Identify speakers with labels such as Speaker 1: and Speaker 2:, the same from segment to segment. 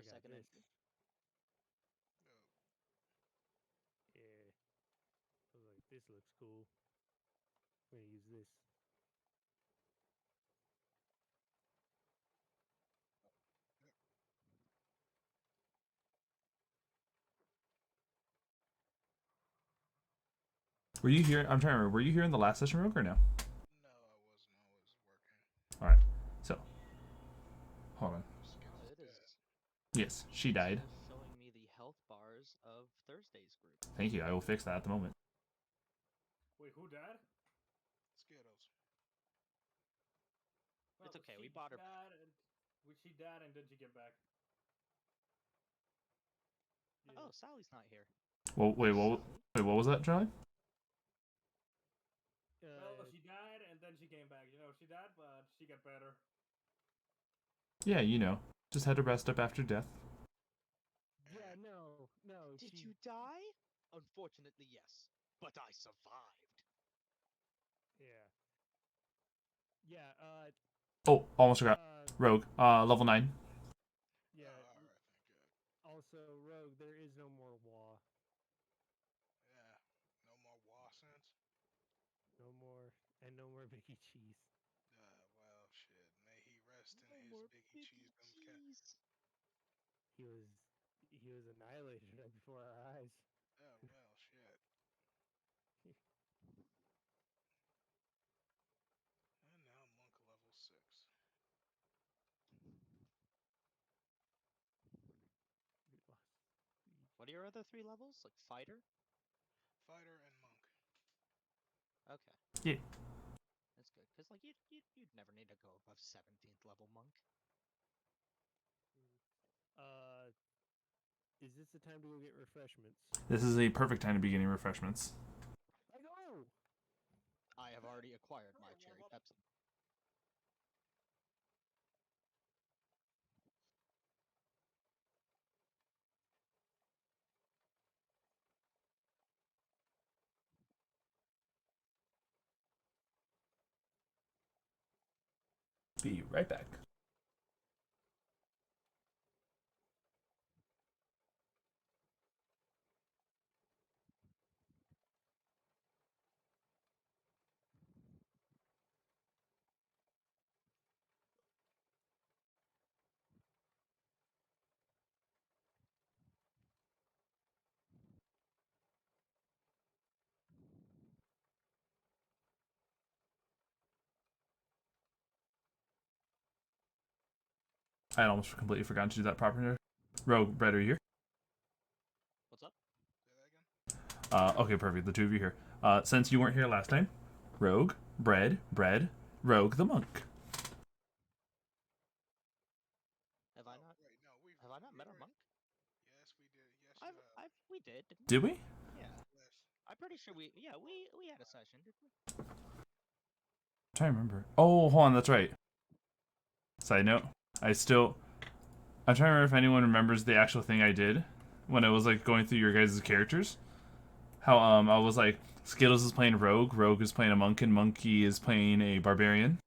Speaker 1: second
Speaker 2: this.
Speaker 1: entry.
Speaker 2: Yeah. I was like, this looks cool. I'm gonna use this.
Speaker 3: Were you here? I'm trying to remember. Were you here in the last session, Rogue, or no?
Speaker 4: No, I wasn't. I was working.
Speaker 3: All right. So, hold on.
Speaker 1: It is
Speaker 3: Yes, she died.
Speaker 1: showing me the health bars of Thursday's group.
Speaker 3: Thank you. I will fix that at the moment.
Speaker 5: Wait, who died?
Speaker 4: Skittles.
Speaker 1: It's okay, we bought her.
Speaker 5: She died and then she came back.
Speaker 1: Yeah. Oh, Sally's not here.
Speaker 3: Well, wait, what was that, Charlie?
Speaker 5: Well, she died and then she came back. She died, but she got better.
Speaker 3: Yeah, just had to rest up after death.
Speaker 2: Yeah, no.
Speaker 1: Did you die? Unfortunately, yes. But I survived.
Speaker 2: Yeah. Yeah,
Speaker 3: Oh, almost forgot. Rogue, level 9.
Speaker 2: Yeah.
Speaker 4: Alright, thank God.
Speaker 2: Also, Rogue, there is no more Wa.
Speaker 4: Yeah, no more Wassons.
Speaker 2: No more, and no more Mickey Cheese.
Speaker 4: Well, shit. May he rest
Speaker 1: No
Speaker 4: in
Speaker 1: more
Speaker 4: his Biggie Cheese.
Speaker 2: He was annihilated right before our eyes.
Speaker 4: Oh, well, shit. And now Monk level 6.
Speaker 1: What are your other 3 levels? Like fighter?
Speaker 4: Fighter and Monk.
Speaker 1: Okay.
Speaker 3: Yeah.
Speaker 1: That's good, because like you'd never need to go above 17th level monk.
Speaker 2: Is this the time to go get refreshments?
Speaker 3: This is a perfect time to be getting refreshments.
Speaker 2: I go!
Speaker 1: I have already acquired my cherry Pepsi.
Speaker 3: Be right back. I had almost completely forgotten to do that properly. Rogue, Brett, are you here?
Speaker 1: What's up?
Speaker 4: Say that again?
Speaker 3: Okay, perfect. The two of you here. Since you weren't here last time, Rogue, Bread, Rogue the Monk.
Speaker 1: Have I not?
Speaker 4: Wait, no,
Speaker 1: Have I not met our monk?
Speaker 4: Yes, we did. Yes, you have.
Speaker 1: We did.
Speaker 3: Did we?
Speaker 1: Yeah.
Speaker 4: Yes.
Speaker 1: I'm pretty sure we had a session, didn't we?
Speaker 3: I'm trying to remember. Oh, hold on, that's right. Side note, I'm trying to remember if anyone remembers the actual thing I did when I was like going through your guys' characters. How I was like Skittles is playing Rogue is playing a monk, and Munky is playing a barbarian.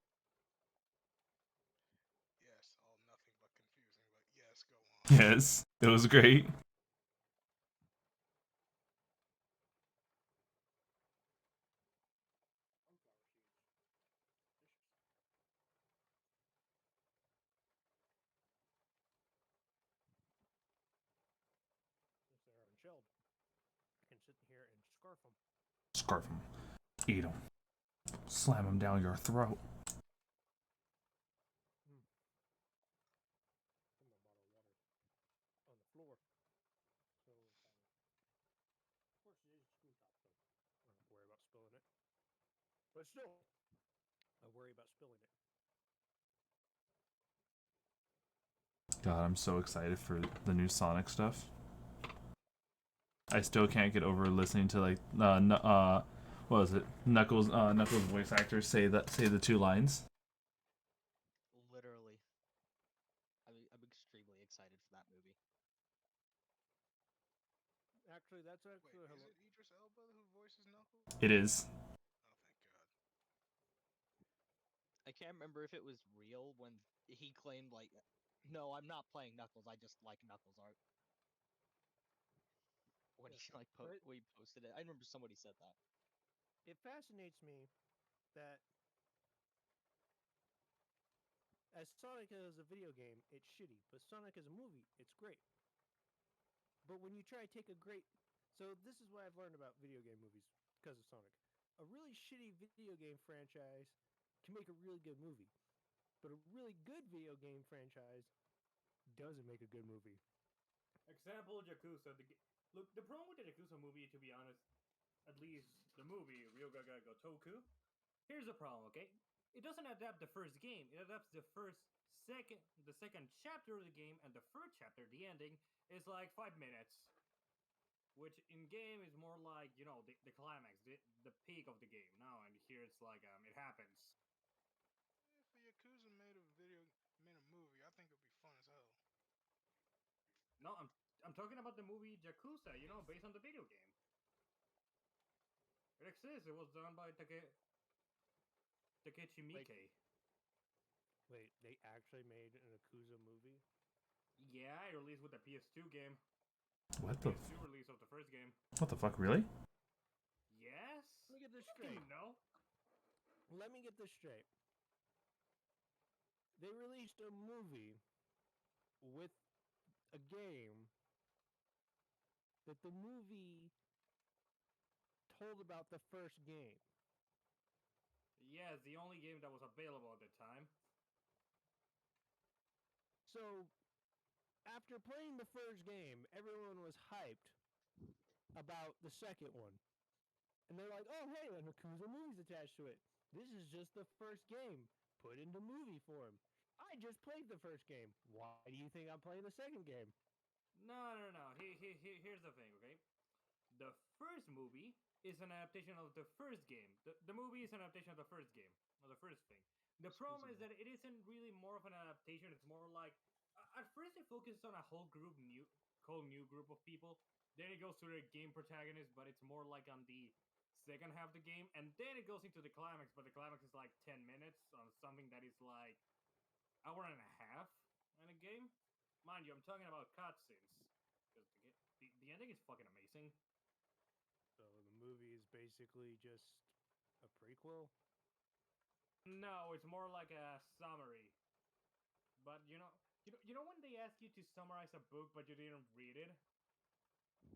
Speaker 4: Yes, all nothing but confusing, but yes, go on.
Speaker 3: Yes, it was great.
Speaker 2: Since they're unshelled, I can sit here and scarf them.
Speaker 3: Scarf him, eat him, slam him down your throat.
Speaker 2: On the floor. So, of course, it is spoon top, so I don't have to worry about spilling it. But still, I worry about spilling it.
Speaker 3: God, I'm so excited for the new Sonic stuff. I still can't get over listening to like what was it? Knuckles voice actors say the 2 lines.
Speaker 1: Literally. I'm extremely excited for that movie.
Speaker 2: Actually, that's actually
Speaker 4: Wait, is it Idris Elba who voices Knuckles?
Speaker 3: It is.
Speaker 4: Oh, thank God.
Speaker 1: I can't remember if it was real when he claimed like No, I'm not playing Knuckles. I just like Knuckles art. When
Speaker 2: Yeah,
Speaker 1: he like
Speaker 2: but-
Speaker 1: when he posted it, I remember somebody said that.
Speaker 2: It fascinates me that as Sonic as a video game, it's shitty, but Sonic as a movie, it's great. But when you try to take a great, so this is what I've learned about video game movies because of Sonic. A really shitty video game franchise can make a really good movie, but a really good video game franchise doesn't make a good movie.
Speaker 5: Example, Yakuza. Look, the problem with the Yakuza movie, to be honest, at least the movie Ryoga Gotoku, here's the problem, okay? It doesn't adapt the first game. It adapts the second chapter of the game, and the third chapter, the ending, is like 5 minutes. Which in game is more like, the climax, the peak of the game. Now, and here it's like, it happens.
Speaker 4: If a Yakuza made a movie, I think it'd be fun as hell.
Speaker 5: No, I'm talking about the movie Yakuza, based on the video game. It exists. It was done by Takechi Miike.
Speaker 2: Wait, they actually made an Yakuza movie?
Speaker 5: Yeah, it released with the PS2 game.
Speaker 3: What the?
Speaker 5: PS2 release of the first game.
Speaker 3: What the fuck? Really?
Speaker 5: Yes.
Speaker 2: Let me get this
Speaker 5: How
Speaker 2: straight.
Speaker 5: can you know?
Speaker 2: Let me get this straight. They released a movie with a game that the movie told about the first game.
Speaker 5: Yeah, it's the only game that was available at the time.
Speaker 2: So, after playing the first game, everyone was hyped about the second one. And they're like, oh, hey, an Yakuza movie's attached to it. This is just the first game, put into movie form. I just played the first game. Why do you think I'm playing the second game?
Speaker 5: No. Here's the thing, okay? The first movie is an adaptation of the first game. The movie is an adaptation of the first game, or the first thing. The problem is that it isn't really more of an adaptation. It's more like at first it focuses on a whole new group of people. Then it goes to the game protagonist, but it's more like on the second half of the game, and then it goes into the climax. But the climax is like 10 minutes on something that is like hour and a half in a game. Mind you, I'm talking about cutscenes because the ending is fucking amazing.
Speaker 2: So the movie is basically just a prequel?
Speaker 5: No, it's more like a summary. But you know when they ask you to summarize a book, but you didn't read it.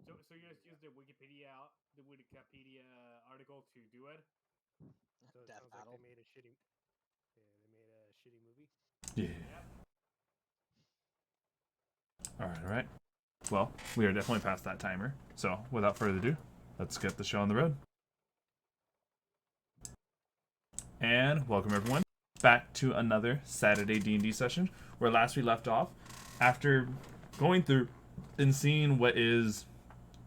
Speaker 5: So you just use the Wikipedia article to do it.
Speaker 2: So it
Speaker 1: Death
Speaker 2: sounds
Speaker 1: Battle.
Speaker 2: like they made a shitty movie.
Speaker 3: Yeah.
Speaker 5: Yep.
Speaker 3: All right. Well, we are definitely past that timer. So, without further ado, let's get the show on the road. And welcome everyone back to another Saturday D&D session, where last we left off, after going through and seeing what is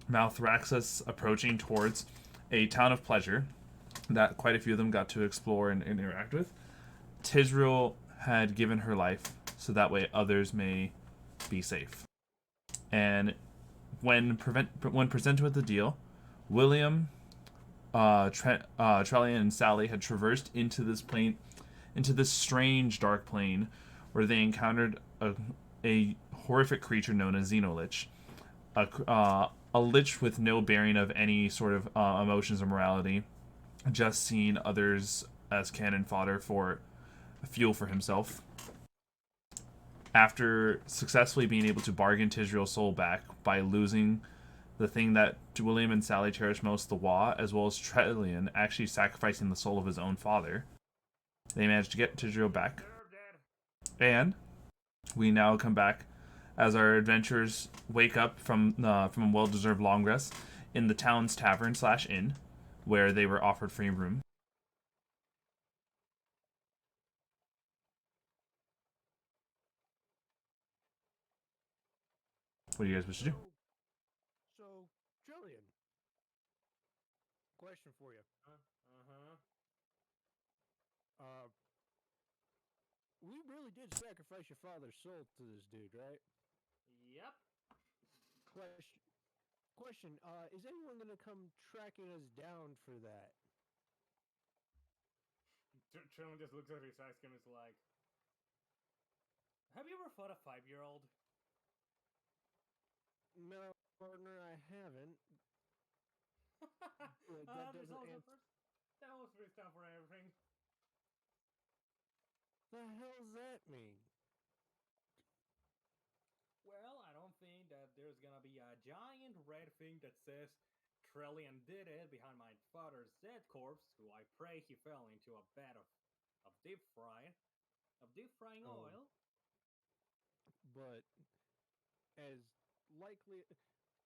Speaker 3: Malthraxis approaching towards a town of pleasure that quite a few of them got to explore and interact with. Tizryl had given her life so that way others may be safe. And when presented with the deal, William, Trellian, and Salie had traversed into this strange dark plane, where they encountered a horrific creature known as Xenolich, a lich with no bearing of any sort of emotions or morality, just seeing others as cannon fodder for fuel for himself. After successfully being able to bargain Tizryl's soul back by losing the thing that William and Salie cherish most, the Wa, as well as Trellian actually sacrificing the soul of his own father, they managed to get Tizryl back. And we now come back as our adventurers wake up from a well-deserved long rest in the town's tavern/inn, where they were offered free room. What do you guys wish to do?
Speaker 2: So, Trillian, question for you. We really did sacrifice your father's soul to this dude, right?
Speaker 5: Yep.
Speaker 2: Question, is anyone gonna come tracking us down for that?
Speaker 5: Trillian just looks at his ice cream and is like, Have you ever fought a 5-year-old?
Speaker 2: No, partner, I haven't. That
Speaker 5: There's
Speaker 2: doesn't
Speaker 5: also
Speaker 2: answer.
Speaker 5: first. That was free stuff for everything.
Speaker 2: The hell's that mean?
Speaker 5: Well, I don't think that there's gonna be a giant red thing that says Trellian did it behind my father's dead corpse, who I pray he fell into a bed of deep frying
Speaker 2: Oh.
Speaker 5: oil.
Speaker 2: But as likely,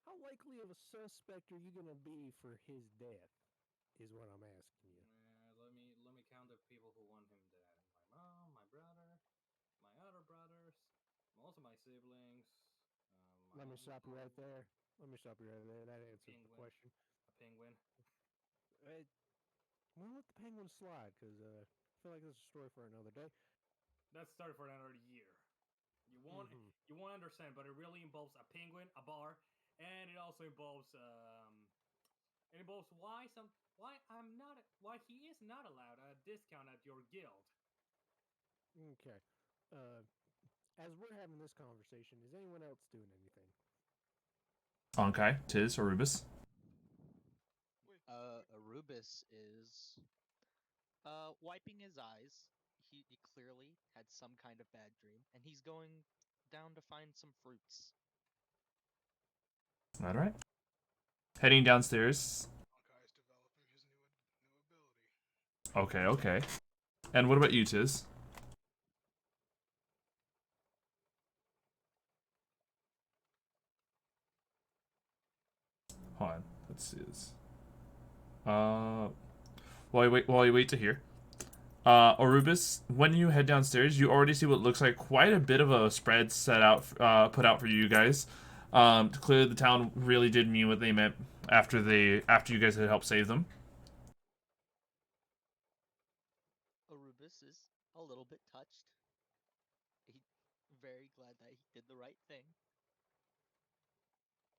Speaker 2: how likely of a suspect are you gonna be for his death? Is what I'm asking you.
Speaker 5: Let me count the people who want him dead. My mom, my brother, my other brothers, most of my siblings.
Speaker 2: Let me stop you right there. Let me stop you right there. That answers the question.
Speaker 5: A penguin.
Speaker 2: Well, let the penguin slide, because I feel like this is a story for another day.
Speaker 5: That's started for another year. You won't understand, but it really involves a penguin, a bar, and it also involves why he is not allowed a discount at your guild.
Speaker 2: Okay. As we're having this conversation, is anyone else doing anything?
Speaker 3: Anhkai, Tiz, Orubis.
Speaker 1: Orubis is wiping his eyes. He clearly had some kind of bad dream, and he's going down to find some fruits.
Speaker 3: All right. Heading downstairs.
Speaker 4: Anhkai is developing his new ability.
Speaker 3: Okay, okay. And what about you, Tiz? Hold on. Let's see this. While you wait to hear. Orubis, when you head downstairs, you already see what looks like quite a bit of a spread put out for you guys. Clearly, the town really did mean what they meant after you guys had helped save them.
Speaker 1: Orubis is a little bit touched. He's very glad that he did the right thing.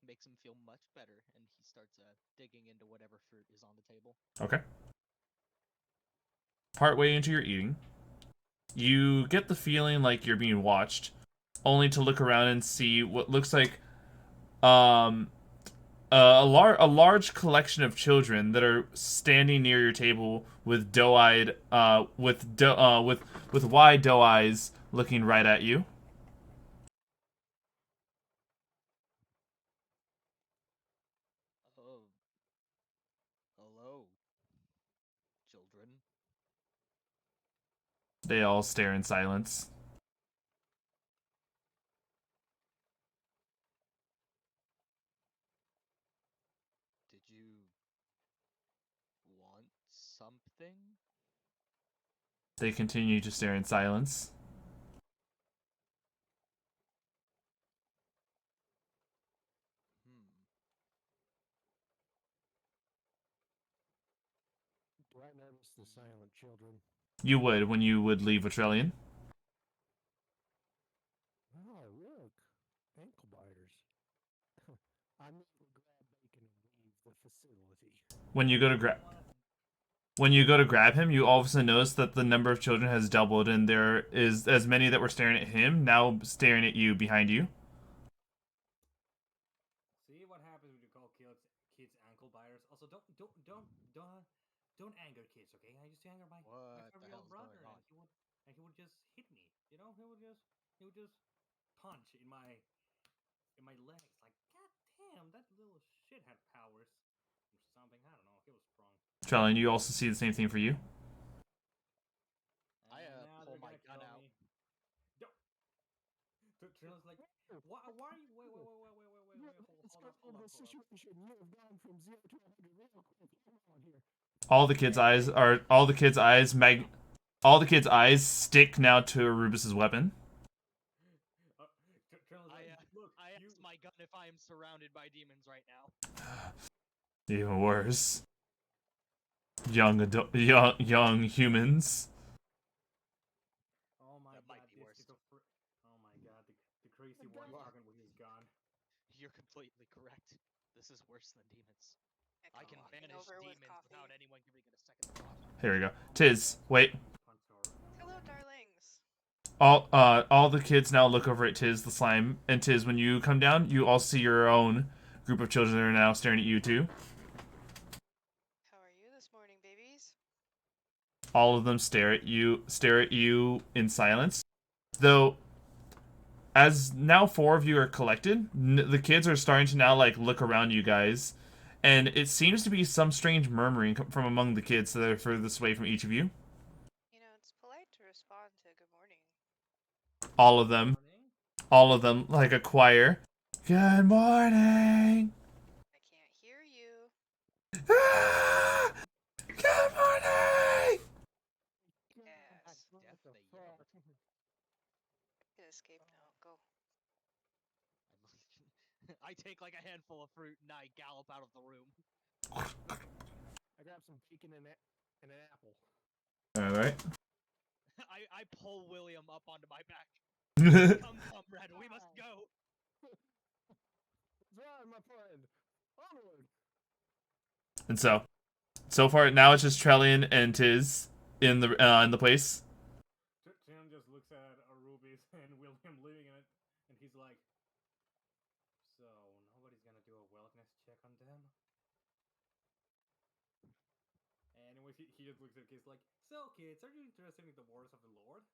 Speaker 1: Makes him feel much better, and he starts digging into whatever fruit is on the table.
Speaker 3: Okay. Partway into your eating, you get the feeling like you're being watched, only to look around and see what looks like a large collection of children that are standing near your table with with wide doe eyes looking right at you.
Speaker 1: Oh, hello, children.
Speaker 3: They all stare in silence.
Speaker 1: Did you want something?
Speaker 3: They continue to stare in silence.
Speaker 2: Do I notice the silent children?
Speaker 3: You would when you would leave with Trellian.
Speaker 2: Oh, look. Ankle biters. I need to grab bacon and leave the facility.
Speaker 3: When you go to grab him, you all of a sudden notice that the number of children has doubled, and there is as many that were staring at him now staring at you behind you.
Speaker 5: See what happens when you call kids ankle biters. Also, don't anger kids, okay? I used to anger my
Speaker 1: What the
Speaker 5: 5-year-old
Speaker 1: hell's
Speaker 5: brother,
Speaker 1: going on?
Speaker 5: and he would just hit me. You know, he would just punch in my legs. Like, god damn, that little shit had powers or something. I don't know. He was strong.
Speaker 3: Trellian, you also see the same thing for you.
Speaker 1: I
Speaker 5: And now
Speaker 1: pull
Speaker 5: they're
Speaker 1: my
Speaker 5: gonna
Speaker 1: gun
Speaker 5: kill
Speaker 1: out.
Speaker 5: me. Trill's like, why are you? Wait. Hold up.
Speaker 2: Situation. You have gone from 0 to 100 real quick. Come on here.
Speaker 3: All the kids' eyes stick now to Orubis's weapon.
Speaker 5: Trill's like, look,
Speaker 1: I ask my gun if I am surrounded by demons right now.
Speaker 3: Even worse. Young humans.
Speaker 5: Oh my
Speaker 1: That might
Speaker 5: god,
Speaker 1: be worse.
Speaker 5: Oh my god, the crazy one talking with his gun.
Speaker 1: You're completely correct. This is worse than demons.
Speaker 6: Yeah,
Speaker 1: I can
Speaker 6: walking
Speaker 1: banish
Speaker 6: over with
Speaker 1: demons
Speaker 6: coffee.
Speaker 1: without anyone giving it a second thought.
Speaker 3: Here we go. Tiz, wait.
Speaker 6: Hello, darlings.
Speaker 3: all the kids now look over at Tiz the slime, and Tiz, when you come down, you all see your own group of children that are now staring at you too.
Speaker 6: How are you this morning, babies?
Speaker 3: All of them stare at you in silence. Though, as now 4 of you are collected, the kids are starting to now like look around you guys, and it seems to be some strange murmuring from among the kids that are furthest away from each of you.
Speaker 6: You know, it's polite to respond to good morning.
Speaker 3: All of them,
Speaker 5: Morning.
Speaker 3: all of them, like a choir. Good morning.
Speaker 6: I can't hear you.
Speaker 3: Ah! Good morning.
Speaker 6: Yes.
Speaker 1: Death they yell.
Speaker 6: Get escape now. Go.
Speaker 1: I take like a handful of fruit and I gallop out of the room.
Speaker 2: I grab some chicken and an apple.
Speaker 3: All right.
Speaker 1: I pull William up onto my back. Come, comrade, we must go.
Speaker 2: Run, my friend. Onward.
Speaker 3: And so far now it's just Trellian and Tiz in the place.
Speaker 5: Tim just looks at Orubis and William living in it, and he's like, "So nobody's gonna do a wellness check on them?" Anyways, he just looks at kids like, "So kids, are you interested in the wars of the Lord?"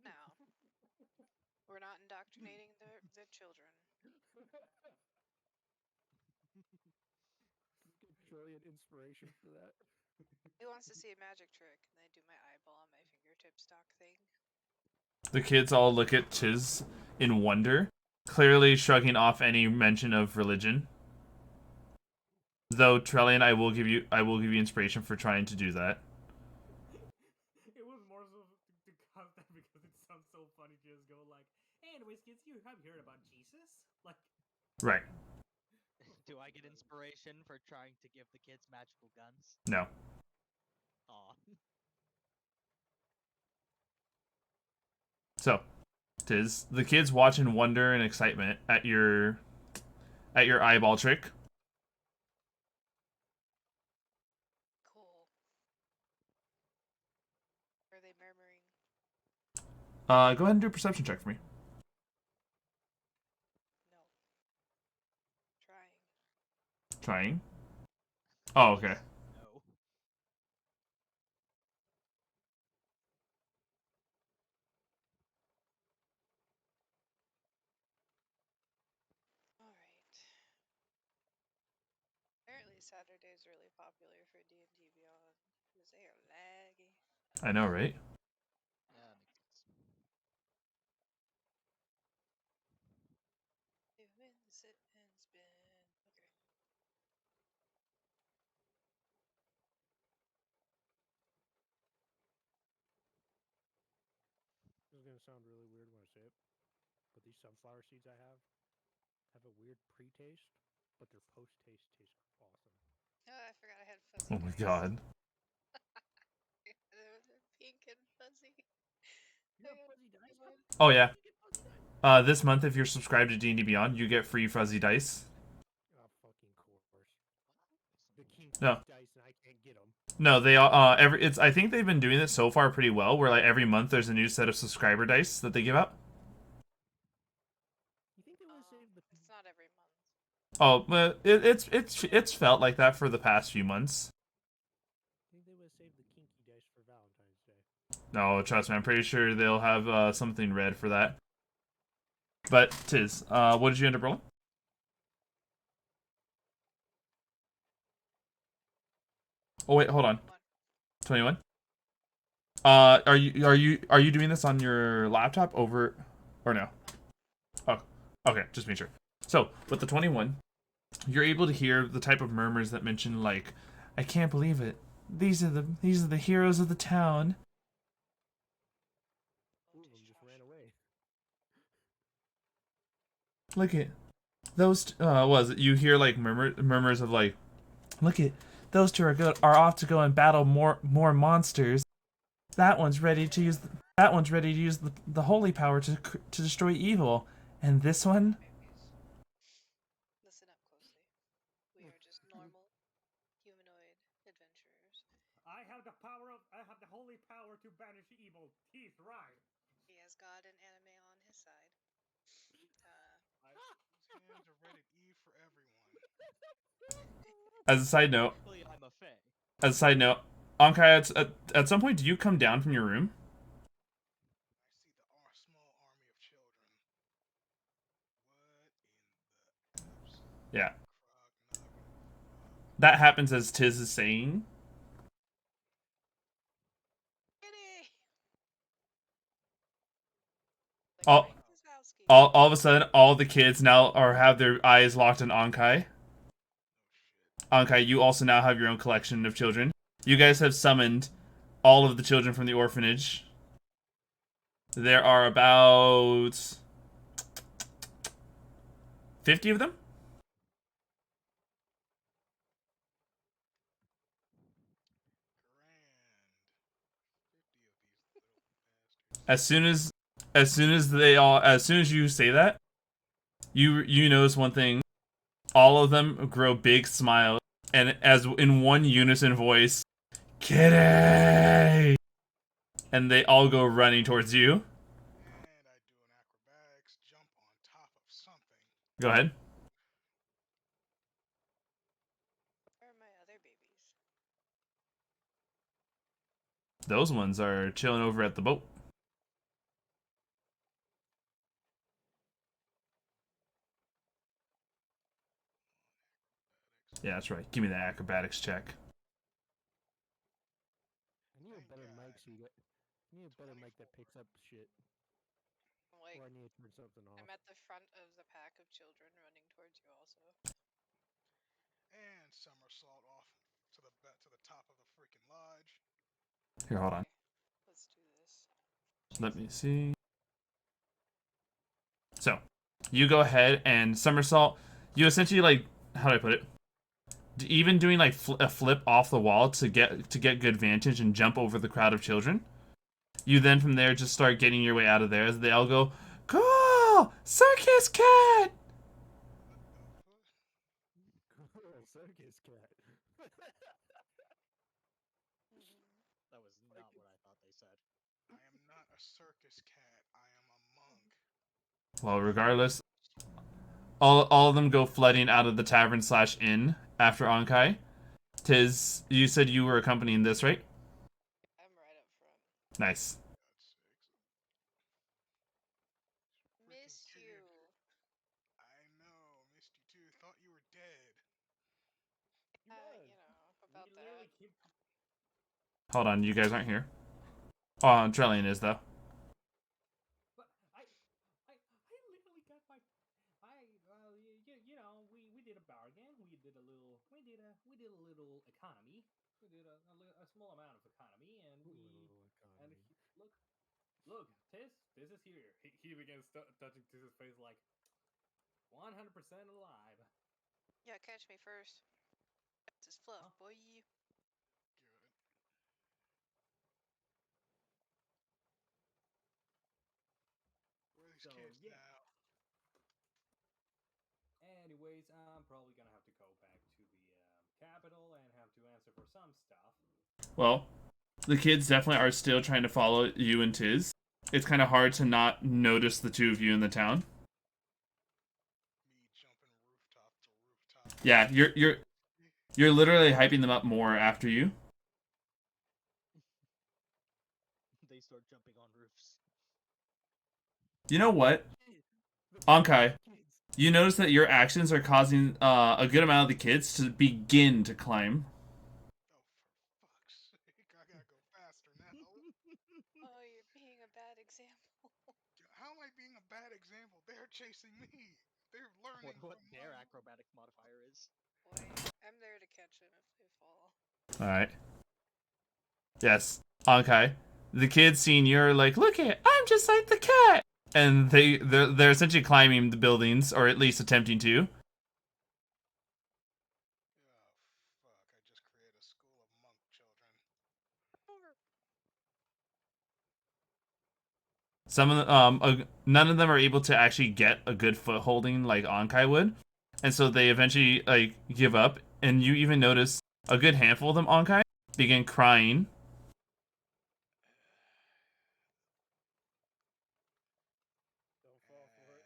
Speaker 6: No. We're not indoctrinating the children.
Speaker 2: Get Trellian inspiration for that.
Speaker 6: Who wants to see a magic trick? And I do my eyeball on my fingertip stock thing.
Speaker 3: The kids all look at Tiz in wonder, clearly shrugging off any mention of religion. Though Trellian, I will give you inspiration for trying to do that.
Speaker 5: It was more so to cause that because it sounds so funny to just go like, "Anyways, kids, you have heard about Jesus?" Like,
Speaker 3: Right.
Speaker 1: Do I get inspiration for trying to give the kids magical guns?
Speaker 3: No.
Speaker 1: Aw.
Speaker 3: So, Tiz, the kids watch in wonder and excitement at your eyeball trick.
Speaker 6: Cool. Are they murmuring?
Speaker 3: Go ahead and do a perception check for me.
Speaker 6: No. Trying.
Speaker 3: Trying. Oh, okay.
Speaker 1: No.
Speaker 6: Alright. Apparently Saturday's really popular for D&D Beyond. Because they are laggy.
Speaker 3: I know, right?
Speaker 1: Yeah, that makes sense.
Speaker 6: Doing the sit and spin. Okay.
Speaker 2: This is gonna sound really weird when I say it, but these sunflower seeds I have a weird pre-taste, but their post-taste tastes awesome.
Speaker 6: Oh, I forgot I had fuzzy
Speaker 3: Oh my
Speaker 6: dice.
Speaker 3: god.
Speaker 6: They're pink and fuzzy.
Speaker 2: You have
Speaker 6: I got
Speaker 2: fuzzy dice?
Speaker 6: one.
Speaker 3: Oh yeah. This month, if you're subscribed to D&D Beyond, you get free fuzzy dice.
Speaker 2: Oh, fucking course. The king
Speaker 3: No.
Speaker 2: dice and I can't get them.
Speaker 3: No, they I think they've been doing it so far pretty well. Where like every month there's a new set of subscriber dice that they give out.
Speaker 2: You think they would have saved the?
Speaker 6: It's not every month.
Speaker 3: Oh, but it's felt like that for the past few months.
Speaker 2: I think they would have saved the kinky dice for Valentine's Day.
Speaker 3: No, trust me, I'm pretty sure they'll have something red for that. But Tiz, what did you end up rolling? Oh wait, hold on. 21. Are you doing this on your laptop over, or no? Oh, okay, just make sure. So with the 21, you're able to hear the type of murmurs that mention like, "I can't believe it. These are the heroes of the town."
Speaker 2: Two of them just ran away.
Speaker 3: Look at those. Was it you hear like murmurs of like, "Look at those two are off to go and battle more monsters. That one's ready to use the holy power to destroy evil, and this one."
Speaker 6: Listen up closely. We are just normal humanoid adventurers.
Speaker 5: I have the holy power to banish evil. He's right.
Speaker 6: He has God and anime on his side.
Speaker 4: His hands are rated E for everyone.
Speaker 3: As a side note,
Speaker 1: Technically, I'm a fae.
Speaker 3: Anhkai, at some point, do you come down from your room?
Speaker 4: I see the small army of children. What in the absolute
Speaker 3: Yeah.
Speaker 4: crog noggin?
Speaker 3: That happens as Tiz is saying.
Speaker 6: Kitty! Like
Speaker 3: All,
Speaker 6: Mike Wazowski.
Speaker 3: all of a sudden, all the kids now have their eyes locked on Anhkai. Anhkai, you also now have your own collection of children. You guys have summoned all of the children from the orphanage. There are about 50 of them.
Speaker 4: Grand. 50 of these little bastards.
Speaker 3: As soon as you say that, you notice one thing. All of them grow big smiles, and as in one unison voice, "Kitty!" And they all go running towards you.
Speaker 4: And I do an acrobatics jump on top of something.
Speaker 3: Go ahead.
Speaker 6: Where are my other babies?
Speaker 3: Those ones are chilling over at the boat. Yeah, that's right. Give me that acrobatics check.
Speaker 2: I need a better mic so you get. I need a better mic that picks up shit.
Speaker 6: Like,
Speaker 2: Or I need to turn something off.
Speaker 6: I'm at the front of the pack of children running towards you also.
Speaker 4: And somersault off to the top of the freaking lodge.
Speaker 3: Here, hold on.
Speaker 6: Okay, let's do this.
Speaker 3: Let me see. So, you go ahead and somersault. You essentially, like, how do I put it? Even doing like a flip off the wall to get good vantage and jump over the crowd of children. You then from there just start getting your way out of there as they all go, "Cool! Circus cat!"
Speaker 2: Cool, circus cat.
Speaker 1: That was not what I thought they said.
Speaker 4: I am not a circus cat. I am a monk.
Speaker 3: Well, regardless, all of them go flooding out of the tavern/inn after Anhkai. Tiz, you said you were accompanying this, right?
Speaker 6: I'm right up front.
Speaker 3: Nice.
Speaker 6: Miss you.
Speaker 4: I know, missed you too. Thought you were dead.
Speaker 6: You know, about
Speaker 5: We
Speaker 6: that.
Speaker 5: literally keep.
Speaker 3: Hold on, you guys aren't here. Oh, Trellian is though.
Speaker 5: But I literally got my. You know, we did a bargain. We did a little economy. We did a small amount of economy, and look, Tiz is here. He begins touching Tiz's face like 100% alive.
Speaker 6: Yeah, catch me first. That's his fluff, boy.
Speaker 4: Good. Where are these kids now?
Speaker 5: Anyways, I'm probably gonna have to go back to the capital and have to answer for some stuff.
Speaker 3: Well, the kids definitely are still trying to follow you and Tiz. It's kind of hard to not notice the two of you in the town.
Speaker 4: Me jumping rooftop to rooftop.
Speaker 3: Yeah, you're literally hyping them up more after you.
Speaker 1: They start jumping on roofs.
Speaker 3: You know what? Anhkai, you notice that your actions are causing a good amount of the kids to begin to climb.
Speaker 4: Oh, for fuck's sake. I gotta go faster now.
Speaker 6: Oh, you're being a bad example.
Speaker 4: How am I being a bad example? They're chasing me. They're learning
Speaker 1: What
Speaker 4: from
Speaker 1: their
Speaker 4: my...
Speaker 1: acrobatic modifier is.
Speaker 6: Boy, I'm there to catch them if they fall.
Speaker 3: Alright. Yes, Anhkai. The kids seeing you're like, "Look it, I'm just like the cat!" And they're essentially climbing the buildings, or at least attempting to.
Speaker 4: Oh, fuck. I just created a school of monk children.
Speaker 3: Some of none of them are able to actually get a good footholding like Anhkai would, and so they eventually like give up. And you even notice a good handful of them, Anhkai, begin crying.
Speaker 2: Don't fall for it.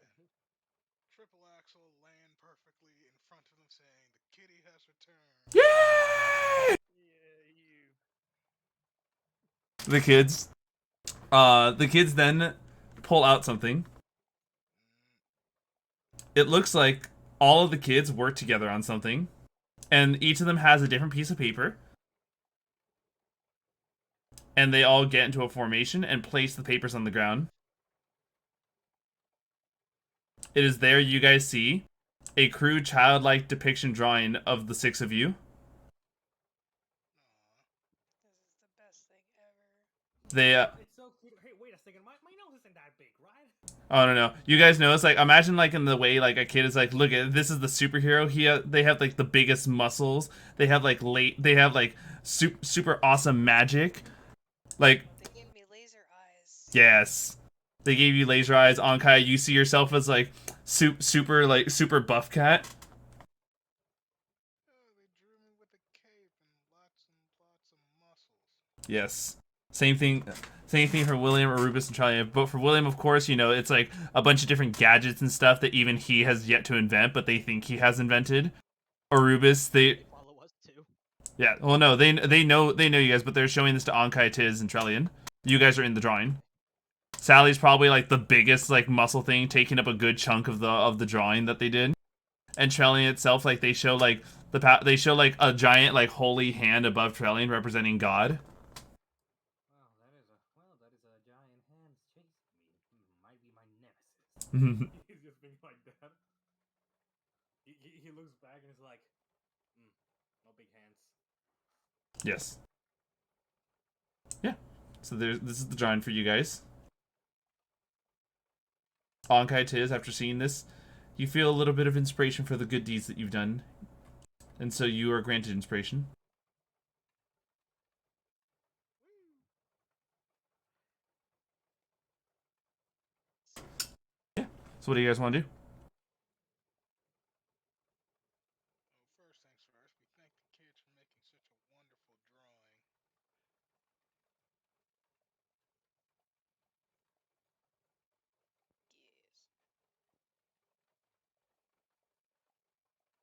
Speaker 4: Triple Axel land perfectly in front of him, saying, "The kitty has returned."
Speaker 3: Yay!
Speaker 2: Yeah, you.
Speaker 3: The kids then pull out something. It looks like all of the kids work together on something, and each of them has a different piece of paper. And they all get into a formation and place the papers on the ground. It is there you guys see a crude childlike depiction drawing of the six of you.
Speaker 6: This is the best thing ever.
Speaker 3: They
Speaker 5: It's so cute. Hey, wait a second. My nose isn't that big, right?
Speaker 3: I don't know. You guys know it's like imagine like in the way like a kid is like, look at this is the superhero. They have like the biggest muscles. They have like super awesome magic. Like
Speaker 6: They gave me laser eyes.
Speaker 3: yes, they gave you laser eyes. Anhkai, you see yourself as like super buff cat.
Speaker 4: Oh, they drew me with a cape and lots of muscles.
Speaker 3: Yes, same thing. Same thing for William, Orubis, and Trellian. But for William, of course, you know, it's like a bunch of different gadgets and stuff that even he has yet to invent, but they think he has invented. Orubis, they
Speaker 1: Follow us too.
Speaker 3: yeah. Well, no, they know you guys, but they're showing this to Anhkai, Tiz, and Trellian. You guys are in the drawing. Sally's probably like the biggest like muscle thing, taking up a good chunk of the drawing that they did. And Trellian itself, like they show like they show like a giant like holy hand above Trellian representing God.
Speaker 5: That is a giant hand chasing me. Might be my nemesis. He's just being like that. He looks back and is like, no big hands.
Speaker 3: Yes. Yeah. So this is the drawing for you guys. Anhkai, Tiz, after seeing this, you feel a little bit of inspiration for the good deeds that you've done. And so you are granted inspiration. Yeah. So what do you guys want to do?
Speaker 4: Well, first things first, we thank the kids for making such a wonderful drawing.
Speaker 6: Yes.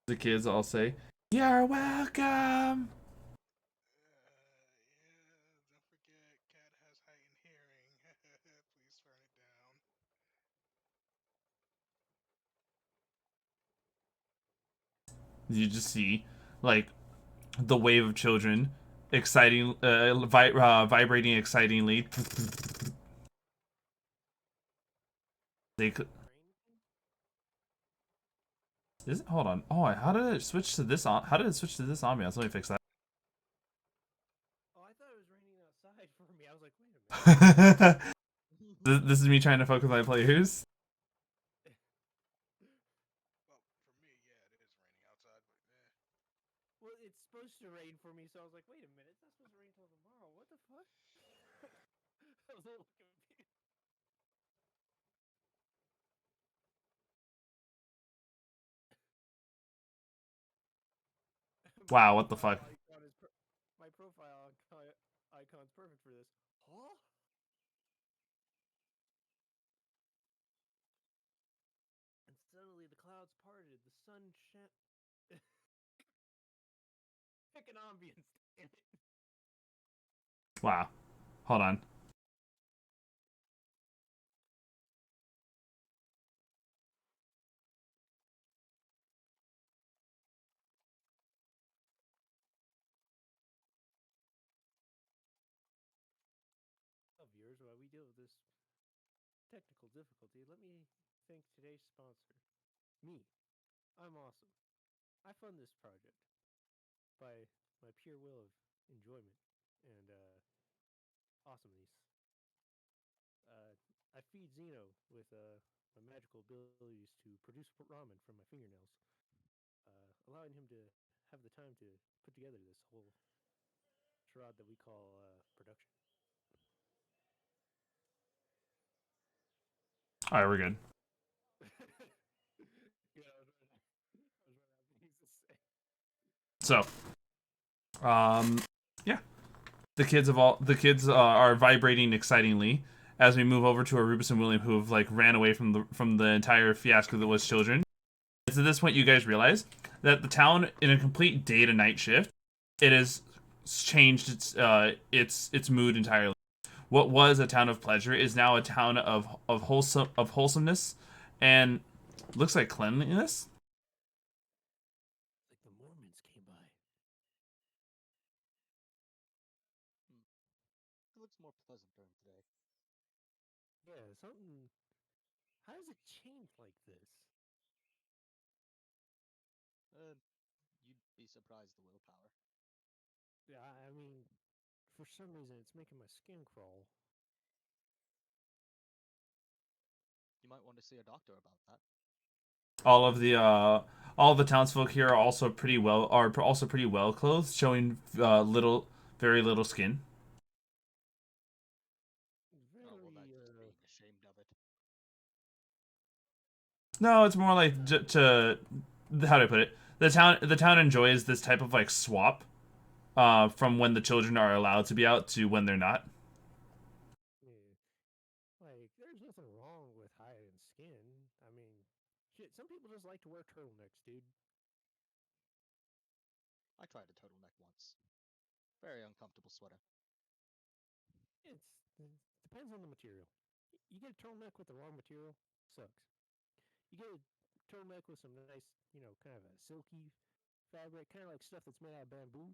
Speaker 3: The kids all say, "You're welcome."
Speaker 4: Yeah, don't forget, cat has heightened hearing. Please turn it down.
Speaker 3: You just see, like, the wave of children, vibrating excitingly. They could. Is it? Hold on. Oh, how did it switch to this? How did it switch to this ambiance? Let me fix that.
Speaker 2: Oh, I thought it was raining outside for me. I was like, wait a minute.
Speaker 3: This is me trying to focus on my players.
Speaker 4: Well, for me, yeah, it is raining outside, but
Speaker 2: Well, it's supposed to rain for me, so I was like, wait a minute. It's not supposed to rain till tomorrow. What the fuck? I was a little confused.
Speaker 3: Wow, what the fuck?
Speaker 2: My profile icon's perfect for this. Huh? And suddenly the clouds parted. The sun shone. Pick an ambience, damn it.
Speaker 3: Wow. Hold on.
Speaker 2: Well, viewers, while we deal with this technical difficulty, let me thank today's sponsor. Me. I'm awesome. I fund this project by my pure will of enjoyment and awesomeness. I feed Zeno with my magical abilities to produce ramen from my fingernails, allowing him to have the time to put together this whole charade that we call production.
Speaker 3: All right, we're good.
Speaker 2: Yeah, I was running out of things to say.
Speaker 3: So, yeah. The kids are vibrating excitingly as we move over to Orubis and William, who have like ran away from the entire fiasco that was children. It's at this point you guys realize that the town, in a complete day to night shift, it has changed its mood entirely. What was a town of pleasure is now a town of wholesomeness and looks like cleanliness.
Speaker 2: Like the Mormons came by.
Speaker 1: It looks more pleasant during the day.
Speaker 2: Yeah, something. How does it change like this?
Speaker 1: You'd be surprised the willpower.
Speaker 2: Yeah, I mean, for some reason, it's making my skin crawl.
Speaker 1: You might want to see a doctor about that.
Speaker 3: All the townsfolk here are also pretty well clothed, showing very little skin.
Speaker 2: Very,
Speaker 1: Oh well, that's just being ashamed of it.
Speaker 3: No, it's more like how do I put it? The town enjoys this type of like swap, from when the children are allowed to be out to when they're not.
Speaker 2: yeah. Like, there's nothing wrong with hide and skin. I mean, shit, some people just like to wear turtlenecks, dude.
Speaker 1: I tried a turtleneck once. Very uncomfortable sweater.
Speaker 2: It depends on the material. You get a turtleneck with the wrong material, sucks. You get a turtleneck with some nice, kind of a silky fabric, kind of like stuff that's made out of bamboo.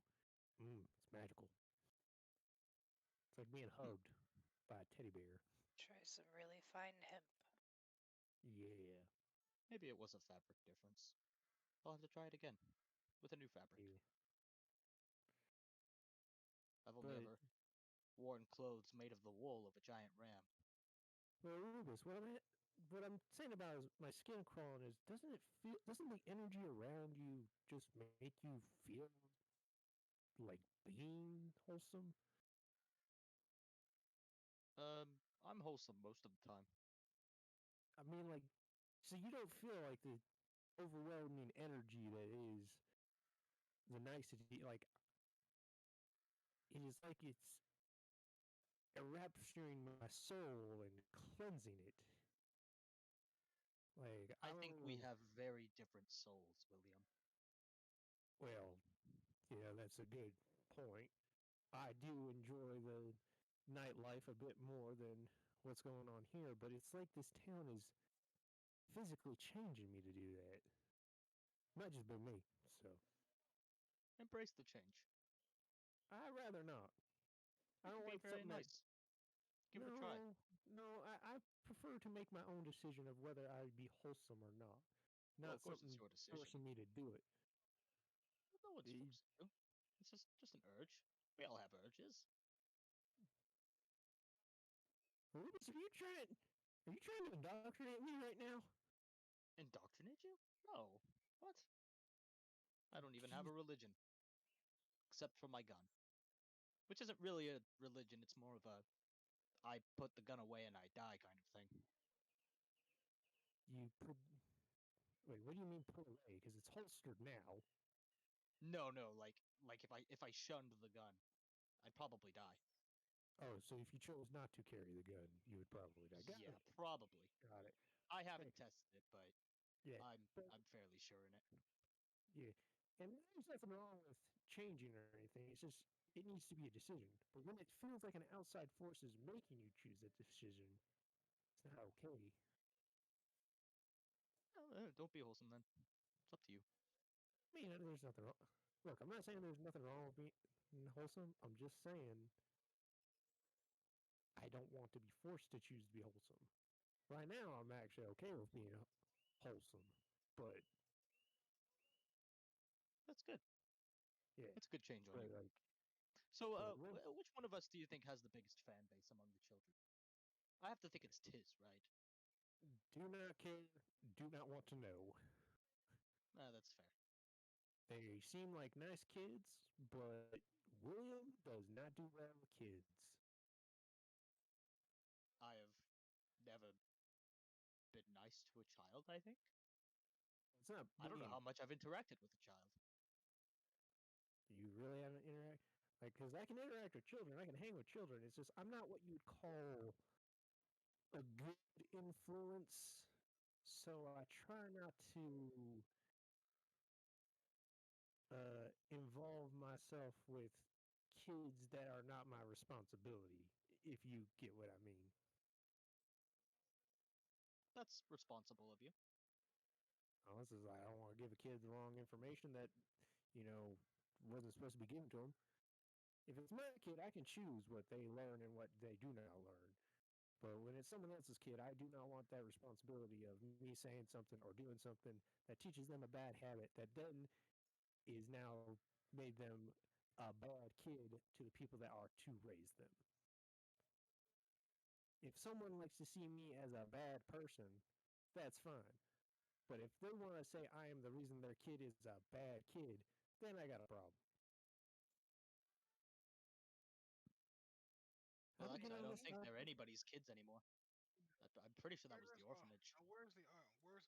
Speaker 2: It's magical. It's like being
Speaker 1: Hmm.
Speaker 2: hugged by a teddy bear.
Speaker 6: Try some really fine hemp.
Speaker 2: Yeah.
Speaker 1: Maybe it was a fabric difference. I'll have to try it again with a new fabric.
Speaker 2: Yeah.
Speaker 1: I've only
Speaker 2: But
Speaker 1: ever worn clothes made of the wool of a giant ram.
Speaker 2: well, Orubis, what I'm saying about my skin crawling is, doesn't the energy around you just make you feel like being wholesome?
Speaker 1: I'm wholesome most of the time.
Speaker 2: I mean, like, so you don't feel like the overwhelming energy that is the nicety. Like, it is like it's enrapturing my soul and cleansing it. Like, I
Speaker 1: I
Speaker 2: don't
Speaker 1: think we
Speaker 2: know.
Speaker 1: have very different souls, William.
Speaker 2: Well, yeah, that's a good point. I do enjoy the nightlife a bit more than what's going on here, but it's like this town is physically changing me to do that. Not just by me, so
Speaker 1: Embrace the change.
Speaker 2: I'd rather not. I
Speaker 1: It
Speaker 2: don't
Speaker 1: could be
Speaker 2: like
Speaker 1: very
Speaker 2: something that.
Speaker 1: nice. Give it a try.
Speaker 2: No, I prefer to make my own decision of whether I'd be wholesome or not.
Speaker 1: Well,
Speaker 2: Not
Speaker 1: of course it's
Speaker 2: something
Speaker 1: your decision.
Speaker 2: forcing me to do it.
Speaker 1: No one's
Speaker 2: Eh,
Speaker 1: forcing you. It's just an urge. We all have urges.
Speaker 2: Rubens, are you trying to indoctrinate me right now?
Speaker 1: Indoctrinate you? No. What? I don't even have a
Speaker 2: Jeez,
Speaker 1: religion, except for my gun. Which isn't really a religion, it's more of a I put the gun away and I die kind of thing.
Speaker 2: you put. Wait, what do you mean put away? Because it's holstered now.
Speaker 1: No, like if I shunned the gun, I'd probably die.
Speaker 2: Oh, so if you chose not to carry the gun, you would probably die. Got
Speaker 1: Yeah,
Speaker 2: it.
Speaker 1: probably.
Speaker 2: Got it.
Speaker 1: I
Speaker 2: Hey,
Speaker 1: haven't tested it, but
Speaker 2: yeah,
Speaker 1: I'm
Speaker 2: but
Speaker 1: I'm fairly sure in it.
Speaker 2: yeah, and there's nothing wrong with changing or anything. It's just it needs to be a decision. But when it feels like an outside force is making you choose that decision, it's not okay.
Speaker 1: Don't be wholesome then. It's up to you.
Speaker 2: I mean, there's nothing wrong. Look, I'm not saying there's nothing wrong with being wholesome. I'm just saying I don't want to be forced to choose to be wholesome. Right now, I'm actually okay with being wholesome, but
Speaker 1: That's good.
Speaker 2: yeah,
Speaker 1: That's a good change on
Speaker 2: but
Speaker 1: you.
Speaker 2: like,
Speaker 1: So,
Speaker 2: but when
Speaker 1: which one of us do you think has the biggest fan base among the children? I have to think it's Tiz, right?
Speaker 2: do not care, do not want to know.
Speaker 1: That's fair.
Speaker 2: They seem like nice kids, but William does not do well with kids.
Speaker 1: I have never been nice to a child, I think.
Speaker 2: It's not
Speaker 1: I don't know
Speaker 2: being.
Speaker 1: how much I've interacted with a child.
Speaker 2: You really haven't interacted. Like, because I can interact with children, I can hang with children. It's just I'm not what you'd call a good influence. So I try not to involve myself with kids that are not my responsibility, if you get what I mean.
Speaker 1: That's responsible of you.
Speaker 2: Unless it's like I don't want to give a kid the wrong information that, wasn't supposed to be given to them. If it's my kid, I can choose what they learn and what they do not learn. But when it's someone else's kid, I do not want that responsibility of me saying something or doing something that teaches them a bad habit that then is now made them a bad kid to the people that are to raise them. If someone likes to see me as a bad person, that's fine. But if they want to say I am the reason their kid is a bad kid, then I got a problem.
Speaker 1: Well,
Speaker 2: How do we get
Speaker 1: I
Speaker 2: on
Speaker 1: don't
Speaker 2: this
Speaker 1: think they're
Speaker 2: topic?
Speaker 1: anybody's kids anymore. I'm pretty sure that was the orphanage.
Speaker 4: Where's our kid?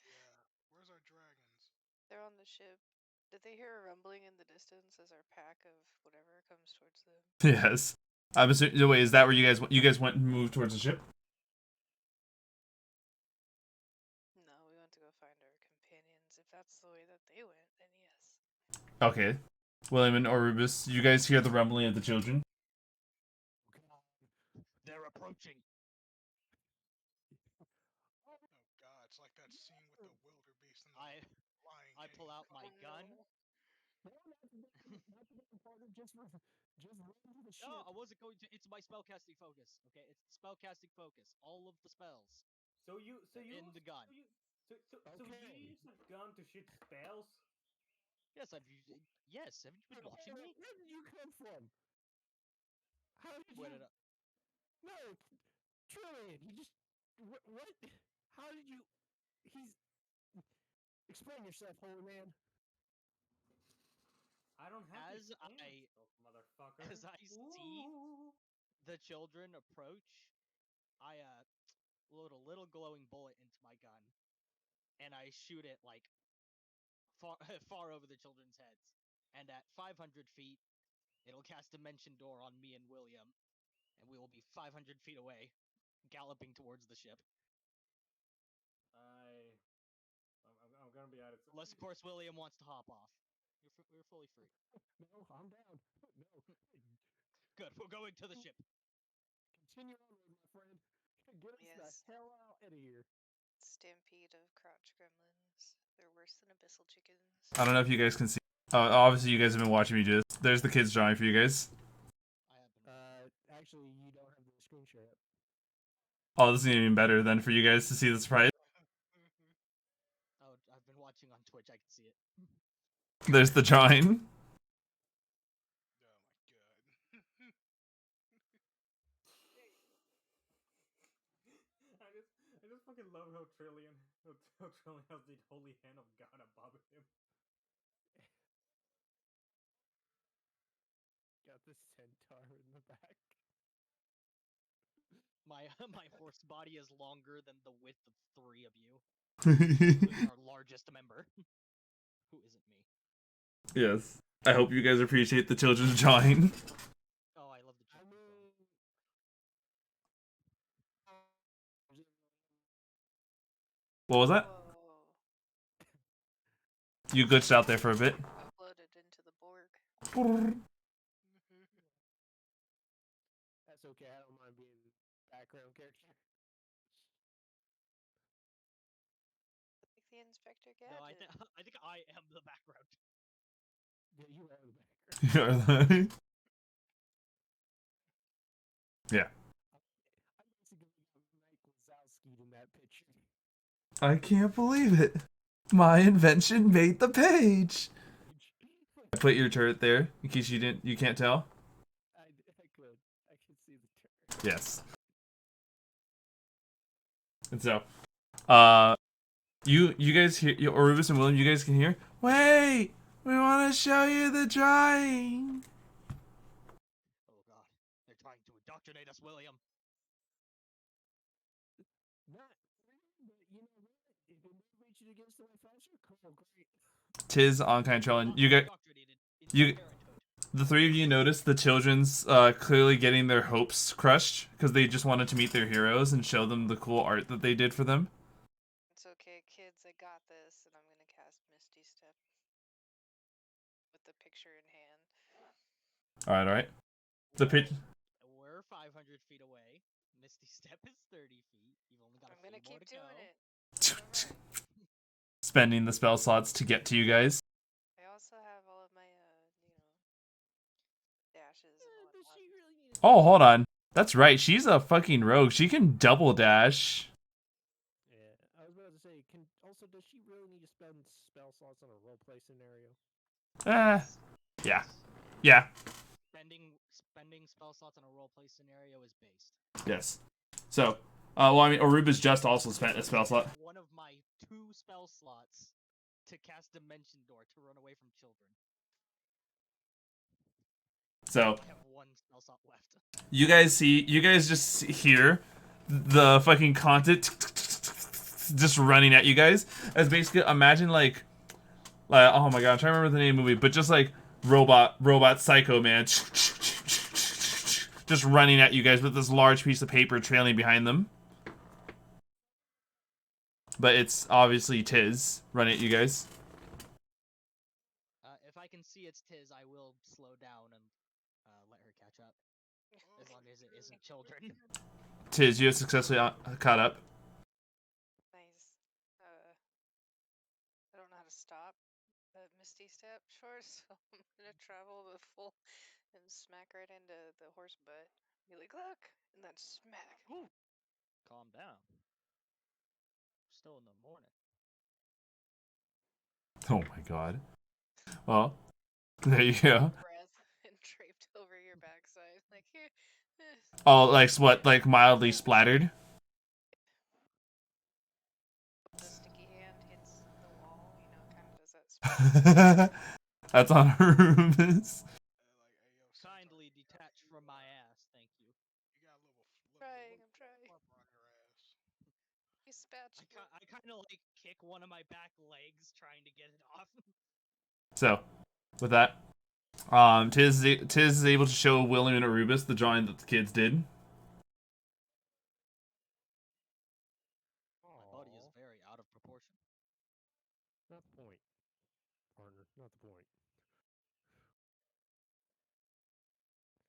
Speaker 4: Yeah. Where's our dragons?
Speaker 6: They're on the ship. Did they hear a rumbling in the distance as our pack of whatever comes towards them?
Speaker 3: Yes. I'm assuming. Wait, is that where you guys went and moved towards the ship?
Speaker 6: No, we went to go find our companions. If that's the way that they went, then yes.
Speaker 3: Okay. William and Orubis, you guys hear the rumbling of the children?
Speaker 1: They're approaching.
Speaker 4: Oh God, it's like that scene with the wildebeest and the
Speaker 1: I
Speaker 4: Lion
Speaker 1: I
Speaker 4: King.
Speaker 1: pull out my gun.
Speaker 6: No.
Speaker 2: Just run to the ship.
Speaker 1: No, I wasn't going to. It's my spellcasting focus. Okay, it's spellcasting focus. All of the spells
Speaker 5: So you
Speaker 1: in the gun.
Speaker 5: So you use a gun to shoot spells?
Speaker 1: Yes, Yes, have you been watching me?
Speaker 2: Where did you come from? How did
Speaker 1: Where
Speaker 2: you?
Speaker 1: did I...
Speaker 2: No, Trellian. You just what? How did you? He's. Explain yourself, holy man.
Speaker 5: I don't have
Speaker 1: As
Speaker 5: to explain
Speaker 1: I
Speaker 5: myself, motherfucker.
Speaker 1: as I see
Speaker 5: Ooh.
Speaker 1: the children approach, I load a little glowing bullet into my gun, and I shoot it like far far over the children's heads. And at 500 feet, it'll cast Dimension Door on me and William, and we will be 500 feet away, galloping towards the ship.
Speaker 5: I'm gonna be at it.
Speaker 1: Unless, of course, William wants to hop off. We're fully free.
Speaker 2: No, I'm down. No.
Speaker 1: Good, we're going to the ship.
Speaker 2: Continue onward, my friend. Get us
Speaker 6: Yes.
Speaker 2: the hell out of here.
Speaker 6: Stampede of crotch gremlins. They're worse than abyssal chickens.
Speaker 3: I don't know if you guys can see. Obviously, you guys have been watching me do this. There's the kids drawing for you guys.
Speaker 1: I have been.
Speaker 2: Actually, you don't have the screen share up.
Speaker 3: Oh, this is even better than for you guys to see the surprise.
Speaker 1: Oh, I've been watching on Twitch. I can see it.
Speaker 3: There's the drawing.
Speaker 4: Oh my God.
Speaker 5: I just fucking love how Trellian has the holy hand of God above him.
Speaker 2: Got the centaur in the back.
Speaker 1: My horse body is longer than the width of 3 of you, including our largest member, who isn't me.
Speaker 3: Yes. I hope you guys appreciate the children's drawing.
Speaker 1: Oh, I love the children's drawing.
Speaker 3: What was that?
Speaker 6: Whoa.
Speaker 3: You glitched out there for a bit.
Speaker 6: Uploaded into the Borg.
Speaker 2: That's okay. I don't mind being background character.
Speaker 6: Like the Inspector
Speaker 1: No, I
Speaker 6: Gadget.
Speaker 1: think I am the background.
Speaker 2: Yeah, you are the background.
Speaker 3: Yeah.
Speaker 2: I basically got Mike Wazowski in that picture.
Speaker 3: I can't believe it. My invention made the page. I put your turret there in case you can't tell.
Speaker 2: I could see the turret.
Speaker 3: Yes. And so, you guys hear, Orubis and William, you guys can hear. Wait, we want to show you the drawing.
Speaker 1: Oh God, they're trying to indoctrinate us, William.
Speaker 2: Not really, but you know what? If it motivates you to get stuff faster, cool, great.
Speaker 3: Anhkai and Trellian, you get
Speaker 1: Indoctrinated into
Speaker 3: you
Speaker 1: parenthood.
Speaker 3: The three of you noticed the children's clearly getting their hopes crushed because they just wanted to meet their heroes and show them the cool art that they did for them.
Speaker 6: It's okay, kids. I got this, and I'm gonna cast Misty Step with the picture in hand.
Speaker 3: All right. The pitch.
Speaker 1: We're 500 feet away. Misty Step is 30 feet. You've only got
Speaker 6: I'm
Speaker 1: a
Speaker 6: gonna
Speaker 1: few more
Speaker 6: keep
Speaker 1: to go.
Speaker 6: doing it.
Speaker 3: Spending the spell slots to get to you guys.
Speaker 6: I also have all of my, dashes and
Speaker 2: Does
Speaker 6: whatnot.
Speaker 2: she really need to
Speaker 3: Oh, hold on. That's right. She's a fucking rogue. She can double dash.
Speaker 2: Yeah, I was about to say, does she really need to spend spell slots on a roleplay scenario?
Speaker 3: Yeah. Yeah.
Speaker 1: Spending spell slots on a roleplay scenario is based.
Speaker 3: Yes. So, well, I mean, Orubis just also spent a spell slot.
Speaker 1: One of my 2 spell slots to cast Dimension Door to run away from children.
Speaker 3: So,
Speaker 1: I have 1 spell slot left.
Speaker 3: you guys just hear the fucking content just running at you guys. As basically, imagine like, oh my god, I'm trying to remember the name of the movie, but just like robot psycho man just running at you guys with this large piece of paper trailing behind them. But it's obviously Tiz running at you guys.
Speaker 1: If I can see it's Tiz, I will slow down and let her catch up. As long as it isn't children.
Speaker 3: Tiz, you have successfully caught up.
Speaker 6: Nice. I don't know how to stop Misty Step, sure, so I'm gonna travel with full and smack right into the horse butt. Be like, look! And then smack.
Speaker 1: Ooh. Calm down. Still in the morning.
Speaker 3: Oh my god. Well, there you go.
Speaker 6: Breath and draped over your backside. Like, here.
Speaker 3: Oh, like what? Like mildly splattered?
Speaker 6: The sticky hand hits the wall, kind of does that.
Speaker 3: That's on Orubis.
Speaker 1: Kindly detach from my ass, thank you.
Speaker 4: You got a little
Speaker 6: I'm trying.
Speaker 4: fluffer on your ass.
Speaker 6: You spatula.
Speaker 1: I kind of like kick one of my back legs trying to get it off.
Speaker 3: So, with that, Tiz is able to show William and Orubis the drawing that the kids did.
Speaker 1: My body is very out of proportion.
Speaker 2: Not the point, partner. Not the point.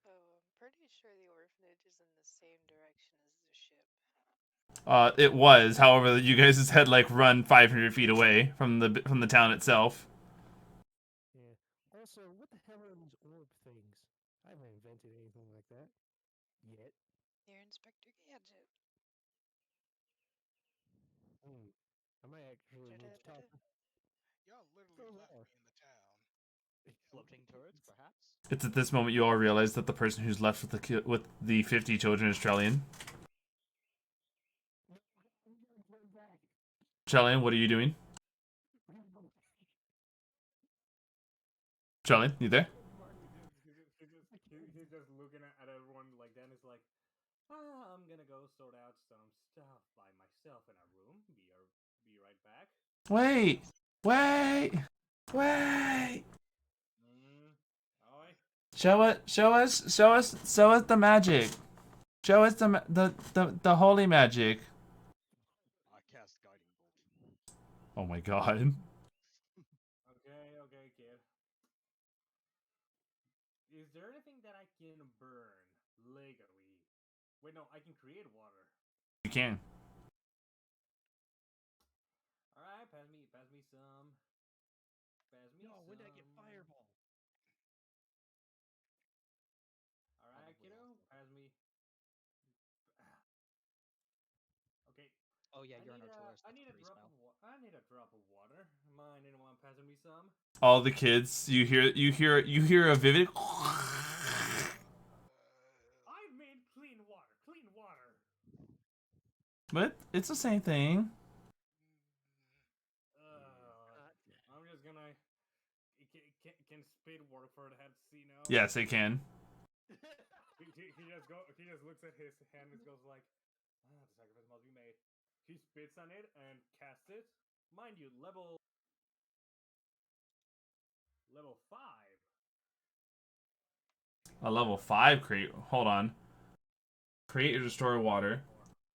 Speaker 6: Oh, I'm pretty sure the orphanage is in the same direction as the ship.
Speaker 3: It was, however, you guys had like run 500 feet away from the town itself.
Speaker 2: Yeah. Also, what the hell are these orb things? I haven't invented anything like that yet.
Speaker 6: You're Inspector Gadget.
Speaker 2: I might actually need to talk.
Speaker 4: Y'all literally left me in the town.
Speaker 1: Floating turrets, perhaps?
Speaker 3: It's at this moment you all realize that the person who's left with the 50 children is Trellian. Trellian, what are you doing? Trellian, you there?
Speaker 5: He's just looking at everyone like that and is like, I'm gonna go sort out some stuff by myself in a room. Be right back.
Speaker 3: Wait! Show us the magic. Show us the holy magic.
Speaker 1: I cast Guiding Bolt.
Speaker 3: Oh my god.
Speaker 5: Okay, kid. Is there anything that I can burn legally? Wait, no, I can create water.
Speaker 3: You can.
Speaker 5: Alright, pass me some.
Speaker 2: No, when did I get fireball?
Speaker 5: Alright, kiddo, pass me. Okay.
Speaker 1: Oh yeah, you're an artillerist.
Speaker 5: I need a drop of water. Mind anyone passing me some?
Speaker 3: All the kids, you hear a vivid.
Speaker 5: I made clean water.
Speaker 3: But it's the same thing.
Speaker 5: I'm just gonna. Can speed work for that? See now?
Speaker 3: Yes, it can.
Speaker 5: He just looks at his hand and goes like, the sacrifice must be made. He spits on it and casts it. Mind you, level 5.
Speaker 3: A level 5 create. Hold on. Create or destroy water.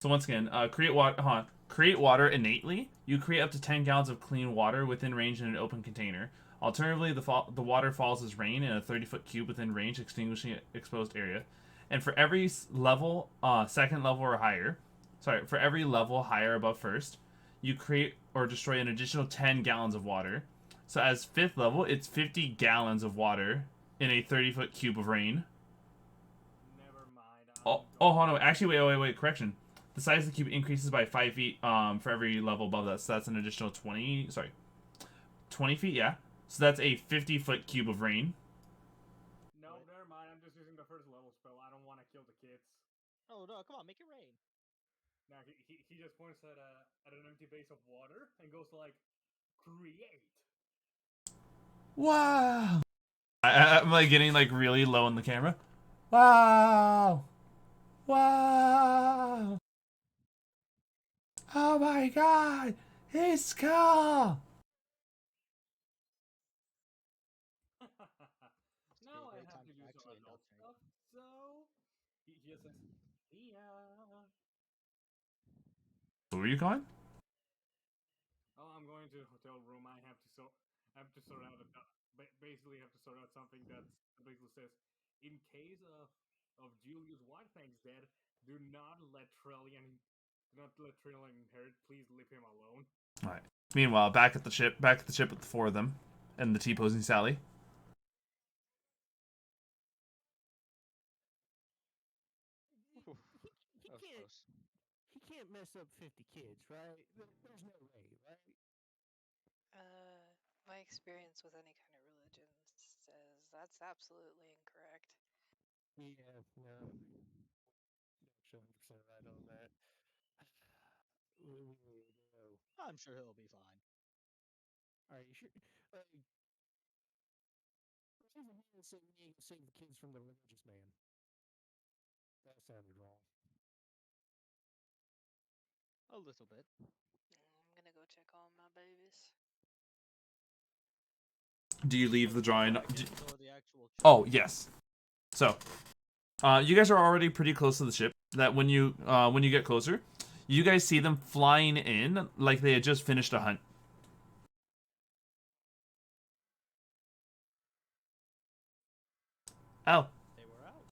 Speaker 3: So once again, create water. Hold on. Create water innately. You create up to 10 gallons of clean water within range in an open container. Alternatively, the water falls as rain in a 30-foot cube within range, extinguishing exposed area. And for every level, second level or higher, for every level higher above first, you create or destroy an additional 10 gallons of water. So as 5th level, it's 50 gallons of water in a 30-foot cube of rain.
Speaker 5: Never mind.
Speaker 3: Oh, hold on. Actually, wait. Correction. The size of the cube increases by 5 feet for every level above that. So that's an additional 20 feet, yeah. So that's a 50-foot cube of rain.
Speaker 5: No, never mind. I'm just using the first level spell. I don't want to kill the kids.
Speaker 1: Oh no, come on, make it rain.
Speaker 5: Now he just points at an empty base of water and goes like, create.
Speaker 3: Wow. I'm like getting like really low in the camera. Wow. Wow. Oh my god. It's cool.
Speaker 5: Now I
Speaker 1: great
Speaker 5: have
Speaker 1: time
Speaker 5: to
Speaker 1: to
Speaker 5: do some
Speaker 1: actually
Speaker 5: adult
Speaker 1: indulge.
Speaker 5: stuff. So he just says, yeah.
Speaker 3: Where are you going?
Speaker 5: Oh, I'm going to a hotel room. I have to sort out basically have to sort out something that basically says, in case of Julius Whitefang's dead, do not let Trellian inherit. Please leave him alone.
Speaker 3: All right. Meanwhile, back at the ship with the 4 of them and the T-posing Salie.
Speaker 2: He can't mess up 50 kids, right? There's no way, right?
Speaker 6: My experience with any kind of religion says that's absolutely incorrect.
Speaker 2: Yeah, no. Actually, 100% right on that. No.
Speaker 1: I'm sure he'll be fine.
Speaker 2: Are you sure? Even he said we ain't gonna save the kids from the religious man. That sounded wrong.
Speaker 1: A little bit.
Speaker 6: I'm gonna go check on my babies.
Speaker 3: Do you leave the drawing?
Speaker 1: The actual
Speaker 3: Oh, yes. So, you guys are already pretty close to the ship. That when you get closer, you guys see them flying in like they had just finished a hunt. Oh.
Speaker 1: They were out.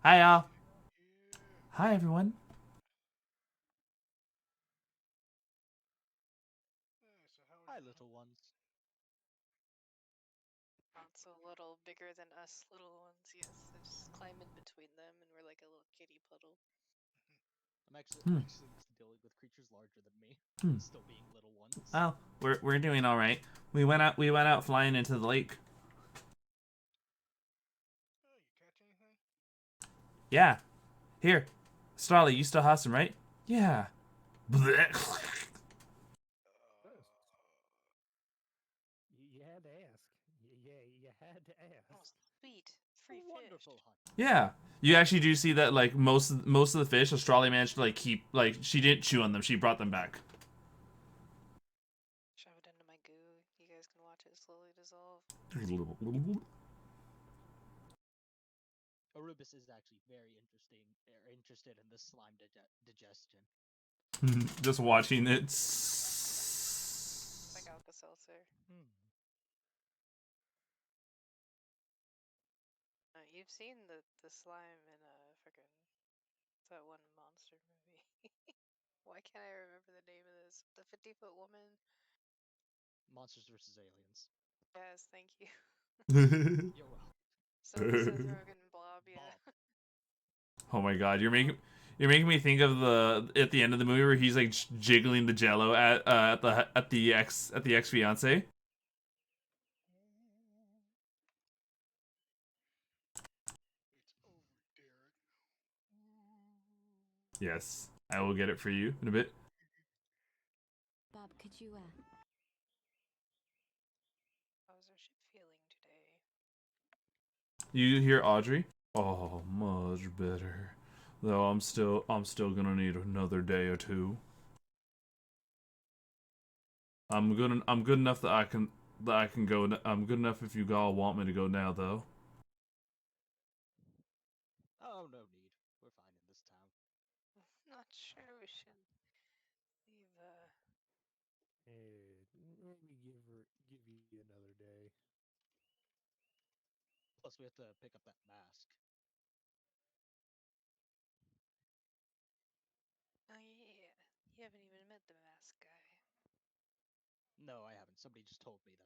Speaker 3: Hi, y'all.
Speaker 4: Yeah.
Speaker 3: Hi, everyone.
Speaker 4: So how
Speaker 1: Hi,
Speaker 4: are you?
Speaker 1: little ones.
Speaker 6: Not so little, bigger than us little ones. Yes, I just climb in between them, and we're like a little kitty puddle.
Speaker 1: I'm actually dealing with creatures larger than me, still being little ones.
Speaker 3: Oh, we're doing all right. We went out flying into the lake.
Speaker 4: Oh, you catch anything?
Speaker 3: Yeah. Here, Salie, you still have some, right? Yeah.
Speaker 2: You had to ask. Yeah, you had to ask.
Speaker 6: Oh, sweet. Free
Speaker 1: A wonderful
Speaker 6: fish.
Speaker 1: hunt.
Speaker 3: Yeah. You actually do see that like most of the fish, Australia managed to like keep like she didn't chew on them. She brought them back.
Speaker 6: Shove it into my goo. You guys can watch it slowly dissolve.
Speaker 1: Orubis is actually very interested in this slime digestion.
Speaker 3: Just watching it.
Speaker 6: It's like Alka-Seltzer. You've seen the slime in frickin' that one monster movie. Why can't I remember the name of this? The 50-foot woman?
Speaker 1: Monsters vs. Aliens.
Speaker 6: Yes, thank you.
Speaker 1: You're welcome.
Speaker 6: So Seth Rogen Blob, yeah.
Speaker 1: Bob.
Speaker 3: Oh my god, you're making me think of the at the end of the movie where he's like jiggling the jello at the ex fiance.
Speaker 4: It's over, Derek.
Speaker 3: Yes, I will get it for you in a bit.
Speaker 7: Bob, could you
Speaker 6: How's our ship feeling today?
Speaker 3: You hear Audrey? Oh, much better. Though I'm still gonna need another day or two. I'm good enough that I can go. I'm good enough if you all want me to go now, though.
Speaker 1: Oh, no need. We're fine in this town.
Speaker 6: Not sure we should leave.
Speaker 2: Hey, maybe give you another day.
Speaker 1: Plus, we have to pick up that mask.
Speaker 6: Oh yeah, you haven't even met the mask guy.
Speaker 1: No, I haven't. Somebody just told me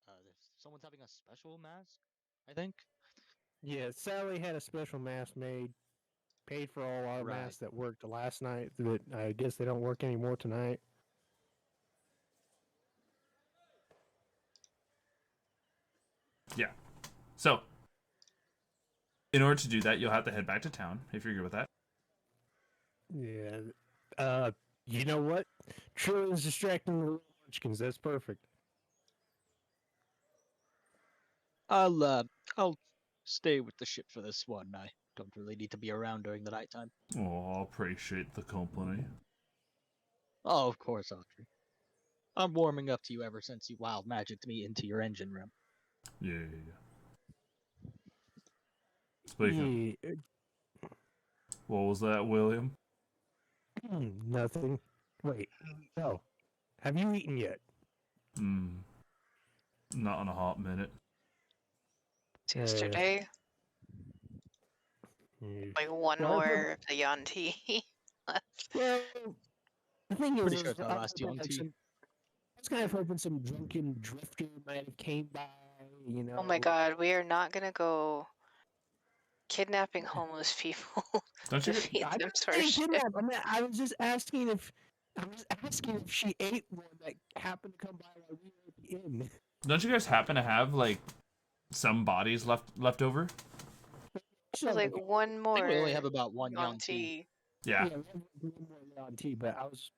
Speaker 1: that someone's having a special mask, I think.
Speaker 2: Yeah, Salie had a special mask made. Paid for all our
Speaker 1: Right.
Speaker 2: masks that worked last night. That I guess they don't work anymore tonight.
Speaker 3: Yeah. So, in order to do that, you'll have to head back to town if you're good with that.
Speaker 2: Yeah. You know what? Trillian's distracting the munchkins. That's perfect.
Speaker 1: I'll stay with the ship for this one. I don't really need to be around during the nighttime.
Speaker 3: Oh, appreciate the company.
Speaker 1: Oh, of course, Audrey. I'm warming up to you ever since you wild magicked me into your engine room.
Speaker 3: Yeah. Speaking
Speaker 2: Yeah.
Speaker 3: what was that, William?
Speaker 2: Nothing. Wait. No. Have you eaten yet?
Speaker 3: Not in a hot minute.
Speaker 6: It's yesterday. Like one
Speaker 2: Well,
Speaker 6: more of the Yanti left.
Speaker 2: Well, the thing
Speaker 1: Pretty
Speaker 2: is,
Speaker 1: sure it's our last young tea.
Speaker 2: I was kind of hoping some drunken drifter might have came by, you know.
Speaker 6: Oh my god, we are not gonna go kidnapping homeless people
Speaker 3: Don't
Speaker 6: to
Speaker 3: you?
Speaker 6: feed
Speaker 2: I
Speaker 6: them
Speaker 2: didn't
Speaker 6: to our
Speaker 2: say
Speaker 6: ship.
Speaker 2: kidnap. I was just asking if she ate one that happened to come by while we were at the inn.
Speaker 3: Don't you guys happen to have like some bodies left over?
Speaker 6: So like one
Speaker 1: I
Speaker 6: more
Speaker 1: think we only have about one young tea.
Speaker 6: Yanti.
Speaker 3: Yeah.
Speaker 2: Yeah, we have one more on tea, but I was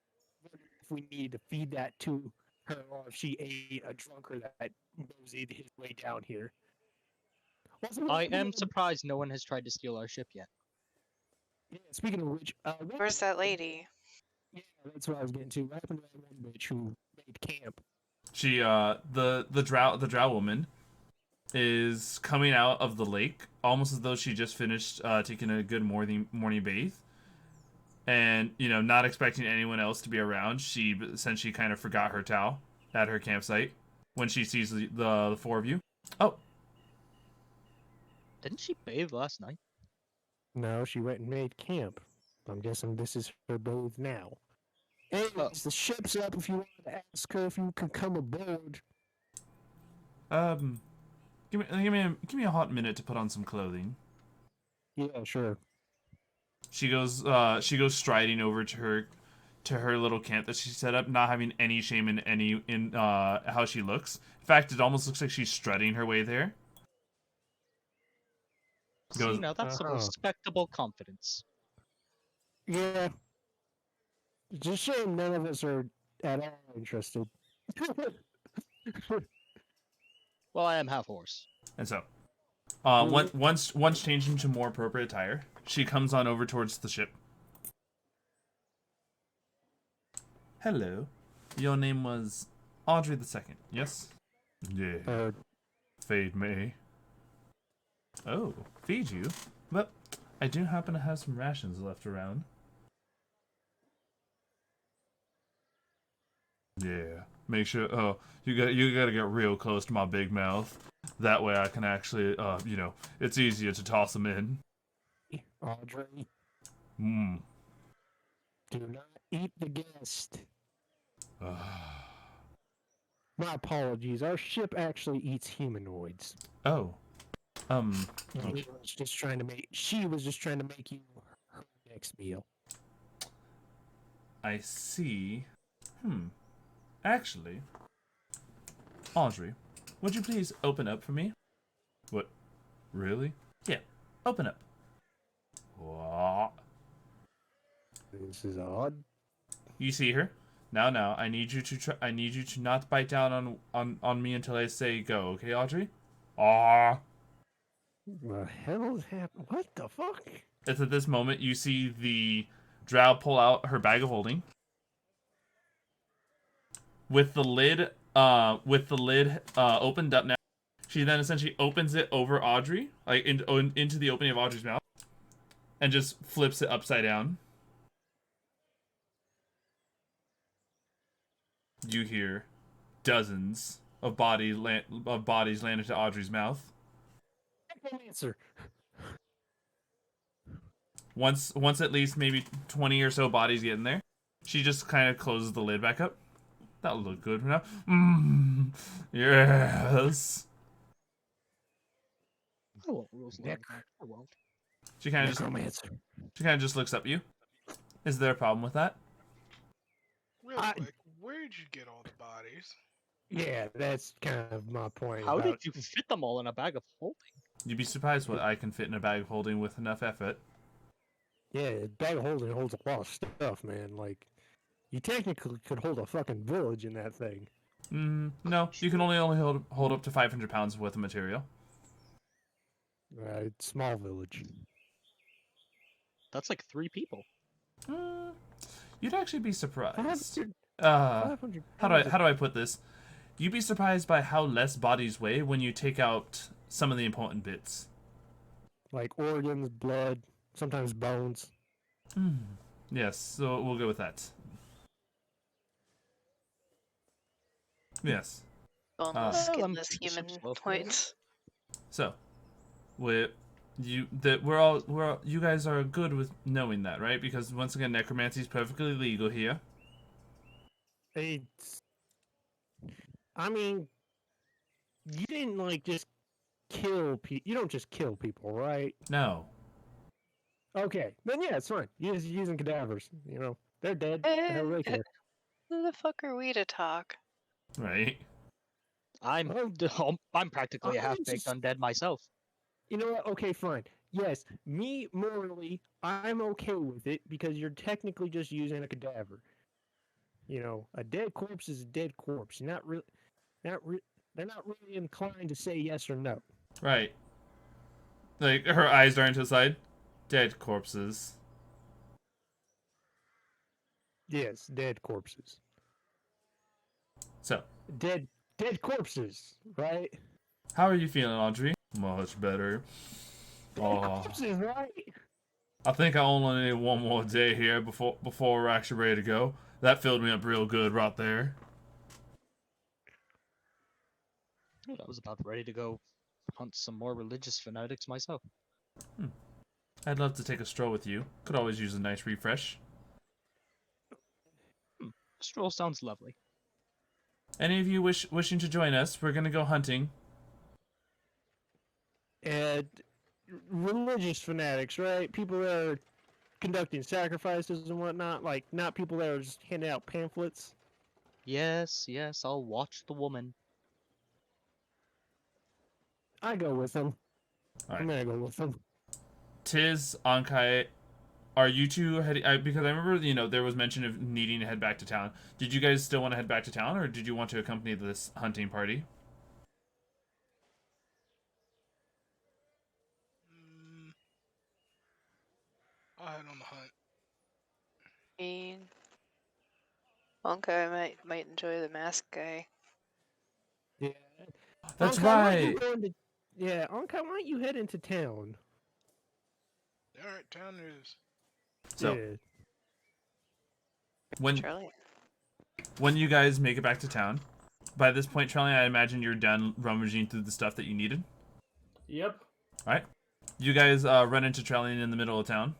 Speaker 2: wondering if we needed to feed that to her or if she ate a drunker that moseyed his way down here.
Speaker 1: I am surprised no one has tried to steal our ship yet.
Speaker 2: Yeah, speaking of which,
Speaker 6: Where's that lady?
Speaker 2: Yeah, that's what I was getting to. What happened to that one bitch who made camp?
Speaker 3: She the drow woman is coming out of the lake almost as though she just finished taking a good morning bathe. And, you know, not expecting anyone else to be around, she essentially kind of forgot her towel at her campsite when she sees the four of you. Oh.
Speaker 1: Didn't she bathe last night?
Speaker 2: No, she went and made camp. I'm guessing this is her bathe now. Anyways, the ship's up if you want to ask her if you can come aboard.
Speaker 3: Give me a hot minute to put on some clothing.
Speaker 2: Yeah, sure.
Speaker 3: She goes striding over to her little camp that she set up, not having any shame in how she looks. In fact, it almost looks like she's strutting her way there.
Speaker 1: See, now that's some respectable confidence.
Speaker 2: Yeah. It's a shame none of us are at all interested.
Speaker 1: Well, I am half horse.
Speaker 3: And so, once changed into more appropriate attire, she comes on over towards the ship. Hello. Your name was Audrey II, yes? Yeah. Feed me. Oh, feed you? Well, I do happen to have some rations left around. Yeah. Make sure. Oh, you gotta get real close to my big mouth. That way, I can actually, you know, it's easier to toss them in.
Speaker 2: Audrey.
Speaker 3: Mmm.
Speaker 2: Do not eat the guest. My apologies. Our ship actually eats humanoids.
Speaker 3: Oh.
Speaker 2: She was just trying to make you her next meal.
Speaker 3: I see. Actually, Audrey, would you please open up for me? What? Really? Yeah, open up. What?
Speaker 2: This is odd.
Speaker 3: You see her? Now, I need you to not bite down on me until I say go, okay, Audrey? Ah.
Speaker 2: The hell is happening? What the fuck?
Speaker 3: It's at this moment you see the drow pull out her bag of holding. With the lid opened up now. She then essentially opens it over Audrey, like into the opening of Audrey's mouth. and just flips it upside down. You hear dozens of bodies land into Audrey's mouth.
Speaker 2: Necromancer.
Speaker 3: Once at least maybe 20 or so bodies get in there, she just kind of closes the lid back up. That'll look good for now. Yes.
Speaker 1: I won't rules like that. I won't.
Speaker 3: She kind of just looks up at you. Is there a problem with that?
Speaker 4: Real quick, where'd you get all the bodies?
Speaker 2: Yeah, that's kind of my point.
Speaker 1: How
Speaker 2: about...
Speaker 1: did you fit them all in a bag of holding?
Speaker 3: You'd be surprised what I can fit in a bag of holding with enough effort.
Speaker 2: Yeah, a bag of holding holds a lot of stuff, man. Like, you technically could hold a fucking village in that thing.
Speaker 3: No, you can only hold up to 500 pounds worth of material.
Speaker 2: Right, small village.
Speaker 1: That's like 3 people.
Speaker 3: You'd actually be surprised.
Speaker 2: 500
Speaker 3: how do I put this? You'd be surprised by how less bodies weigh when you take out some of the important bits.
Speaker 2: Like organs, blood, sometimes bones.
Speaker 3: Yes, so we'll go with that. Yes.
Speaker 6: Boneless, skinless human points.
Speaker 3: So, you guys are good with knowing that, right? Because once again, necromancy is perfectly legal here.
Speaker 2: I mean, you didn't like just kill people. You don't just kill people, right?
Speaker 3: No.
Speaker 2: Okay, then yeah, it's fine. You're just using cadavers. You know, they're dead. I don't really care.
Speaker 6: Who the fuck are we to talk?
Speaker 3: Right.
Speaker 1: I'm practically a half-baked undead myself.
Speaker 2: You know what? Okay, fine. Yes, me morally, I'm okay with it because you're technically just using a cadaver. You know, a dead corpse is a dead corpse. They're not really inclined to say yes or no.
Speaker 3: Right. Like, her eyes darting to the side. Dead corpses.
Speaker 2: Yes, dead corpses.
Speaker 3: So.
Speaker 2: Dead corpses, right?
Speaker 3: How are you feeling, Audrey? Much better.
Speaker 2: Corpses, right?
Speaker 3: I think I only need one more day here before we're actually ready to go. That filled me up real good right there.
Speaker 1: I was about ready to go hunt some more religious fanatics myself.
Speaker 3: I'd love to take a stroll with you. Could always use a nice refresh.
Speaker 1: Stroll sounds lovely.
Speaker 3: Any of you wishing to join us? We're gonna go hunting.
Speaker 2: And religious fanatics, right? People that are conducting sacrifices and whatnot, like not people that are just handing out pamphlets.
Speaker 1: Yes, I'll watch the woman.
Speaker 2: I go with them.
Speaker 3: Right.
Speaker 2: I'm gonna go with them.
Speaker 3: Tiz, Anhkai, are you two heading? Because I remember, there was mention of needing to head back to town. Did you guys still want to head back to town, or did you want to accompany this hunting party?
Speaker 4: I'll head on the hunt.
Speaker 6: Anhkai might enjoy the mask guy.
Speaker 2: Yeah.
Speaker 3: That's
Speaker 2: Anhkai,
Speaker 3: right.
Speaker 2: Anhkai, why don't you head into town?
Speaker 4: Alright, town is.
Speaker 3: So,
Speaker 2: yeah.
Speaker 3: when you guys make it back to town, by this point, Trellian, I imagine you're done rummaging through the stuff that you needed.
Speaker 5: Yep.
Speaker 3: Alright. You guys run into Trellian in the middle of town.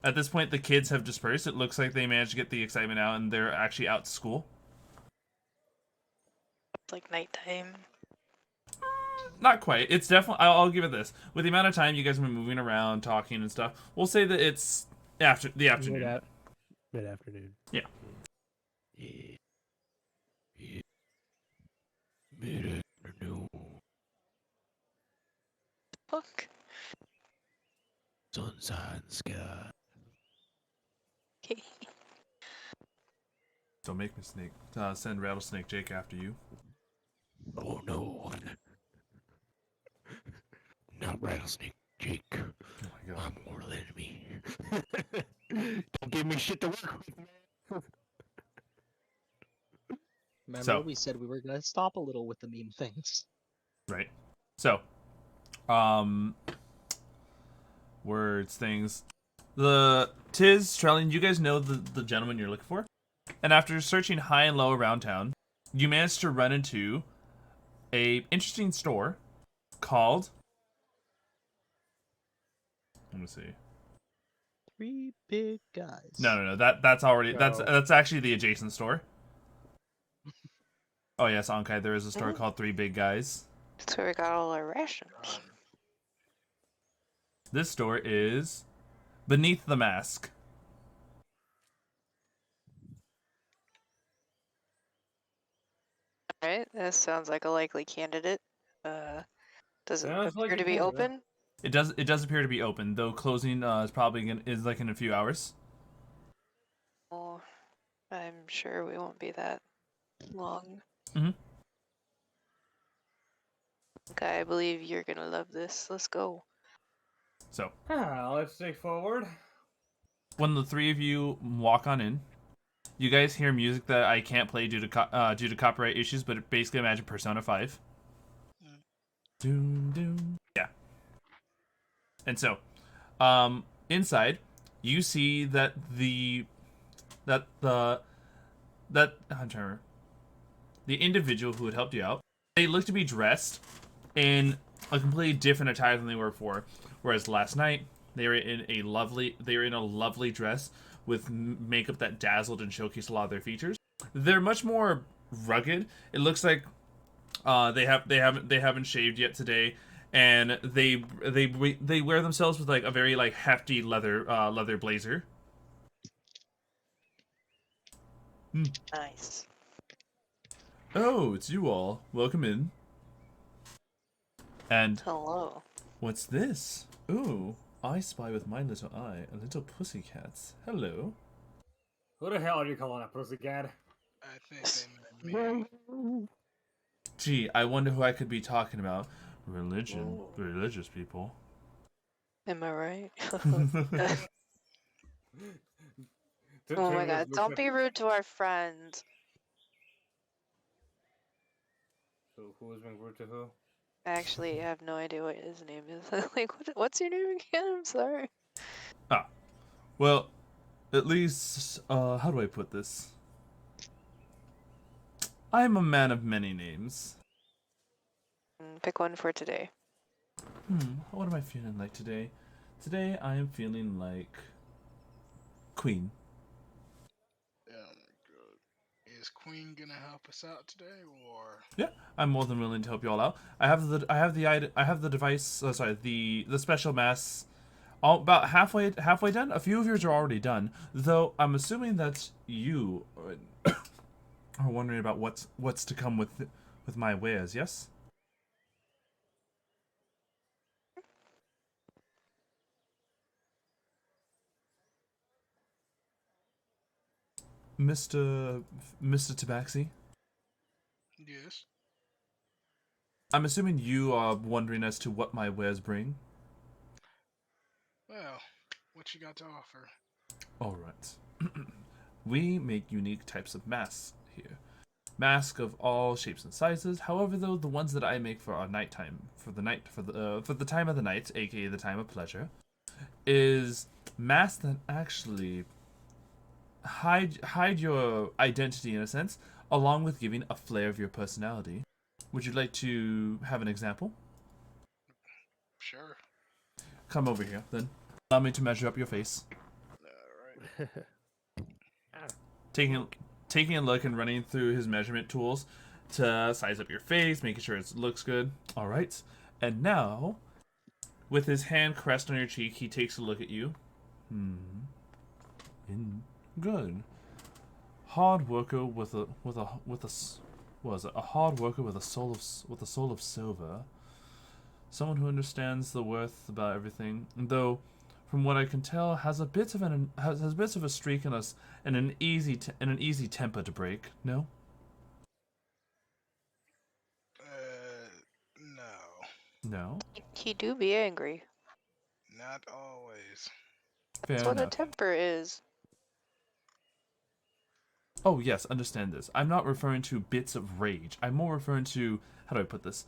Speaker 3: At this point, the kids have dispersed. It looks like they managed to get the excitement out, and they're actually out to school.
Speaker 6: It's like nighttime.
Speaker 3: Not quite. It's definitely... I'll give it this. With the amount of time you guys have been moving around, talking and stuff, we'll say that it's after the afternoon.
Speaker 2: Mid-afternoon.
Speaker 3: Yeah.
Speaker 2: Mid-afternoon.
Speaker 6: Fuck.
Speaker 2: Sunshine sky.
Speaker 6: Okay.
Speaker 3: Don't make me send Rattlesnake Jake after you.
Speaker 2: Oh no. Not Rattlesnake Jake.
Speaker 3: Oh my god.
Speaker 2: I'm mortal enemy. Don't give me shit to work with, man.
Speaker 1: Remember, we said we were gonna stop a little with the meme things.
Speaker 3: Right. So, words, things. The Trellian, you guys know the gentleman you're looking for? And after searching high and low around town, you managed to run into a interesting store called... Let me see.
Speaker 1: 3 big guys.
Speaker 3: No. That's already...
Speaker 2: No.
Speaker 3: That's actually the adjacent store. Oh, yes, Anhkai, there is a store called 3 Big Guys.
Speaker 6: That's where we got all our rations.
Speaker 3: This store is Beneath the Mask.
Speaker 6: Alright, that sounds like a likely candidate. Does it
Speaker 5: Sounds
Speaker 6: appear
Speaker 5: like
Speaker 6: to
Speaker 5: a
Speaker 6: be
Speaker 5: candidate.
Speaker 6: open?
Speaker 3: It does appear to be open, though closing is probably is like in a few hours.
Speaker 6: Well, I'm sure we won't be that long.
Speaker 3: Mhm.
Speaker 6: Okay, I believe you're gonna love this. Let's go.
Speaker 3: So,
Speaker 5: Let's take forward.
Speaker 3: when the 3 of you walk on in, you guys hear music that I can't play due to copyright issues, but basically imagine Persona 5. Doom doom. Yeah. And so, inside, you see that I'm trying to remember. The individual who had helped you out, they look to be dressed in a completely different attire than they were before. Whereas last night, they were in a lovely dress with makeup that dazzled and showcased a lot of their features. They're much more rugged. It looks like they haven't shaved yet today, and they wear themselves with like a very like hefty leather blazer.
Speaker 6: Nice.
Speaker 3: Oh, it's you all. Welcome in. And
Speaker 6: Hello.
Speaker 3: what's this? Ooh, I spy with my little eye a little pussycat. Hello.
Speaker 5: Who the hell are you calling a pussycat?
Speaker 4: I think they meant me.
Speaker 3: Gee, I wonder who I could be talking about. Religious people.
Speaker 6: Am I right?
Speaker 5: Trellian
Speaker 6: Oh my
Speaker 5: looks
Speaker 6: god, don't
Speaker 5: at-
Speaker 6: be rude to our friend.
Speaker 5: Who is being rude to who?
Speaker 6: I actually have no idea what his name is. Like, what's your name again? I'm sorry.
Speaker 3: Ah, well, at least, how do I put this? I am a man of many names.
Speaker 6: Pick one for today.
Speaker 3: What am I feeling like today? Today I am feeling like Queen.
Speaker 4: Oh my god. Is Queen gonna help us out today, or?
Speaker 3: Yeah, I'm more than willing to help you all out. I have the device. Sorry, the special mass. All about halfway done. A few of yours are already done, though. I'm assuming that you are wondering about what's to come with my wares. Yes. Mr. Tabaxi.
Speaker 4: Yes.
Speaker 3: I'm assuming you are wondering as to what my wares bring.
Speaker 4: Well, what you got to offer?
Speaker 3: All right. We make unique types of masks here. Mask of all shapes and sizes. However, though, the ones that I make for our nighttime, for the time of the night, aka the time of pleasure, is masks that actually hide your identity in a sense, along with giving a flair of your personality. Would you like to have an example?
Speaker 4: Sure.
Speaker 3: Come over here, then. Allow me to measure up your face.
Speaker 4: Alright.
Speaker 3: Taking a look and running through his measurement tools to size up your face, making sure it looks good. All right. And now, with his hand caressed on your cheek, he takes a look at you. Good. Hard worker with a hard worker with a soul of silver. Someone who understands the worth about everything, though, from what I can tell, has a bit of a streak in us and an easy temper to break. No.
Speaker 4: No.
Speaker 3: No.
Speaker 6: He do be angry.
Speaker 4: Not always.
Speaker 3: Fair
Speaker 6: That's what a
Speaker 3: enough.
Speaker 6: temper is.
Speaker 3: Oh yes, understand this. I'm not referring to bits of rage. I'm more referring to, how do I put this?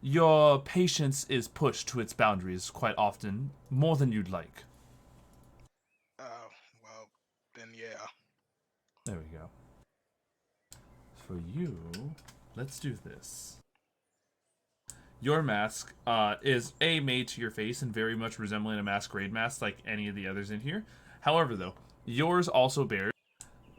Speaker 3: your patience is pushed to its boundaries quite often, more than you'd like.
Speaker 4: Oh, well, then yeah.
Speaker 3: There we go. For you, let's do this. Your mask is made to your face and very much resembling a masquerade mask like any of the others in here. However, though, yours also bears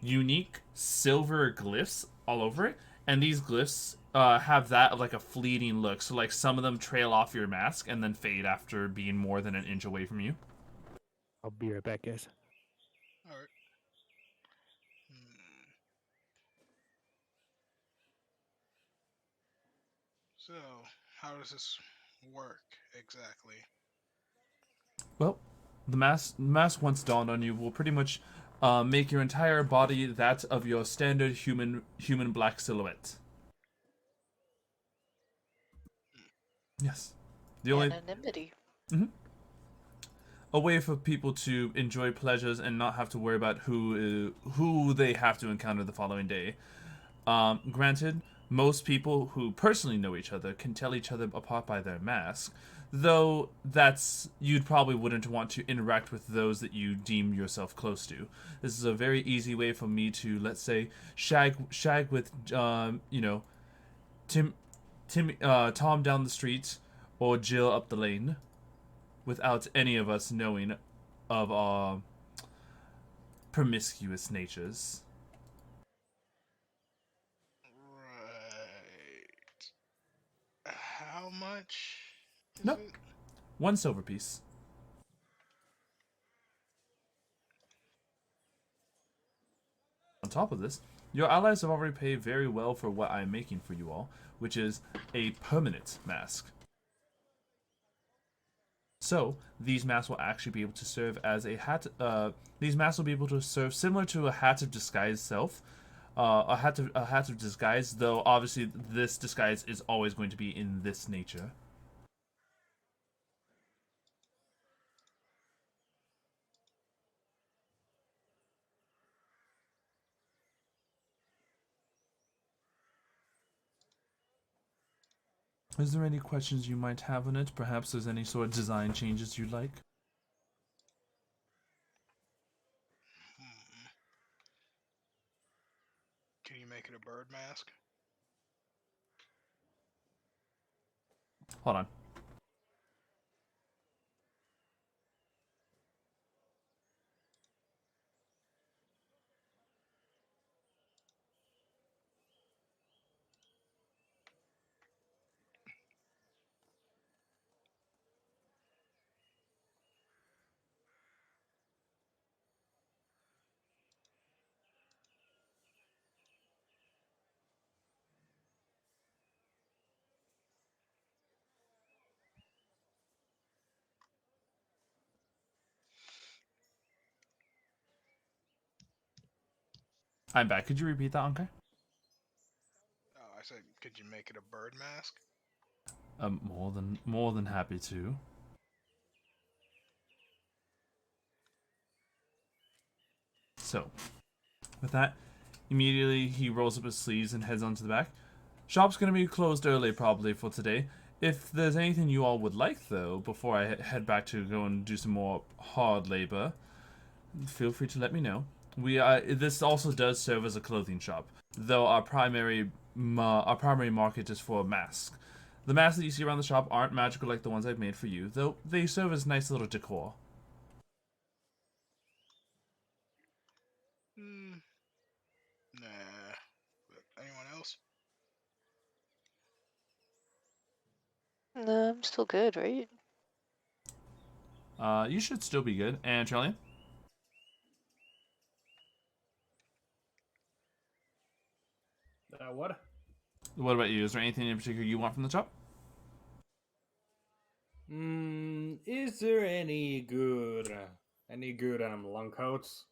Speaker 3: unique silver glyphs all over it, and these glyphs have that of like a fleeting look. So like some of them trail off your mask and then fade after being more than an inch away from you.
Speaker 2: I'll be right back, guys.
Speaker 4: Alright. Hmm. So, how does this work exactly?
Speaker 3: Well, the mask once dawned on you will pretty much make your entire body that of your standard human black silhouette. Yes. The only
Speaker 6: Anonymity.
Speaker 3: a way for people to enjoy pleasures and not have to worry about who they have to encounter the following day. Granted, most people who personally know each other can tell each other apart by their mask, though you'd probably wouldn't want to interact with those that you deem yourself close to. This is a very easy way for me to, let's say, shag with Tom down the street or Jill up the lane, without any of us knowing of our promiscuous natures.
Speaker 4: Right. How much is
Speaker 3: Nope.
Speaker 4: it?
Speaker 3: 1 silver piece. On top of this, your allies have already paid very well for what I'm making for you all, which is a permanent mask. So, these masks will actually be able to serve as a hat. These masks will be able to serve similar to a hat of disguise self. A hat of disguise, though obviously this disguise is always going to be in this nature. Is there any questions you might have on it? Perhaps there's any sort of design changes you'd like?
Speaker 4: Hmm. Can you make it a bird mask?
Speaker 3: Hold on. I'm back. Could you repeat that, Anhkai?
Speaker 4: Oh, I said, could you make it a bird mask?
Speaker 3: More than happy to. So, with that, immediately he rolls up his sleeves and heads onto the back. Shop's gonna be closed early probably for today. If there's anything you all would like though, before I head back to go and do some more hard labor, feel free to let me know. This also does serve as a clothing shop, though our primary market is for masks. The masks that you see around the shop aren't magical like the ones I've made for you, though they serve as nice little decor.
Speaker 4: Hmm. Nah. But anyone else?
Speaker 6: No, I'm still good, right?
Speaker 3: You should still be good. And Trellian?
Speaker 5: What?
Speaker 3: What about you? Is there anything in particular you want from the shop?
Speaker 5: Is there any good long coats?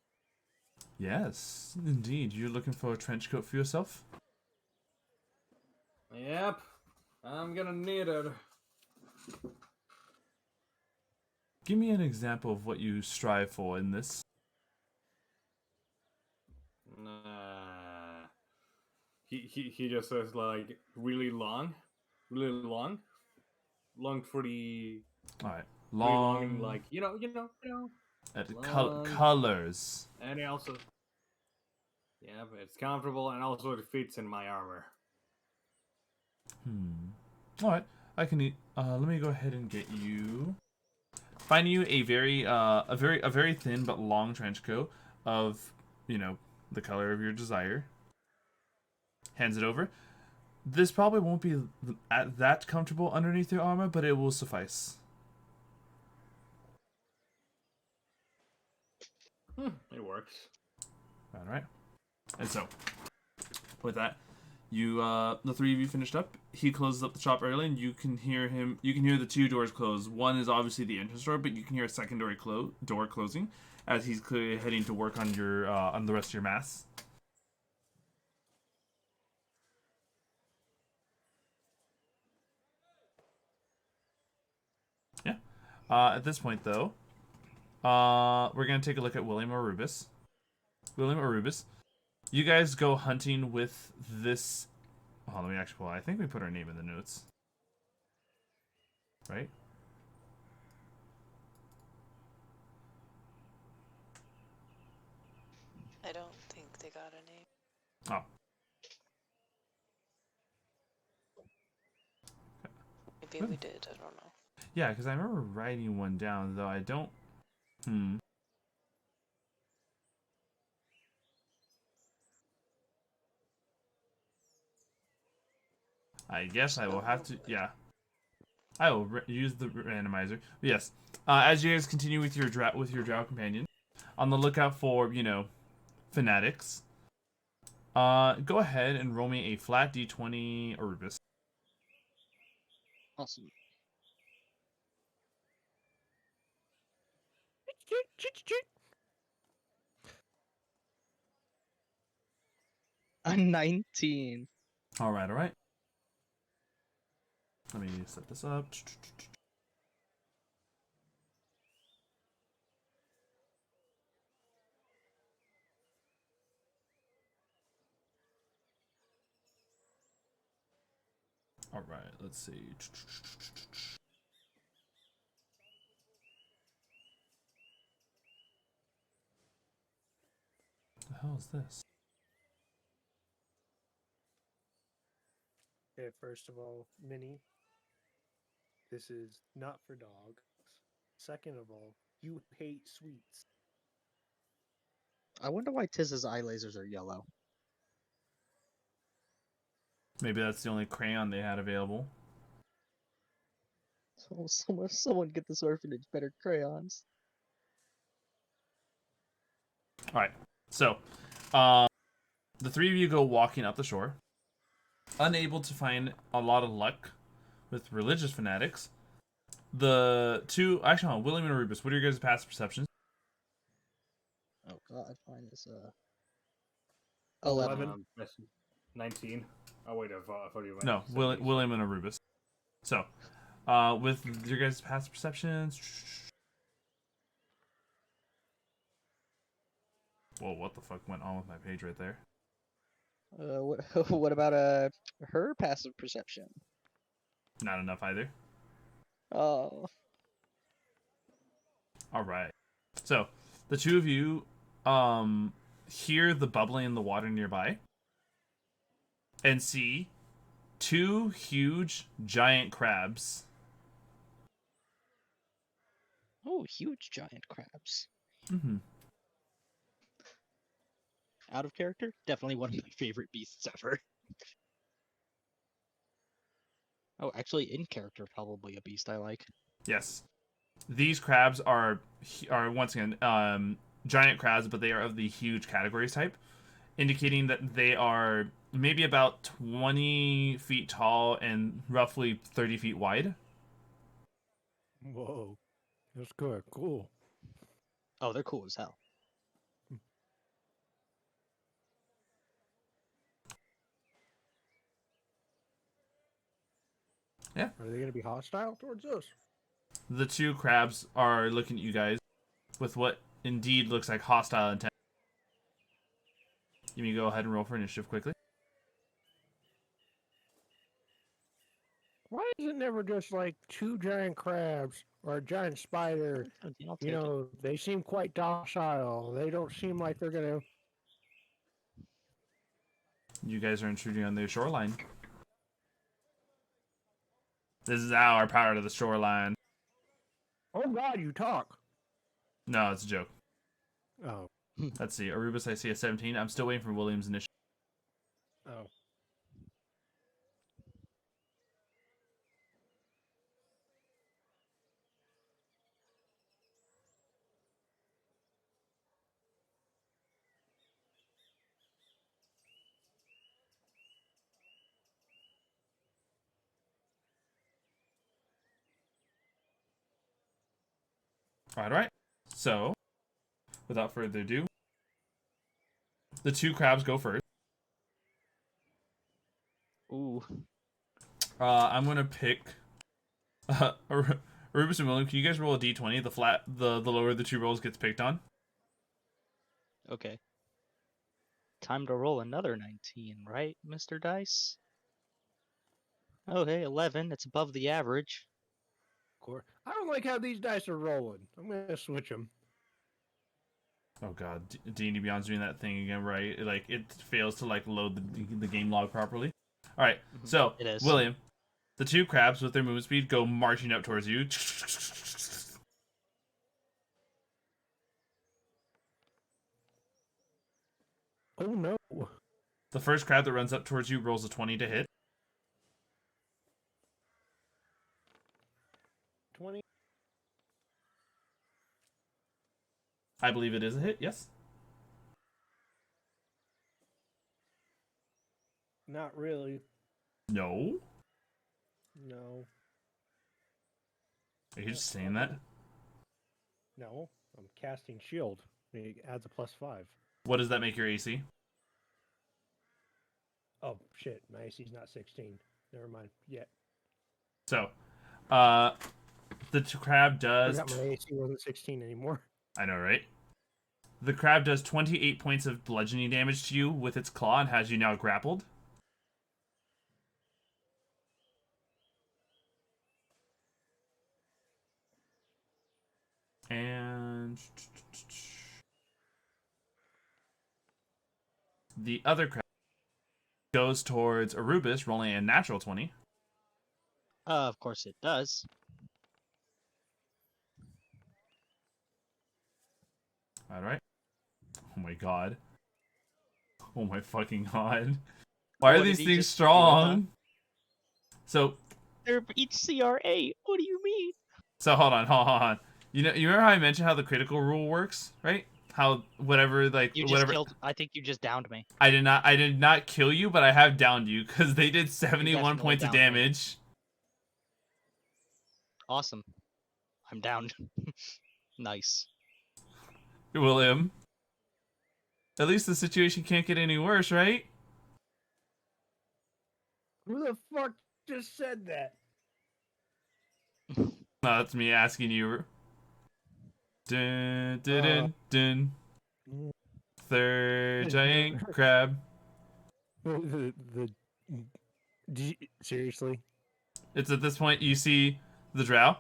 Speaker 3: Yes, indeed. You're looking for a trench coat for yourself?
Speaker 5: Yep, I'm gonna need it.
Speaker 3: Give me an example of what you strive for in this.
Speaker 5: He just says like really long, longed for the
Speaker 3: All right.
Speaker 5: belonging,
Speaker 3: Long.
Speaker 5: like long.
Speaker 3: Colors.
Speaker 5: And it also, yeah, but it's comfortable and also it fits in my armor.
Speaker 3: All right. I can eat. Let me go ahead and get you. Find you a very thin but long trench coat of, the color of your desire. Hands it over. This probably won't be that comfortable underneath your armor, but it will suffice.
Speaker 5: It works.
Speaker 3: All right. And so, with that, the three of you finished up. He closes up the shop early, and you can hear him. You can hear the two doors close. One is obviously the entrance door, but you can hear a secondary door closing as he's clearly heading to work on your on the rest of your mass. Yeah. At this point, though, we're gonna take a look at William Orubis. William Orubis, you guys go hunting with this. Oh, let me actually pull. I think we put our name in the notes, right?
Speaker 6: I don't think they got a name.
Speaker 3: Oh.
Speaker 6: Maybe we did. I don't know.
Speaker 3: Yeah, because I remember writing one down, though I don't. I guess I will have to. Yeah. I will use the randomizer. But yes. As you guys continue with your drow companion, on the lookout for fanatics. Go ahead and roll me a flat d20 Orubis.
Speaker 1: Awesome. A 19.
Speaker 3: All right. Let me set this up. All right, let's see. What the hell is this?
Speaker 2: Okay, first of all, Minnie, this is not for dogs. Second of all, you hate sweets.
Speaker 1: I wonder why Tiz's eye lasers are yellow.
Speaker 3: Maybe that's the only crayon they had available.
Speaker 1: Someone get this orphanage better crayons.
Speaker 3: All right, so the three of you go walking up the shore, unable to find a lot of luck with religious fanatics. The two, actually, hold on, William and Orubis, what are your guys' past perceptions?
Speaker 1: Oh god, mine is
Speaker 2: 11.
Speaker 1: 11.
Speaker 5: 19. Oh wait, I thought you meant
Speaker 3: No,
Speaker 5: 70s.
Speaker 3: William and Orubis. So, with your guys' past perceptions. Whoa, what the fuck went on with my page right there?
Speaker 1: What about her passive perception?
Speaker 3: Not enough either.
Speaker 1: Oh.
Speaker 3: All right. So, the two of you hear the bubbling in the water nearby and see two huge giant crabs.
Speaker 1: Oh, huge giant crabs.
Speaker 3: Mm-hmm.
Speaker 1: Out of character? Definitely one of my favorite beasts ever. Oh, actually, in character, probably a beast I like.
Speaker 3: Yes. These crabs are once again giant crabs, but they are of the huge categories type, indicating that they are maybe about 20 feet tall and roughly 30 feet wide.
Speaker 2: Whoa. That's good. Cool.
Speaker 1: Oh, they're cool as hell.
Speaker 3: Yeah.
Speaker 2: Are they going to be hostile towards us?
Speaker 3: The two crabs are looking at you guys with what indeed looks like hostile intent. You may go ahead and roll for initiative quickly.
Speaker 1: What?
Speaker 2: is it never just like 2 giant crabs or a giant spider?
Speaker 1: I'll
Speaker 2: You
Speaker 1: take it.
Speaker 2: know, they seem quite docile. They don't seem like they're gonna.
Speaker 3: You guys are intruding on their shoreline. This is our part of the shoreline.
Speaker 2: Oh God, you talk.
Speaker 3: No, it's a joke.
Speaker 2: Oh.
Speaker 3: Let's see. Orubis, I see a 17. I'm still waiting for William's initiative.
Speaker 2: Oh.
Speaker 3: Alright. So, without further ado, the 2 crabs go first.
Speaker 1: Ooh.
Speaker 3: I'm gonna pick Orubis and William. Can you guys roll a d20? The lower the 2 rolls gets picked on.
Speaker 1: Okay. Time to roll another 19, right, Mr. Dice? Oh, hey, 11. It's above the average.
Speaker 2: I don't like how these dice are rolling. I'm gonna switch them.
Speaker 3: Oh god, D&D Beyond's doing that thing again, right? Like, it fails to, like, load the game log properly. Alright, so,
Speaker 1: It is.
Speaker 3: William, the 2 crabs with their movement speed go marching up towards you.
Speaker 2: Oh no.
Speaker 3: The first crab that runs up towards you rolls a 20 to hit.
Speaker 2: 20.
Speaker 3: I believe it is a hit, yes?
Speaker 2: Not really.
Speaker 3: No?
Speaker 2: No.
Speaker 3: Are you just saying that?
Speaker 2: No. I'm casting shield. It adds a +5.
Speaker 3: What does that make your AC?
Speaker 2: Oh shit, my AC's not 16. Never mind. Yet.
Speaker 3: So, the crab
Speaker 2: I
Speaker 3: does...
Speaker 2: forgot my AC wasn't 16 anymore.
Speaker 3: I know, right? The crab does 28 points of bludgeoning damage to you with its claw and has you now grappled. And the other crab goes towards Orubis, rolling a natural 20.
Speaker 1: Of course it does.
Speaker 3: Alright. Oh my god. Oh my fucking god. Why are
Speaker 1: What
Speaker 3: these
Speaker 1: did he
Speaker 3: things
Speaker 1: just do, huh?
Speaker 3: strong? So
Speaker 1: They're each CR8. What do you mean?
Speaker 3: So hold on. You remember how I mentioned how the critical rule works, right? How whatever
Speaker 1: You just killed. I think you just downed me.
Speaker 3: I did not kill you, but I have downed you because they did 71
Speaker 1: definitely
Speaker 3: points of
Speaker 1: downed me.
Speaker 3: damage.
Speaker 1: Awesome. I'm downed. Nice.
Speaker 3: William. At least the situation can't get any worse, right?
Speaker 2: Who the fuck just said that?
Speaker 3: No, that's me asking you. Dun, dun, dun, dun. Third giant crab.
Speaker 2: Seriously?
Speaker 3: It's at this point you see the drow.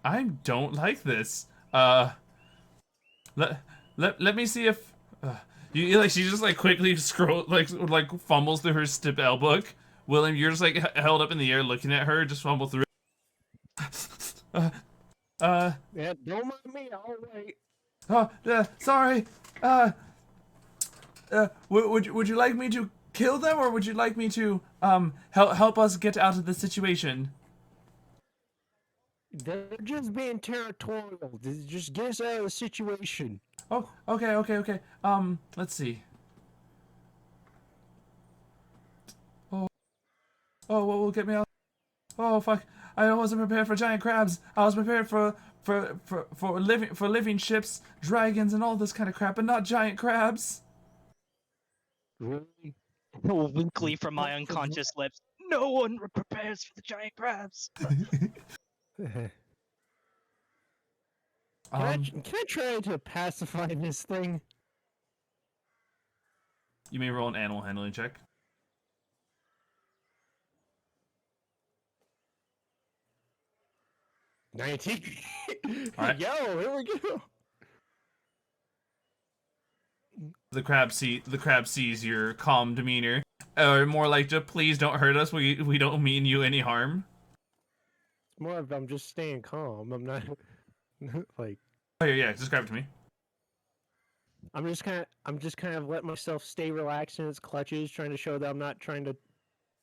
Speaker 3: I don't like this. Let me see if you like. She just like quickly scroll like fumbles through her spell book. William, you're just like held up in the air looking at her. Just fumble through.
Speaker 2: Yeah, don't mind me. I'll wait.
Speaker 3: Oh, sorry. Would you like me to kill them, or would you like me to help us get out of the situation?
Speaker 2: They're just being territorial. Just get us out of the situation.
Speaker 3: Oh, okay. Let's see. Oh, what will get me out? Oh, fuck! I wasn't prepared for giant crabs. I was prepared for living ships, dragons, and all this kind of crap, but not giant crabs.
Speaker 2: Really?
Speaker 1: Winkly from my unconscious lips. No one prepares for the giant crabs.
Speaker 2: Can I try to pacify this thing?
Speaker 3: You may roll an animal handling check.
Speaker 2: 19.
Speaker 3: Alright.
Speaker 2: Yo, here we go.
Speaker 3: The crab sees your calm demeanor, or more like, just please don't hurt us. We don't mean you any harm.
Speaker 2: It's more of I'm just staying calm. I'm not like
Speaker 3: Oh yeah, just grab it to me.
Speaker 2: I'm just kind of letting myself stay relaxed in its clutches, trying to show that I'm not trying to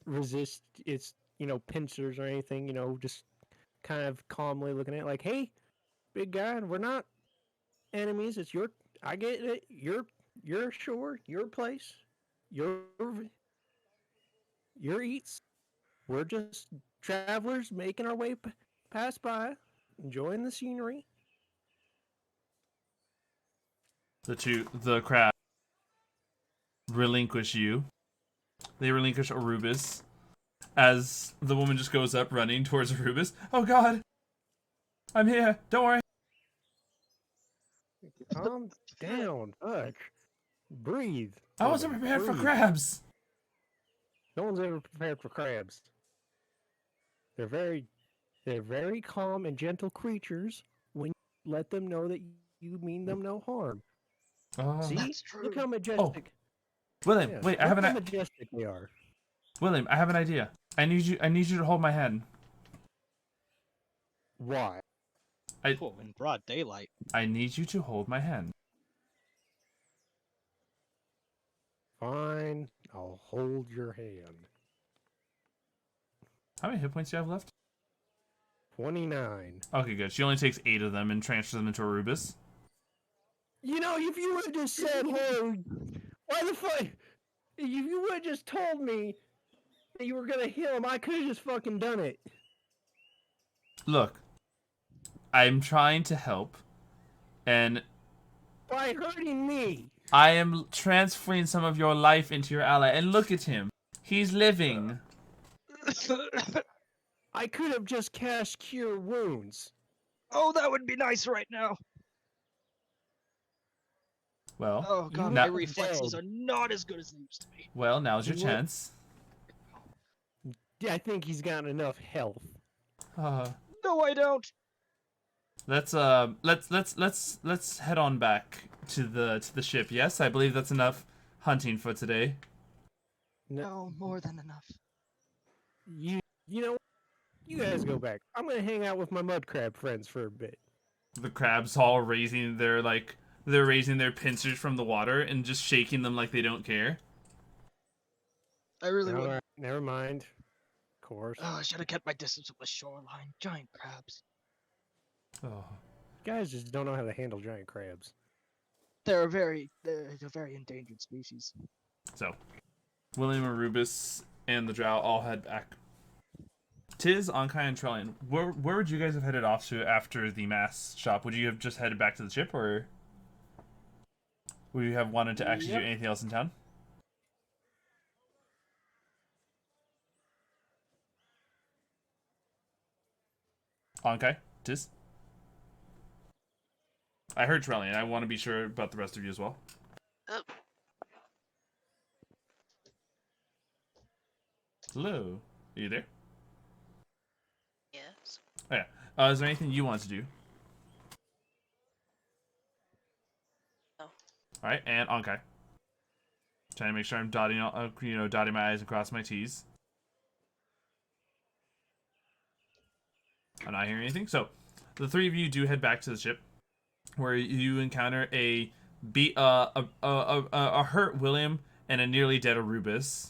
Speaker 2: resist its pincers or anything. Just kind of calmly looking at it like, hey, big guy, we're not enemies. It's your I get it. Your shore, your place, your eats. We're just travelers making our way past by, enjoying the scenery.
Speaker 3: The crab relinquish you. They relinquish Orubis as the woman just goes up running towards Orubis. Oh God, I'm here. Don't worry.
Speaker 2: Calm down, fuck. Breathe.
Speaker 3: I wasn't prepared for crabs.
Speaker 2: No one's ever prepared for crabs. They're very calm and gentle creatures when you let them know that you mean them no harm. See?
Speaker 1: That's true.
Speaker 2: Look how majestic.
Speaker 3: William,
Speaker 2: Yes,
Speaker 3: wait,
Speaker 2: look how majestic they are.
Speaker 3: William, I have an idea. I need you to hold my hand.
Speaker 2: Why?
Speaker 1: Oh, in broad daylight.
Speaker 3: I need you to hold my hand.
Speaker 2: Fine, I'll hold your hand.
Speaker 3: How many hit points do you have left?
Speaker 2: 29.
Speaker 3: Okay, good. She only takes 8 of them and transfers them into Orubis.
Speaker 2: If you would have just said, hey, why the fuck? If you would have just told me that you were gonna heal him, I could have just fucking done it.
Speaker 3: Look, I'm trying to help, and
Speaker 2: By hurting me.
Speaker 3: I am transferring some of your life into your ally. And look at him. He's living.
Speaker 2: I could have just cast Cure Wounds.
Speaker 1: Oh, that would be nice right now.
Speaker 3: Well,
Speaker 1: Oh God, my reflexes are not as good as they used to be.
Speaker 3: Well, now's your chance.
Speaker 2: Yeah, I think he's got enough health.
Speaker 1: No, I don't.
Speaker 3: Let's head on back to the ship. Yes, I believe that's enough hunting for today.
Speaker 1: No, more than enough.
Speaker 2: You know what? You guys go back. I'm gonna hang out with my mud crab friends for a bit.
Speaker 3: The crabs all raising their pincers from the water and just shaking them like they don't care.
Speaker 1: I really would.
Speaker 2: Never mind. Of course.
Speaker 1: Oh, I should have kept my distance with the shoreline. Giant crabs.
Speaker 3: Oh.
Speaker 2: Guys just don't know how to handle giant crabs.
Speaker 1: They're a very endangered species.
Speaker 3: So, William, Orubis, and the Drow all head back. Tiz, Anhkai, and Trellian, where would you guys have headed off to after the mass shop? Would you have just headed back to the ship, or would you have wanted to actually do anything else in town? Anhkai? Tiz? I heard Trellian. I want to be sure about the rest of you as well.
Speaker 6: Oh.
Speaker 3: Hello. Are you there?
Speaker 6: Yes.
Speaker 3: Oh, yeah. Is there anything you want to do?
Speaker 6: No.
Speaker 3: Alright, and Anhkai. Trying to make sure I'm dotting my I's and crossing my T's. I'm not hearing anything. So, the three of you do head back to the ship, where you encounter a hurt William and a nearly dead Orubis.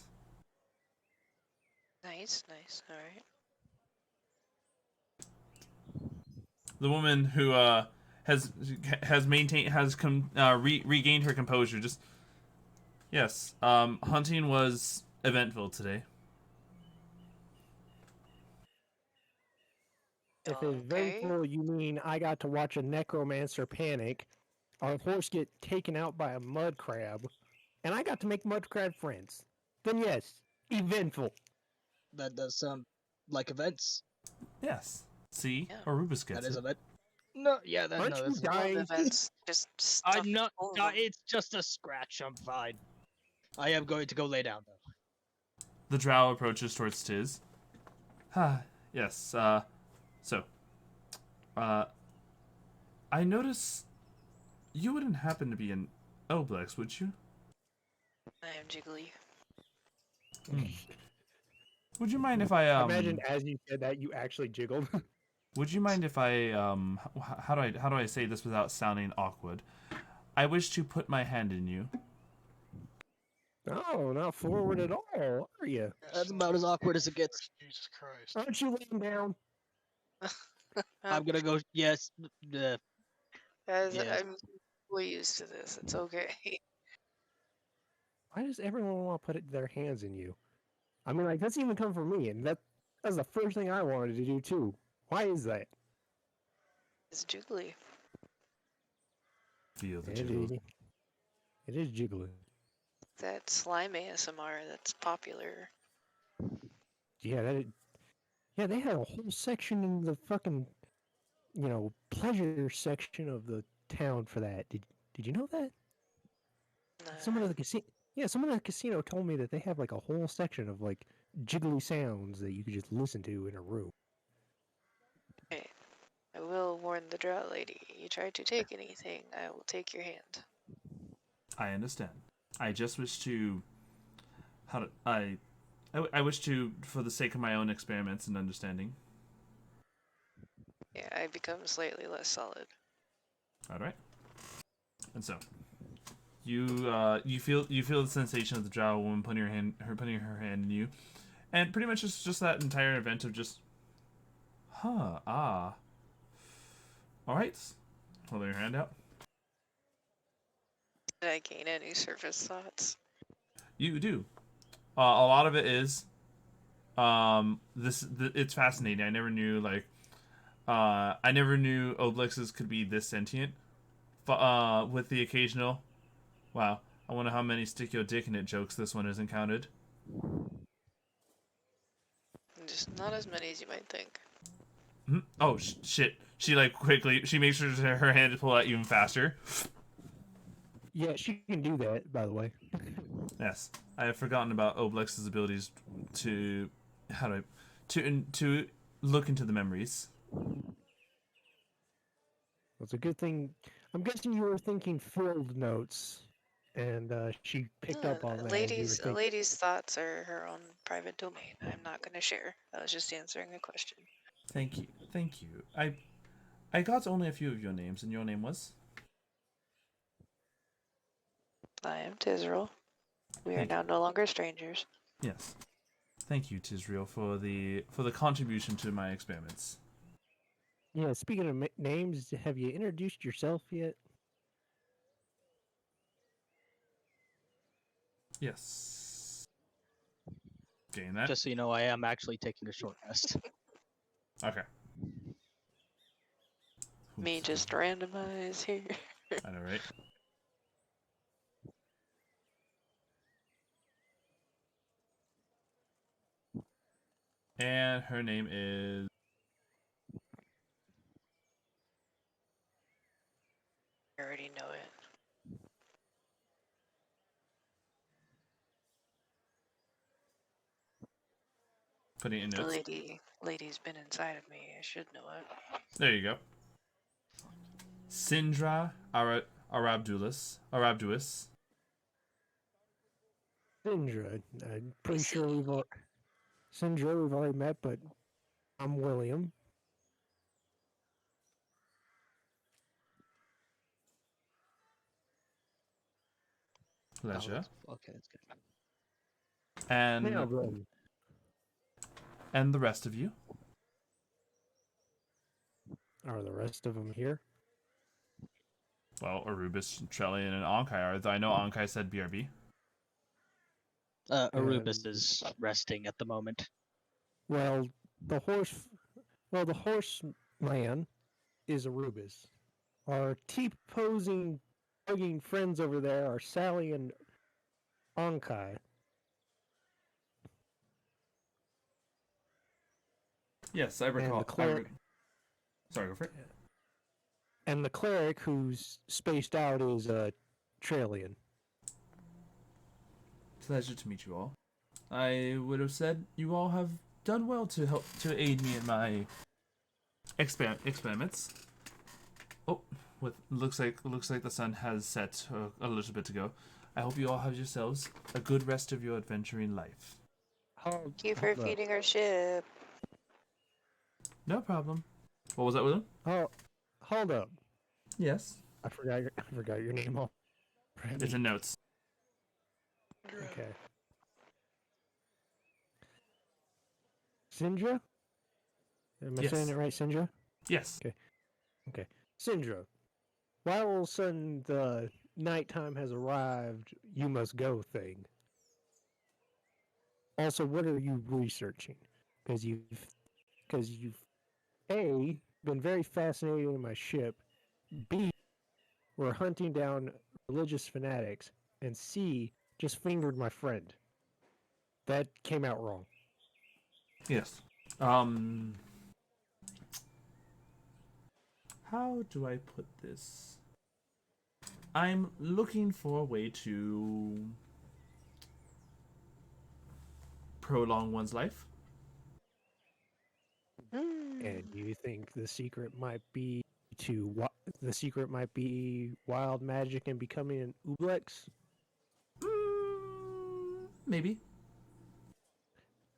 Speaker 6: Nice. All right.
Speaker 3: The woman who has regained her composure. Just yes. Hunting was eventful today.
Speaker 2: If it's eventful, you mean I got to watch a necromancer panic, our horse get taken out by a mud crab, and I got to make mud crab friends. Then yes, eventful.
Speaker 1: That does sound like events.
Speaker 3: Yes. See, Orubis gets
Speaker 1: That is
Speaker 3: it.
Speaker 1: event. No, yeah, that
Speaker 2: Aren't you
Speaker 1: that's
Speaker 2: dying?
Speaker 6: Events. Just stuff.
Speaker 1: I'm not. It's just a scratch. I'm fine. I am going to go lay down though.
Speaker 3: The Drow approaches towards Tiz. Yes. So, I notice you wouldn't happen to be an Oblex, would you?
Speaker 6: I am jiggly.
Speaker 3: Would you mind if I
Speaker 2: I imagine as you said that, you actually jiggled.
Speaker 3: Would you mind if I how do I say this without sounding awkward? I wish to put my hand in you.
Speaker 2: Oh, not forward at all, are you?
Speaker 1: That's about as awkward as it gets.
Speaker 4: Jesus Christ.
Speaker 2: Aren't you laying down?
Speaker 1: I'm gonna go. Yes.
Speaker 6: Guys,
Speaker 1: Yes.
Speaker 6: I'm way used to this. It's okay.
Speaker 2: Why does everyone want to put their hands in you? I mean, like, that's even come from me, and that's the first thing I wanted to do, too. Why is that?
Speaker 6: It's jiggly.
Speaker 3: Feel the
Speaker 2: It
Speaker 3: jiggles.
Speaker 2: is, it is jiggling.
Speaker 6: That slime ASMR that's popular.
Speaker 2: Yeah, yeah, they had a whole section in the fucking, pleasure section of the town for that. Did you know that? Someone at the casino. Yeah, someone at the casino told me that they have like a whole section of like jiggly sounds that you could just listen to in a room.
Speaker 6: Hey, I will warn the drought lady. You try to take anything, I will take your hand.
Speaker 3: I understand. I just wish to I wish to, for the sake of my own experiments and understanding.
Speaker 6: Yeah, I become slightly less solid.
Speaker 3: All right. And so, you feel the sensation of the drow woman putting her hand in you, and pretty much it's just that entire event of just, all right, holding your hand out.
Speaker 6: Did I gain any surface thoughts?
Speaker 3: You do. A lot of it is, it's fascinating. I never knew Oblexes could be this sentient. With the occasional, wow, I wonder how many stick your dick in it jokes this one has encountered.
Speaker 6: Just not as many as you might think.
Speaker 3: Oh shit! She she makes sure her hand to pull at you even faster.
Speaker 2: Yeah, she can do that, by the way.
Speaker 3: Yes, I have forgotten about Oblex's abilities to to look into the memories.
Speaker 2: It's a good thing. I'm guessing you were thinking filled notes, and she picked up on that.
Speaker 6: A lady's thoughts are her own private domain. I'm not going to share. I was just answering a question.
Speaker 3: Thank you. I got only a few of your names, and your name was?
Speaker 6: I am Tizryl. We are now no longer strangers.
Speaker 3: Yes. Thank you, Tizryl, for the contribution to my experiments.
Speaker 2: Yeah, speaking of names, have you introduced yourself yet?
Speaker 3: Yes. Gain that.
Speaker 1: Just so you know, I am actually taking a short rest.
Speaker 3: Okay.
Speaker 6: Me just randomize here.
Speaker 3: I know, right? And her name is...
Speaker 6: I already know it.
Speaker 3: Putting it in
Speaker 6: The
Speaker 3: notes.
Speaker 6: lady's been inside of me. I should know it.
Speaker 3: There you go. Sindra Arabdulis.
Speaker 2: Sindra. I'm pretty sure Sindra we've already met, but I'm William.
Speaker 3: Pleasure.
Speaker 1: Okay, that's good.
Speaker 3: And
Speaker 2: Now then,
Speaker 3: and the rest of you?
Speaker 2: are the rest of them here?
Speaker 3: Well, Orubis, Trellian, and Anhkai are. I know Anhkai said BRB.
Speaker 1: Orubis is resting at the moment.
Speaker 2: Well, the horse man is Orubis. Our T-posing, hugging friends over there are Salie and Anhkai.
Speaker 3: Yes, I recall.
Speaker 2: And the cleric,
Speaker 3: Sorry, go for it.
Speaker 2: and the cleric who's spaced out is Trellian.
Speaker 3: Pleasure to meet you all. I would have said you all have done well to help to aid me in my experiments. Oh, looks like the sun has set a little bit ago. I hope you all have yourselves a good rest of your adventuring life.
Speaker 6: Thank you for feeding our ship.
Speaker 3: No problem. What was that, William?
Speaker 2: Oh, hold up.
Speaker 3: Yes.
Speaker 2: I forgot your name already.
Speaker 3: It's in notes.
Speaker 2: Okay. Sindra? Am I saying it right, Sindra?
Speaker 3: Yes.
Speaker 2: Okay. Sindra, why all of a sudden the nighttime has arrived, you must go thing? Also, what are you researching? Because you've A, been very fascinated in my ship, B, we're hunting down religious fanatics, and C, just fingered my friend. That came out wrong.
Speaker 3: Yes. How do I put this? I'm looking for a way to prolong one's life.
Speaker 2: And you think the secret might be wild magic and becoming an Ublex?
Speaker 3: Maybe.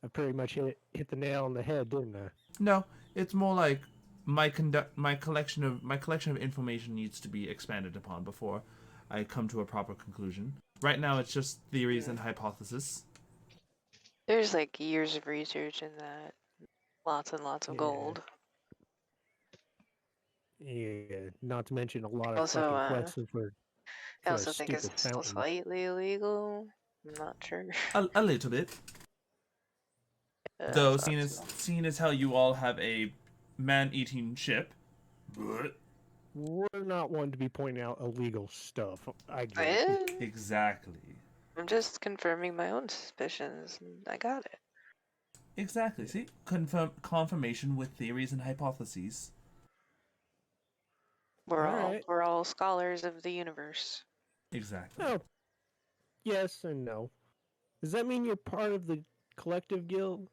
Speaker 2: I pretty much hit the nail on the head, didn't I?
Speaker 3: No, it's more like my collection of information needs to be expanded upon before I come to a proper conclusion. Right now, it's just theories and hypotheses.
Speaker 6: There's like years of research in that. Lots and lots of gold.
Speaker 2: Yeah, not to mention a lot of
Speaker 6: Also,
Speaker 2: fucking quests for
Speaker 6: I
Speaker 2: a
Speaker 6: also think it's
Speaker 2: stupid
Speaker 6: still
Speaker 2: fountain.
Speaker 6: slightly illegal. I'm not sure.
Speaker 3: A little bit. Though, seeing as how you all have a man-eating ship, but
Speaker 2: We're not one to be pointing out illegal stuff. I get it.
Speaker 3: exactly.
Speaker 6: I'm just confirming my own suspicions. I got it.
Speaker 3: Exactly. See, confirmation with theories and hypotheses.
Speaker 6: We're all scholars of the universe.
Speaker 3: Exactly.
Speaker 2: Oh, yes and no. Does that mean you're part of the collective guild?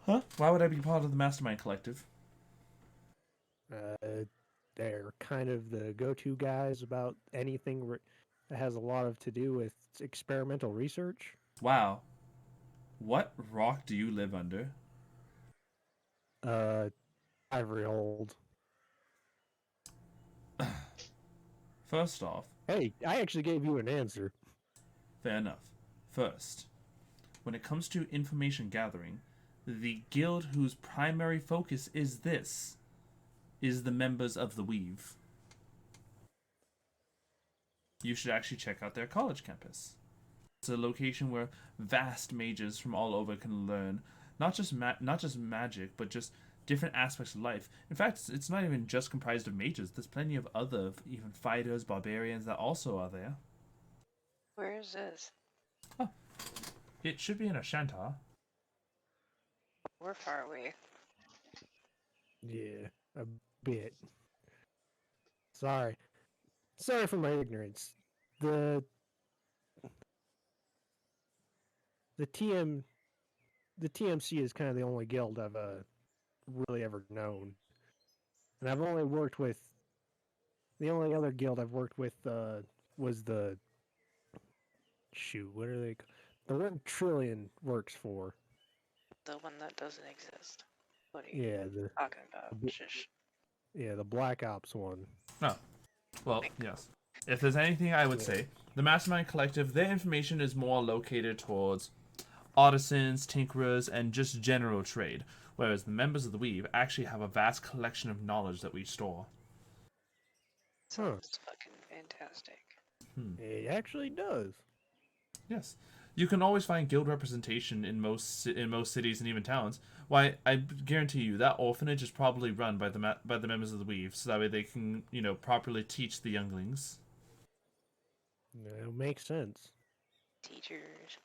Speaker 3: Huh? Why would I be part of the Mastermind Collective?
Speaker 2: They're kind of the go-to guys about anything that has a lot of to do with experimental research.
Speaker 3: Wow. What rock do you live under?
Speaker 2: Ivory Hold.
Speaker 3: First off...
Speaker 2: Hey, I actually gave you an answer.
Speaker 3: Fair enough. First, when it comes to information gathering, the guild whose primary focus is the members of the Weave. You should actually check out their college campus. It's a location where vast mages from all over can learn not just magic, but just different aspects of life. In fact, it's not even just comprised of mages. There's plenty of other, even fighters, barbarians that also are there.
Speaker 6: Where is this?
Speaker 3: Oh, it should be in Ashantar.
Speaker 6: We're far away.
Speaker 2: Yeah, a bit. Sorry for my ignorance. The TMC is kind of the only guild I've really ever known, and I've only worked with the only other guild I've worked with was the what are they? The one Trellian works for.
Speaker 6: The one that doesn't exist. What are you talking about? Shush.
Speaker 2: Yeah, the Black Ops one.
Speaker 3: Oh, well, yes. If there's anything I would say, the Mastermind Collective, their information is more located towards artisans, tinkerers, and just general trade, whereas the members of the Weave actually have a vast collection of knowledge that we store.
Speaker 6: Sounds fucking fantastic.
Speaker 2: It actually does.
Speaker 3: Yes. You can always find guild representation in most cities and even towns. Why, I guarantee you that orphanage is probably run by the members of the Weave, so that way they can, properly teach the younglings.
Speaker 2: It makes sense.
Speaker 6: Teachers.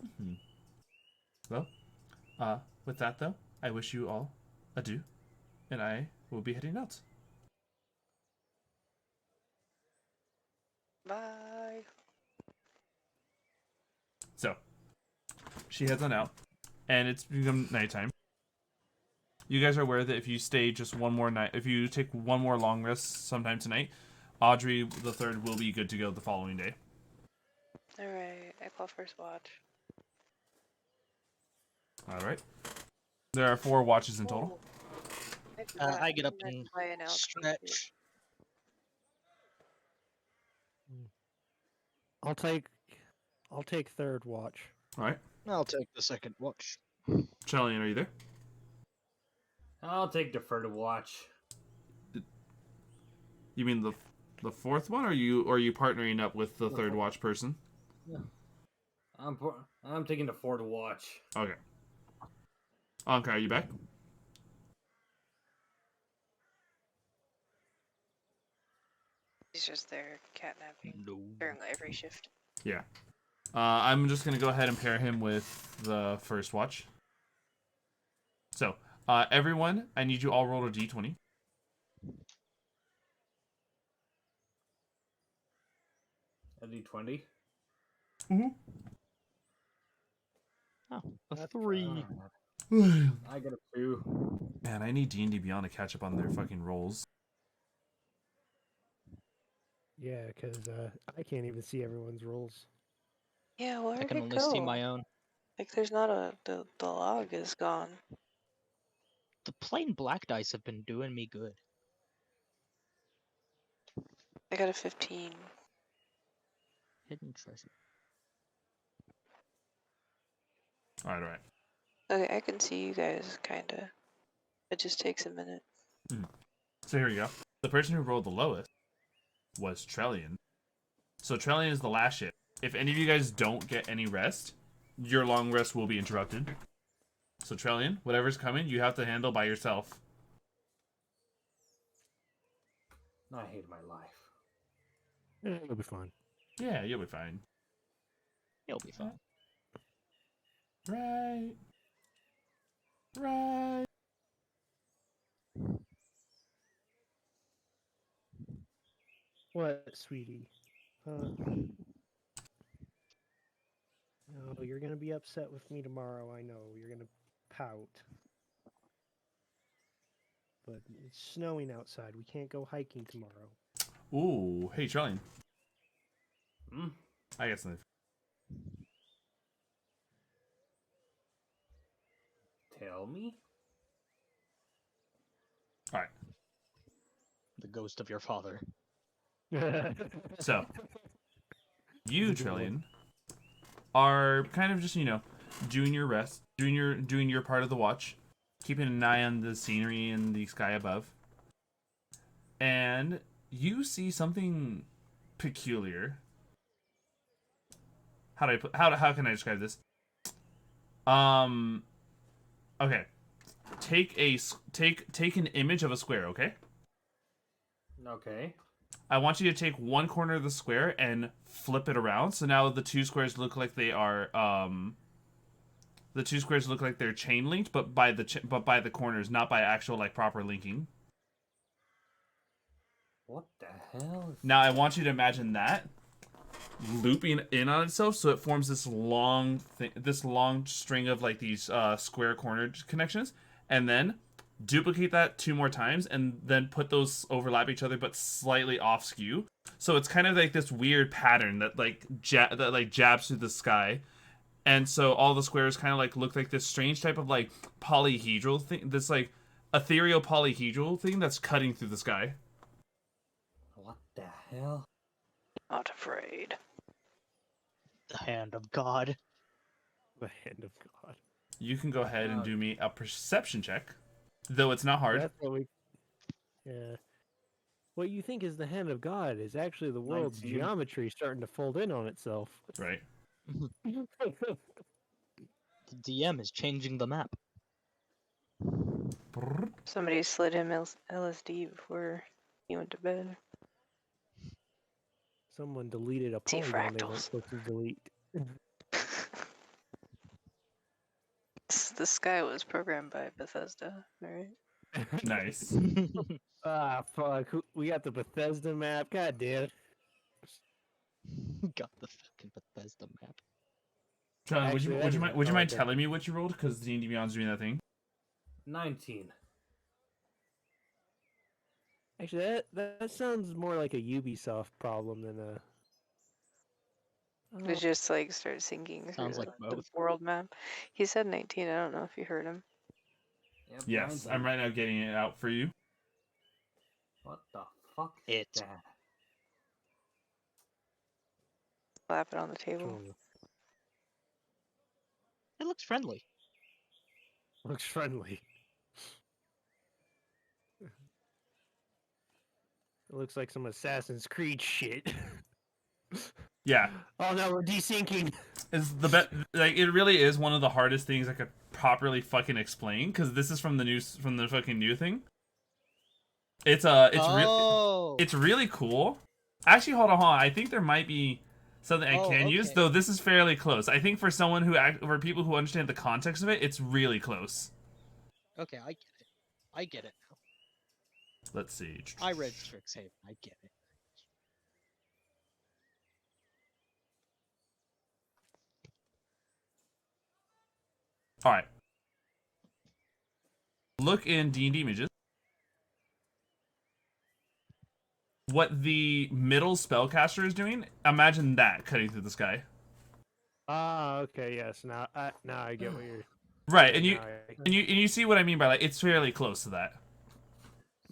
Speaker 3: Mm-hmm. Well, with that though, I wish you all adieu, and I will be heading out.
Speaker 6: Bye.
Speaker 3: So, she heads on out, and it's become nighttime. you guys are aware that if you stay just one more night, if you take one more long rest sometime tonight, Audrey the third will be good to go the following day.
Speaker 6: Alright, I call first watch.
Speaker 3: All right. There are 4 watches in total.
Speaker 1: I get up and stretch.
Speaker 2: I'll take third watch.
Speaker 3: All right.
Speaker 1: I'll take the second watch.
Speaker 3: Trellian, are you there?
Speaker 5: I'll take deferred watch.
Speaker 3: You mean the fourth one, or are you partnering up with the third watch person?
Speaker 5: Yeah. I'm taking the fourth watch.
Speaker 3: Okay. Anhkai, are you back?
Speaker 6: He's just there catnapping
Speaker 1: No.
Speaker 6: during every shift.
Speaker 3: Yeah. I'm just gonna go ahead and pair him with the first watch. So, everyone, I need you all roll a d20.
Speaker 5: A D20.
Speaker 3: Mm-hmm.
Speaker 1: Oh, a
Speaker 2: That's
Speaker 1: 3.
Speaker 5: I got a 2.
Speaker 3: Man, I need D&D Beyond to catch up on their fucking rolls.
Speaker 2: Yeah, because I can't even see everyone's rolls.
Speaker 6: Yeah, where
Speaker 1: I
Speaker 6: did
Speaker 1: can
Speaker 6: it
Speaker 1: only
Speaker 6: go?
Speaker 1: see my own.
Speaker 6: Like, there's not the log is gone.
Speaker 1: The plain black dice have been doing me good.
Speaker 6: I got a 15.
Speaker 1: Hidden treasure.
Speaker 3: All right.
Speaker 6: Okay, I can see you guys, kinda. It just takes a minute.
Speaker 3: So here we go. The person who rolled the lowest was Trellian. So Trellian is the last shift. If any of you guys don't get any rest, your long rest will be interrupted. So Trellian, whatever's coming, you have to handle by yourself.
Speaker 5: I hate my life.
Speaker 2: Yeah, it'll be fine.
Speaker 3: Yeah, you'll be fine.
Speaker 1: You'll be fine.
Speaker 3: Right. Right.
Speaker 2: What, sweetie? No, you're gonna be upset with me tomorrow. I know you're gonna pout. But it's snowing outside. We can't go hiking tomorrow.
Speaker 3: Ooh, hey Trellian.
Speaker 5: Hmm?
Speaker 3: I got something.
Speaker 5: Tell me?
Speaker 3: All right.
Speaker 1: The ghost of your father.
Speaker 3: So, you,
Speaker 2: That's a good one.
Speaker 3: Trellian, are kind of just, doing your rest, doing your part of the watch, keeping an eye on the scenery and the sky above. And you see something peculiar. How can I describe this? Okay. Take an image of a square, okay?
Speaker 5: Okay.
Speaker 3: I want you to take one corner of the square and flip it around. So now the two squares look like they are they're chain linked, but by the corners, not by actual like proper linking.
Speaker 5: What the hell?
Speaker 3: Now I want you to imagine that looping in on itself, so it forms this long string of like these square cornered connections, and then duplicate that 2 more times, and then put those overlap each other but slightly off skew. So it's kind of like this weird pattern that jabs through the sky. And so all the squares kind of like look like this strange type of like polyhedral thing, this like ethereal polyhedral thing that's cutting through the sky.
Speaker 5: What the hell?
Speaker 6: Not afraid.
Speaker 1: The hand of God.
Speaker 2: The hand of God.
Speaker 3: You can go ahead and do me a perception check, though it's not hard.
Speaker 2: That's what we. Yeah. What you think is the hand of God is actually the world's
Speaker 5: 19.
Speaker 2: geometry starting to fold in on itself.
Speaker 3: Right.
Speaker 1: The DM is changing the map.
Speaker 6: Somebody slid him LSD before he went to bed.
Speaker 2: Someone deleted a
Speaker 6: See
Speaker 2: polygon they weren't
Speaker 6: fractals.
Speaker 2: supposed to delete.
Speaker 6: This guy was programmed by Bethesda, right?
Speaker 3: Nice.
Speaker 2: Ah, fuck. We got the Bethesda map. God damn it.
Speaker 1: Got the fucking Bethesda map.
Speaker 3: John, would
Speaker 2: Actually,
Speaker 3: you
Speaker 2: that is
Speaker 3: mind
Speaker 2: a
Speaker 3: telling me what you rolled? Because D&D Beyond's doing that thing.
Speaker 5: 19.
Speaker 2: Actually, that sounds more like a Ubisoft problem than a.
Speaker 6: It just like starts sinking
Speaker 1: Sounds
Speaker 6: through
Speaker 1: like
Speaker 6: the
Speaker 1: both.
Speaker 6: world map. He said 19. I don't know if you heard him.
Speaker 5: Yep,
Speaker 3: Yes,
Speaker 5: 19.
Speaker 3: I'm right now getting it out for you.
Speaker 5: What the fuck
Speaker 1: It.
Speaker 5: is that?
Speaker 6: Slap it on the table.
Speaker 1: It looks friendly.
Speaker 2: Looks friendly. It looks like some Assassin's Creed shit.
Speaker 3: Yeah,
Speaker 2: Oh no, we're desyncing.
Speaker 3: it's the best. Like, it really is one of the hardest things I could properly fucking explain, because this is from the fucking new thing. It's
Speaker 1: Oh.
Speaker 3: it's really cool. Actually, hold on. I think there might be something I can use,
Speaker 1: okay.
Speaker 3: though. This is fairly close. I think for someone for people who understand the context of it, it's really close.
Speaker 1: Okay, I get it. I get it now.
Speaker 3: Let's see.
Speaker 1: I read Strixhaven. I get it.
Speaker 3: All right. Look in D&D images. What the middle spellcaster is doing, imagine that cutting through the sky.
Speaker 2: Ah, okay, yes. Now I get what you're.
Speaker 3: Right,
Speaker 2: yeah,
Speaker 3: and you see what I mean by, like, it's fairly close to that.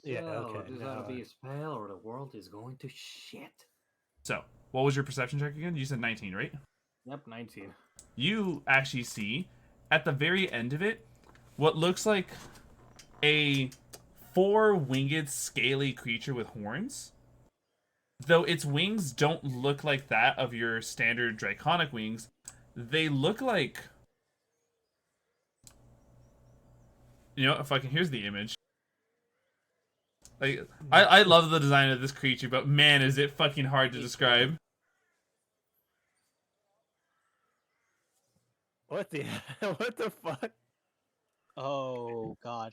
Speaker 2: Yeah,
Speaker 5: So,
Speaker 2: okay,
Speaker 5: this
Speaker 2: now
Speaker 5: ought to be a spell or the world is going to shit.
Speaker 3: So, what was your perception check again? You said 19, right?
Speaker 5: Yep, 19.
Speaker 3: You actually see, at the very end of it, what looks like a four-winged, scaly creature with horns. Though its wings don't look like that of your standard draconic wings, they look like... You know, if I can... Here's the image. Like, I love the design of this creature, but man, is it fucking hard to describe.
Speaker 2: What the what the fuck?
Speaker 1: Oh god.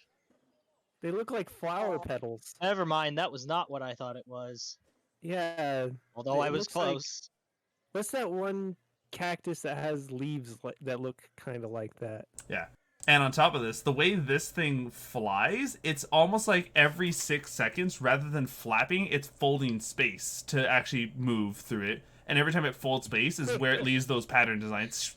Speaker 2: They look like flower petals.
Speaker 1: Never mind. That was not what I thought it was.
Speaker 2: Yeah.
Speaker 1: Although I
Speaker 2: it
Speaker 1: was
Speaker 2: looks like-
Speaker 1: close.
Speaker 2: What's that one cactus that has leaves that look kind of like that?
Speaker 3: Yeah. And on top of this, the way this thing flies, it's almost like every 6 seconds, rather than flapping, it's folding space to actually move through it. And every time it folds space is where it leaves those pattern designs.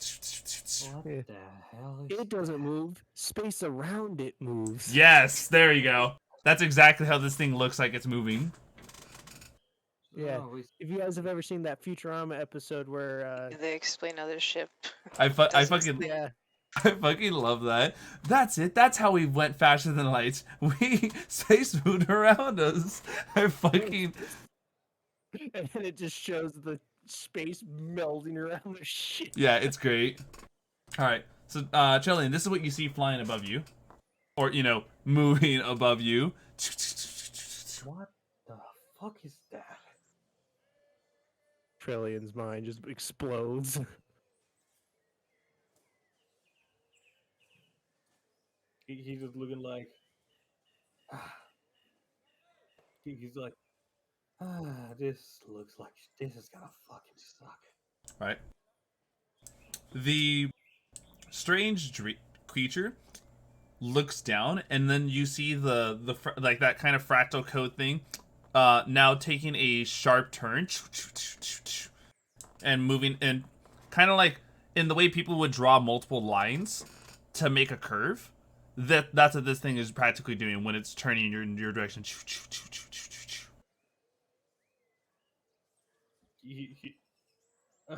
Speaker 5: What
Speaker 2: Yeah.
Speaker 5: the hell is
Speaker 2: It doesn't move. Space around it moves.
Speaker 3: Yes, there you go. That's exactly how this thing looks like it's moving.
Speaker 2: Yeah.
Speaker 5: Oh,
Speaker 2: If you guys have ever seen that Futurama episode where
Speaker 6: They explain other ship.
Speaker 3: I
Speaker 6: Doesn't
Speaker 3: fucking
Speaker 2: yeah,
Speaker 3: I fucking love that. That's it. That's how we went faster than light. We space moved around us. I fucking
Speaker 2: and then it just shows the space melding around the shit.
Speaker 3: yeah, it's great. All right, so Trellian, this is what you see flying above you, or moving above you.
Speaker 5: What the fuck is that?
Speaker 2: Trillian's mind just explodes.
Speaker 5: He's just looking like. He's like, this looks like this is gonna fucking suck.
Speaker 3: Right. The strange creature looks down, and then you see the like that kind of fractal code thing, now taking a sharp turn, and moving, and kind of like in the way people would draw multiple lines to make a curve. That's what this thing is practically doing when it's turning in your direction.
Speaker 5: Uh,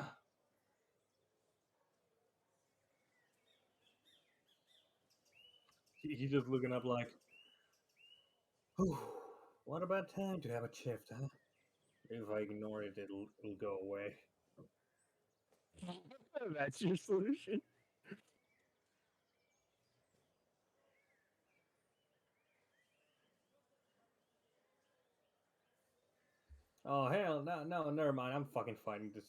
Speaker 5: he's just looking up like, "Whew, what about time to have a shift, huh? If I ignore it, it'll go away."
Speaker 2: That's your solution.
Speaker 5: Oh hell, no, never mind. I'm fucking fighting this.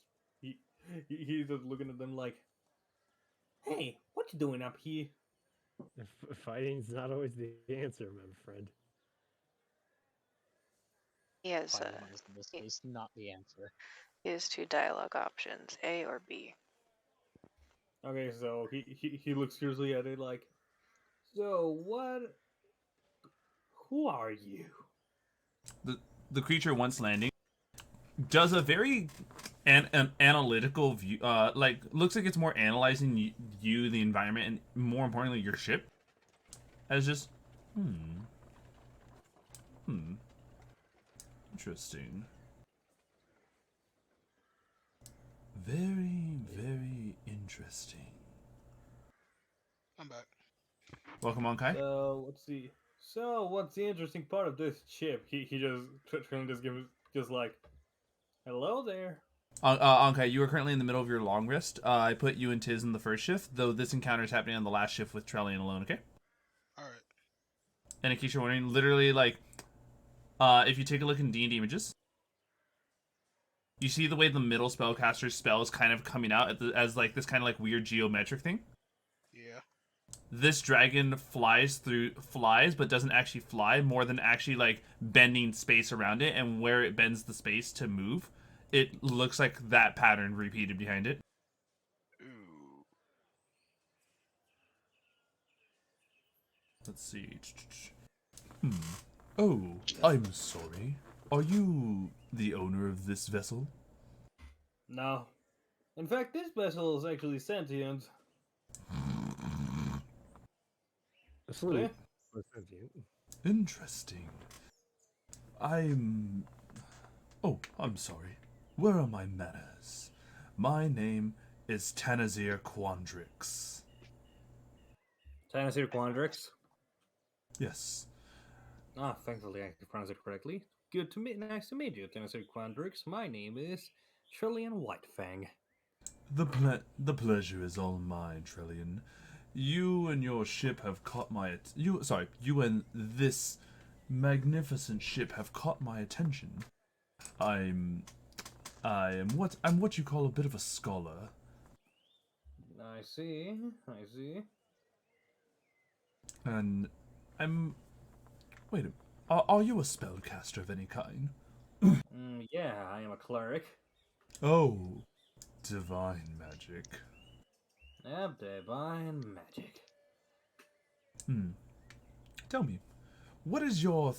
Speaker 5: He's just looking at them like, "Hey, what you doing up here?"
Speaker 2: Fighting's not always the answer, my friend.
Speaker 6: He has
Speaker 1: Fighting is in this case not the answer.
Speaker 6: he has two dialogue options, A or B.
Speaker 5: Okay, so he looks seriously at it like, "So what? Who are you?"
Speaker 3: the creature once landing does a very an analytical view. Like looks like it's more analyzing you, the environment, and more importantly your ship. As just interesting. Very, very interesting.
Speaker 4: I'm back.
Speaker 3: Welcome, Anhkai.
Speaker 8: So let's see. So what's the interesting part of this chip? He just Trellian just gives just like, hello there.
Speaker 3: Anhkai, you are currently in the middle of your long rest. I put you and Tiz in the first shift, though this encounter is happening on the last shift with Trellian alone. Okay.
Speaker 4: All right.
Speaker 3: And in case you're wondering, literally, like, if you take a look in D&D images, you see the way the middle spellcaster's spell is kind of coming out as like this kind of like weird geometric thing.
Speaker 4: Yeah.
Speaker 3: This dragon flies, but doesn't actually fly, more than actually like bending space around it, and where it bends the space to move, it looks like that pattern repeated behind it.
Speaker 4: Ooh.
Speaker 3: Let's see. Oh, I'm sorry. Are you the owner of this vessel?
Speaker 8: No. In fact, this vessel is actually sentient.
Speaker 2: Asleep.
Speaker 3: Interesting. Oh, I'm sorry. Where are my manners? My name is Tanazir Quandrix.
Speaker 8: Tanasir Quandrix.
Speaker 3: Yes.
Speaker 8: Ah, thankfully I can pronounce it correctly. Good to meet. Nice to meet you, Tanasir Quandrix. My name is Trellian Whitefang.
Speaker 3: The pleasure is all mine, Trellian. You and your ship have caught my you and this magnificent ship have caught my attention. I'm what you call a bit of a scholar.
Speaker 8: I see.
Speaker 3: And I'm wait, are you a spellcaster of any kind?
Speaker 8: Yeah, I am a cleric.
Speaker 3: Oh, divine magic.
Speaker 8: Divine magic.
Speaker 3: Tell me, what is your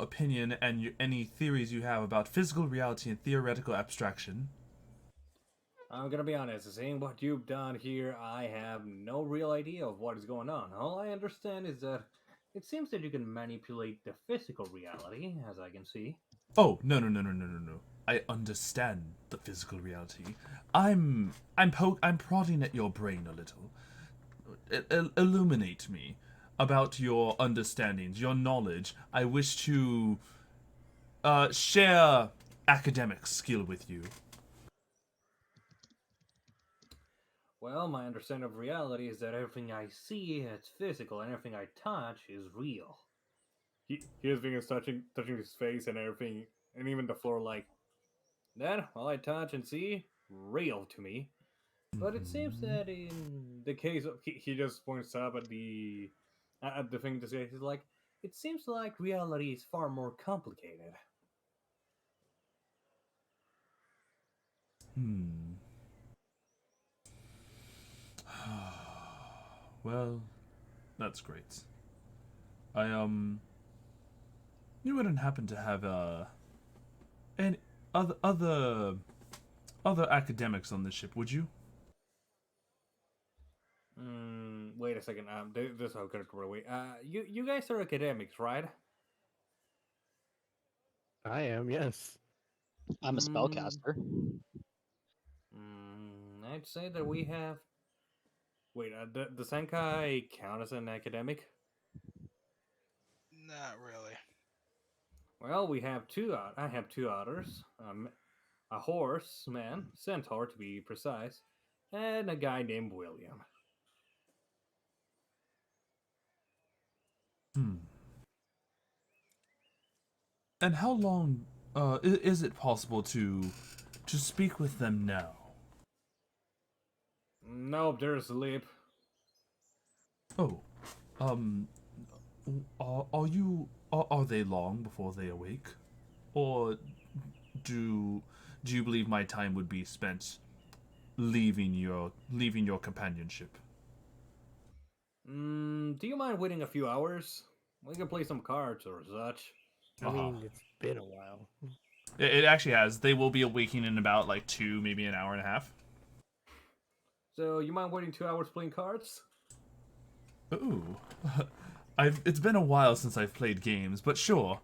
Speaker 3: opinion and any theories you have about physical reality and theoretical abstraction?
Speaker 8: I'm gonna be honest, seeing what you've done here, I have no real idea of what is going on. All I understand is that it seems that you can manipulate the physical reality, as I can see.
Speaker 3: Oh, no. I understand the physical reality. I'm prodding at your brain a little. Illuminate me about your understandings, your knowledge. I wish to share academic skill with you.
Speaker 8: Well, my understanding of reality is that everything I see is physical, and everything I touch is real. His fingers touching his face and everything, and even the floor, like that. All I touch and see, real to me. But it seems that in the case of he just points up at the thing to say, he's like, it seems like reality is far more complicated.
Speaker 3: Well, that's great. You wouldn't happen to have any other academics on this ship, would you?
Speaker 8: Wait a second. This is how good wait. You guys are academics, right?
Speaker 2: I am, yes.
Speaker 1: I'm a spellcaster.
Speaker 8: I'd say that we have. Wait, does Anhkai count as an academic?
Speaker 4: Not really.
Speaker 8: Well, we have two. I have two otters. A horse man, centaur to be precise, and a guy named William.
Speaker 3: And how long is it possible to speak with them now?
Speaker 8: Nope, they're asleep.
Speaker 3: Oh, are they long before they awake, or do you believe my time would be spent leaving your companionship?
Speaker 8: Do you mind waiting a few hours? We can play some cards or such.
Speaker 2: I mean, it's been a while.
Speaker 3: It actually has. They will be awaking in about like 2, maybe an hour and a half.
Speaker 8: So you mind waiting 2 hours playing cards?
Speaker 3: Ooh. It's been a while since I've played games, but sure.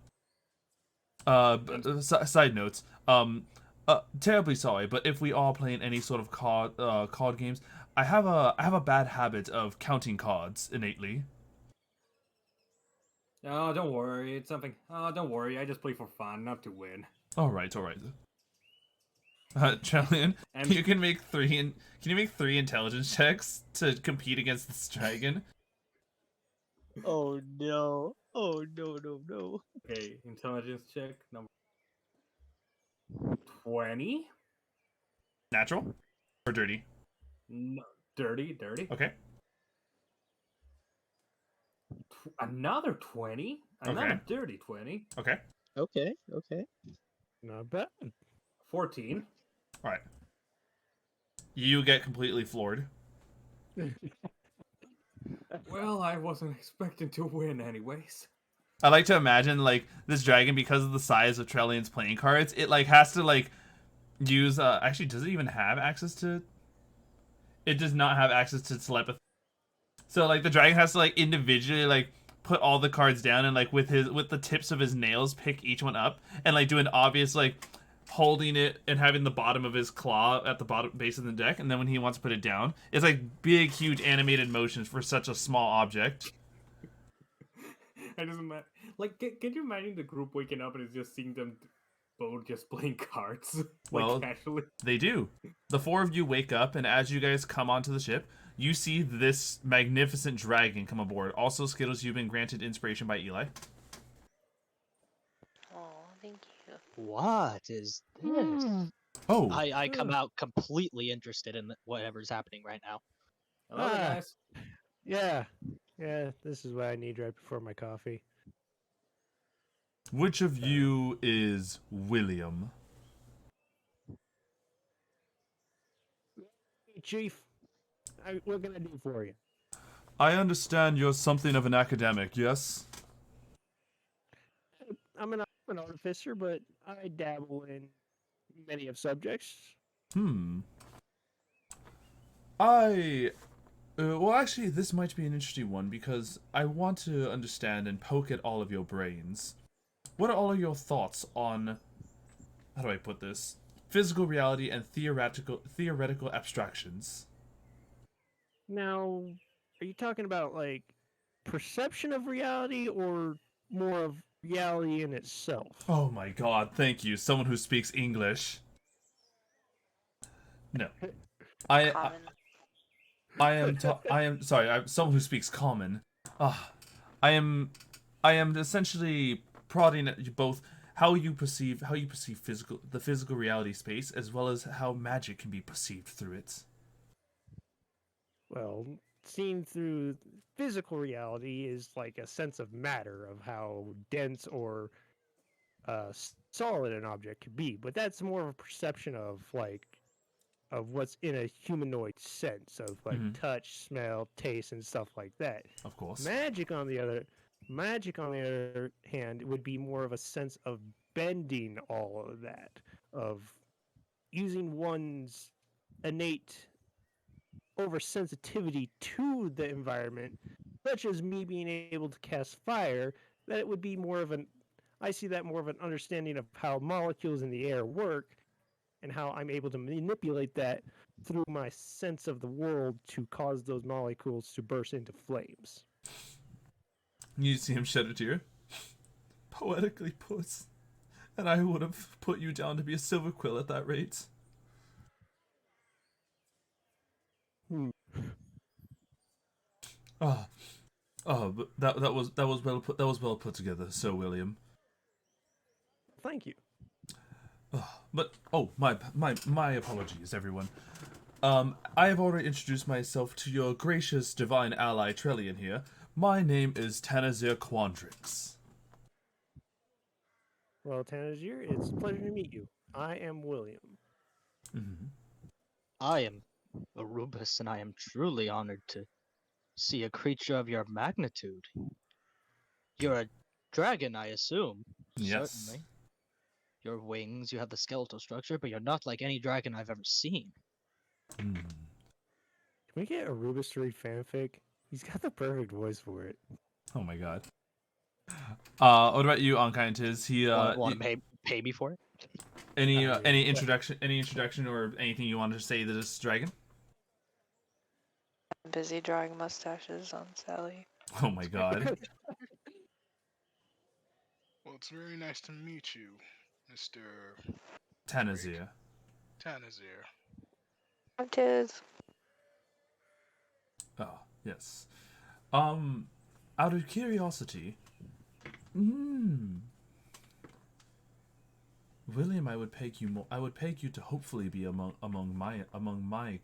Speaker 3: Side notes. Terribly sorry, but if we are playing any sort of card games, I have a bad habit of counting cards innately.
Speaker 8: Oh, don't worry. It's something. Oh, don't worry. I just play for fun, not to win.
Speaker 3: All right. Trellian,
Speaker 8: And
Speaker 3: you can make can you make 3 intelligence checks to compete against this dragon?
Speaker 1: Oh no! Oh no!
Speaker 8: okay, intelligence check number 20.
Speaker 3: Natural or dirty?
Speaker 8: No, dirty.
Speaker 3: Okay.
Speaker 8: Another 20. Another dirty 20.
Speaker 3: Okay.
Speaker 1: Okay.
Speaker 2: Not bad.
Speaker 8: 14.
Speaker 3: All right. You get completely floored.
Speaker 8: Well, I wasn't expecting to win, anyways.
Speaker 3: I like to imagine like this dragon, because of the size of Trellian's playing cards, it like has to like use actually, does it even have access to, it does not have access to telepathy. So like the dragon has to like individually like put all the cards down and like with the tips of his nails pick each one up and like do an obvious like holding it and having the bottom of his claw at the bottom base of the deck, and then when he wants to put it down, it's like big huge animated motions for such a small object.
Speaker 8: I just like, can you imagine the group waking up and it's just seeing them both just playing cards, like
Speaker 3: Well,
Speaker 8: casually?
Speaker 3: They do. The 4 of you wake up, and as you guys come onto the ship, you see this magnificent dragon come aboard. Also, Skittles, you've been granted inspiration by Eli.
Speaker 6: Oh, thank you.
Speaker 1: What is this?
Speaker 3: Oh,
Speaker 1: I come out completely interested in whatever's happening right now.
Speaker 8: Hello, guys.
Speaker 2: Yeah. This is what I need right before my coffee.
Speaker 3: which of you is William?
Speaker 2: Hey, Chief, what can I do for you?
Speaker 3: I understand you're something of an academic, yes?
Speaker 2: I'm an artificer, but I dabble in many of subjects.
Speaker 3: Well, actually, this might be an interesting one because I want to understand and poke at all of your brains. What are all of your thoughts on, how do I put this, physical reality and theoretical abstractions?
Speaker 2: Now, are you talking about like perception of reality or more of reality in itself?
Speaker 3: Oh my god, thank you, someone who speaks English. No.
Speaker 6: Common.
Speaker 3: I am sorry, I'm someone who speaks common. I am essentially prodding at you both how you perceive the physical reality space, as well as how magic can be perceived through it.
Speaker 2: Well, seen through physical reality is like a sense of matter of how dense or solid an object could be, but that's more of a perception of what's in a humanoid sense of like touch, smell, taste, and stuff like that.
Speaker 3: Of course.
Speaker 2: Magic on the other hand would be more of a sense of bending all of that, of using one's innate oversensitivity to the environment, such as me being able to cast fire. That it would be more of an, I see that more of an understanding of how molecules in the air work and how I'm able to manipulate that through my sense of the world to cause those molecules to burst into flames.
Speaker 3: You see him shed a tear. Poetically put. And I would have put you down to be a silver quill at that rate. But that was well put together, Sir William.
Speaker 2: Thank you.
Speaker 3: But my apologies, everyone. I have already introduced myself to your gracious divine ally Trellian here. My name is Tanazir Quandrix.
Speaker 2: Well, Tanazir, it's a pleasure to meet you. I am William.
Speaker 3: Mm-hmm.
Speaker 1: I am Orubis, and I am truly honored to see a creature of your magnitude. You're a dragon, I assume.
Speaker 3: Yes.
Speaker 1: Certainly. Your wings, you have the skeletal structure, but you're not like any dragon I've ever seen.
Speaker 3: Hmm.
Speaker 2: Can we get Orubis to read fanfic? He's got the perfect voice for it.
Speaker 3: Oh my god. What about you, Anhkai and Tiz?
Speaker 1: Want to pay me for it?
Speaker 3: Any
Speaker 2: Yeah.
Speaker 3: any introduction or anything you wanted to say to this dragon?
Speaker 6: I'm busy drawing mustaches on Salie.
Speaker 3: Oh my god.
Speaker 4: Well, it's very nice to meet you, Mr.
Speaker 3: Tanazir.
Speaker 4: Tanazir.
Speaker 6: I'm Tiz.
Speaker 3: Oh, yes. Out of curiosity, William, I would peg you more. I would peg you to hopefully be among my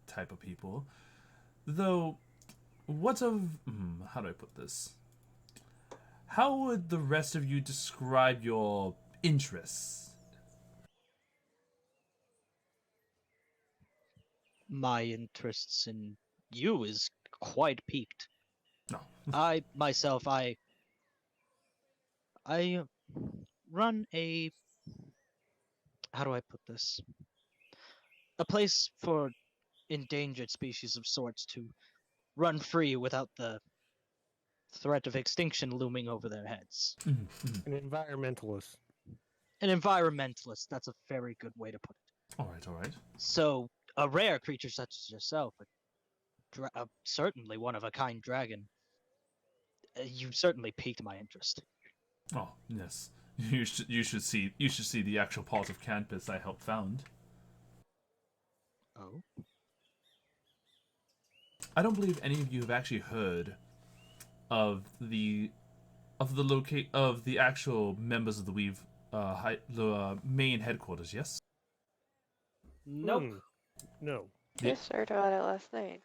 Speaker 3: type of people. Though, what of how do I put this? How would the rest of you describe your interests?
Speaker 1: My interests in you is quite piqued.
Speaker 3: No.
Speaker 1: I myself, I run a, how do I put this? A place for endangered species of sorts to run free without the threat of extinction looming over their heads.
Speaker 2: An environmentalist.
Speaker 1: An environmentalist, that's a very good way to put it.
Speaker 3: All right.
Speaker 1: So, a rare creature such as yourself, certainly one of a kind dragon, you certainly piqued my interest.
Speaker 3: Oh yes, you should see the actual part of campus I helped found.
Speaker 1: Oh.
Speaker 3: I don't believe any of you have actually heard of the actual members of the Weave main headquarters. Yes.
Speaker 5: Nope.
Speaker 2: No.
Speaker 6: Just heard about it last night.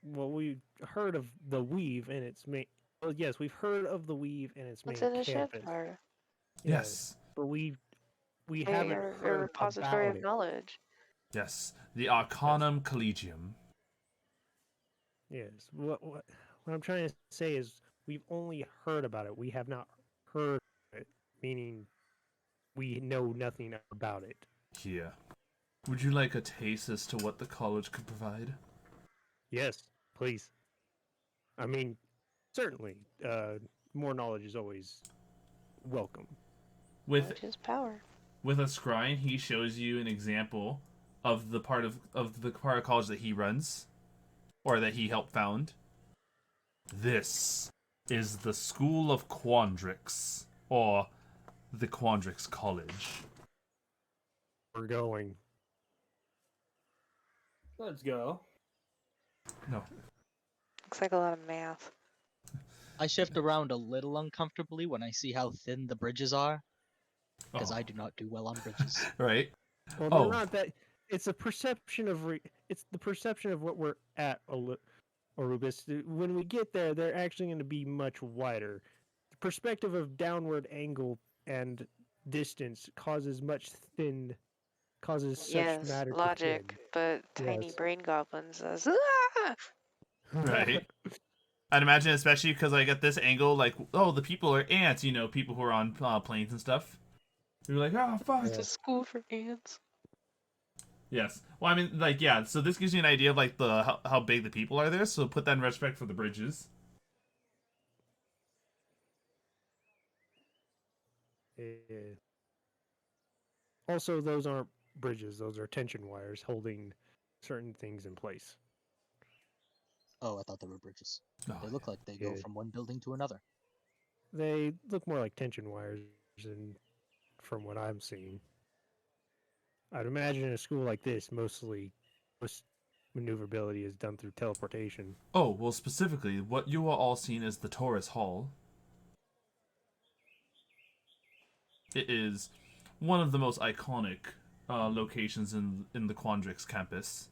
Speaker 2: Well, we heard of the Weave and its main. Well, yes, we've heard of the Weave and its
Speaker 6: What's
Speaker 2: main
Speaker 6: in the ship
Speaker 2: campus.
Speaker 6: for?
Speaker 3: Yes.
Speaker 2: But we
Speaker 6: Hey,
Speaker 2: haven't
Speaker 6: your
Speaker 2: heard
Speaker 6: repository
Speaker 2: about
Speaker 6: of
Speaker 2: it.
Speaker 6: knowledge.
Speaker 3: Yes. The Arcanum Collegium.
Speaker 2: Yes. What I'm trying to say is we've only heard about it. We have not heard of it, meaning we know nothing about it.
Speaker 3: Here. Would you like a taste as to what the college could provide?
Speaker 2: Yes, please. I mean, certainly. More knowledge is always welcome.
Speaker 6: Knowledge is power.
Speaker 3: With a scrying, he shows you an example of the part of college that he runs, or that he helped found. This is the School of Quandrix, or the Quandrix College.
Speaker 2: We're going.
Speaker 5: Let's go.
Speaker 3: No.
Speaker 6: Looks like a lot of math.
Speaker 1: I shift around a little uncomfortably when I see how thin the bridges are, because I do not do well on bridges.
Speaker 3: Right.
Speaker 2: Well,
Speaker 3: Oh.
Speaker 2: they're not that. It's a perception of. It's the perception of what we're at, Orubis. When we get there, they're actually going to be much wider. The perspective of downward angle and distance causes such
Speaker 6: Yes,
Speaker 2: matter to
Speaker 6: logic,
Speaker 2: thin.
Speaker 6: but tiny
Speaker 2: Yes.
Speaker 6: brain goblins says, ah!
Speaker 3: Right. I'd imagine, especially because like at this angle, like, oh, the people are ants, people who are on planes and stuff. You're like, oh, fuck.
Speaker 6: It's a school for ants.
Speaker 3: Yes. Well, I mean, like, yeah. So this gives you an idea of like how big the people are there. So put that in respect for the bridges.
Speaker 2: Yeah. Also, those aren't bridges; those are tension wires holding certain things in place.
Speaker 1: Oh, I thought they were bridges.
Speaker 3: Oh,
Speaker 1: They look like they go
Speaker 2: Yeah.
Speaker 1: from one building to another.
Speaker 2: They look more like tension wires, and from what I'm seeing, I'd imagine in a school like this, most maneuverability is done through teleportation.
Speaker 3: Oh, well, specifically, what you are all seeing is the Taurus Hall. It is one of the most iconic locations in the Quandrix campus.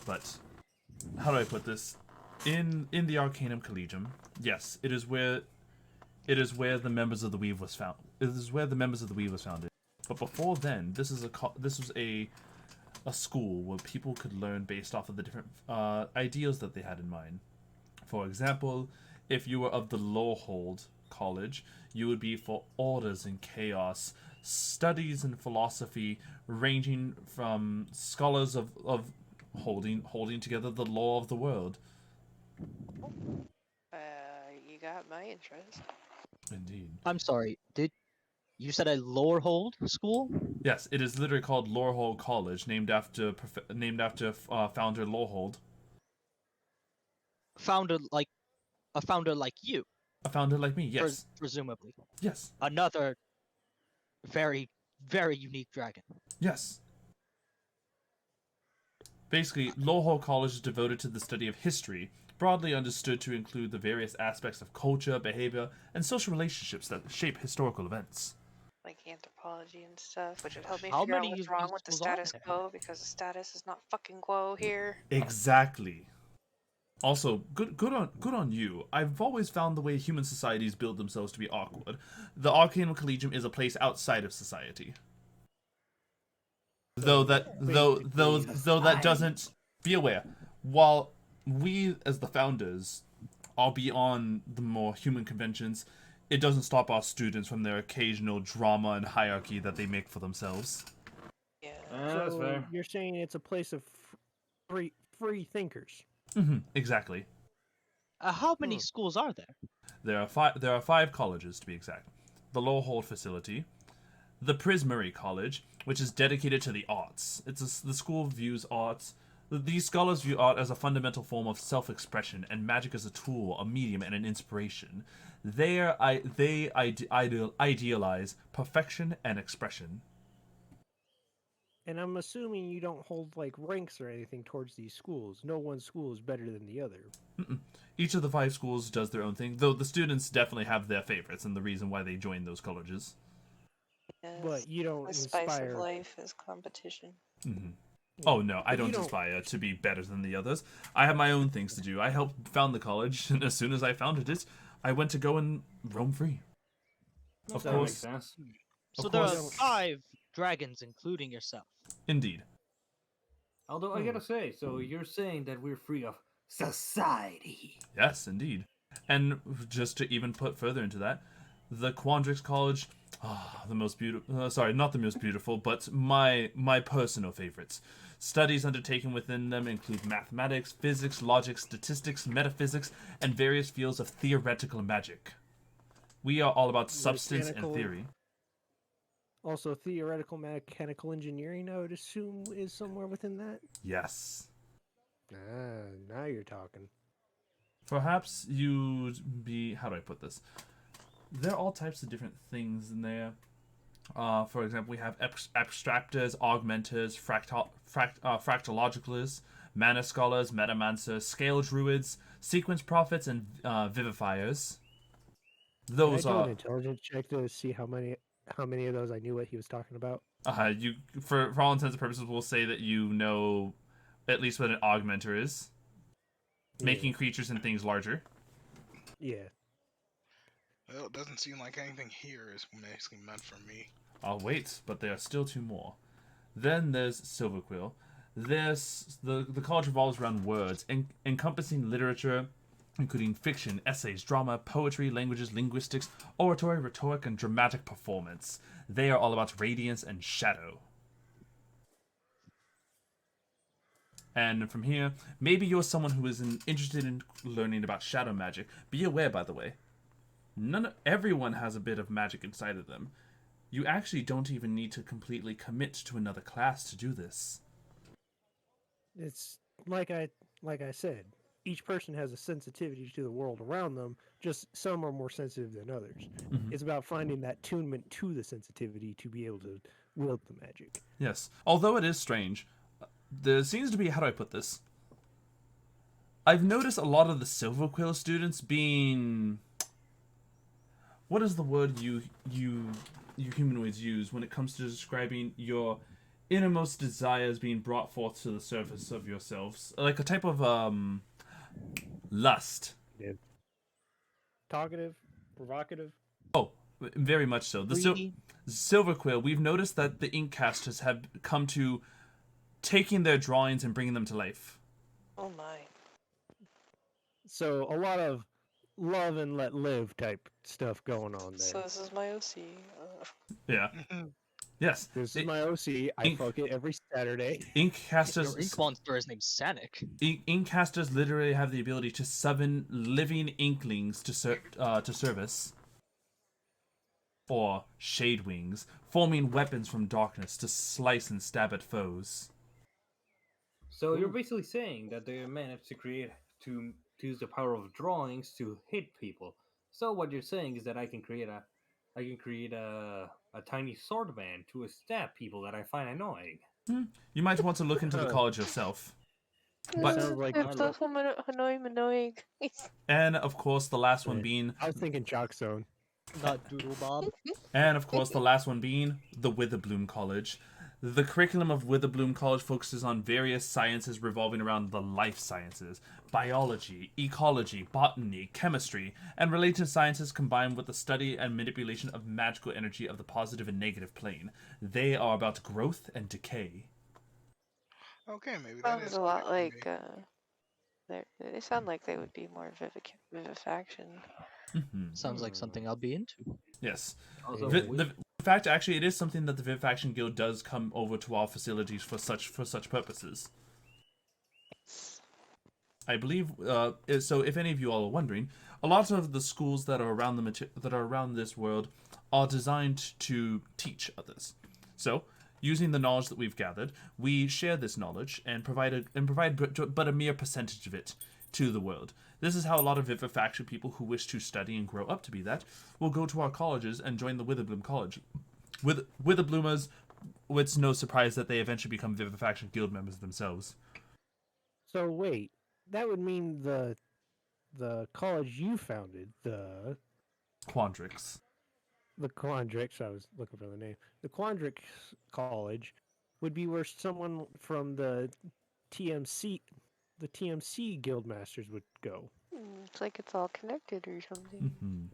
Speaker 3: But how do I put this? In the Arcanum Collegium, yes, it is where the members of the Weave was found. It is where the members of the Weave was founded. But before then, this was a school where people could learn based off of the different ideals that they had in mind. For example, if you were of the Lorehold College, you would be for orders and chaos, studies in philosophy, ranging from scholars of holding together the law of the world.
Speaker 6: You got my interest.
Speaker 3: Indeed.
Speaker 1: I'm sorry. You said a Lorehold school?
Speaker 3: Yes, it is literally called Lorehold College, named after founder Lorehold.
Speaker 1: A founder like you,
Speaker 3: A founder like me, yes.
Speaker 1: presumably.
Speaker 3: Yes.
Speaker 1: Another very, very unique dragon.
Speaker 3: Yes. Basically, Lorehold College is devoted to the study of history, broadly understood to include the various aspects of culture, behavior, and social relationships that shape historical events.
Speaker 6: Like anthropology and stuff, which would help me
Speaker 1: How
Speaker 6: figure out
Speaker 1: many
Speaker 6: what's
Speaker 1: of
Speaker 6: wrong
Speaker 1: these
Speaker 6: with the
Speaker 1: schools are
Speaker 6: status
Speaker 1: there?
Speaker 6: quo, because the status is not fucking quo here.
Speaker 3: Exactly. Also, good on you. I've always found the way human societies build themselves to be awkward. The Arcanum Collegium is a place outside of society. Though that doesn't, be aware, while we as the founders are beyond the more human conventions, it doesn't stop our students from their occasional drama and hierarchy that they make for themselves.
Speaker 6: Yeah.
Speaker 8: That's
Speaker 2: So
Speaker 8: fair.
Speaker 2: you're saying it's a place of free thinkers.
Speaker 3: Exactly.
Speaker 1: How many schools are there?
Speaker 3: There are five colleges to be exact. The Lorehold facility, the Prismary College, which is dedicated to the arts. The school views arts. These scholars view art as a fundamental form of self-expression, and magic as a tool, a medium, and an inspiration. They idealize perfection and expression.
Speaker 2: And I'm assuming you don't hold like ranks or anything towards these schools. No one school is better than the other.
Speaker 3: Each of the five schools does their own thing, though the students definitely have their favorites and the reason why they join those colleges.
Speaker 6: Yes.
Speaker 2: But you don't
Speaker 6: The spice
Speaker 2: inspire.
Speaker 6: of life is competition.
Speaker 3: Oh no, I
Speaker 2: But you
Speaker 3: don't aspire to be better than the others. I have my own things to do. I helped found the college, and as soon as I founded it, I went to go and roam free. Of
Speaker 8: That
Speaker 3: course.
Speaker 8: makes sense.
Speaker 1: So
Speaker 3: Of
Speaker 1: there are
Speaker 3: course.
Speaker 1: 5 dragons, including yourself.
Speaker 3: Indeed.
Speaker 8: Although I gotta say, so you're saying that we're free of society.
Speaker 3: Yes, indeed. And just to even put further into that, the Quandrix College, the most beautiful. Sorry, not the most beautiful, but my personal favorites. Studies undertaken within them include mathematics, physics, logic, statistics, metaphysics, and various fields of theoretical magic. We are all about substance and
Speaker 2: Mechanical-
Speaker 3: theory.
Speaker 2: Also, theoretical mechanical engineering, I would assume, is somewhere within that.
Speaker 3: Yes.
Speaker 2: Now you're talking.
Speaker 3: Perhaps you'd be. How do I put this? There are all types of different things in there. For example, we have abstractors, augmenters, fractalogicalists, mana scholars, metamancers, scale druids, sequence prophets, and vivifiers. Those
Speaker 2: Can I do an
Speaker 3: are
Speaker 2: intelligence check to see how many of those I knew what he was talking about?
Speaker 3: you. For all intents and purposes, we'll say that you know at least what an augmenter is, making creatures and things larger.
Speaker 2: Yeah.
Speaker 4: Well, it doesn't seem like anything here is basically meant for me.
Speaker 3: I'll wait, but there are still 2 more. Then there's Silverquill. There's the college revolves around words, encompassing literature, including fiction, essays, drama, poetry, languages, linguistics, oratory, rhetoric, and dramatic performance. They are all about radiance and shadow. And from here, maybe you're someone who is interested in learning about shadow magic. Be aware, by the way, everyone has a bit of magic inside of them. You actually don't even need to completely commit to another class to do this.
Speaker 2: It's like I said, each person has a sensitivity to the world around them, just some are more sensitive than others. It's about finding that tunement to the sensitivity to be able to wield the magic.
Speaker 3: Yes. Although it is strange, there seems to be, how do I put this? I've noticed a lot of the Silverquill students being... What is the word you humanoids use when it comes to describing your innermost desires being brought forth to the surface of yourselves? Like a type of lust.
Speaker 2: Yeah. Talkative, provocative.
Speaker 3: Oh, very much so. The Silverquill, we've noticed that the Inkcasters have come to taking their drawings and bringing them to life.
Speaker 6: Oh my.
Speaker 2: So a lot of love and let live type stuff going on there.
Speaker 6: So this is my OC.
Speaker 3: Yeah. Yes.
Speaker 2: This is my OC. I
Speaker 3: Ink-
Speaker 2: fuck it every Saturday.
Speaker 3: Ink
Speaker 1: Your
Speaker 3: casters.
Speaker 1: ink monster is named Sanic.
Speaker 3: Ink casters literally have the ability to summon living inklings to service, or shade wings, forming weapons from darkness to slice and stab at foes.
Speaker 8: So you're basically saying that they managed to use the power of drawings to hit people. So what you're saying is that I can create a tiny sword man to stab people that I find annoying.
Speaker 3: You might want to look into the college yourself. But
Speaker 2: sounds like
Speaker 6: if the annoying.
Speaker 3: and of course the last one
Speaker 2: Yeah.
Speaker 3: being
Speaker 2: I was thinking Chalk Zone.
Speaker 1: Not Doodle Bob.
Speaker 3: And of course, the last one being the Witherbloom College. The curriculum of Witherbloom College focuses on various sciences revolving around the life sciences, biology, ecology, botany, chemistry, and related sciences combined with the study and manipulation of magical energy of the positive and negative plane. They are about growth and decay.
Speaker 4: Okay, maybe that
Speaker 6: Sounds
Speaker 4: is
Speaker 6: a lot
Speaker 4: correct for
Speaker 6: like me. They sound like they would be more vivifaction.
Speaker 1: Sounds like something I'll be into.
Speaker 3: Yes.
Speaker 8: Also,
Speaker 3: In fact, actually, it is something that the Vivifaction Guild does come over to our facilities for such purposes. I believe. So, if any of you all are wondering, a lot of the schools that are around this world are designed to teach others. So, using the knowledge that we've gathered, we share this knowledge and provide but a mere percentage of it to the world. This is how a lot of Vivifaction people who wish to study and grow up to be that will go to our colleges and join the Witherbloom College. With Witherbloomers, it's no surprise that they eventually become Vivifaction Guild members themselves.
Speaker 2: So wait, that would mean the college you founded, the
Speaker 3: Quandrix.
Speaker 2: Quandrix. I was looking for the name. The Quandrix College would be where someone from the TMC Guildmasters would go.
Speaker 6: It's like it's all connected or something.
Speaker 3: Mm-hmm.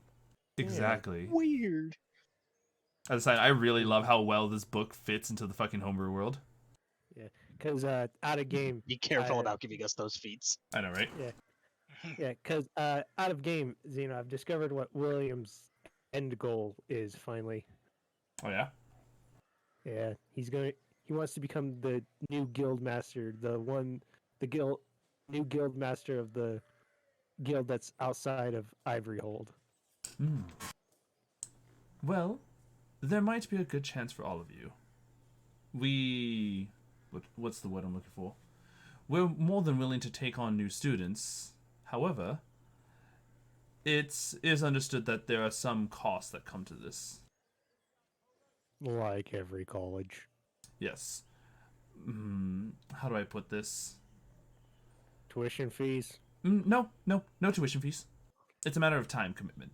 Speaker 3: Exactly.
Speaker 1: Weird.
Speaker 3: As I said, I really love how well this book fits into the fucking Homebrew world.
Speaker 2: Yeah, because out of game.
Speaker 1: Be careful about giving us those feats.
Speaker 3: I know, right?
Speaker 2: Yeah, because out of game, I've discovered what William's end goal is finally.
Speaker 3: Oh yeah.
Speaker 2: Yeah, he wants to become the new guild master, new guild master of the guild that's outside of Ivory Hold.
Speaker 3: Well, there might be a good chance for all of you. What's the word I'm looking for? We're more than willing to take on new students. However, it is understood that there are some costs that come to this.
Speaker 2: Like every college.
Speaker 3: Yes. How do I put this?
Speaker 2: Tuition fees?
Speaker 3: No tuition fees. It's a matter of time commitment.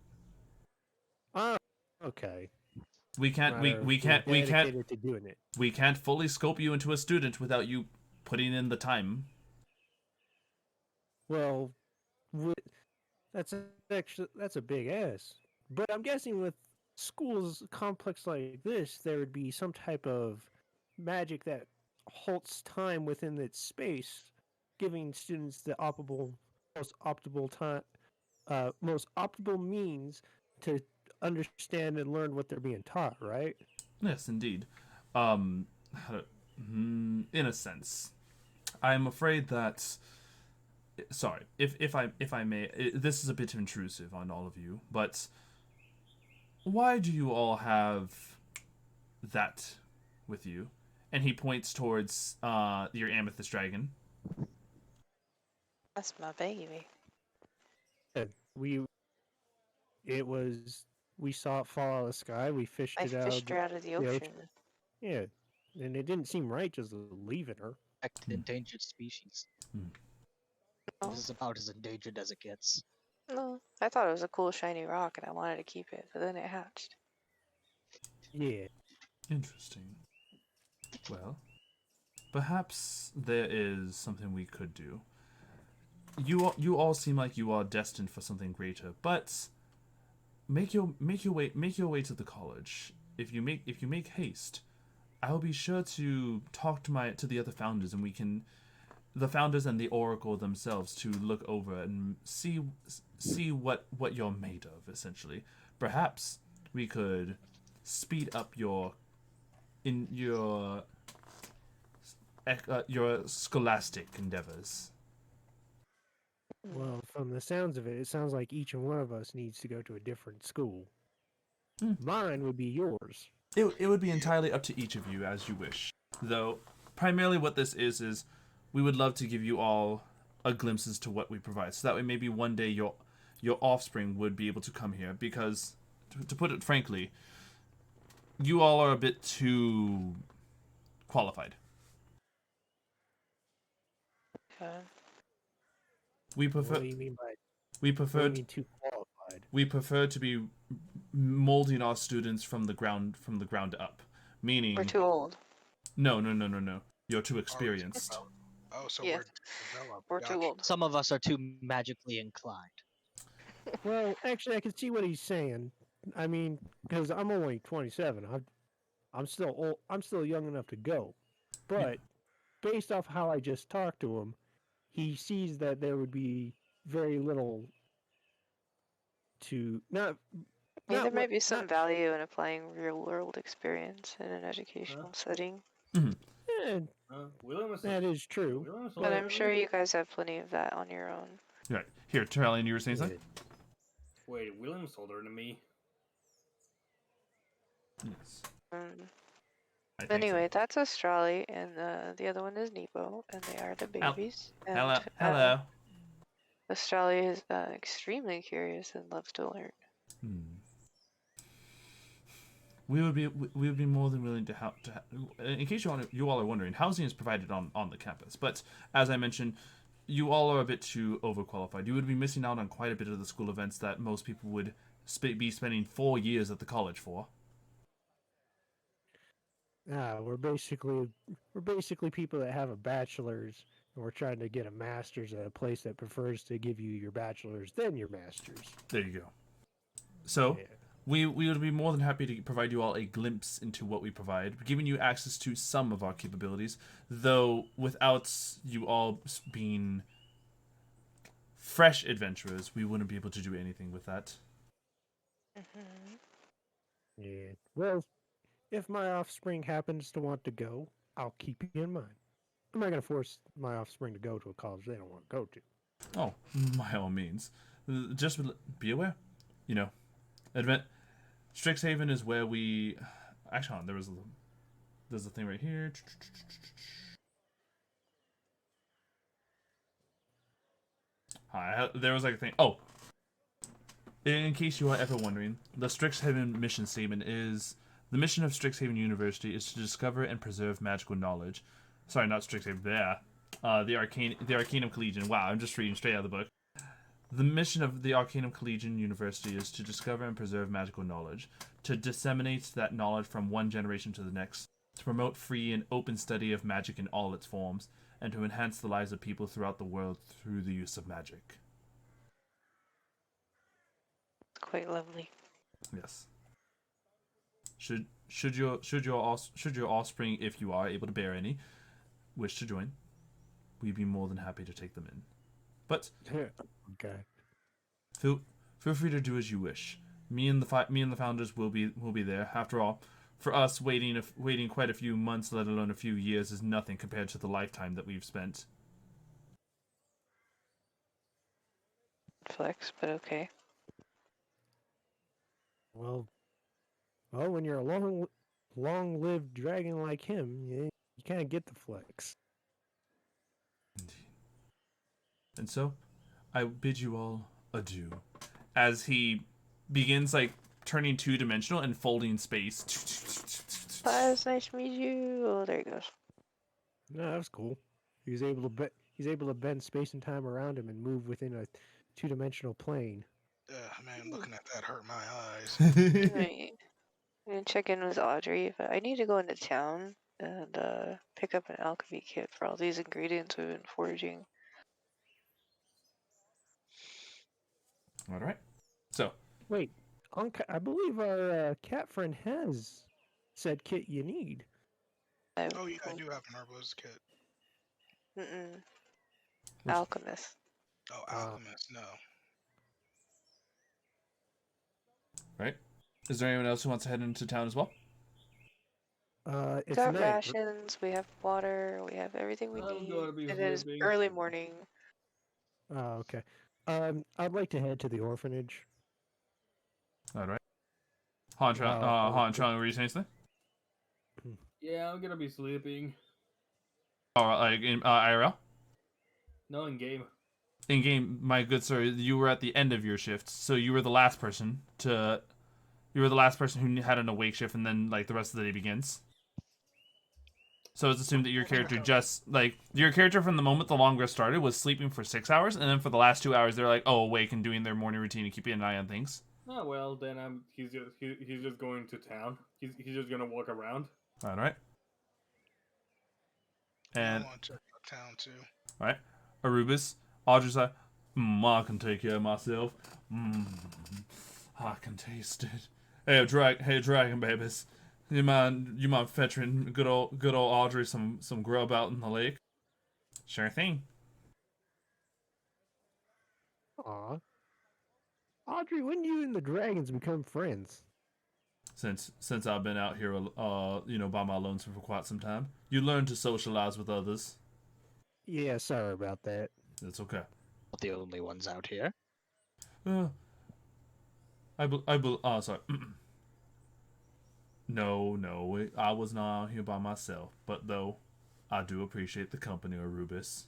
Speaker 2: Oh, okay.
Speaker 3: We can't
Speaker 2: dedicated to doing it.
Speaker 3: We can't fully scope you into a student without you putting in the time.
Speaker 2: Well, that's a big ass. But I'm guessing with schools complex like this, there would be some type of magic that halts time within its space, giving students the most optimal means to understand and learn what they're being taught. Right?
Speaker 3: Yes, indeed. In a sense, I'm afraid that. Sorry, if I may, this is a bit intrusive on all of you, but why do you all have that with you? And he points towards your amethyst dragon.
Speaker 6: That's my baby.
Speaker 2: We saw it fall out of the sky. We fished
Speaker 6: I
Speaker 2: it out.
Speaker 6: fished her out of the ocean.
Speaker 2: Yeah, and it didn't seem right just leaving her.
Speaker 1: Endangered species. This is about as endangered as it gets.
Speaker 6: No, I thought it was a cool shiny rock and I wanted to keep it, but then it hatched.
Speaker 2: Yeah.
Speaker 3: Interesting. Well, perhaps there is something we could do. You all seem like you are destined for something greater, but make your way to the college. If you make haste, I will be sure to talk to the other founders, and the founders and the Oracle themselves, to look over and see see what you're made of, essentially. Perhaps we could speed up your scholastic endeavors.
Speaker 2: Well, from the sounds of it, it sounds like each one of us needs to go to a different school. Mine would be yours.
Speaker 3: It would be entirely up to each of you as you wish. Though, primarily what this is we would love to give you all a glimpse as to what we provide. So that way maybe one day your offspring would be able to come here. Because, to put it frankly, you all are a bit too qualified.
Speaker 6: Okay.
Speaker 3: We prefer...
Speaker 2: What do you mean by?
Speaker 3: We
Speaker 2: What do
Speaker 3: prefer...
Speaker 2: you mean too qualified?
Speaker 3: We prefer to be molding our students from the ground up. Meaning...
Speaker 6: We're too old.
Speaker 3: No. You're too experienced.
Speaker 4: Oh, so
Speaker 6: Yeah.
Speaker 4: we're developed.
Speaker 6: We're too
Speaker 4: Gotcha.
Speaker 6: old.
Speaker 1: Some of us are too magically inclined.
Speaker 2: Well, actually, I can see what he's saying. I mean, because I'm only 27. I'm still old. I'm still young enough to go. But based off how I just talked to him, he sees that there would be very little to not.
Speaker 6: I mean, there
Speaker 2: Not
Speaker 6: might
Speaker 2: what,
Speaker 6: be some
Speaker 2: not,
Speaker 6: value in applying real-world experience in an educational setting.
Speaker 2: eh,
Speaker 8: William is
Speaker 2: that is true.
Speaker 8: William is
Speaker 6: But I'm sure you guys have plenty of that on your own.
Speaker 3: Right. Here, Trellian, you were saying something?
Speaker 8: Wait, William's older than me.
Speaker 3: Yes.
Speaker 6: Um,
Speaker 3: I think
Speaker 6: anyway, that's Australia, and the other one is Nepo, and they are the babies.
Speaker 3: so.
Speaker 6: And,
Speaker 3: Hello.
Speaker 6: Australia is extremely curious and loves to learn.
Speaker 3: We would be more than willing to help. In case you all are wondering, housing is provided on the campus. But as I mentioned, you all are a bit too overqualified. You would be missing out on quite a bit of the school events that most people would be spending 4 years at the college for.
Speaker 2: We're basically people that have a bachelor's, and we're trying to get a master's at a place that prefers to give you your bachelor's then your master's.
Speaker 3: There you go. So.
Speaker 2: Yeah.
Speaker 3: We would be more than happy to provide you all a glimpse into what we provide, giving you access to some of our capabilities, though without you all being fresh adventurers, we wouldn't be able to do anything with that.
Speaker 2: Yeah. Well, if my offspring happens to want to go, I'll keep you in mind. I'm not going to force my offspring to go to a college they don't want to go to.
Speaker 3: Oh, by all means. Just be aware. Strixhaven is where we... Actually, there's a thing right here. There was like a thing... Oh! In case you are ever wondering, the Strixhaven mission statement is... The mission of Strixhaven University is to discover and preserve magical knowledge. Sorry, not Strixhaven, the Arcanum Collegian. Wow, I'm just reading straight out of the book. The mission of the Arcanum Collegian University is to discover and preserve magical knowledge, to disseminate that knowledge from one generation to the next, to promote free and open study of magic in all its forms, and to enhance the lives of people throughout the world through the use of magic.
Speaker 6: Quite lovely.
Speaker 3: Yes. Should your offspring, if you are able to bear any, wish to join, we'd be more than happy to take them in. But
Speaker 2: Okay.
Speaker 3: feel free to do as you wish. Me and the founders will be there. After all, for us, waiting quite a few months, let alone a few years, is nothing compared to the lifetime that we've spent.
Speaker 6: Flex, but okay.
Speaker 2: Well, when you're a long-lived dragon like him, you can't get the flex.
Speaker 3: Indeed. And so, I bid you all adieu. As he begins, like, turning two-dimensional and folding space.
Speaker 6: Bye, it's nice to meet you. Oh, there he goes.
Speaker 2: No, that was cool. He's able to bend space and time around him and move within a two-dimensional plane.
Speaker 4: Man, looking at that hurt my eyes.
Speaker 6: Right. I'm gonna check in with Audrey, but I need to go into town and pick up an alchemy kit for all these ingredients we've been foraging.
Speaker 3: All right. So,
Speaker 2: Wait, I believe our cat friend has said kit you need.
Speaker 4: Oh, yeah, I do have an herbalist kit.
Speaker 6: Mm-mm. Alchemist.
Speaker 4: Oh, alchemist, no.
Speaker 3: Right? Is there anyone else who wants to head into town as well?
Speaker 6: We
Speaker 2: It's
Speaker 6: got
Speaker 2: night.
Speaker 6: rations, we have water, we have everything we
Speaker 8: I'm
Speaker 6: need.
Speaker 8: gonna be
Speaker 6: It is
Speaker 8: sleeping.
Speaker 6: early morning.
Speaker 2: Oh, okay. I'd like to head to the orphanage.
Speaker 3: All right. Han, were you saying something?
Speaker 8: Yeah, I'm gonna be sleeping.
Speaker 3: Oh, like in IRL?
Speaker 8: No, in game.
Speaker 3: In game, my good sir, you were at the end of your shift, so you were the last person to. You were the last person who had an awake shift, and then like the rest of the day begins. So it's assumed that your character just like your character from the moment the long rest started was sleeping for 6 hours, and then for the last 2 hours they're like, oh, awake and doing their morning routine and keeping an eye on things.
Speaker 8: Oh well, then he's just going to town. He's just gonna walk around.
Speaker 3: All right. And
Speaker 4: I want to check out town too.
Speaker 3: all right, Orubis, Audrey's like, I can take care of myself. I can taste it. Hey, dragon babies. You mind fetching good old Audrey some grub out in the lake? Sure thing.
Speaker 2: Aw. Audrey, when you and the dragons become friends?
Speaker 3: Since I've been out here, by my lonesome for quite some time, you learn to socialize with others.
Speaker 2: Yeah, sorry about that.
Speaker 3: It's okay.
Speaker 1: Not the only ones out here.
Speaker 3: Sorry. No, I was not out here by myself, but though, I do appreciate the company of Orubis.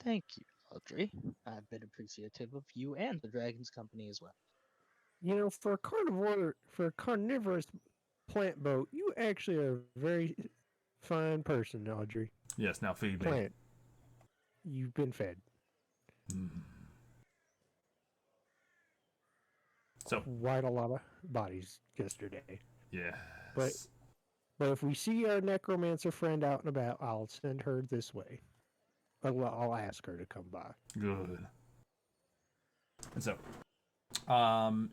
Speaker 1: Thank you, Audrey. I've been appreciative of you and the Dragon's company as well.
Speaker 2: You know, for a carnivorous plant boat, you actually are a very fine person, Audrey.
Speaker 3: Yes, now feed me.
Speaker 2: Plant. You've been fed.
Speaker 3: So,
Speaker 2: Quite a lot of bodies yesterday.
Speaker 3: yeah.
Speaker 2: But if we see our necromancer friend out and about, I'll send her this way. I'll ask her to come by.
Speaker 3: Good. And so,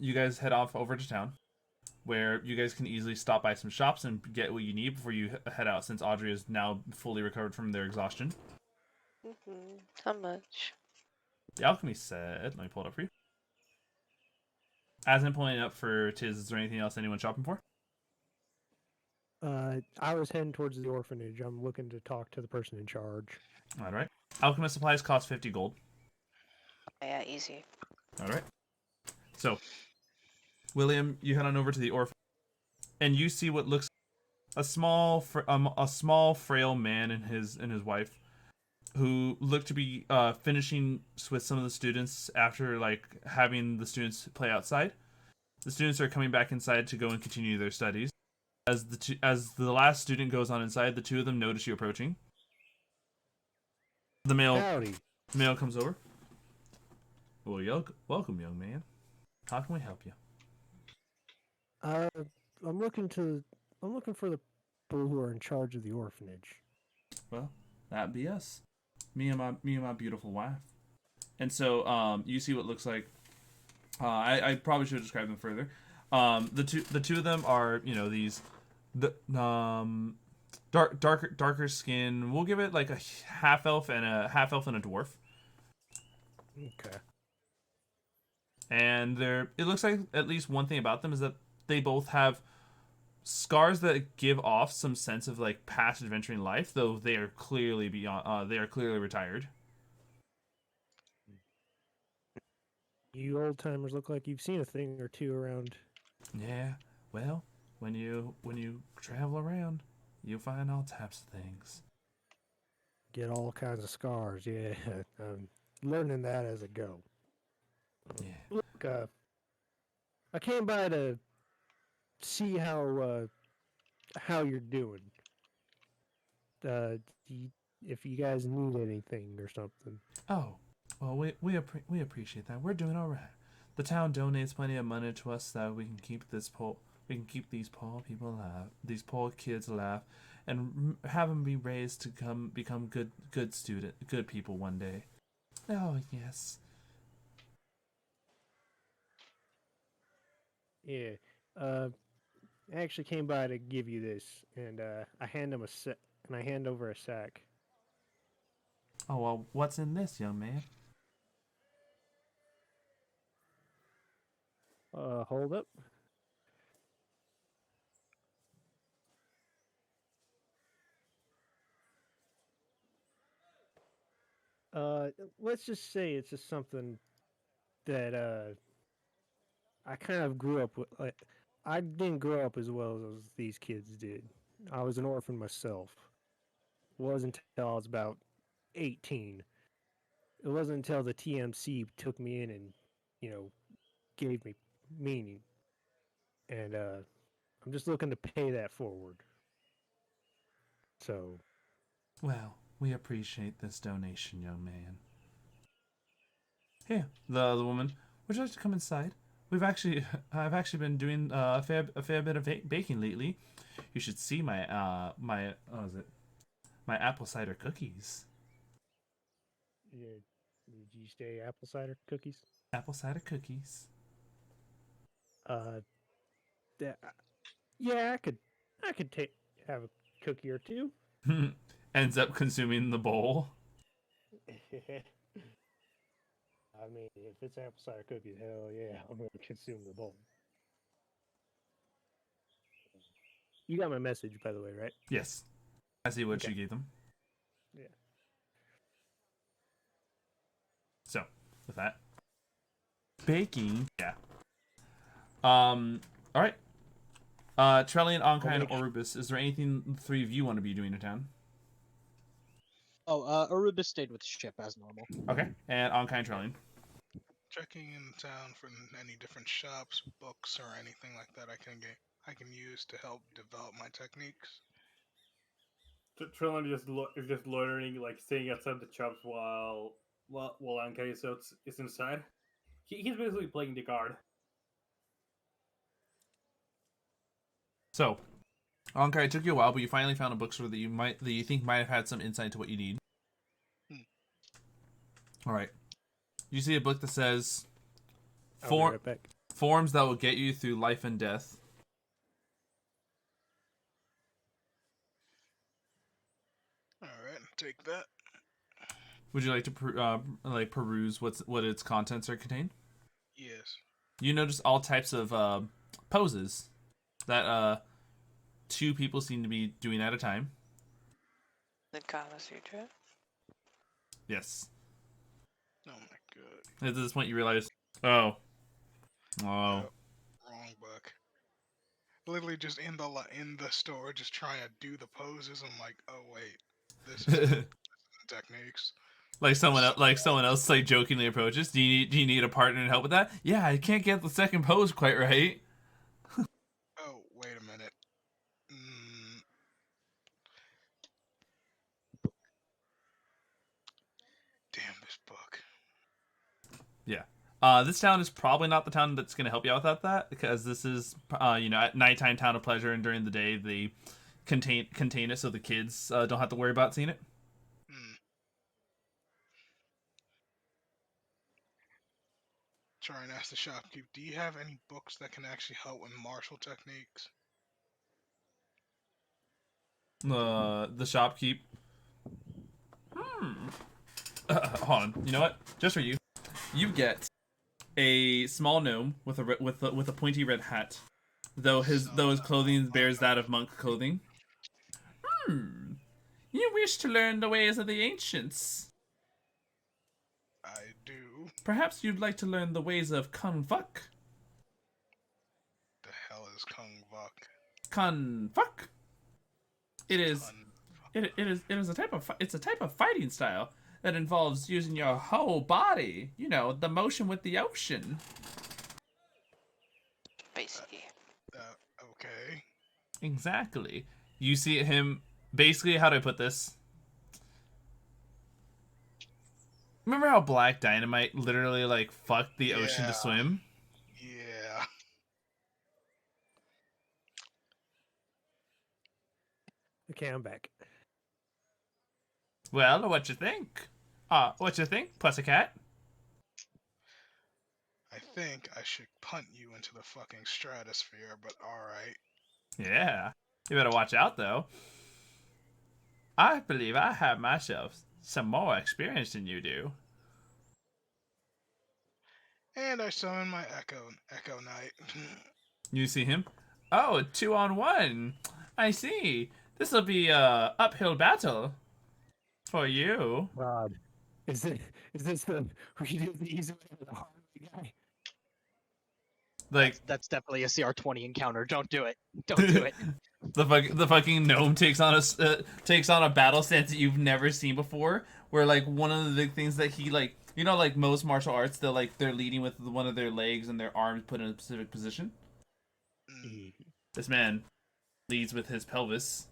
Speaker 3: you guys head off over to town, where you guys can easily stop by some shops and get what you need before you head out, since Audrey is now fully recovered from their exhaustion.
Speaker 6: How much?
Speaker 3: The alchemy said, let me pull it up for you. As I'm pulling it up for Tiz, is there anything else anyone shopping for?
Speaker 2: I was heading towards the orphanage. I'm looking to talk to the person in charge.
Speaker 3: All right. Alchemist supplies cost 50 gold.
Speaker 6: Yeah, easy.
Speaker 3: All right. So, William, you head on over to the orphanage, and you see what looks a small frail man and his wife, who look to be finishing with some of the students after like having the students play outside. The students are coming back inside to go and continue their studies. As the last student goes on inside, the two of them notice you approaching. The male comes over. Well, welcome, young man. How can we help you?
Speaker 2: I'm looking for the people who are in charge of the orphanage.
Speaker 3: Well, that'd be us. Me and my beautiful wife. And so, you see what looks like. I probably should describe them further. The two of them are darker skin. We'll give it like a half elf and a dwarf.
Speaker 2: Okay.
Speaker 3: And it looks like at least one thing about them is that they both have scars that give off some sense of like past adventuring life, though they are clearly retired.
Speaker 2: You old timers look like you've seen a thing or two around.
Speaker 3: Yeah, well, when you travel around, you'll find all types of things.
Speaker 2: Get all kinds of scars. Yeah, I'm learning that as I go.
Speaker 3: Yeah.
Speaker 2: Look, I came by to see how you're doing. If you guys need anything or something.
Speaker 3: Oh, well, we appreciate that. We're doing all right. The town donates plenty of money to us so that we can keep these poor people alive, these poor kids alive, and have them be raised to become good people one day. Oh yes.
Speaker 2: Yeah. I actually came by to give you this, and I hand over a sack.
Speaker 3: Oh well, what's in this, young man?
Speaker 2: Hold up. Let's just say it's just something that I kind of grew up with. Like, I didn't grow up as well as these kids did. I was an orphan myself. It wasn't until I was about 18. It wasn't until the TMC took me in and, you know, gave me meaning. And I'm just looking to pay that forward. So,
Speaker 3: Well, we appreciate this donation, young man. Here, the woman. Would you like to come inside? I've actually been doing a fair bit of baking lately. You should see my what was it? My apple cider cookies.
Speaker 2: yeah, did you say apple cider cookies?
Speaker 3: Apple cider cookies.
Speaker 2: That, yeah, I could have a cookie or two.
Speaker 3: Ends up consuming the bowl.
Speaker 2: I mean, if it's apple cider cookies, hell yeah, I'm gonna consume the bowl. You got my message, by the way, right?
Speaker 3: Yes. I see what
Speaker 2: Okay.
Speaker 3: you gave them.
Speaker 2: Yeah.
Speaker 3: So, with that. Baking. Yeah. Alright. Trellian, Anhkai, and Orubis, is there anything the three of you want to be doing in town?
Speaker 1: Oh, Orubis stayed with the ship as normal.
Speaker 3: Okay. And Anhkai and Trellian.
Speaker 4: Checking in town for any different shops, books, or anything like that I can use to help develop my techniques.
Speaker 8: Trellian is just loitering, like staying outside the shops while Anhkai is inside. He's basically playing the guard.
Speaker 3: So, Anhkai, it took you a while, but you finally found a bookstore that you think might have had some insight into what you need. All right. You see a book that says forms that will get you through life and death.
Speaker 4: All right, take that.
Speaker 3: Would you like to peruse what its contents are contained?
Speaker 4: Yes.
Speaker 3: You notice all types of poses that two people seem to be doing at a time.
Speaker 6: The Kama Sutra.
Speaker 3: Yes.
Speaker 4: Oh my god.
Speaker 3: At this point, you realize, oh,
Speaker 4: Wrong book. Literally just in the store, just trying to do the poses. I'm like, oh wait, this is techniques.
Speaker 3: Like someone else like jokingly approaches. Do you need a partner to help with that? Yeah, I can't get the second pose quite right.
Speaker 4: Oh, wait a minute. Damn this book.
Speaker 3: Yeah. This town is probably not the town that's going to help you out without that, because this is, at nighttime town of pleasure, and during the day they contain it so the kids don't have to worry about seeing it.
Speaker 4: Try and ask the shopkeep, do you have any books that can actually help with martial techniques?
Speaker 3: The shopkeep. Hold on. You know what? Just for you, you get a small gnome with a pointy red hat, though his clothing bears that of monk clothing. You wish to learn the ways of the ancients.
Speaker 4: I do.
Speaker 3: Perhaps you'd like to learn the ways of Kung Fuck.
Speaker 4: The hell is Kung Fuck?
Speaker 3: Kung Fuck. It is a type of fighting style that involves using your whole body. You know, the motion with the ocean.
Speaker 6: Basically.
Speaker 4: Okay.
Speaker 3: Exactly. You see him basically. How do I put this? Remember how Black Dynamite literally like fucked the ocean to swim?
Speaker 4: Yeah.
Speaker 2: Okay, I'm back.
Speaker 3: Well, what you think? What you think, Pussycat?
Speaker 4: I think I should punt you into the fucking stratosphere, but alright.
Speaker 3: Yeah. You better watch out, though. I believe I have myself some more experience than you do.
Speaker 4: And I summon my Echo Knight.
Speaker 3: You see him? Oh, 2-on-1. I see. This will be a uphill battle for you.
Speaker 2: God, is this the we do the easy way or the hard way guy?
Speaker 3: Like
Speaker 1: That's definitely a CR20 encounter. Don't do it. Don't do it.
Speaker 3: the fucking gnome takes on a battle stance that you've never seen before. Where like one of the big things that he like, you know, like most martial arts, they're leading with one of their legs and their arms put in a specific position. This man leads with his pelvis.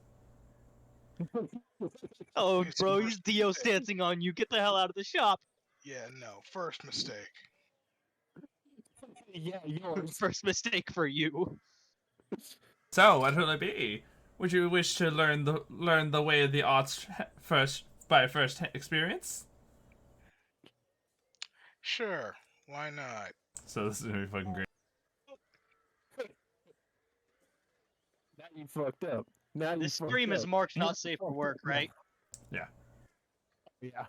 Speaker 1: Oh,
Speaker 4: It's
Speaker 1: bro,
Speaker 4: worse
Speaker 1: he's Dio
Speaker 4: than that.
Speaker 1: stancing on you. Get the hell out of the shop.
Speaker 4: Yeah, no. First mistake.
Speaker 2: Yeah, yours.
Speaker 1: First mistake for you.
Speaker 3: So, what will it be? Would you wish to learn the way of the arts first experience?
Speaker 4: Sure. Why not?
Speaker 3: So this is gonna be fucking great.
Speaker 2: Now you fucked up. Now you
Speaker 1: This
Speaker 2: fucked
Speaker 1: stream is
Speaker 2: up.
Speaker 1: marked
Speaker 2: You
Speaker 1: not safe for
Speaker 2: fucked
Speaker 1: work,
Speaker 2: up now.
Speaker 1: right?
Speaker 3: Yeah.
Speaker 2: Yeah.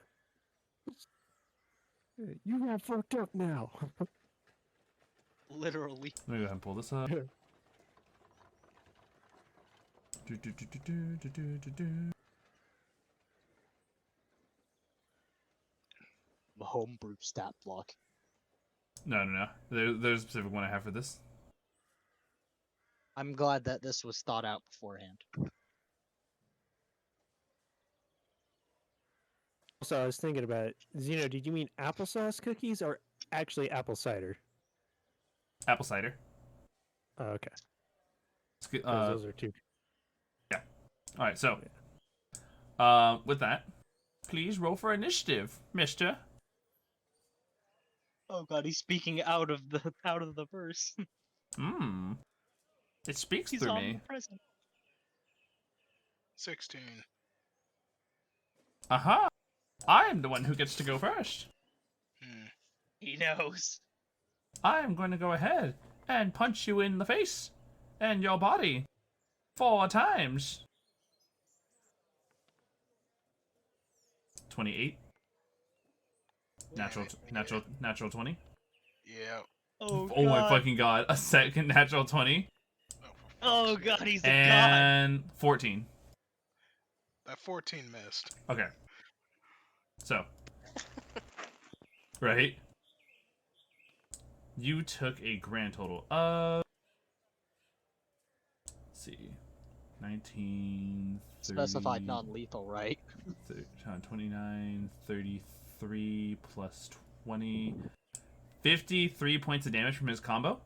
Speaker 2: You got fucked up now.
Speaker 1: Literally.
Speaker 3: Let me go ahead and pull this up.
Speaker 1: Homebrew stat block.
Speaker 3: No. There's a specific one I have for this.
Speaker 1: I'm glad that this was thought out beforehand.
Speaker 2: Also, I was thinking about it. Zeno, did you mean applesauce cookies or actually apple cider?
Speaker 3: Apple cider.
Speaker 2: Oh, okay. 'Cause
Speaker 3: Uh,
Speaker 2: those are two.
Speaker 3: all right. So, with that, please roll for initiative, Mister.
Speaker 1: Oh god, he's speaking out of the verse.
Speaker 3: It speaks
Speaker 1: He's
Speaker 3: through me.
Speaker 1: omnipresent.
Speaker 4: 16.
Speaker 3: Aha! I am the one who gets to go first.
Speaker 1: He knows.
Speaker 3: I am going to go ahead and punch you in the face and your body 4 times. 28. Natural 20.
Speaker 4: Yeah.
Speaker 1: Oh
Speaker 3: Oh my
Speaker 1: god.
Speaker 3: fucking god. A second natural 20.
Speaker 1: Oh god, he's a god.
Speaker 3: And 14.
Speaker 4: That 14 missed.
Speaker 3: Okay. So. Right. You took a grand total of... Let's see. 19... 30,
Speaker 1: Specified non-lethal, right?
Speaker 3: 29, 33 plus 20... 53 points of damage from his combo.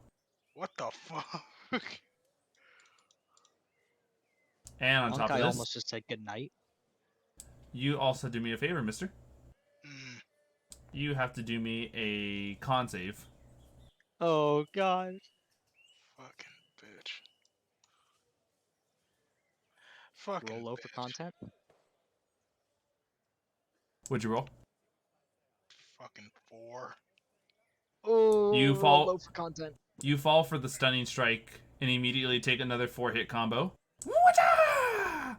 Speaker 4: What the fuck?
Speaker 3: And on top of
Speaker 1: Anhkai
Speaker 3: this,
Speaker 1: almost just said goodnight.
Speaker 3: you also do me a favor, mister.
Speaker 4: Mm.
Speaker 3: You have to do me a con save.
Speaker 1: Oh god.
Speaker 4: Fucking bitch. Fucking
Speaker 1: Roll low for
Speaker 4: bitch.
Speaker 1: content.
Speaker 3: What'd you roll?
Speaker 4: Fucking 4.
Speaker 1: Oh,
Speaker 3: You
Speaker 1: roll
Speaker 3: fall-
Speaker 1: low for content.
Speaker 3: You fall for the stunning strike and immediately take another 4-hit combo. Whatcha!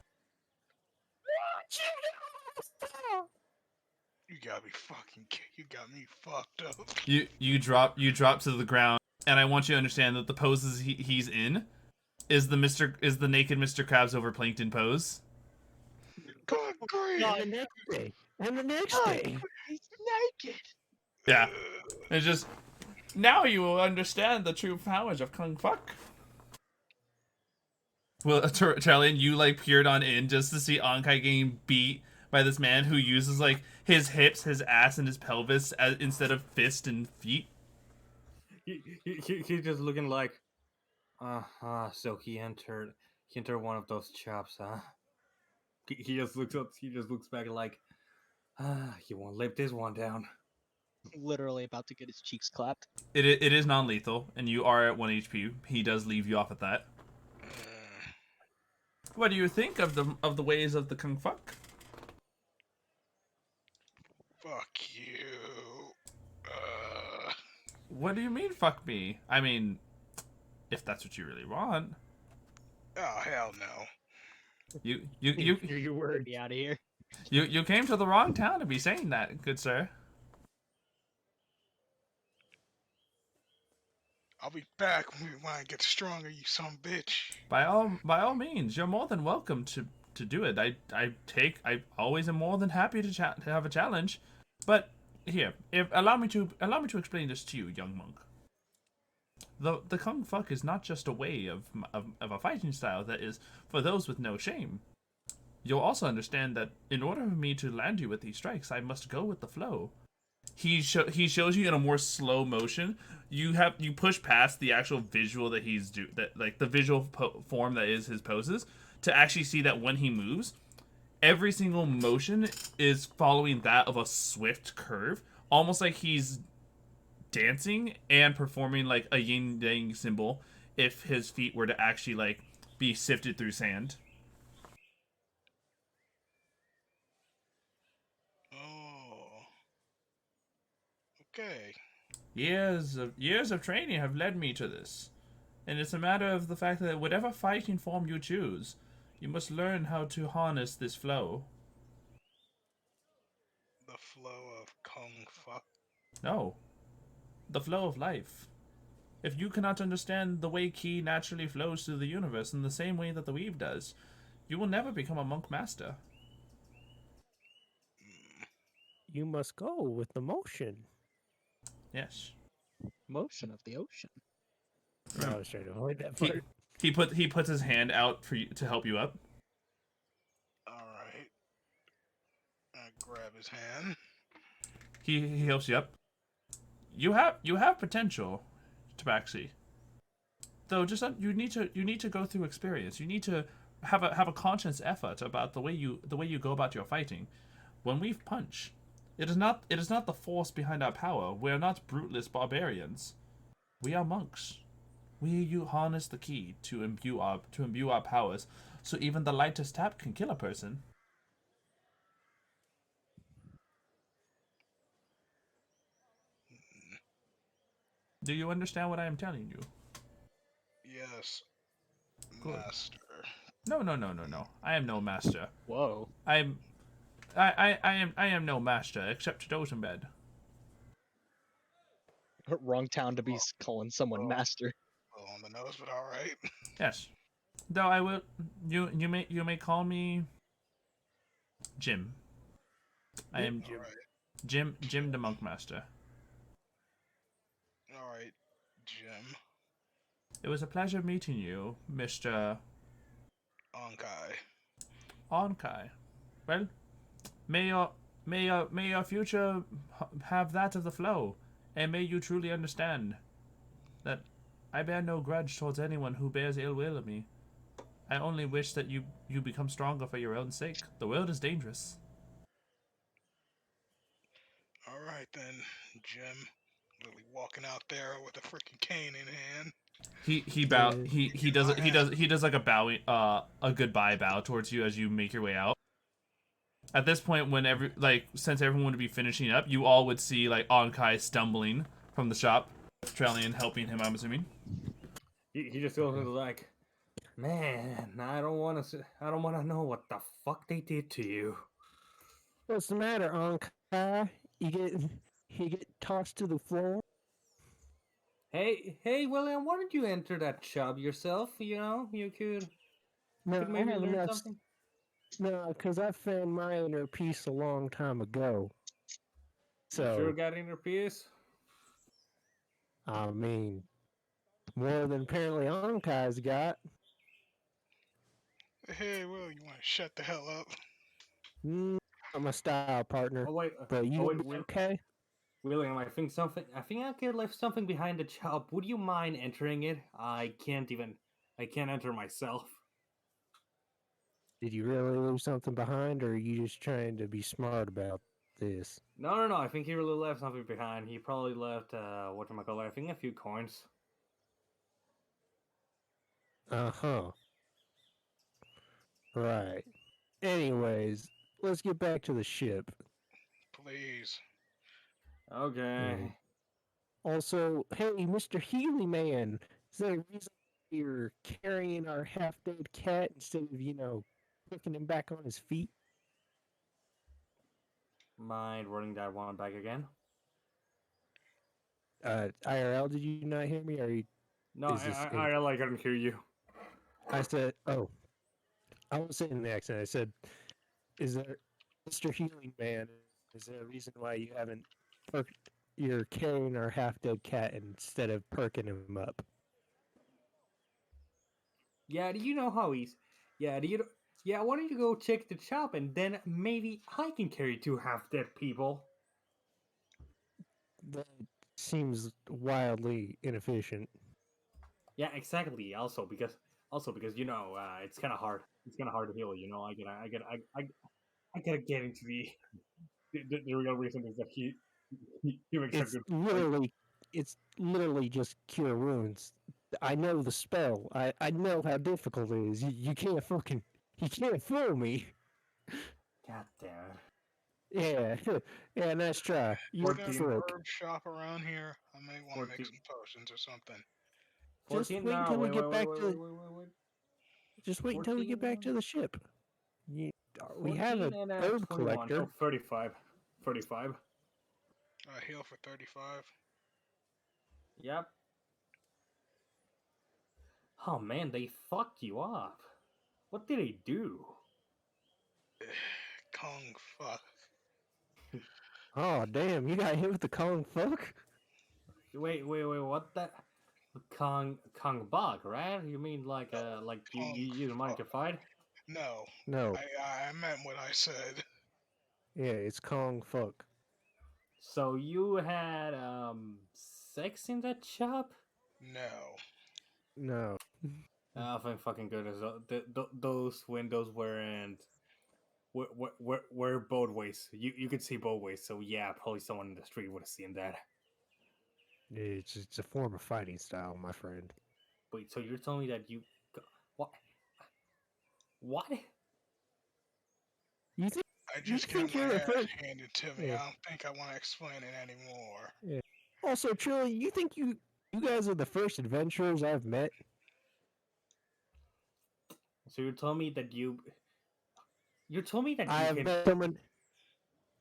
Speaker 4: You got me fucking. You got me fucked up.
Speaker 3: You drop to the ground, and I want you to understand that the poses he's in is the naked Mr. Krabs over plankton pose.
Speaker 4: Good grief.
Speaker 1: God.
Speaker 2: And the next day. And the next day.
Speaker 1: He's naked.
Speaker 3: Yeah, it's just now you will understand the true powers of Kung Fuck. Well, Trellian, you like peered on in just to see Anhkai getting beat by this man who uses like his hips, his ass, and his pelvis instead of fist and feet.
Speaker 8: He's just looking like, so he entered one of those chops, huh? He just looks up. He just looks back like, he won't live this one down.
Speaker 1: Literally about to get his cheeks clapped.
Speaker 3: It is non-lethal, and you are at 1 HP. He does leave you off at that. What do you think of the ways of the Kung Fuck?
Speaker 4: Fuck you.
Speaker 3: What do you mean, fuck me? I mean, if that's what you really want.
Speaker 4: Oh hell no.
Speaker 3: You
Speaker 2: Hear your word.
Speaker 1: Be out of here.
Speaker 3: you came to the wrong town to be saying that, good sir.
Speaker 4: I'll be back when I get stronger, you son of a bitch.
Speaker 3: By all means, you're more than welcome to do it. I always am more than happy to have a challenge. But here, if allow me to explain this to you, young monk. The kung fuck is not just a way of a fighting style that is for those with no shame. You'll also understand that in order for me to land you with these strikes, I must go with the flow. He shows you in a more slow motion. You push past the actual visual that like the visual form that is his poses to actually see that when he moves, every single motion is following that of a swift curve, almost like he's dancing and performing like a yin yang symbol if his feet were to actually like be sifted through sand.
Speaker 4: Oh. Okay.
Speaker 3: Years of training have led me to this. And it's a matter of the fact that whatever fighting form you choose, you must learn how to harness this flow.
Speaker 4: The flow of kung fuck.
Speaker 3: No. The flow of life. If you cannot understand the way ki naturally flows through the universe in the same way that the weave does, you will never become a monk master.
Speaker 2: You must go with the motion.
Speaker 3: Yes.
Speaker 1: Motion of the ocean.
Speaker 2: No, I was trying to avoid that part.
Speaker 3: He puts his hand out for you to help you up.
Speaker 4: Alright. I grab his hand.
Speaker 3: He helps you up. You have potential, Tabaxi. Though just you need to go through experience. You need to have a conscious effort about the way you go about your fighting. When we punch, it is not the force behind our power. We are not bruteless barbarians. We are monks. You harness the key to imbue our powers, so even the lightest tap can kill a person. Do you understand what I am telling you?
Speaker 4: Yes.
Speaker 3: Good.
Speaker 4: Master.
Speaker 3: No. I am no master.
Speaker 1: Whoa.
Speaker 3: I am no master except Dosenbed.
Speaker 1: Wrong town to be calling someone master.
Speaker 4: A little on the nose, but alright.
Speaker 3: Yes. Though I will you may call me Jim. I am
Speaker 4: Alright.
Speaker 3: Jim the Monk Master.
Speaker 4: Alright, Jim.
Speaker 3: It was a pleasure meeting you, Mr.
Speaker 4: Anhkai.
Speaker 3: Anhkai. Well, may your future have that of the flow, and may you truly understand that I bear no grudge towards anyone who bears ill will of me. I only wish that you become stronger for your own sake. The world is dangerous.
Speaker 4: Alright then, Jim. Literally walking out there with a freaking cane in hand.
Speaker 3: He does like a bowing a goodbye bow towards you as you make your way out. At this point, when since everyone would be finishing up, you all would see like Anhkai stumbling from the shop, Trellian helping him, I'm assuming.
Speaker 8: He just goes like, man, I don't want to know what the fuck they did to you.
Speaker 2: What's the matter, Anhkai? You get tossed to the floor?
Speaker 8: Hey, William, why don't you enter that shop yourself? You know, you could
Speaker 2: No,
Speaker 8: maybe learn something.
Speaker 2: No, because I found my inner peace a long time ago. So
Speaker 8: You sure got inner peace?
Speaker 2: I mean, more than apparently Ankai's got.
Speaker 4: Hey, Will, you want to shut the hell up?
Speaker 2: I'm a style partner.
Speaker 8: Oh wait,
Speaker 2: but you okay?
Speaker 8: William, I think I could left something behind the shop. Would you mind entering it? I can't enter myself.
Speaker 2: Did you really leave something behind, or are you just trying to be smart about this?
Speaker 8: No. I think he really left something behind. He probably left whatchamacallit, I think a few coins.
Speaker 2: Uh-huh. Right. Anyways, let's get back to the ship.
Speaker 4: Please.
Speaker 8: Okay.
Speaker 2: Also, hey, Mr. Healy Man, is there a reason you're carrying our half-dead cat instead of, picking him back on his feet?
Speaker 8: Mind running that one back again?
Speaker 2: IRL, did you not hear me? Are you?
Speaker 8: No,
Speaker 2: Is this?
Speaker 8: I like I couldn't hear you.
Speaker 2: I said, oh, I was saying in the accent. I said, is there, Mr. Healing Man? Is there a reason why you haven't you're carrying our half-dead cat instead of perking him up?
Speaker 8: Yeah, do you know how he's? Yeah, do you? Yeah, why don't you go check the shop and then maybe I can carry 2 half-dead people.
Speaker 2: That seems wildly inefficient.
Speaker 8: Yeah, exactly. Also because you know it's kind of hard. It's kind of hard to heal. You know, I gotta get into the real reason is that he makes a
Speaker 2: It's
Speaker 8: good point.
Speaker 2: literally, it's literally just cure wounds. I know the spell. I know how difficult it is. You can't fucking, you can't fool me.
Speaker 8: God damn it.
Speaker 2: Yeah, yeah, nice try. You're
Speaker 4: Is
Speaker 2: a
Speaker 4: there an
Speaker 8: 14,
Speaker 2: trick.
Speaker 4: herb shop around here? I may want to make
Speaker 8: 14,
Speaker 4: some potions or something.
Speaker 2: Just
Speaker 8: 14.
Speaker 2: wait
Speaker 8: No,
Speaker 2: until we
Speaker 8: wait,
Speaker 2: get
Speaker 8: wait, wait,
Speaker 2: back
Speaker 8: wait,
Speaker 2: to.
Speaker 8: wait, wait, wait.
Speaker 2: Just wait until we get back
Speaker 8: 14,
Speaker 2: to the ship. You, we have
Speaker 8: 14
Speaker 2: a
Speaker 8: and
Speaker 2: herb
Speaker 8: 21.
Speaker 2: collector.
Speaker 8: Oh, 35. 35.
Speaker 4: Heal for 35.
Speaker 8: Yep. Oh man, they fucked you up. What did they do?
Speaker 4: Kung fuck.
Speaker 2: Oh damn! You got hit with the Kong fuck.
Speaker 8: Wait, what the? Kong bug, right? You mean like
Speaker 4: No,
Speaker 8: you
Speaker 4: Kung
Speaker 8: use money
Speaker 4: fuck.
Speaker 8: to fight?
Speaker 4: No,
Speaker 2: No,
Speaker 4: I meant what I said.
Speaker 2: yeah, it's Kong fuck.
Speaker 8: So you had sex in that shop?
Speaker 4: No.
Speaker 2: No,
Speaker 8: Oh, thank fucking goodness! Those windows were both ways. You could see both ways. So yeah, probably someone in the street would have seen that.
Speaker 2: it's a form of fighting style, my friend.
Speaker 8: Wait, so you're telling me that you what? What?
Speaker 2: You think
Speaker 4: I
Speaker 2: you
Speaker 4: just got
Speaker 2: think
Speaker 4: my
Speaker 2: you're the
Speaker 4: ass
Speaker 2: first?
Speaker 4: handed to me.
Speaker 2: Yeah,
Speaker 4: I don't think I want to explain it anymore.
Speaker 2: yeah. Also, Trilly, you think you guys are the first adventurers I've met?
Speaker 8: So you're telling me that you told me that you
Speaker 2: I've
Speaker 8: can.
Speaker 2: met someone.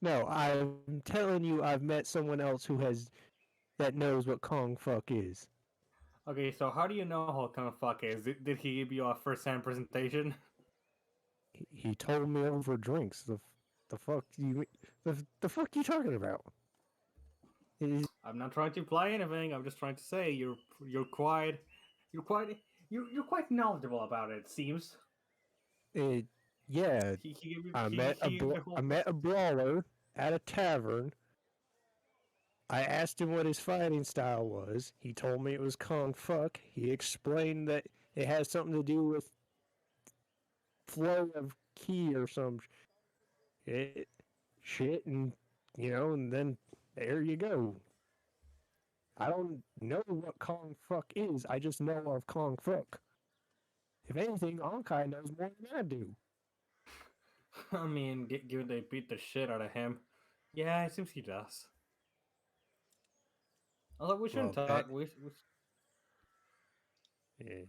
Speaker 2: No, I'm telling you, I've met someone else that knows what Kong fuck is.
Speaker 8: Okay, so how do you know how kind of fuck is? Did he give you a first-hand presentation?
Speaker 2: He told me over drinks. The fuck the fuck you talking about?
Speaker 8: I'm not trying to imply anything. I'm just trying to say you're quite you're quite you're quite knowledgeable about it. It seems.
Speaker 2: It, yeah,
Speaker 8: He gave you
Speaker 2: I
Speaker 8: he gave you the whole.
Speaker 2: met a brawler at a tavern. I asked him what his fighting style was. He told me it was Kung Fuck. He explained that it has something to do with flow of ki or some shit, and and then there you go. I don't know what Kong Fuck is. I just know of Kong Fuck. If anything, Anhkai knows more than I do.
Speaker 8: I mean, given they beat the shit out of him, yeah, it seems he does. Although we shouldn't
Speaker 2: Well,
Speaker 8: talk.
Speaker 2: yeah.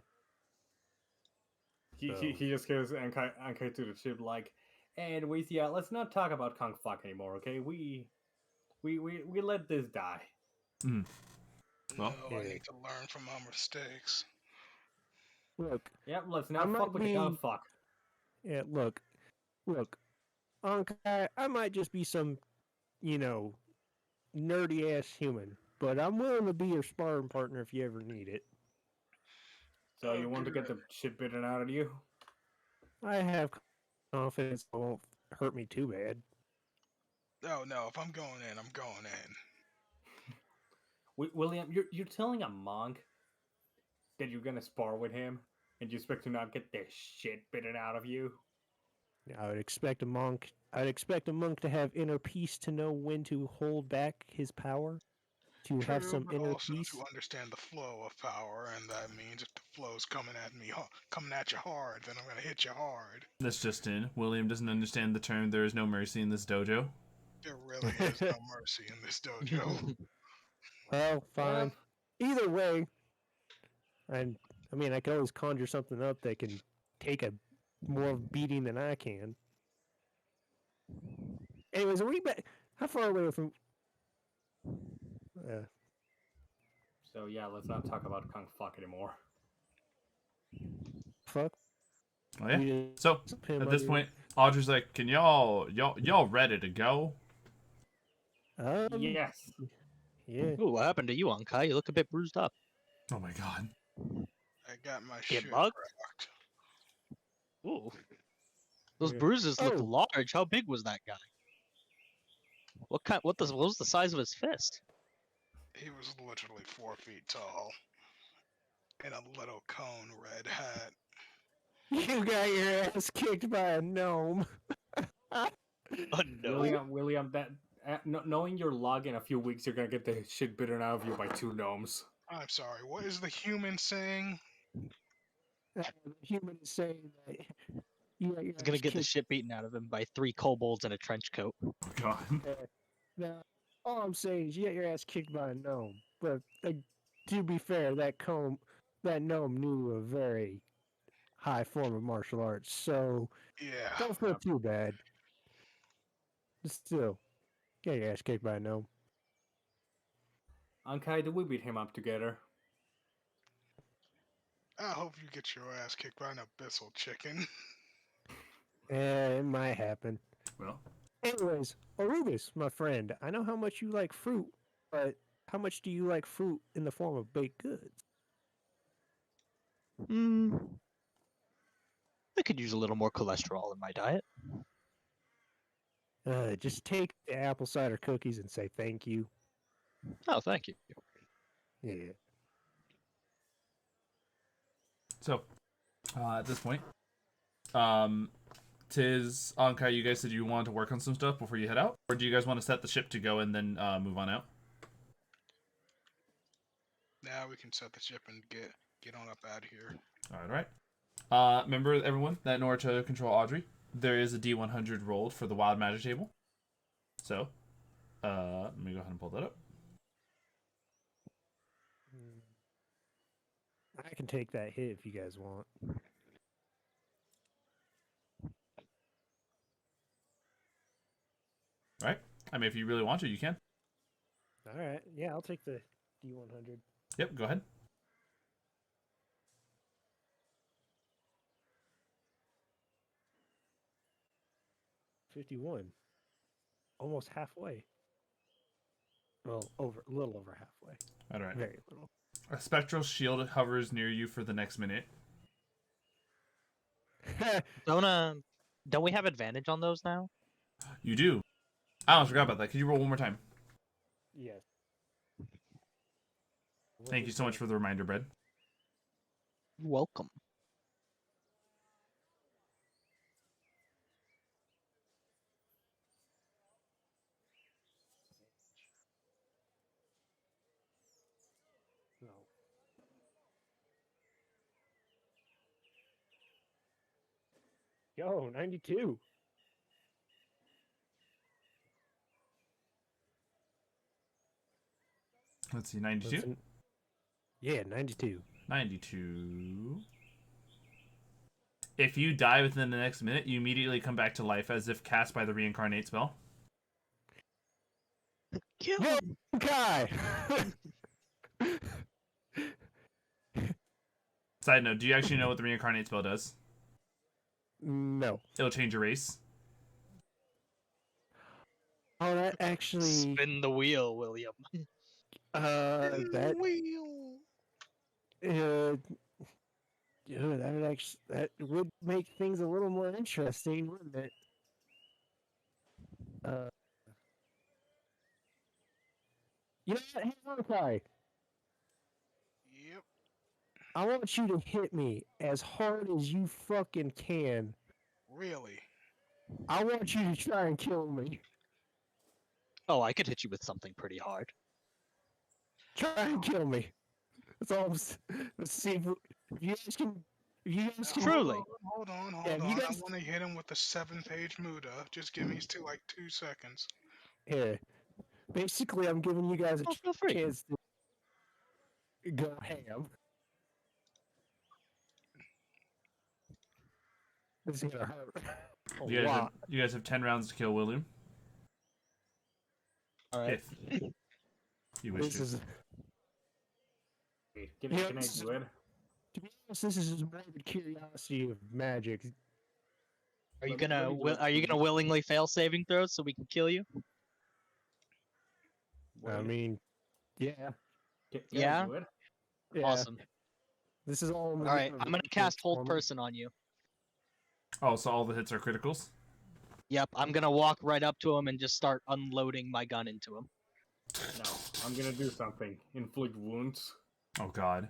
Speaker 8: He just gives Ankai to the ship like, anyways, yeah, let's not talk about Kong fuck anymore, okay? We let this die.
Speaker 3: Mm.
Speaker 4: No,
Speaker 3: Well,
Speaker 4: I need to learn from my mistakes.
Speaker 2: Look,
Speaker 8: Yep, let's
Speaker 2: I
Speaker 8: not
Speaker 2: might
Speaker 8: fuck with the Kong
Speaker 2: be.
Speaker 8: fuck.
Speaker 2: Yeah, look, Anhkai, I might just be some, nerdy ass human, but I'm willing to be your sparring partner if you ever need it.
Speaker 8: So
Speaker 4: Oh,
Speaker 8: you want to get
Speaker 4: good.
Speaker 8: the shit bitten out of you?
Speaker 2: I have confidence it won't hurt me too bad.
Speaker 4: Oh, no, if I'm going in, I'm going in.
Speaker 8: William, you're telling a monk that you're gonna spar with him, and you expect to not get the shit bitten out of you?
Speaker 2: I would expect a monk. I'd expect a monk to have inner peace to know when to hold back his power, to have
Speaker 4: True,
Speaker 2: some
Speaker 4: but
Speaker 2: inner
Speaker 4: also
Speaker 2: peace.
Speaker 4: to understand the flow of power, and that means if the flow's coming at me, coming at you hard, then I'm gonna hit you hard.
Speaker 3: that's just in. William doesn't understand the term "there is no mercy" in this dojo.
Speaker 4: There really is no mercy in this dojo.
Speaker 2: Well, fine.
Speaker 8: Yep.
Speaker 2: Either way, I mean, I can always conjure something up that can take a more beating than I can. Anyways, are we back? How far away from?
Speaker 8: So yeah, let's not talk about Kung Fuck anymore.
Speaker 2: Fuck.
Speaker 3: Oh yeah.
Speaker 2: You
Speaker 3: So
Speaker 2: just pin
Speaker 3: at this
Speaker 2: my-
Speaker 3: point, Audrey's like, "Can y'all ready to go?"
Speaker 8: Yes.
Speaker 2: Yeah.
Speaker 1: Ooh, what happened to you, Anhkai? You look a bit bruised up.
Speaker 3: Oh my god.
Speaker 4: I got my
Speaker 1: Get
Speaker 4: shit
Speaker 1: mugged?
Speaker 4: cracked.
Speaker 1: Ooh. Those
Speaker 8: Yeah.
Speaker 1: bruises look
Speaker 2: Oh.
Speaker 1: large. How big was that guy? What was the size of his fist?
Speaker 4: He was literally 4 feet tall. In a little cone red hat.
Speaker 2: You got your ass kicked by a gnome.
Speaker 1: Oh no.
Speaker 8: William, that knowing your luck in a few weeks, you're gonna get the shit bitten out of you by 2 gnomes.
Speaker 4: I'm sorry, what is the human saying?
Speaker 2: The human is saying that you got your
Speaker 1: He's gonna
Speaker 2: ass
Speaker 1: get the
Speaker 2: kicked.
Speaker 1: shit beaten out of him by 3 kobolds in a trench coat.
Speaker 3: Oh god.
Speaker 2: Now, all I'm saying is you got your ass kicked by a gnome. But to be fair, that gnome knew a very high form of martial arts, so
Speaker 4: Yeah.
Speaker 2: don't feel too bad. But still, get your ass kicked by a gnome.
Speaker 8: Ankai, did we beat him up together?
Speaker 4: I hope you get your ass kicked by an abyssal chicken.
Speaker 2: It might happen.
Speaker 3: Well,
Speaker 2: Anyways, Orubis, my friend, I know how much you like fruit, but how much do you like fruit in the form of baked goods?
Speaker 1: I could use a little more cholesterol in my diet.
Speaker 2: Just take the apple cider cookies and say thank you.
Speaker 1: Oh, thank you.
Speaker 2: Yeah.
Speaker 3: so at this point, Tiz, Ankai, you guys said you wanted to work on some stuff before you head out, or do you guys want to set the ship to go and then move on out?
Speaker 4: Now we can set the ship and get on up out of here.
Speaker 3: All right. Remember everyone that in order to control Audrey, there is a D100 rolled for the wild magic table. So, let me go ahead and pull that up.
Speaker 2: I can take that hit if you guys want.
Speaker 3: Right? I mean, if you really want to, you can.
Speaker 2: All right. Yeah, I'll take the D100.
Speaker 3: Yep, go ahead.
Speaker 2: $51. Almost halfway. Well, a little over halfway.
Speaker 3: All right.
Speaker 2: Very little.
Speaker 3: A spectral shield hovers near you for the next minute.
Speaker 1: Don't we have advantage on those now?
Speaker 3: You do. I almost forgot about that. Could you roll one more time?
Speaker 2: Yes.
Speaker 3: Thank you so much for the reminder, Brad.
Speaker 1: You're welcome.
Speaker 2: No. Yo, 92.
Speaker 3: Let's see, 92?
Speaker 2: Listen. Yeah, 92.
Speaker 3: 92. If you die within the next minute, you immediately come back to life as if cast by the reincarnate spell.
Speaker 1: Kill
Speaker 2: Yo,
Speaker 1: him.
Speaker 2: Kai!
Speaker 3: Side note, do you actually know what the reincarnate spell does?
Speaker 2: No.
Speaker 3: It'll change your race.
Speaker 2: Oh, that actually.
Speaker 1: Spin the wheel, William.
Speaker 2: That.
Speaker 4: Wheel.
Speaker 2: That would make things a little more interesting, wouldn't it? You know what? Hey, Anhkai,
Speaker 4: Yep.
Speaker 2: I want you to hit me as hard as you fucking can.
Speaker 4: Really?
Speaker 2: I want you to try and kill me.
Speaker 1: Oh, I could hit you with something pretty hard.
Speaker 2: Try and kill me. That's all. Let's see if you guys can. If you guys can.
Speaker 1: Truly.
Speaker 4: Hold on.
Speaker 2: Yeah, if you
Speaker 4: I
Speaker 2: guys-
Speaker 4: want to hit him with the 7-page Muda. Just give me like 2 seconds.
Speaker 2: Here. Basically, I'm giving you guys a
Speaker 1: Oh, feel free.
Speaker 2: chance to go ham. This is gonna hurt. A lot.
Speaker 3: You guys have 10 rounds to kill William.
Speaker 1: All right.
Speaker 3: If you wish
Speaker 2: This
Speaker 3: to.
Speaker 2: is.
Speaker 8: Can
Speaker 2: Yeah,
Speaker 8: I
Speaker 2: this is-
Speaker 8: do it?
Speaker 2: To be honest, this is just morbid curiosity of magic.
Speaker 1: Are you
Speaker 8: Let me
Speaker 1: gonna
Speaker 8: do it,
Speaker 1: are you gonna
Speaker 8: please.
Speaker 1: willingly fail saving throws so we can kill you?
Speaker 2: I
Speaker 8: Wait,
Speaker 2: mean, yeah,
Speaker 8: can
Speaker 1: Yeah?
Speaker 8: I do it?
Speaker 2: yeah.
Speaker 1: Awesome.
Speaker 2: This is all.
Speaker 1: All right, I'm gonna cast Hold Person on you.
Speaker 3: Oh, so all the hits are criticals?
Speaker 1: Yep, I'm gonna walk right up to him and just start unloading my gun into him.
Speaker 8: No, I'm gonna do something. Inflict wounds.
Speaker 3: Oh, God.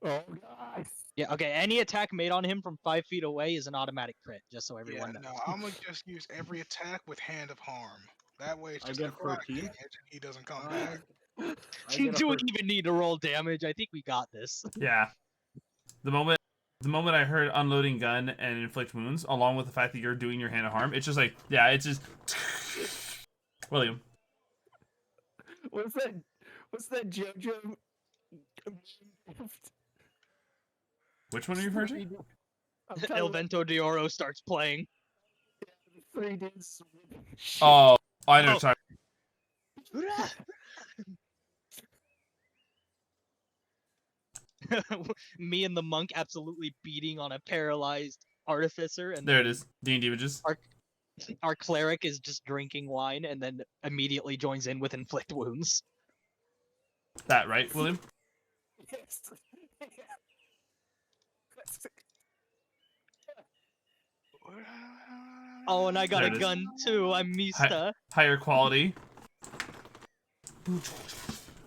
Speaker 2: Oh God!
Speaker 1: Yeah, okay. Any attack made on him from 5 feet away is an automatic crit, just so
Speaker 4: Yeah,
Speaker 1: everyone knows.
Speaker 4: no, I'm gonna just use every attack with Hand of Harm. That way it's
Speaker 8: I
Speaker 4: just
Speaker 8: get
Speaker 4: necrotic
Speaker 8: 13.
Speaker 4: damage and he doesn't come
Speaker 8: Uh,
Speaker 4: back.
Speaker 8: I
Speaker 1: Do
Speaker 8: get a
Speaker 1: we
Speaker 8: first.
Speaker 1: even need to roll damage? I think we got this.
Speaker 3: Yeah. The moment I heard unloading gun and inflict wounds, along with the fact that you're doing your hand of harm, it's just like, yeah, it's just William.
Speaker 2: What's that? What's that JoJo?
Speaker 3: Which one are you referring to?
Speaker 2: I'm talking
Speaker 1: El
Speaker 2: about
Speaker 1: Vento de Oro starts playing.
Speaker 2: the 3 dudes.
Speaker 3: Oh, I know.
Speaker 1: Oh.
Speaker 3: Sorry.
Speaker 1: Me and the monk absolutely beating on a paralyzed artificer, and
Speaker 3: There it
Speaker 1: then
Speaker 3: is. D&D images.
Speaker 1: our cleric is just drinking wine and then immediately joins in with inflict wounds.
Speaker 3: That right, William?
Speaker 2: Yes.
Speaker 1: Oh, and I got
Speaker 3: There
Speaker 1: a
Speaker 3: it is.
Speaker 1: gun too. I'm Mista.
Speaker 3: Higher quality.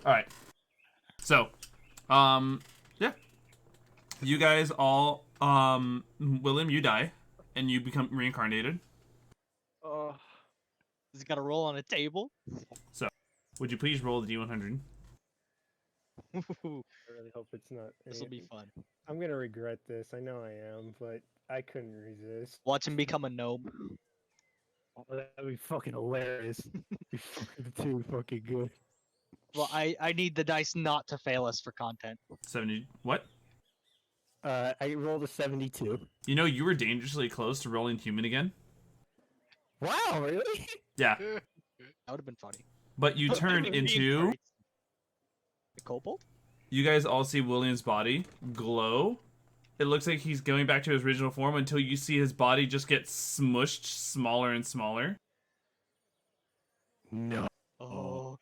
Speaker 3: Alright. So, yeah. You guys all, William, you die, and you become reincarnated.
Speaker 2: Oh,
Speaker 1: He's got to roll on a table.
Speaker 3: Would you please roll the D100?
Speaker 2: I really hope it's not.
Speaker 1: This will be fun.
Speaker 2: I'm gonna regret this. I know I am, but I couldn't resist.
Speaker 1: Watch him become a gnome.
Speaker 2: Oh, that'd be fucking hilarious. Be fucking too fucking good.
Speaker 1: Well, I need the dice not to fail us for content.
Speaker 3: 70. What?
Speaker 2: I rolled a 72.
Speaker 3: You know, you were dangerously close to rolling human again.
Speaker 2: Wow, really?
Speaker 3: Yeah.
Speaker 1: That would have been funny.
Speaker 3: But you turn into.
Speaker 1: The kobold?
Speaker 3: You guys all see William's body glow. It looks like he's going back to his original form until you see his body just get smushed smaller and smaller.
Speaker 2: No.
Speaker 1: Oh.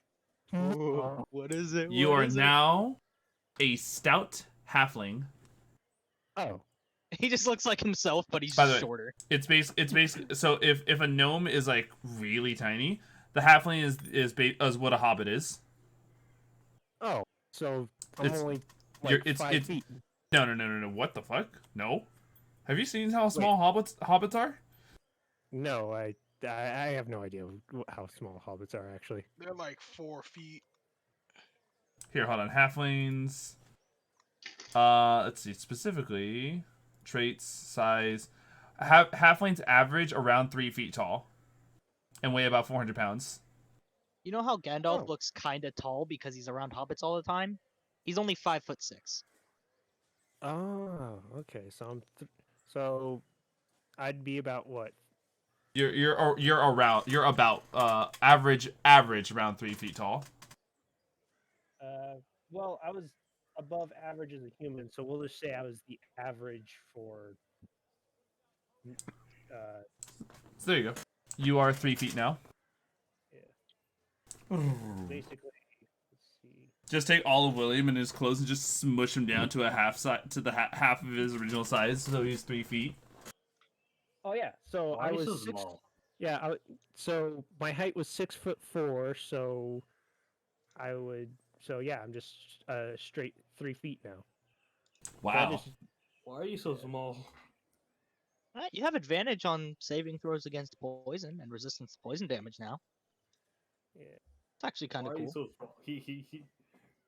Speaker 2: Oh.
Speaker 1: What is it?
Speaker 3: You
Speaker 1: What
Speaker 3: are
Speaker 1: is it?
Speaker 3: now a stout halfling.
Speaker 2: Oh.
Speaker 1: He just looks like himself, but he's
Speaker 3: By the way,
Speaker 1: shorter.
Speaker 3: It's basically so if a gnome is like really tiny, the halfling is what a hobbit is.
Speaker 2: Oh. So I'm
Speaker 3: It's-
Speaker 2: only
Speaker 3: you're-
Speaker 2: like
Speaker 3: it's-
Speaker 2: 5
Speaker 3: it's-
Speaker 2: feet.
Speaker 3: No. What the fuck? No. Have you seen how small hobbits are?
Speaker 2: No, I have no idea how small hobbits are actually.
Speaker 4: They're like 4 feet.
Speaker 3: Here, hold on. Halflings. Let's see. Specifically, traits, size. Halflings average around 3 feet tall, and weigh about 400 pounds.
Speaker 1: You know how Gandalf
Speaker 2: Oh.
Speaker 1: looks kind of tall because he's around hobbits all the time? He's only 5'6".
Speaker 2: Oh, okay. So I'd be about what?
Speaker 3: You're about average around 3 feet tall.
Speaker 2: Well, I was above average as a human, so we'll just say I was the average for.
Speaker 3: So there you go. You are 3 feet now.
Speaker 2: Basically, let's see.
Speaker 3: Just take all of William and his clothes and just smush him down to a half half of his original size, so he's 3 feet.
Speaker 2: Oh yeah, so
Speaker 8: Why
Speaker 2: I
Speaker 8: are you
Speaker 2: was
Speaker 8: so
Speaker 2: 6.
Speaker 8: small?
Speaker 2: Yeah, so my height was 6'4", so I would. So yeah, I'm just straight 3 feet now.
Speaker 3: Wow.
Speaker 8: Why are you so small?
Speaker 1: You have advantage on saving throws against poison and resistance to poison damage now.
Speaker 2: Yeah.
Speaker 1: It's actually kind
Speaker 8: Why
Speaker 1: of
Speaker 8: are you
Speaker 1: cool.
Speaker 8: so small? He.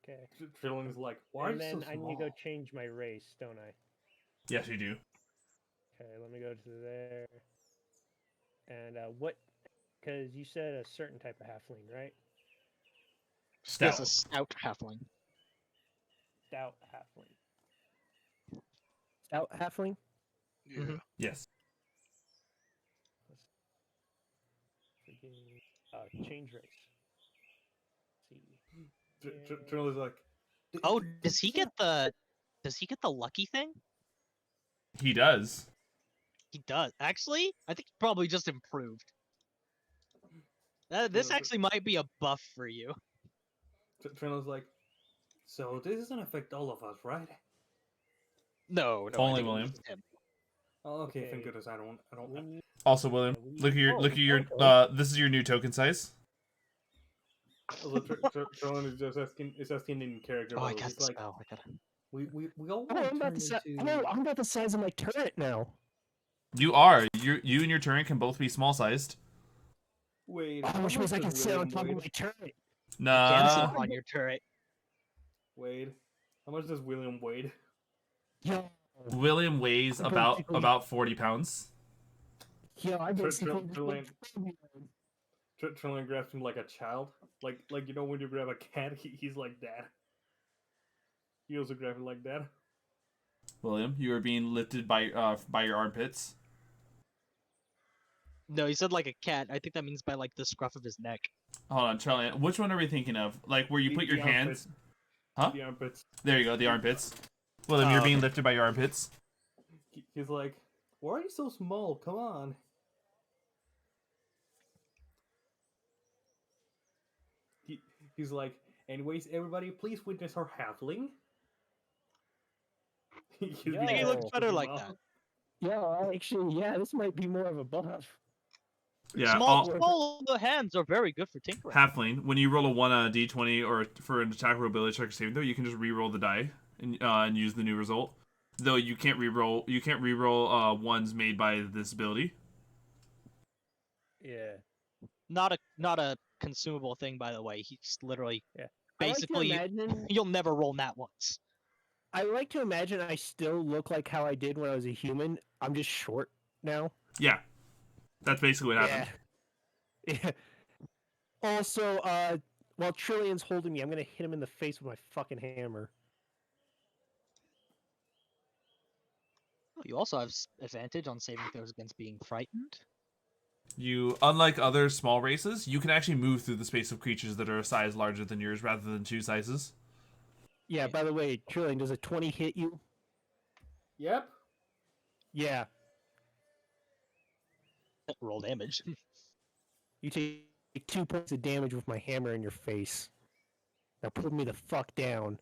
Speaker 2: Okay.
Speaker 8: Trellian's like, why
Speaker 2: And
Speaker 8: are you so
Speaker 2: then I
Speaker 8: small?
Speaker 2: need to go change my race, don't I?
Speaker 3: Yes, you do.
Speaker 2: Okay, let me go to there. And what? Because you said a certain type of halfling, right?
Speaker 1: Yes,
Speaker 3: Stout.
Speaker 1: a stout halfling.
Speaker 2: Stout halfling. Stout halfling?
Speaker 4: Yeah.
Speaker 1: Mhm.
Speaker 3: Yes.
Speaker 2: Change race. Let's see.
Speaker 8: Trellian's like,
Speaker 1: Oh, does he get the lucky thing?
Speaker 3: He does.
Speaker 1: He does. Actually, I think he probably just improved. This actually might be a buff for you.
Speaker 8: Trellian's like, so this doesn't affect all of us, right?
Speaker 1: No, I
Speaker 3: Only
Speaker 1: think it was
Speaker 3: William.
Speaker 1: just him.
Speaker 8: Oh, okay, thank
Speaker 2: Okay.
Speaker 8: goodness. I don't.
Speaker 3: Also, William, look at your. This is your new token size.
Speaker 8: Also, Trellian is asking in character.
Speaker 1: Oh,
Speaker 8: by
Speaker 1: I
Speaker 8: the way.
Speaker 1: got
Speaker 8: He's
Speaker 1: the
Speaker 8: like,
Speaker 1: spell. I got it.
Speaker 8: we all
Speaker 2: Oh,
Speaker 8: want
Speaker 2: I'm
Speaker 8: to
Speaker 2: about
Speaker 8: turn
Speaker 2: the
Speaker 8: into.
Speaker 2: I'm about the size of my turret now.
Speaker 3: You are. You and your turret can both be small sized.
Speaker 8: Wait,
Speaker 2: Oh,
Speaker 8: how
Speaker 2: which
Speaker 8: much
Speaker 2: means I can
Speaker 8: does
Speaker 2: sit on
Speaker 8: William
Speaker 2: top of
Speaker 8: weigh?
Speaker 2: my turret.
Speaker 1: You can sit
Speaker 3: Nah.
Speaker 1: on your turret.
Speaker 8: Wade, how much does William weigh?
Speaker 2: Yo,
Speaker 3: William weighs
Speaker 2: I
Speaker 3: about
Speaker 2: basically-
Speaker 3: 40 pounds.
Speaker 2: yo, I basically
Speaker 8: Trellian grabs him like a child, like you know when you grab a cat, he's like that. He also grabs him like that.
Speaker 3: William, you are being lifted by your armpits.
Speaker 1: No, he said like a cat. I think that means by like the scruff of his neck.
Speaker 3: Hold on, Trellian. Which one are we thinking of? Like where you put your hands? Huh?
Speaker 8: The armpits.
Speaker 3: There you go, the armpits. William, you're being
Speaker 1: okay.
Speaker 3: lifted by your armpits.
Speaker 8: He's like, why are you so small? Come on. He's like, anyways, everybody, please witness our halfling.
Speaker 1: I think he looks better like that.
Speaker 2: Yo, actually, yeah, this might be more of a buff.
Speaker 3: Yeah,
Speaker 1: small hands are very good for tinkering.
Speaker 3: halfling. When you roll a 1 on a d20 or for an attack roll, ability check or saving throw, you can just re-roll the die and use the new result. Though you can't re-roll. You can't re-roll ones made by this ability.
Speaker 2: Yeah.
Speaker 1: Not a consumable thing, by the way. He's literally
Speaker 2: Basically,
Speaker 1: basically you'll never roll that once.
Speaker 2: I like to imagine I still look like how I did when I was a human. I'm just short now.
Speaker 3: Yeah, that's basically what happened.
Speaker 2: Yeah. Also, while Trellian's holding me, I'm gonna hit him in the face with my fucking hammer.
Speaker 1: You also have advantage on saving throws against being frightened.
Speaker 3: You, unlike other small races, you can actually move through the space of creatures that are a size larger than yours rather than 2 sizes.
Speaker 2: Yeah, by the way, Trellian, does a 20 hit you?
Speaker 8: Yep.
Speaker 2: Yeah.
Speaker 1: Roll damage.
Speaker 2: You take 2 points of damage with my hammer in your face. Now put me the fuck down.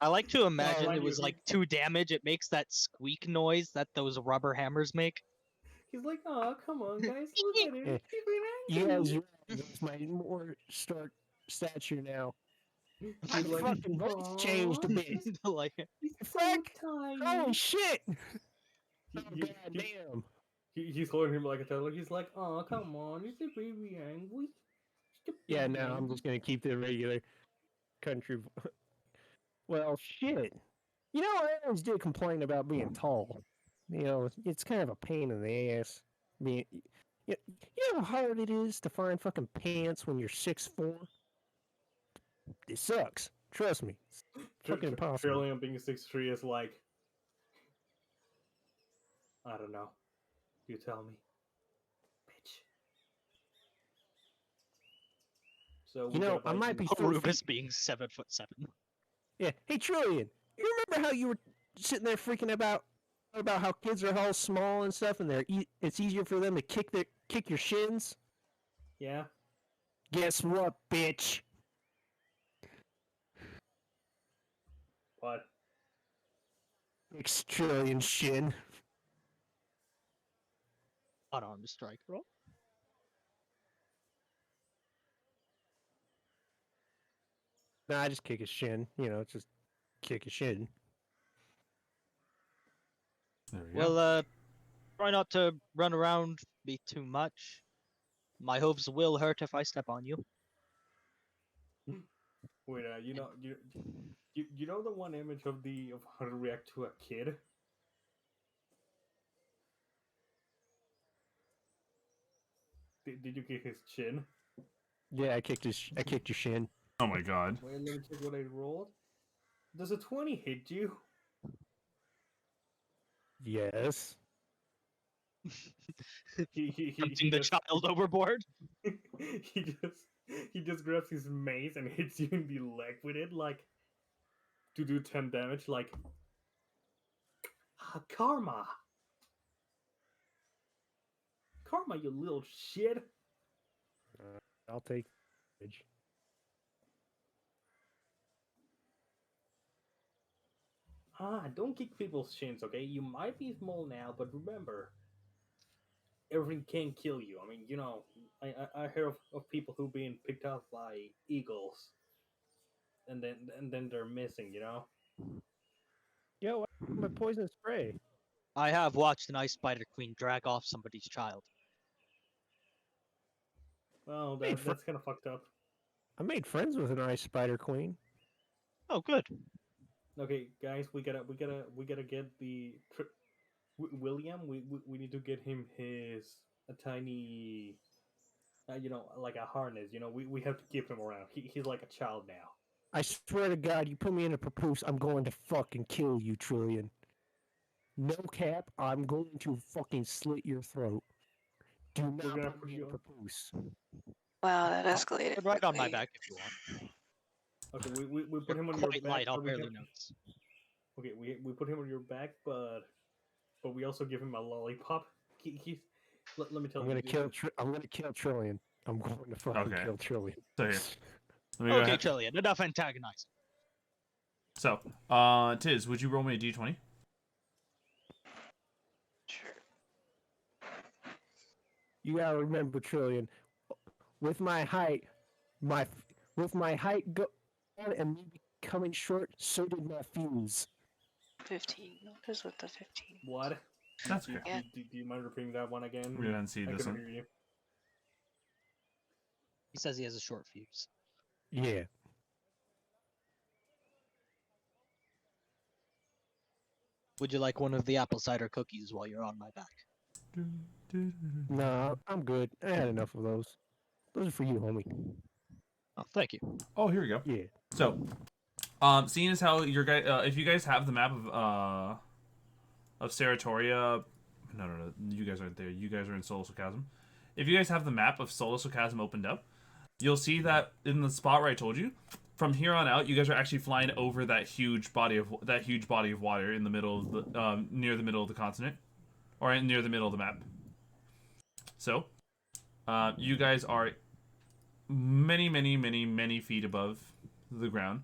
Speaker 1: I like to imagine
Speaker 8: mind
Speaker 1: it was
Speaker 8: you,
Speaker 1: like 2 damage. It makes that squeak noise that those rubber hammers make.
Speaker 8: He's like, oh, come on, guys, look at it.
Speaker 2: You guys realize my more start stature now. My
Speaker 8: He's like,
Speaker 2: fucking voice changed a bit.
Speaker 1: Like,
Speaker 2: Fuck! Holy shit! Oh,
Speaker 8: You-
Speaker 2: god damn.
Speaker 8: He's holding him like a toddler. He's like, oh, come on, is it really angry?
Speaker 2: Yeah, no, I'm just gonna keep the regular country. Well, shit. You know, I always did complain about being tall. You know, it's kind of a pain in the ass. Being, you know how hard it is to find fucking pants when you're 6'4"? It sucks. Trust me. It's fucking impossible.
Speaker 8: Trellian being 6'3" is like, I don't know. You tell me. Bitch. So
Speaker 2: You know, I might be 4 feet.
Speaker 1: Orubis being 7'7".
Speaker 2: Yeah. Hey, Trellian, you remember how you were sitting there freaking about how kids are all small and stuff, and it's easier for them to kick your shins?
Speaker 8: Yeah.
Speaker 2: Guess what, bitch?
Speaker 8: What?
Speaker 2: 6 trillion shin.
Speaker 1: Unarmed strike roll.
Speaker 2: Nah, I just kick his shin. You know, it's just kick his shin.
Speaker 3: There we go.
Speaker 1: Well, try not to run around, be too much. My hooves will hurt if I step on you.
Speaker 8: Wait, you know the one image of how to react to a kid? Did you kick his chin?
Speaker 2: Yeah, I kicked your shin.
Speaker 3: Oh my god.
Speaker 8: Wait, let me check what I rolled. Does a 20 hit you?
Speaker 2: Yes.
Speaker 1: Dumping the child overboard.
Speaker 8: he just grabs his mace and hits you in the leg with it, like, to do 10 damage, like karma, you little shit.
Speaker 2: I'll take damage.
Speaker 8: Don't kick people's shins, okay? You might be small now, but remember, everything can kill you. I mean, you know, I hear of people who been picked up by eagles, and then they're missing. You know.
Speaker 2: Yo, my poison spray.
Speaker 1: I have watched an ice spider queen drag off somebody's child.
Speaker 8: Well,
Speaker 2: Hey,
Speaker 8: that's kind of fucked up.
Speaker 2: I made friends with an ice spider queen.
Speaker 1: Oh, good.
Speaker 8: Okay, guys, we gotta get the William. We need to get him a tiny, you know, like a harness. You know, we have to keep him around. He's like a child now.
Speaker 2: I swear to God, you put me in a papoose, I'm going to fucking kill you, Trellian. No cap, I'm going to fucking slit your throat. Do not
Speaker 8: gonna
Speaker 2: put
Speaker 8: put
Speaker 2: me in a
Speaker 8: you on.
Speaker 2: papoose.
Speaker 6: Wow, that escalated.
Speaker 1: Put right on my
Speaker 6: quickly.
Speaker 1: back if you want.
Speaker 8: Okay, we put
Speaker 1: You're
Speaker 8: him on your
Speaker 1: quite
Speaker 8: back.
Speaker 1: light. I'll
Speaker 8: but we
Speaker 1: barely
Speaker 8: have-
Speaker 1: notice.
Speaker 8: Okay, we put him on your back, but we also give him a lollipop. He's let me tell
Speaker 2: I'm
Speaker 8: you.
Speaker 2: gonna kill. I'm gonna kill Trellian. I'm going to fucking
Speaker 3: Okay.
Speaker 2: kill Trellian.
Speaker 3: So here, let me go
Speaker 1: Okay,
Speaker 3: ahead.
Speaker 1: Trellian, enough antagonizing.
Speaker 3: So, Tiz, would you roll me a d20?
Speaker 6: Sure.
Speaker 2: You gotta remember, Trellian. With my height, with my height go and me becoming short, so did my fuse.
Speaker 6: 15. What is with the 15?
Speaker 8: What?
Speaker 3: That's
Speaker 8: Do,
Speaker 3: okay.
Speaker 6: Yeah.
Speaker 8: do you mind repeating that one again?
Speaker 3: We haven't seen
Speaker 8: I
Speaker 3: this
Speaker 8: couldn't
Speaker 3: one.
Speaker 8: hear you.
Speaker 1: He says he has a short fuse.
Speaker 2: Yeah.
Speaker 1: Would you like one of the apple cider cookies while you're on my back?
Speaker 2: Nah, I'm good. I had enough of those. Those are for you, homie.
Speaker 1: Oh, thank you.
Speaker 3: Oh, here we go.
Speaker 2: Yeah.
Speaker 3: So, seeing as how your guys, if you guys have the map of Seratoria, no, you guys aren't there. You guys are in Solar Chasm. If you guys have the map of Solar Chasm opened up, you'll see that in the spot where I told you, from here on out, you guys are actually flying over that huge body of water in the middle of the near the middle of the continent, or near the middle of the map. So, you guys are many feet above the ground.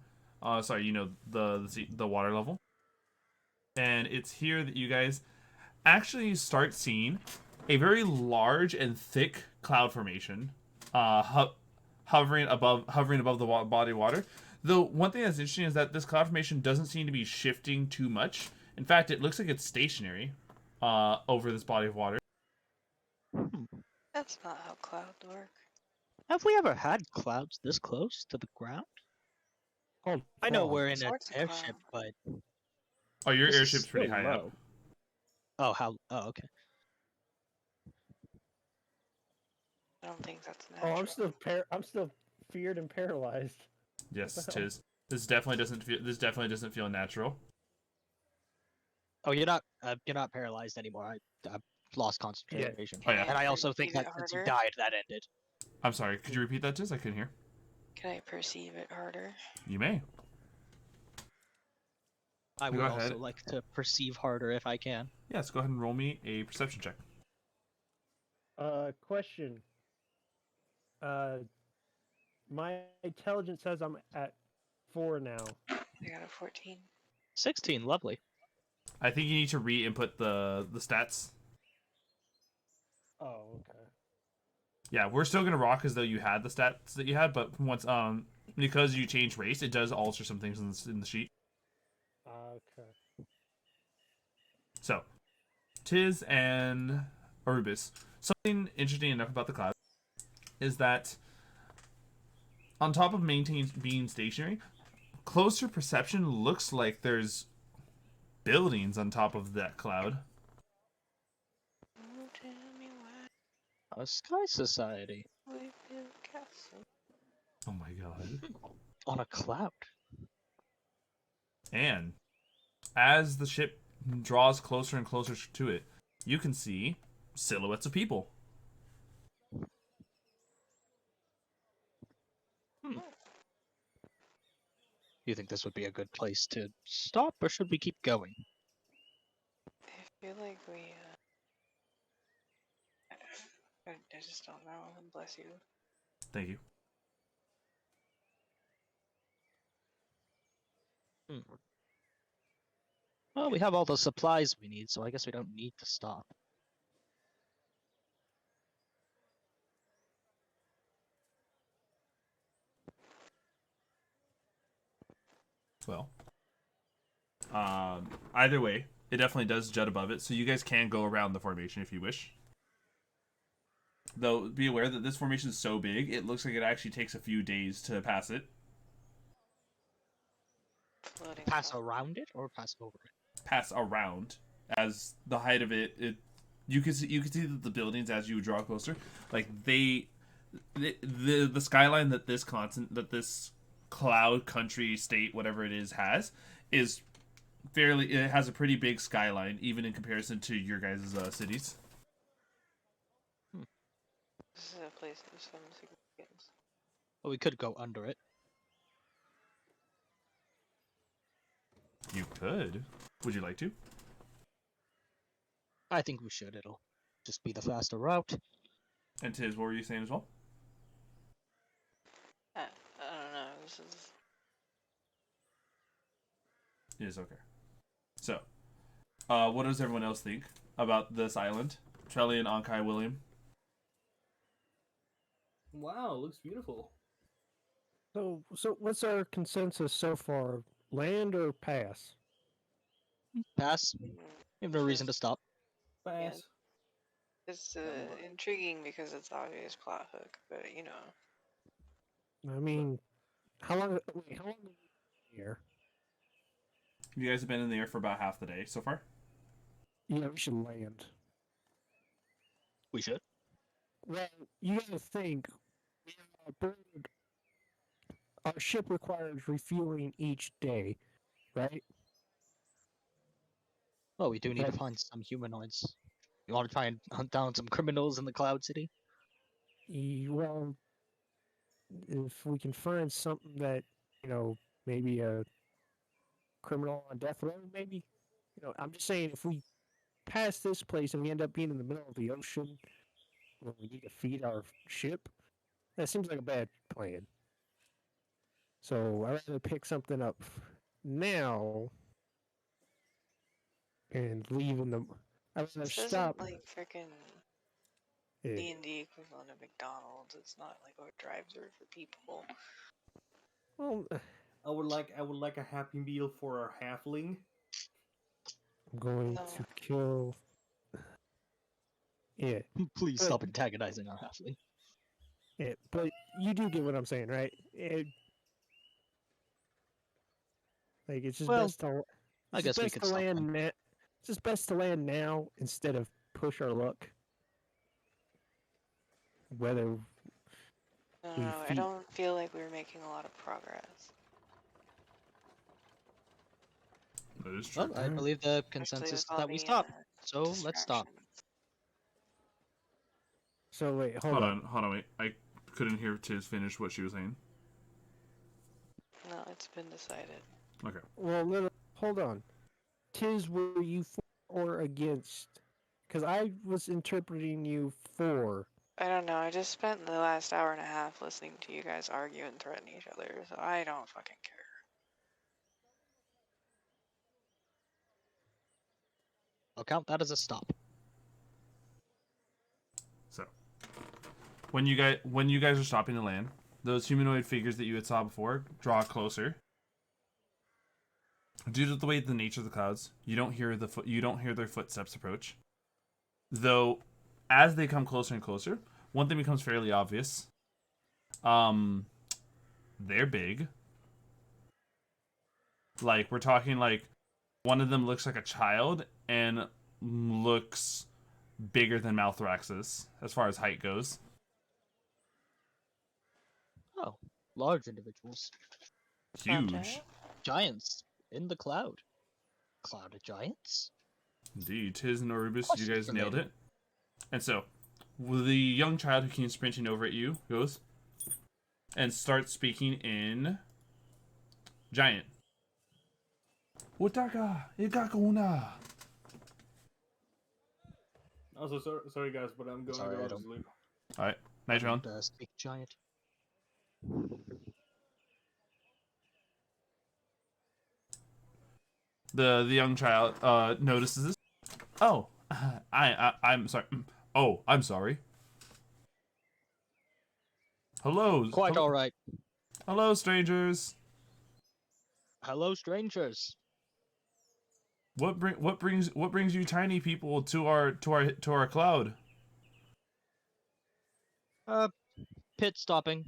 Speaker 3: Sorry, you know, the water level. And it's here that you guys actually start seeing a very large and thick cloud formation hovering above the body of water. Though one thing that's interesting is that this cloud formation doesn't seem to be shifting too much. In fact, it looks like it's stationary over this body of water.
Speaker 6: That's not how clouds work.
Speaker 1: Have we ever had clouds this close to the ground?
Speaker 2: Oh,
Speaker 1: I know
Speaker 2: fog.
Speaker 1: we're in an
Speaker 6: Sorts of
Speaker 1: airship,
Speaker 6: cloud.
Speaker 1: but
Speaker 3: Oh, your
Speaker 1: This is
Speaker 3: airship's pretty
Speaker 1: still
Speaker 3: high up.
Speaker 1: low. Oh, how? Oh, okay.
Speaker 6: I don't think that's
Speaker 2: Oh,
Speaker 6: natural.
Speaker 2: I'm still feared and paralyzed.
Speaker 3: Yes, Tiz. This definitely doesn't feel natural.
Speaker 1: Oh, you're not paralyzed anymore. I've lost concentration.
Speaker 3: Oh, yeah.
Speaker 1: And I also think
Speaker 6: Perceive
Speaker 1: that
Speaker 6: it
Speaker 1: since you
Speaker 6: harder?
Speaker 1: died, that ended.
Speaker 3: I'm sorry. Could you repeat that, Tiz? I couldn't hear.
Speaker 6: Can I perceive it harder?
Speaker 3: You may.
Speaker 1: I
Speaker 3: Go
Speaker 1: would
Speaker 3: ahead.
Speaker 1: also like to perceive harder if I can.
Speaker 3: Yes. Go ahead and roll me a perception check.
Speaker 2: Question. My intelligence says I'm at 4 now.
Speaker 6: I got a 14.
Speaker 1: 16, lovely.
Speaker 3: I think you need to re-input the stats.
Speaker 2: Oh, okay.
Speaker 3: Yeah, we're still gonna rock as though you had the stats that you had, but once because you changed race, it does alter some things in the sheet.
Speaker 2: Okay.
Speaker 3: So, Tiz and Orubis. Something interesting enough about the cloud is that on top of being stationary, closer perception looks like there's buildings on top of that cloud.
Speaker 6: Oh, tell me why
Speaker 1: A sky society
Speaker 6: we build castles.
Speaker 3: Oh my god.
Speaker 1: on a cloud.
Speaker 3: And as the ship draws closer and closer to it, you can see silhouettes of people.
Speaker 1: You think this would be a good place to stop, or should we keep going?
Speaker 6: I feel like we. I just don't know. Bless you.
Speaker 3: Thank you.
Speaker 1: Well, we have all the supplies we need, so I guess we don't need to stop.
Speaker 3: Well, either way, it definitely does jut above it, so you guys can go around the formation if you wish. Though, be aware that this formation is so big, it looks like it actually takes a few days to pass it.
Speaker 6: Floating
Speaker 1: Pass
Speaker 6: top.
Speaker 1: around it or pass over it?
Speaker 3: Pass around, as the height of it, you can see that the buildings as you draw closer, like the skyline that this cloud country state whatever it is fairly, it has a pretty big skyline even in comparison to your guys' cities.
Speaker 6: This is a place of some significance.
Speaker 1: Well, we could go under it.
Speaker 3: You could. Would you like to?
Speaker 1: I think we should. It'll just be the faster route.
Speaker 3: And Tiz, what were you saying as well?
Speaker 6: I don't know. This is.
Speaker 3: It is okay. So, what does everyone else think about this island? Trellian, Anhkai, William?
Speaker 8: Wow, looks beautiful.
Speaker 2: So what's our consensus so far? Land or pass?
Speaker 1: Pass. We have no reason to stop.
Speaker 8: Pass.
Speaker 6: It's intriguing because it's obvious plot hook, but you know.
Speaker 2: I mean, how long have we been here?
Speaker 3: You guys have been in the air for about half the day so far?
Speaker 2: Yeah, we should land.
Speaker 1: We should.
Speaker 2: Well, you gotta think. Our ship requires refueling each day, right?
Speaker 1: Well, we do need to
Speaker 2: Right.
Speaker 1: find some humanoids. You want to try and hunt down some criminals in the Cloud City?
Speaker 2: Well, if we can find something that, maybe a criminal on death row, maybe. I'm just saying, if we pass this place and we end up being in the middle of the ocean when we need to feed our ship, that seems like a bad plan. So I'd rather pick something up now and leave in the. I'd rather
Speaker 6: This
Speaker 2: stop.
Speaker 6: isn't like freaking
Speaker 2: Yeah.
Speaker 6: D&D equivalent of McDonald's. It's not like a drive-through for people.
Speaker 2: Well,
Speaker 8: I would like a happy meal for our halfling.
Speaker 2: I'm going
Speaker 6: No.
Speaker 2: to kill. Yeah,
Speaker 1: Please
Speaker 2: But-
Speaker 1: stop antagonizing our halfling.
Speaker 2: yeah, but you do get what I'm saying, right? Like it's just
Speaker 1: Well,
Speaker 2: best to.
Speaker 1: I
Speaker 2: It's
Speaker 1: guess we
Speaker 2: best
Speaker 1: could
Speaker 2: to
Speaker 1: stop
Speaker 2: land.
Speaker 1: them.
Speaker 2: It's just best to land now instead of push our luck. Whether
Speaker 6: No,
Speaker 2: We
Speaker 6: I
Speaker 2: feed-
Speaker 6: don't feel like we're making a lot of progress.
Speaker 3: That is true.
Speaker 1: Well, I believe the
Speaker 6: Especially
Speaker 1: consensus
Speaker 6: with
Speaker 1: is
Speaker 6: all
Speaker 1: that we
Speaker 6: the,
Speaker 1: stop. So let's stop.
Speaker 6: distractions.
Speaker 2: so, wait, hold
Speaker 3: Hold
Speaker 2: on.
Speaker 3: on, wait. I couldn't hear Tiz finish what she was saying.
Speaker 6: No, it's been decided.
Speaker 3: Okay.
Speaker 2: Well, hold on. Tiz, were you for or against? Because I was interpreting you for.
Speaker 6: I don't know. I just spent the last hour and a half listening to you guys argue and threaten each other, so I don't fucking care.
Speaker 1: I'll count that as a stop.
Speaker 3: So, when you guys are stopping to land, those humanoid figures that you had saw before draw closer. Due to the nature of the clouds, you don't hear their footsteps approach. Though, as they come closer and closer, one thing becomes fairly obvious. They're big. Like, we're talking like one of them looks like a child and looks bigger than Malthrax's as far as height goes.
Speaker 1: Oh, large individuals.
Speaker 3: Huge.
Speaker 1: Giants in the cloud. Cloud of giants?
Speaker 3: Indeed. Tiz and Orubis,
Speaker 1: Much
Speaker 3: you guys nailed
Speaker 1: estimated.
Speaker 3: it. And so, the young child who came sprinting over at you goes and starts speaking in giant. Utaka, Ikakuna.
Speaker 8: Also, sorry guys, but I'm going
Speaker 1: Sorry,
Speaker 8: to
Speaker 1: I
Speaker 8: go to
Speaker 1: don't-
Speaker 8: sleep.
Speaker 3: All right, night round.
Speaker 1: Speak giant.
Speaker 3: The young child notices this. Oh, I'm sorry. Oh, I'm sorry. Hello.
Speaker 1: Quite all right.
Speaker 3: Hello, strangers.
Speaker 1: Hello, strangers.
Speaker 3: What brings you tiny people to our cloud?
Speaker 1: Pit stopping,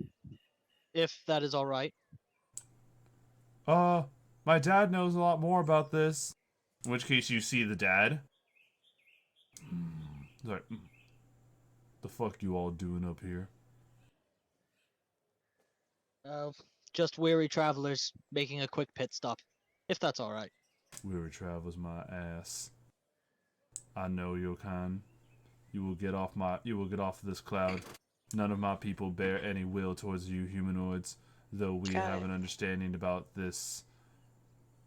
Speaker 1: if that is all right.
Speaker 3: My dad knows a lot more about this. In which case, you see the dad. Sorry. The fuck you all doing up here?
Speaker 1: Just weary travelers making a quick pit stop, if that's all right.
Speaker 3: Weary travels my ass. I know your kind. You will get off this cloud. None of my people bear any will towards you humanoids, though we
Speaker 6: Got
Speaker 3: have
Speaker 6: it.
Speaker 3: an understanding about this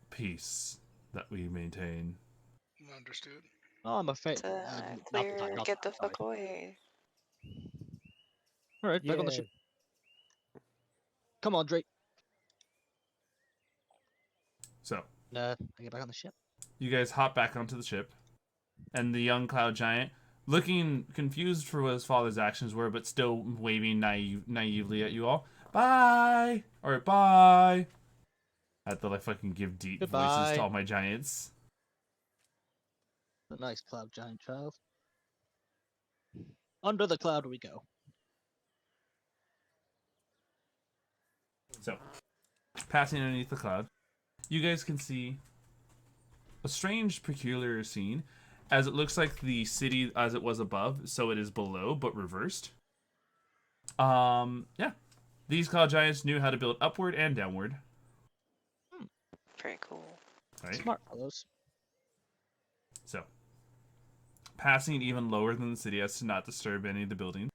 Speaker 3: peace that we maintain.
Speaker 4: Understood.
Speaker 1: Oh, I'm afraid.
Speaker 6: Clear. Get the fuck away.
Speaker 1: All right, back on the
Speaker 2: Yeah.
Speaker 1: ship. Come on, Drake.
Speaker 3: So,
Speaker 1: I get back on the ship.
Speaker 3: you guys hop back onto the ship, and the young cloud giant, looking confused for what his father's actions were, but still waving naively at you all. Bye! Or bye! I thought I fucking give deep voices
Speaker 1: Goodbye.
Speaker 3: to all my giants.
Speaker 1: A nice cloud giant child. Under the cloud we go.
Speaker 3: So, passing underneath the cloud, you guys can see a strange, peculiar scene, as it looks like the city as it was above, so it is below, but reversed. Yeah. These cloud giants knew how to build upward and downward.
Speaker 6: Very cool.
Speaker 3: Right?
Speaker 1: Smart fellows.
Speaker 3: So, passing even lower than the city as to not disturb any of the buildings.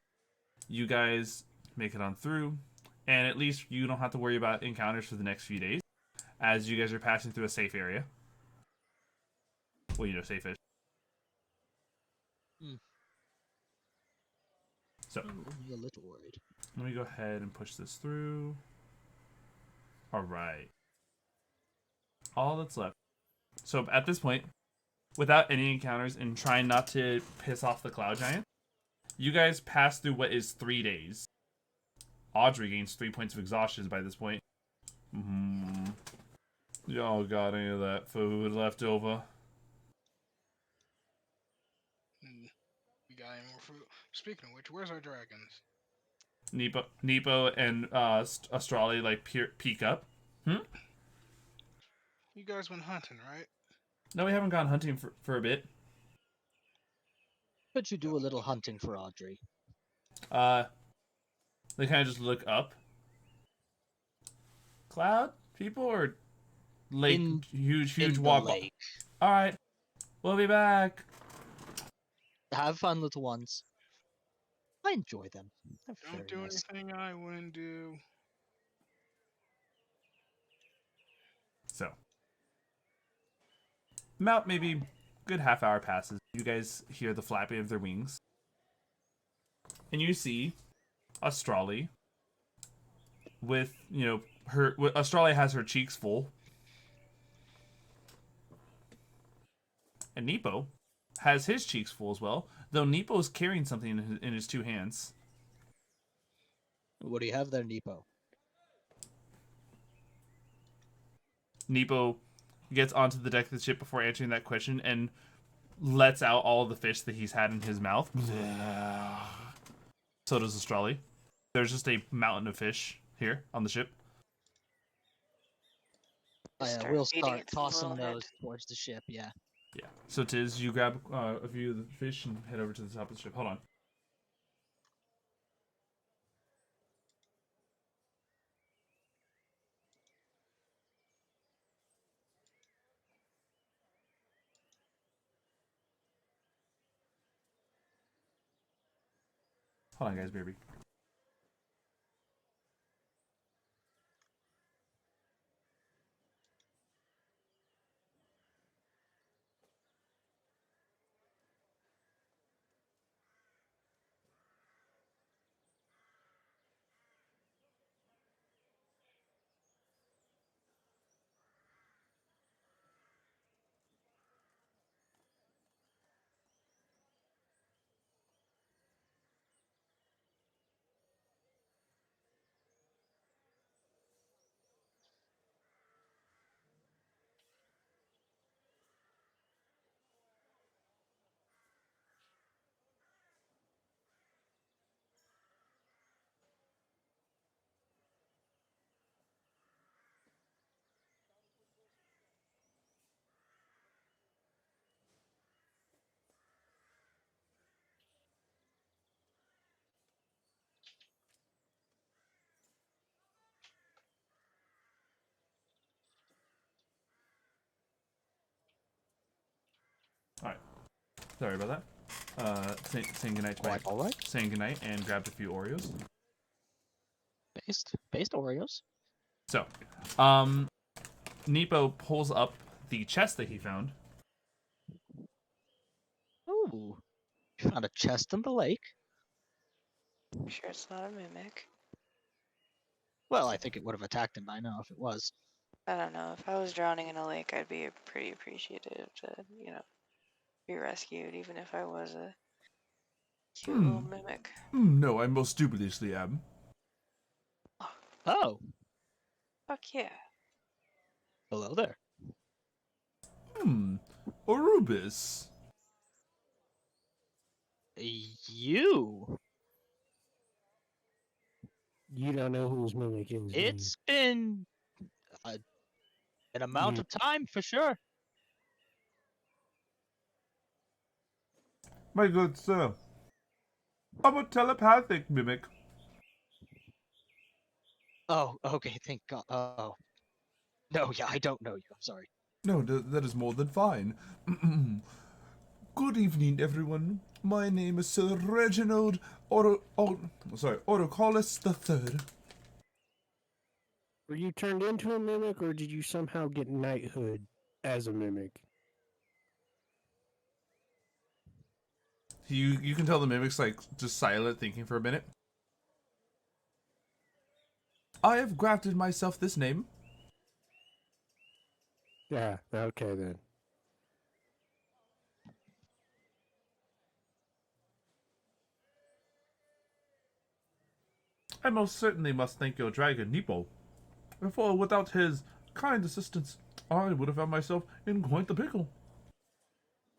Speaker 3: You guys make it on through, and at least you don't have to worry about encounters for the next few days, as you guys are passing through a safe area. Well, you know, safe-ish. So,
Speaker 1: I'm only a little worried.
Speaker 3: let me go ahead and push this through. Alright. All that's left. So, at this point, without any encounters and trying not to piss off the cloud giant, you guys pass through what is 3 days. Audrey gains 3 points of exhaustion by this point. Y'all got any of that food left over?
Speaker 4: We got any more food? Speaking of which, where's our dragons?
Speaker 3: Nepo and Astrali like peek up.
Speaker 4: You guys went hunting, right?
Speaker 3: No, we haven't gone hunting for a bit.
Speaker 1: Could you do a little hunting for Audrey?
Speaker 3: They kind of just look up. Cloud people or lake? Huge
Speaker 1: in the
Speaker 3: wab.
Speaker 1: lake.
Speaker 3: All right, we'll be back.
Speaker 1: Have fun, little ones. I enjoy them. They're
Speaker 4: Don't
Speaker 1: very
Speaker 4: do
Speaker 1: nice.
Speaker 4: anything I wouldn't do.
Speaker 3: So, about maybe good half hour passes. You guys hear the flapping of their wings, and you see Astrali with Astrali has her cheeks full, and Nepo has his cheeks full as well. Though Nepo is carrying something in his 2 hands.
Speaker 1: What do you have there, Nepo?
Speaker 3: Nepo gets onto the deck of the ship before answering that question and lets out all the fish that he's had in his mouth. So does Astrali. There's just a mountain of fish here on the ship.
Speaker 1: We'll
Speaker 6: eating
Speaker 1: start
Speaker 6: its little
Speaker 1: tossing
Speaker 6: head.
Speaker 1: those towards the ship, yeah.
Speaker 3: Yeah. So Tiz, you grab a few of the fish and head over to the top of the ship. Hold on. Hold on, guys, baby. Sorry about that. Saying goodnight.
Speaker 1: Quite all right.
Speaker 3: Saying goodnight and grabbed a few Oreos.
Speaker 1: Based Oreos.
Speaker 3: So, Nepo pulls up the chest that he found.
Speaker 1: Ooh, you found a chest in the lake.
Speaker 6: Sure, it's not a mimic.
Speaker 1: Well, I think it would have attacked him by now if it was.
Speaker 6: I don't know. If I was drowning in a lake, I'd be pretty appreciative to, be rescued, even if I was a cute little mimic.
Speaker 3: No, I most dubiously am.
Speaker 1: Oh,
Speaker 6: Fuck yeah.
Speaker 1: hello there.
Speaker 3: Orubis.
Speaker 1: You.
Speaker 2: You don't know who's mimicking.
Speaker 1: It's been an amount of time for sure.
Speaker 3: My good sir. I'm a telepathic mimic.
Speaker 1: Oh, okay, thank God. Oh. No, yeah, I don't know you. I'm sorry.
Speaker 3: No, that is more than fine. Good evening, everyone. My name is Sir Reginald Orubis III.
Speaker 2: Were you turned into a mimic, or did you somehow get knighthood as a mimic?
Speaker 3: You can tell the mimic's like just silent, thinking for a minute. I have grafted myself this name.
Speaker 2: Yeah, okay then.
Speaker 3: I most certainly must thank your dragon, Nepo. For without his kind assistance, I would have found myself in quite the pickle.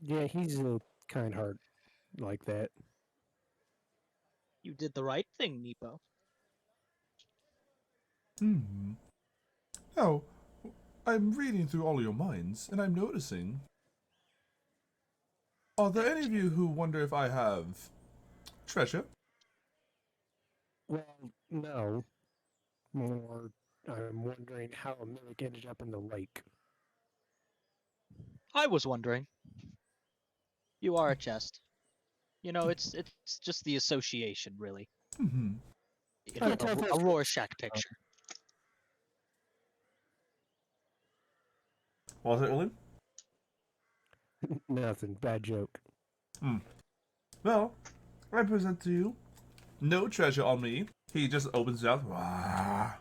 Speaker 2: Yeah, he's a kind heart like that.
Speaker 1: You did the right thing, Nepo.
Speaker 3: Now, I'm reading through all your minds, and I'm noticing. Are there any of you who wonder if I have treasure?
Speaker 2: Well, no. More, I'm wondering how a mimic ended up in the lake.
Speaker 1: I was wondering. You are a chest. It's just the association, really. A Rorschach picture.
Speaker 3: Was it, William?
Speaker 2: Nothing. Bad joke.
Speaker 3: Well, I present to you no treasure on me. He just opens it up. Wah.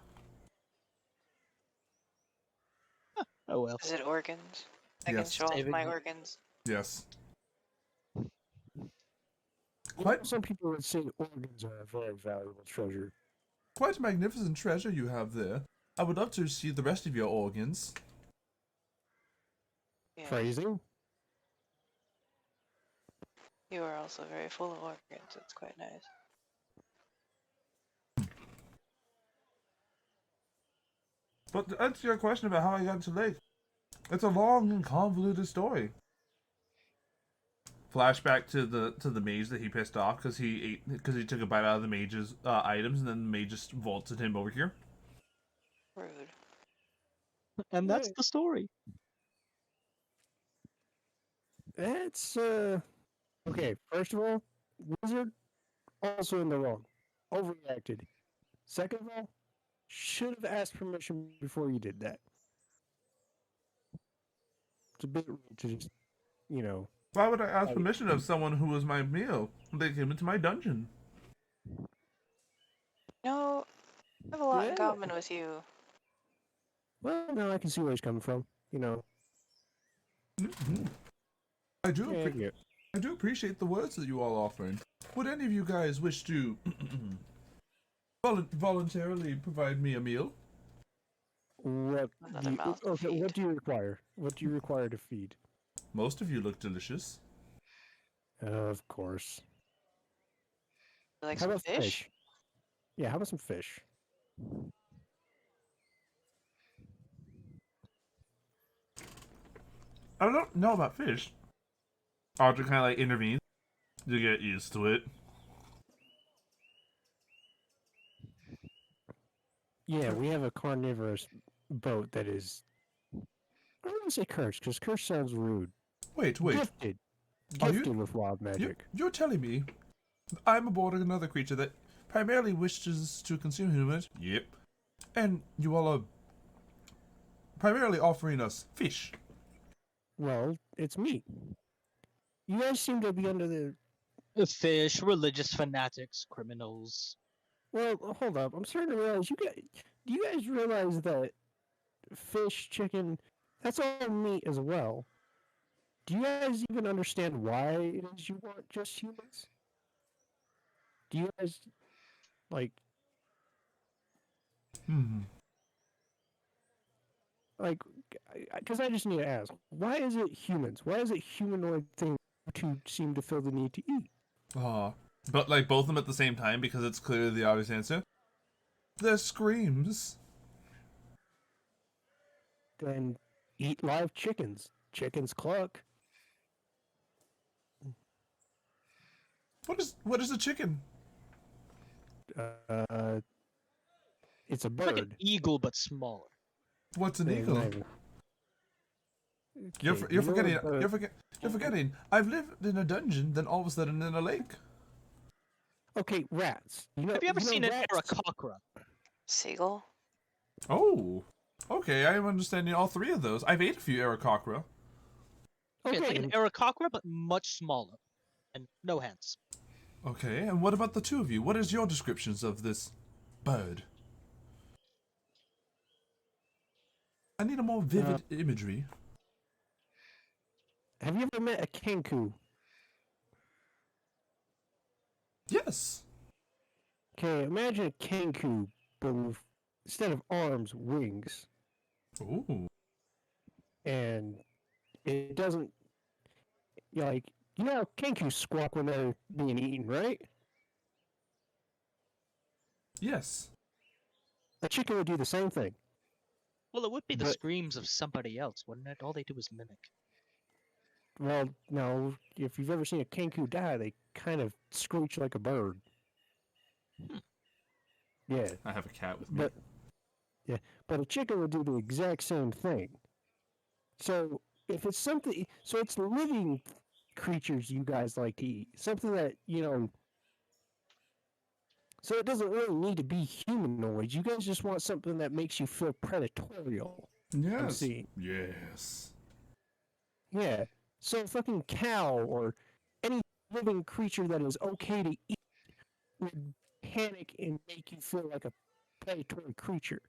Speaker 1: Oh well.
Speaker 6: Is it organs? I can
Speaker 3: Yes.
Speaker 6: show off
Speaker 1: Saving
Speaker 6: my
Speaker 1: you.
Speaker 6: organs.
Speaker 3: Yes.
Speaker 2: Well, some people would say organs are a very valuable treasure.
Speaker 3: Quite a magnificent treasure you have there. I would love to see the rest of your organs.
Speaker 6: Yeah.
Speaker 2: Phrasing?
Speaker 6: You are also very full of organs. It's quite nice.
Speaker 3: But to answer your question about how I got into Lake, it's a long and convoluted story. Flashback to the mage that he pissed off because he took a bite out of the mage's items, and then the mage just vaulted him over here.
Speaker 6: Rude.
Speaker 1: And that's the story.
Speaker 2: That's, okay, first of all, Wizard, also in the wrong. Overreacted. Second of all, should have asked permission before you did that. It's a bit rude to just,
Speaker 3: Why would I ask permission of someone who was my meal? They came into my dungeon.
Speaker 6: No, I have a lot in common with you.
Speaker 2: Well, no, I can see where he's coming from.
Speaker 3: I do appreciate the words that you all offering. Would any of you guys wish to voluntarily provide me a meal?
Speaker 2: What do you require? What do you require to feed?
Speaker 3: Most of you look delicious.
Speaker 2: Of course.
Speaker 6: Like
Speaker 2: How
Speaker 6: some
Speaker 2: about
Speaker 6: fish?
Speaker 2: Yeah, how about some fish?
Speaker 3: I don't know about fish. Audrey kind of like intervenes to get used to it.
Speaker 2: Yeah, we have a carnivorous boat that is. I don't want to say cursed because curse sounds rude.
Speaker 3: Wait.
Speaker 2: Gifted. gifted with wild magic.
Speaker 3: You're telling me I'm aboard another creature that primarily wishes to consume humans? Yep. And you all are primarily offering us fish.
Speaker 2: Well, it's meat. You guys seem to be under the...
Speaker 1: Fish, religious fanatics, criminals.
Speaker 2: Well, hold up. I'm starting to realize do you guys realize that fish, chicken, that's all meat as well? Do you guys even understand why it is you want just humans? Do you guys, like, because I just need to ask, why is it humans? Why is it humanoid thing to seem to feel the need to eat?
Speaker 3: But like both of them at the same time because it's clearly the obvious answer. Their screams.
Speaker 2: Then eat live chickens. Chickens cluck.
Speaker 3: What is a chicken?
Speaker 2: It's a
Speaker 1: It's like an
Speaker 2: bird.
Speaker 1: eagle, but smaller.
Speaker 3: What's an
Speaker 2: There's
Speaker 3: eagle?
Speaker 2: not even-
Speaker 3: You're
Speaker 2: Okay,
Speaker 3: you're
Speaker 2: you know
Speaker 3: forgetting.
Speaker 2: a bird-
Speaker 3: You're forgetting. I've lived in a dungeon, then all of a sudden in a lake.
Speaker 2: Okay, rats.
Speaker 1: Have you ever seen an
Speaker 2: rats?
Speaker 1: Aarakocra?
Speaker 6: Seagull?
Speaker 3: Oh, okay. I am understanding all three of those. I've ate a few Aarakocra.
Speaker 1: Okay, it's like
Speaker 2: Okay,
Speaker 1: an Aarakocra, but much smaller. And no hands.
Speaker 3: Okay, and what about the two of you? What is your descriptions of this bird? I need a more vivid imagery.
Speaker 2: have you ever met a kenku?
Speaker 3: Yes.
Speaker 2: Okay, imagine a kenku, but with, instead of arms, wings.
Speaker 3: Ooh.
Speaker 2: And it doesn't, like, you know how kenku squawk when they're being eaten, right?
Speaker 3: Yes.
Speaker 2: A chicken would do the same thing.
Speaker 1: Well, it would be the
Speaker 2: But-
Speaker 1: screams of somebody else, wouldn't it? All they do is mimic.
Speaker 2: Well, no, if you've ever seen a kenku die, they kind of screech like a bird. Yeah,
Speaker 3: I have a cat with me.
Speaker 2: but a chicken would do the exact same thing. So if it's something, so it's living creatures you guys like to eat, something that so it doesn't really need to be humanoid. You guys just want something that makes you feel predatorial.
Speaker 3: Yes.
Speaker 2: seeing.
Speaker 3: Yes.
Speaker 2: Yeah. So a fucking cow or any living creature that is okay to eat would panic and make you feel like a predatory creature.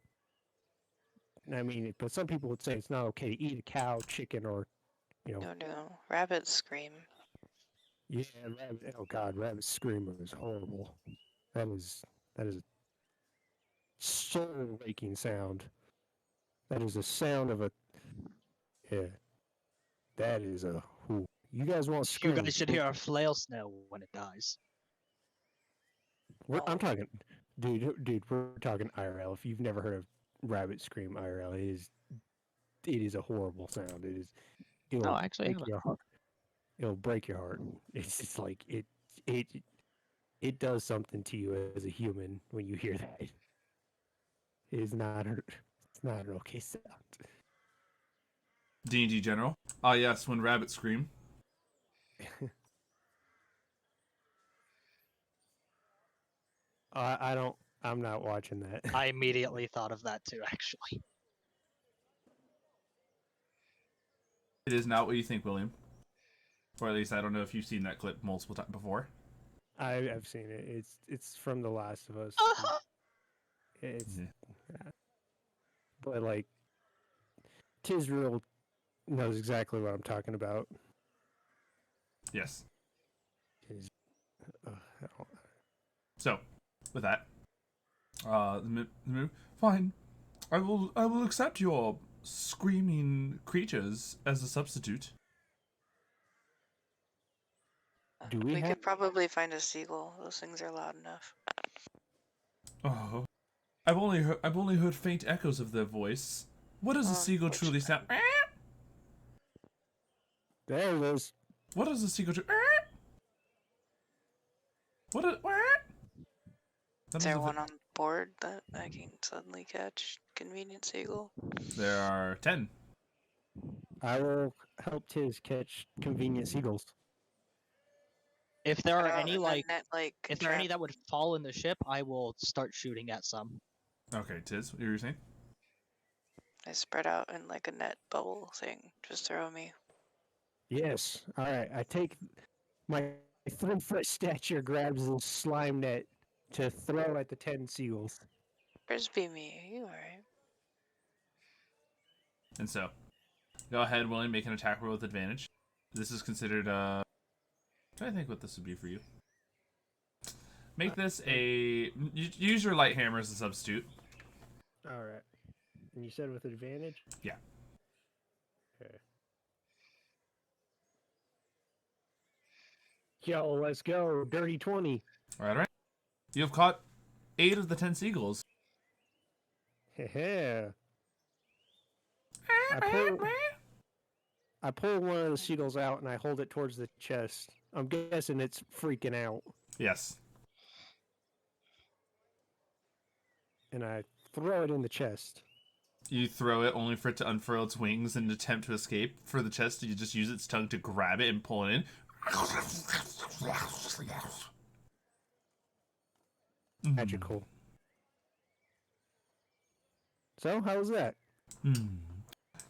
Speaker 2: I mean, but some people would say it's not okay to eat a cow, chicken, or
Speaker 6: No. Rabbits scream.
Speaker 2: yeah, rabbit. Oh God, rabbit screamer is horrible. That is a soul-raking sound. That is a sound of a That is a who. You guys want
Speaker 1: You
Speaker 2: scream?
Speaker 1: guys should hear a flail snail when it dies.
Speaker 2: I'm talking, dude. We're talking IRL. If you've never heard of rabbit scream IRL, it is a horrible sound. It'll
Speaker 1: actually, I
Speaker 2: break
Speaker 1: haven't.
Speaker 2: your heart. It'll break your heart. It's just like it does something to you as a human when you hear that. It is not it's not an okay sound.
Speaker 3: D&D General. Ah, yes, when rabbits scream.
Speaker 2: I don't. I'm not watching that.
Speaker 1: I immediately thought of that too, actually.
Speaker 3: It is not what you think, William. Or at least I don't know if you've seen that clip multiple times before.
Speaker 2: I've seen it. It's from The Last of Us. It's but like Tizryl knows exactly what I'm talking about.
Speaker 3: Yes.
Speaker 2: I don't-
Speaker 3: So, with that, fine. I will accept your screaming creatures as a substitute.
Speaker 2: Do we have-
Speaker 6: could probably find a seagull. Those things are loud enough.
Speaker 3: Oh, I've only heard faint echoes of their voice. What does a seagull truly sound?
Speaker 2: There it is.
Speaker 3: What does a seagull? What?
Speaker 6: Is there one on board that I can suddenly catch? Convenient seagull?
Speaker 3: There are 10.
Speaker 2: I will help Tiz catch convenient seagulls.
Speaker 1: If there are
Speaker 6: out
Speaker 1: any
Speaker 6: and
Speaker 1: like,
Speaker 6: then net,
Speaker 1: if there are any that would
Speaker 6: contraption.
Speaker 1: fall in the ship, I will start shooting at some.
Speaker 3: Okay, Tiz, what were you saying?
Speaker 6: I spread out in like a net bubble thing. Just throw me.
Speaker 2: Yes. All right. I take my 3-foot stature, grabs the slime net to throw at the 10 seagulls.
Speaker 6: Frisbee me. You alright?
Speaker 3: And so, go ahead, William, make an attack roll with advantage. This is considered, trying to think what this would be for you. Make this a... Use your light hammer as a substitute.
Speaker 2: All right. And you said with advantage?
Speaker 3: Yeah.
Speaker 2: Okay. Yo, let's go. Dirty 20.
Speaker 3: Alright. You have caught 8 of the 10 seagulls.
Speaker 2: Heh. I pull one of the seagulls out and I hold it towards the chest. I'm guessing it's freaking out.
Speaker 3: Yes.
Speaker 2: And I throw it in the chest.
Speaker 3: You throw it only for it to unfurl its wings and attempt to escape. For the chest, you just use its tongue to grab it and pull it in.
Speaker 2: Magical. So, how was that?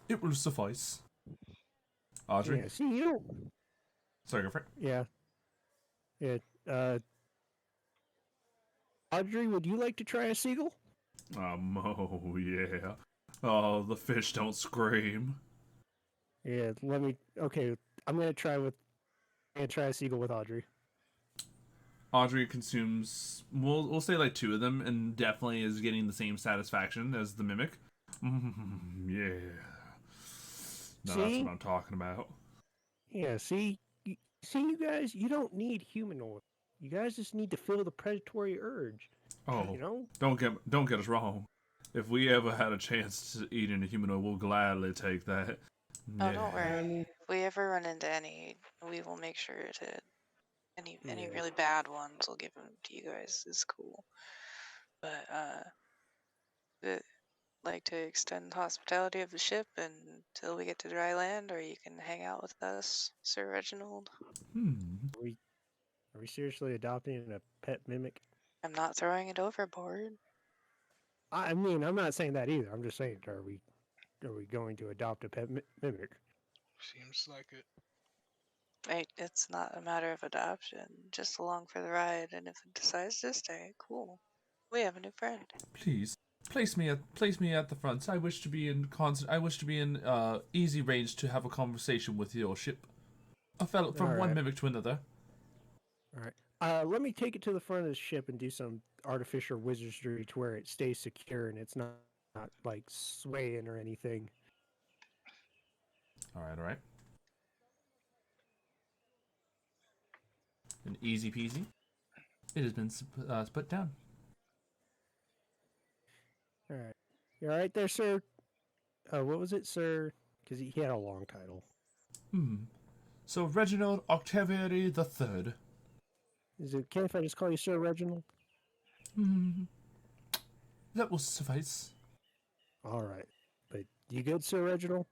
Speaker 3: It will suffice. Audrey?
Speaker 2: Yeah, see, you don't...
Speaker 3: Sorry, go for it.
Speaker 2: Yeah. Yeah, Audrey, would you like to try a seagull?
Speaker 3: Oh, yeah. Oh, the fish don't scream.
Speaker 2: Yeah, let me... Okay, I'm gonna try a seagull with Audrey.
Speaker 3: Audrey consumes, we'll say like 2 of them, and definitely is getting the same satisfaction as the mimic. Yeah. No, that's
Speaker 2: See?
Speaker 3: what I'm talking about.
Speaker 2: Yeah, see, you guys, you don't need humanoid. You guys just need to feel the predatory urge.
Speaker 3: Oh,
Speaker 2: You know?
Speaker 3: don't get us wrong. If we ever had a chance to eat a humanoid, we'll gladly take that.
Speaker 6: Oh,
Speaker 3: Yeah.
Speaker 6: don't worry. If we ever run into any, we will make sure to any
Speaker 2: Yeah.
Speaker 6: really bad ones. We'll give them to you guys. It's cool. But like to extend hospitality of the ship until we get to dry land, or you can hang out with us, Sir Reginald.
Speaker 2: Are we seriously adopting a pet mimic?
Speaker 6: I'm not throwing it overboard.
Speaker 2: I mean, I'm not saying that either. I'm just saying, are we going to adopt a pet mimic?
Speaker 4: Seems like it.
Speaker 6: It's not a matter of adoption, just along for the ride, and if it decides to stay, cool. We have a new friend.
Speaker 3: Please place me at the front. I wish to be in easy range to have a conversation with your ship. A fellow from
Speaker 2: All
Speaker 3: one
Speaker 2: right.
Speaker 3: mimic to another.
Speaker 2: All right. Let me take it to the front of the ship and do some artificial wizardry to where it stays secure and it's not like swaying or anything.
Speaker 3: All right. An easy peasy. It has been put down.
Speaker 2: All right. You all right there, sir? What was it, sir? Because he had a long title.
Speaker 3: So Reginald Octaviary the Third.
Speaker 2: Is it okay if I just call you Sir Reginald?
Speaker 3: That will suffice.
Speaker 2: All right. But you good, Sir Reginald?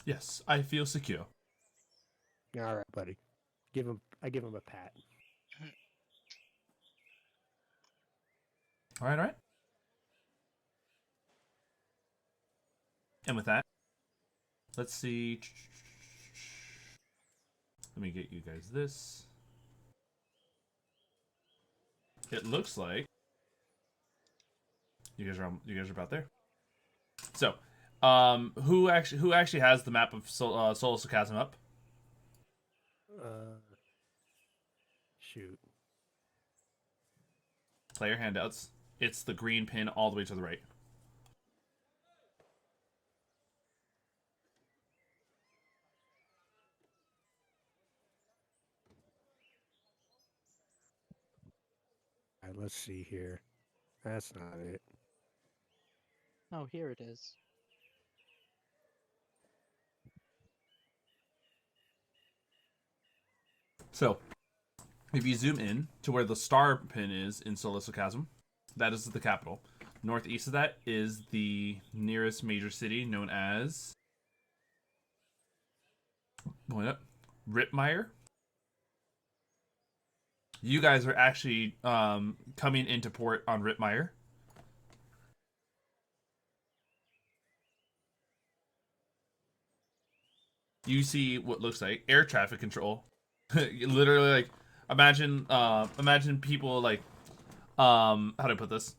Speaker 3: Yes, I feel secure.
Speaker 2: All right, buddy. I give him a pat.
Speaker 3: All right. And with that, let's see. Let me get you guys this. It looks like you guys are about there. So, who actually has the map of Solar Sarcasm up?
Speaker 2: Shoot.
Speaker 3: Player handouts. It's the green pin all the way to the right.
Speaker 2: All right, let's see here. That's not it.
Speaker 1: Oh, here it is.
Speaker 3: So, if you zoom in to where the star pin is in Solar Sarcasm, that is the capital. Northeast of that is the nearest major city, known as Ripmire. you guys are actually coming into port on Ripmire. You see what looks like air traffic control. Literally, like, imagine people like, how do I put this?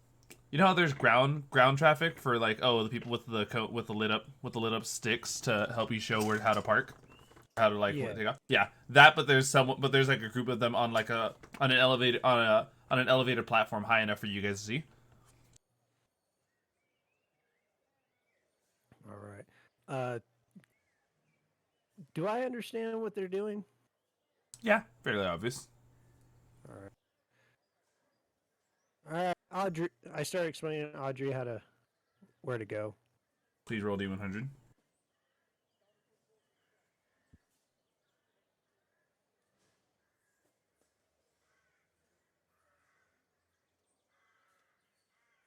Speaker 3: You know how there's ground traffic for like, oh, the people with the coat with the lit up sticks to help you show how to park, how to like take off. Yeah, that. But there's like a group of them on like on an elevated platform high enough for you guys to see.
Speaker 2: All right. Do I understand what they're doing?
Speaker 3: Yeah, fairly obvious.
Speaker 2: All right. All right, Audrey. I started explaining to Audrey where to go.
Speaker 3: Please roll D100.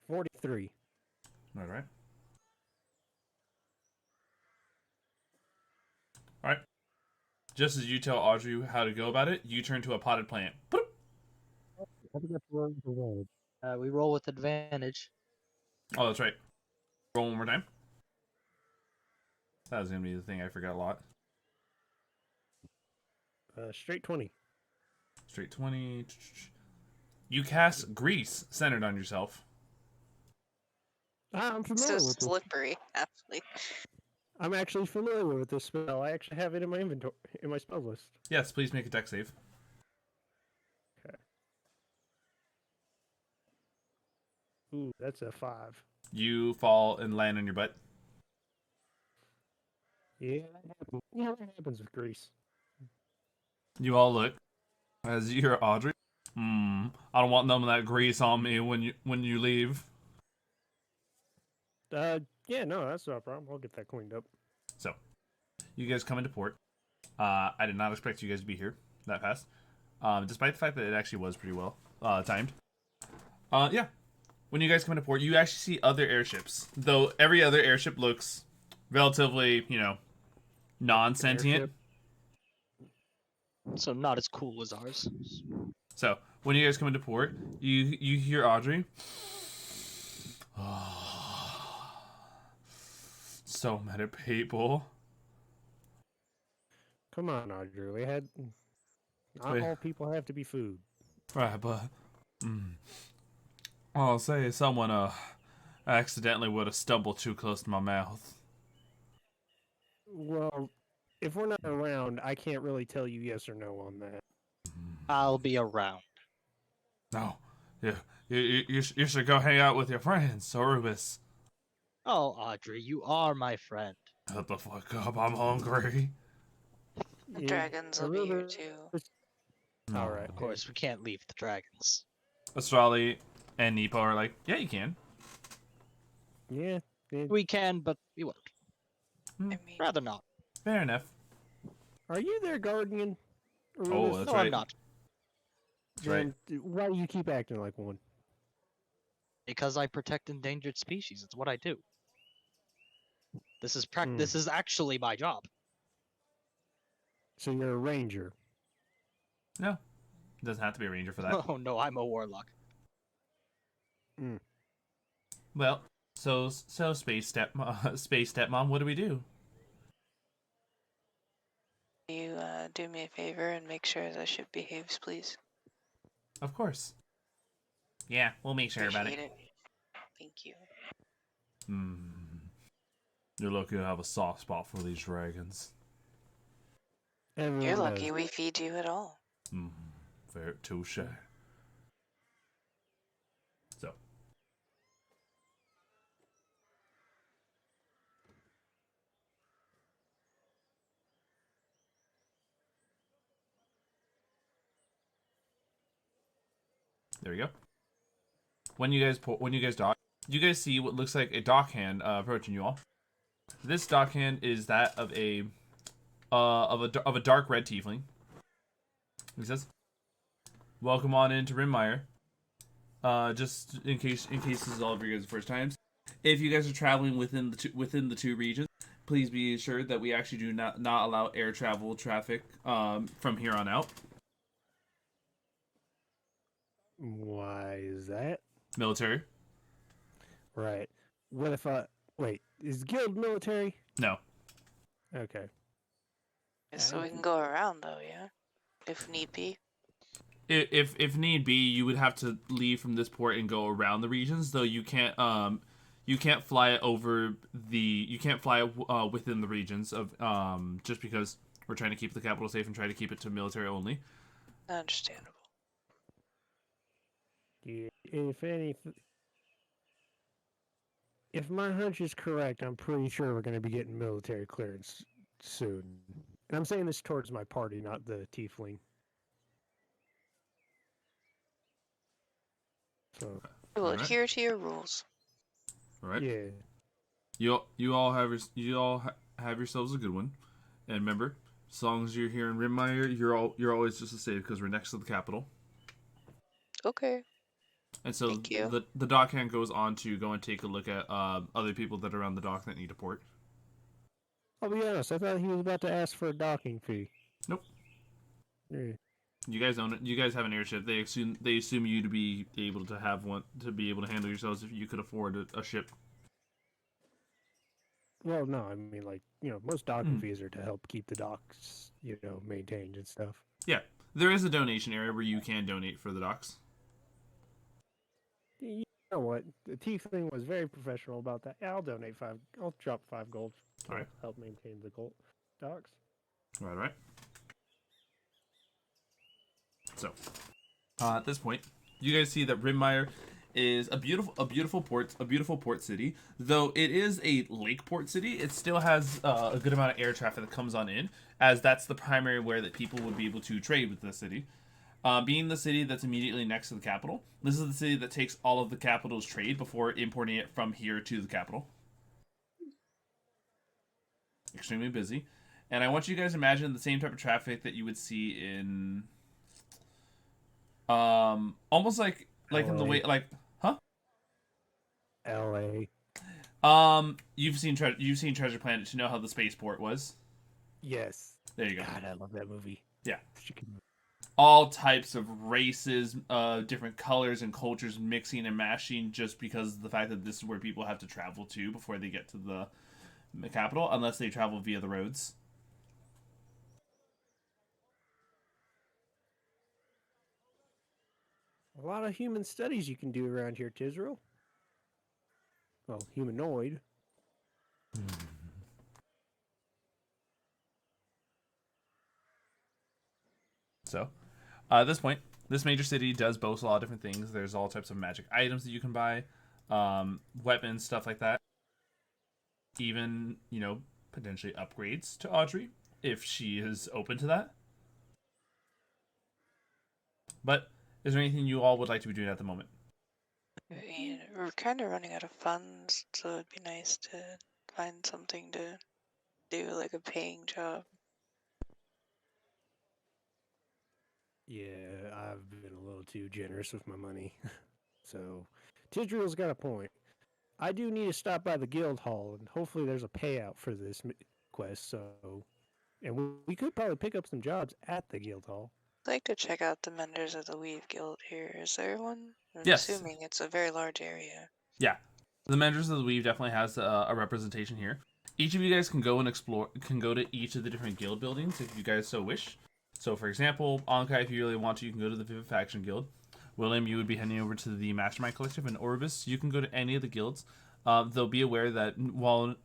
Speaker 2: $43.
Speaker 3: All right. All right. Just as you tell Audrey how to go about it, you turn to a potted plant. Boop.
Speaker 1: We roll with advantage.
Speaker 3: Oh, that's right. Roll one more time. That was gonna be the thing I forgot a lot.
Speaker 2: Straight 20.
Speaker 3: Straight 20. You cast grease centered on yourself.
Speaker 2: I'm
Speaker 6: So
Speaker 2: familiar with this.
Speaker 6: slippery, actually.
Speaker 2: I'm actually familiar with this spell. I actually have it in my inventory, in my spell list.
Speaker 3: Yes, please make a dex save.
Speaker 2: Okay. Ooh, that's a 5.
Speaker 3: You fall and land on your butt.
Speaker 2: Yeah, that happens. Yeah, that happens with grease.
Speaker 3: You all look as you hear Audrey. I don't want none of that grease on me when you leave.
Speaker 2: Yeah, no, that's not a problem. I'll get that cleaned up.
Speaker 3: So, you guys come into port. I did not expect you guys to be here that fast. Despite the fact that it actually was pretty well timed. Yeah. When you guys come into port, you actually see other airships. Though every other airship looks relatively, non-sentient.
Speaker 2: Airship.
Speaker 1: So not as cool as ours.
Speaker 3: So, when you guys come into port, you hear Audrey. So many people.
Speaker 2: Come on, Audrey. Not all people have to be food.
Speaker 3: Right, but I'll say someone accidentally would have stumbled too close to my mouth.
Speaker 2: Well, if we're not around, I can't really tell you yes or no on that.
Speaker 1: I'll be around.
Speaker 3: No, you should go hang out with your friends, Orubis.
Speaker 1: Oh, Audrey, you are my friend.
Speaker 3: Shut the fuck up! I'm hungry.
Speaker 6: The dragons will be here too.
Speaker 2: All right.
Speaker 1: Of course, we can't leave the dragons.
Speaker 3: Salie and Nepo are like, yeah, you can.
Speaker 2: Yeah.
Speaker 1: We can, but we won't.
Speaker 6: I mean,
Speaker 1: Rather not.
Speaker 3: Fair enough.
Speaker 2: Are you their guardian?
Speaker 3: Oh, that's
Speaker 1: No,
Speaker 3: right.
Speaker 1: I'm not.
Speaker 3: That's right.
Speaker 2: Why do you keep acting like one?
Speaker 1: Because I protect endangered species. It's what I do. This is actually my job.
Speaker 2: So you're a ranger.
Speaker 3: No, doesn't have to be a ranger for that.
Speaker 1: Oh no, I'm a warlock.
Speaker 3: Well, so space stepmom, what do we do?
Speaker 6: you do me a favor and make sure the ship behaves, please?
Speaker 3: Of course. Yeah, we'll make sure about it.
Speaker 6: Appreciate it. Thank you.
Speaker 3: You're lucky to have a soft spot for these dragons.
Speaker 2: Everyone
Speaker 6: You're lucky
Speaker 2: does.
Speaker 6: we feed you at all.
Speaker 3: Fair touche. So. There we go. When you guys dock, you guys see what looks like a dockhand approaching you all. This dockhand is that of a dark red tiefling. He says, "Welcome on into Rimmire. Just in case this is all of your guys' first times, if you guys are traveling within the two regions, please be assured that we actually do not allow air travel traffic from here on out."
Speaker 2: Why is that?
Speaker 3: Military?
Speaker 2: Right. What if I wait? Is guild military?
Speaker 3: No.
Speaker 2: Okay.
Speaker 6: So we can go around though, yeah, if need be.
Speaker 3: If need be, you would have to leave from this port and go around the regions. Though you can't fly over within the regions of just because we're trying to keep the capital safe and try to keep it to military only.
Speaker 6: Understandable.
Speaker 2: Yeah, if my hunch is correct, I'm pretty sure we're going to be getting military clearance soon. And I'm saying this towards my party, not the tiefling. So
Speaker 6: We will
Speaker 3: Alright.
Speaker 6: adhere to your rules.
Speaker 3: All right.
Speaker 2: yeah,
Speaker 3: You all have have yourselves a good one, and remember, as long as you're here in Rimmire, you're always just as safe because we're next to the capital.
Speaker 6: Okay.
Speaker 3: And so
Speaker 6: Thank you.
Speaker 3: the dock hand goes on to go and take a look at other people that are on the dock that need a port.
Speaker 2: I'll be honest. I thought he was about to ask for a docking fee.
Speaker 3: Nope.
Speaker 2: Yeah.
Speaker 3: You guys own it. You guys have an airship. They assume you to be able to have one to be able to handle yourselves if you could afford a ship.
Speaker 2: Well, no, I mean, like, most docking fees are to help keep the docks, maintained and stuff.
Speaker 3: Yeah, there is a donation area where you can donate for the docks.
Speaker 2: You know what? The tiefling was very professional about that. I'll donate 5. I'll drop 5 gold to
Speaker 3: Alright.
Speaker 2: help maintain the gold docks.
Speaker 3: All right. So, at this point, you guys see that Rimmire is a beautiful port city. Though it is a lake port city, it still has a good amount of air traffic that comes on in, as that's the primary way that people would be able to trade with the city. Being the city that's immediately next to the capital, this is the city that takes all of the capital's trade before importing it from here to the capital. Extremely busy. And I want you guys to imagine the same type of traffic that you would see in almost like in the way
Speaker 2: LA.
Speaker 3: you've seen Treasure Planet to know how the spaceport was.
Speaker 2: Yes.
Speaker 3: There you go.
Speaker 2: God, I love that movie.
Speaker 3: Yeah. All types of races, different colors and cultures mixing and mashing just because of the fact that this is where people have to travel to before they get to the capital, unless they travel via the roads.
Speaker 2: A lot of human studies you can do around here, Tizryl. Well, humanoid.
Speaker 3: So, at this point, this major city does boast a lot of different things. There's all types of magic items that you can buy, weapons, stuff like that. Even, potentially upgrades to Audrey, if she is open to that. But, is there anything you all would like to be doing at the moment?
Speaker 6: We're kind of running out of funds, so it'd be nice to find something to do, like a paying job.
Speaker 2: Yeah, I've been a little too generous with my money. So, Tizryl's got a point. I do need to stop by the guild hall, and hopefully there's a payout for this quest, so... And we could probably pick up some jobs at the guild hall.
Speaker 6: I'd like to check out the Menders of the Weave Guild here. Is there one? I'm
Speaker 3: Yes.
Speaker 6: assuming it's a very large area.
Speaker 3: Yeah. The Menders of the Weave definitely has a representation here. Each of you guys can go and explore, can go to each of the different guild buildings if you guys so wish. So, for example, Anhkai, if you really want to, you can go to the Vivifaction Guild. William, you would be heading over to the Mastermind Collective, and Orubis, you can go to any of the guilds. They'll be aware that while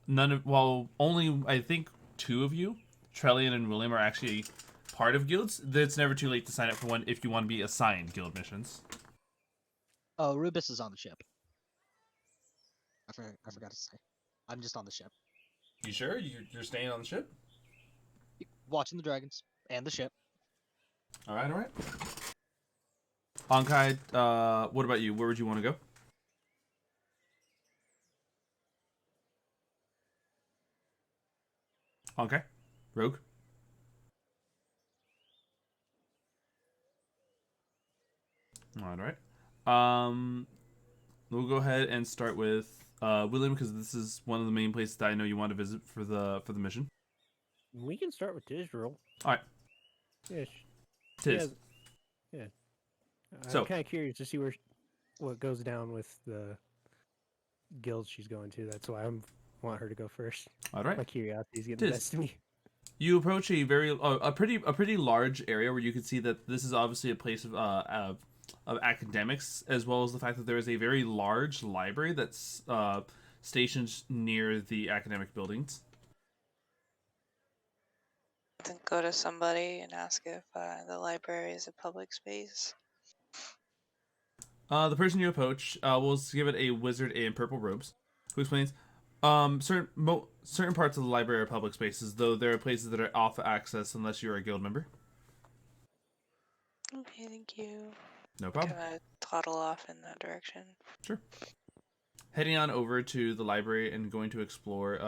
Speaker 3: only I think 2 of you, Trellian and William, are actually part of guilds, it's never too late to sign up for one if you want to be assigned guild missions.
Speaker 1: Oh, Orubis is on the ship. I forgot to say. I'm just on the ship.
Speaker 3: You sure? You're staying on the ship?
Speaker 1: Watching the dragons and the ship.
Speaker 3: Alright. Anhkai, what about you? Where would you want to go? Anhkai? Rogue? Alright. We'll go ahead and start with William, because this is one of the main places that I know you want to visit for the mission.
Speaker 2: We can start with Tizryl.
Speaker 3: Alright.
Speaker 2: Yes.
Speaker 3: Tiz.
Speaker 2: Yeah.
Speaker 3: So-
Speaker 2: I'm kind of curious to see what goes down with the guild she's going to. That's why I want her to go first.
Speaker 3: All right.
Speaker 2: My curiosity's getting the
Speaker 3: Tiz.
Speaker 2: best of me.
Speaker 3: You approach a pretty large area where you can see that this is obviously a place of academics, as well as the fact that there is a very large library that's stationed near the academic buildings.
Speaker 6: Then go to somebody and ask if the library is a public space.
Speaker 3: The person you approach, we'll give it a wizard in purple robes, who explains, certain parts of the library are public spaces, though there are places that are off access unless you're a guild member.
Speaker 6: Okay, thank you.
Speaker 3: No problem.
Speaker 6: Can I toddle off in that direction?
Speaker 3: Sure. Heading on over to the library and going to explore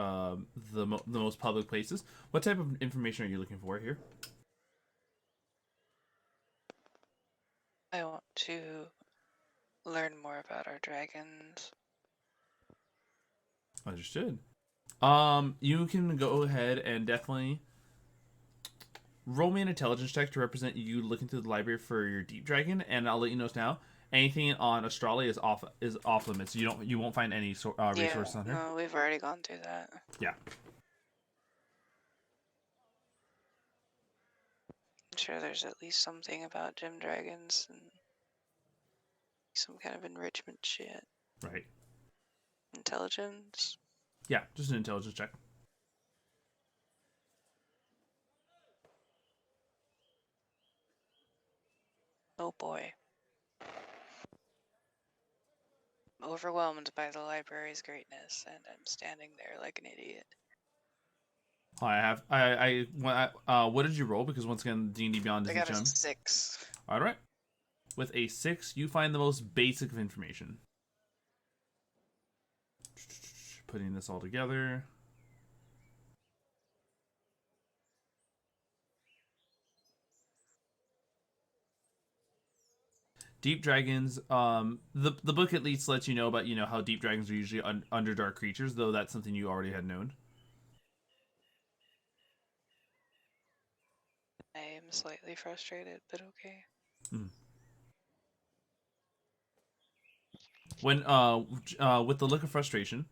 Speaker 3: the most public places. What type of information are you looking for here?
Speaker 6: I want to learn more about our dragons.
Speaker 3: Understood. You can go ahead and definitely roll me an intelligence check to represent you looking through the library for your deep dragon, and I'll let you know now. Anything on Australia is off limits. You won't find any resources on her.
Speaker 6: No, we've already gone through that.
Speaker 3: Yeah.
Speaker 6: I'm sure there's at least something about gem dragons and some kind of enrichment shit.
Speaker 3: Right.
Speaker 6: Intelligence.
Speaker 3: Yeah, just an intelligence check.
Speaker 6: Oh boy. Overwhelmed by the library's greatness, and I'm standing there like an idiot.
Speaker 3: What did you roll? Because once again, D&D Beyond
Speaker 6: I
Speaker 3: isn't
Speaker 6: got a
Speaker 3: shown.
Speaker 6: 6.
Speaker 3: All right. With a 6, you find the most basic of information. Putting this all together. Deep dragons. The book at least lets you know about how deep dragons are usually underdark creatures, though that's something you already had known.
Speaker 6: I am slightly frustrated, but okay.
Speaker 3: When with the look of frustration,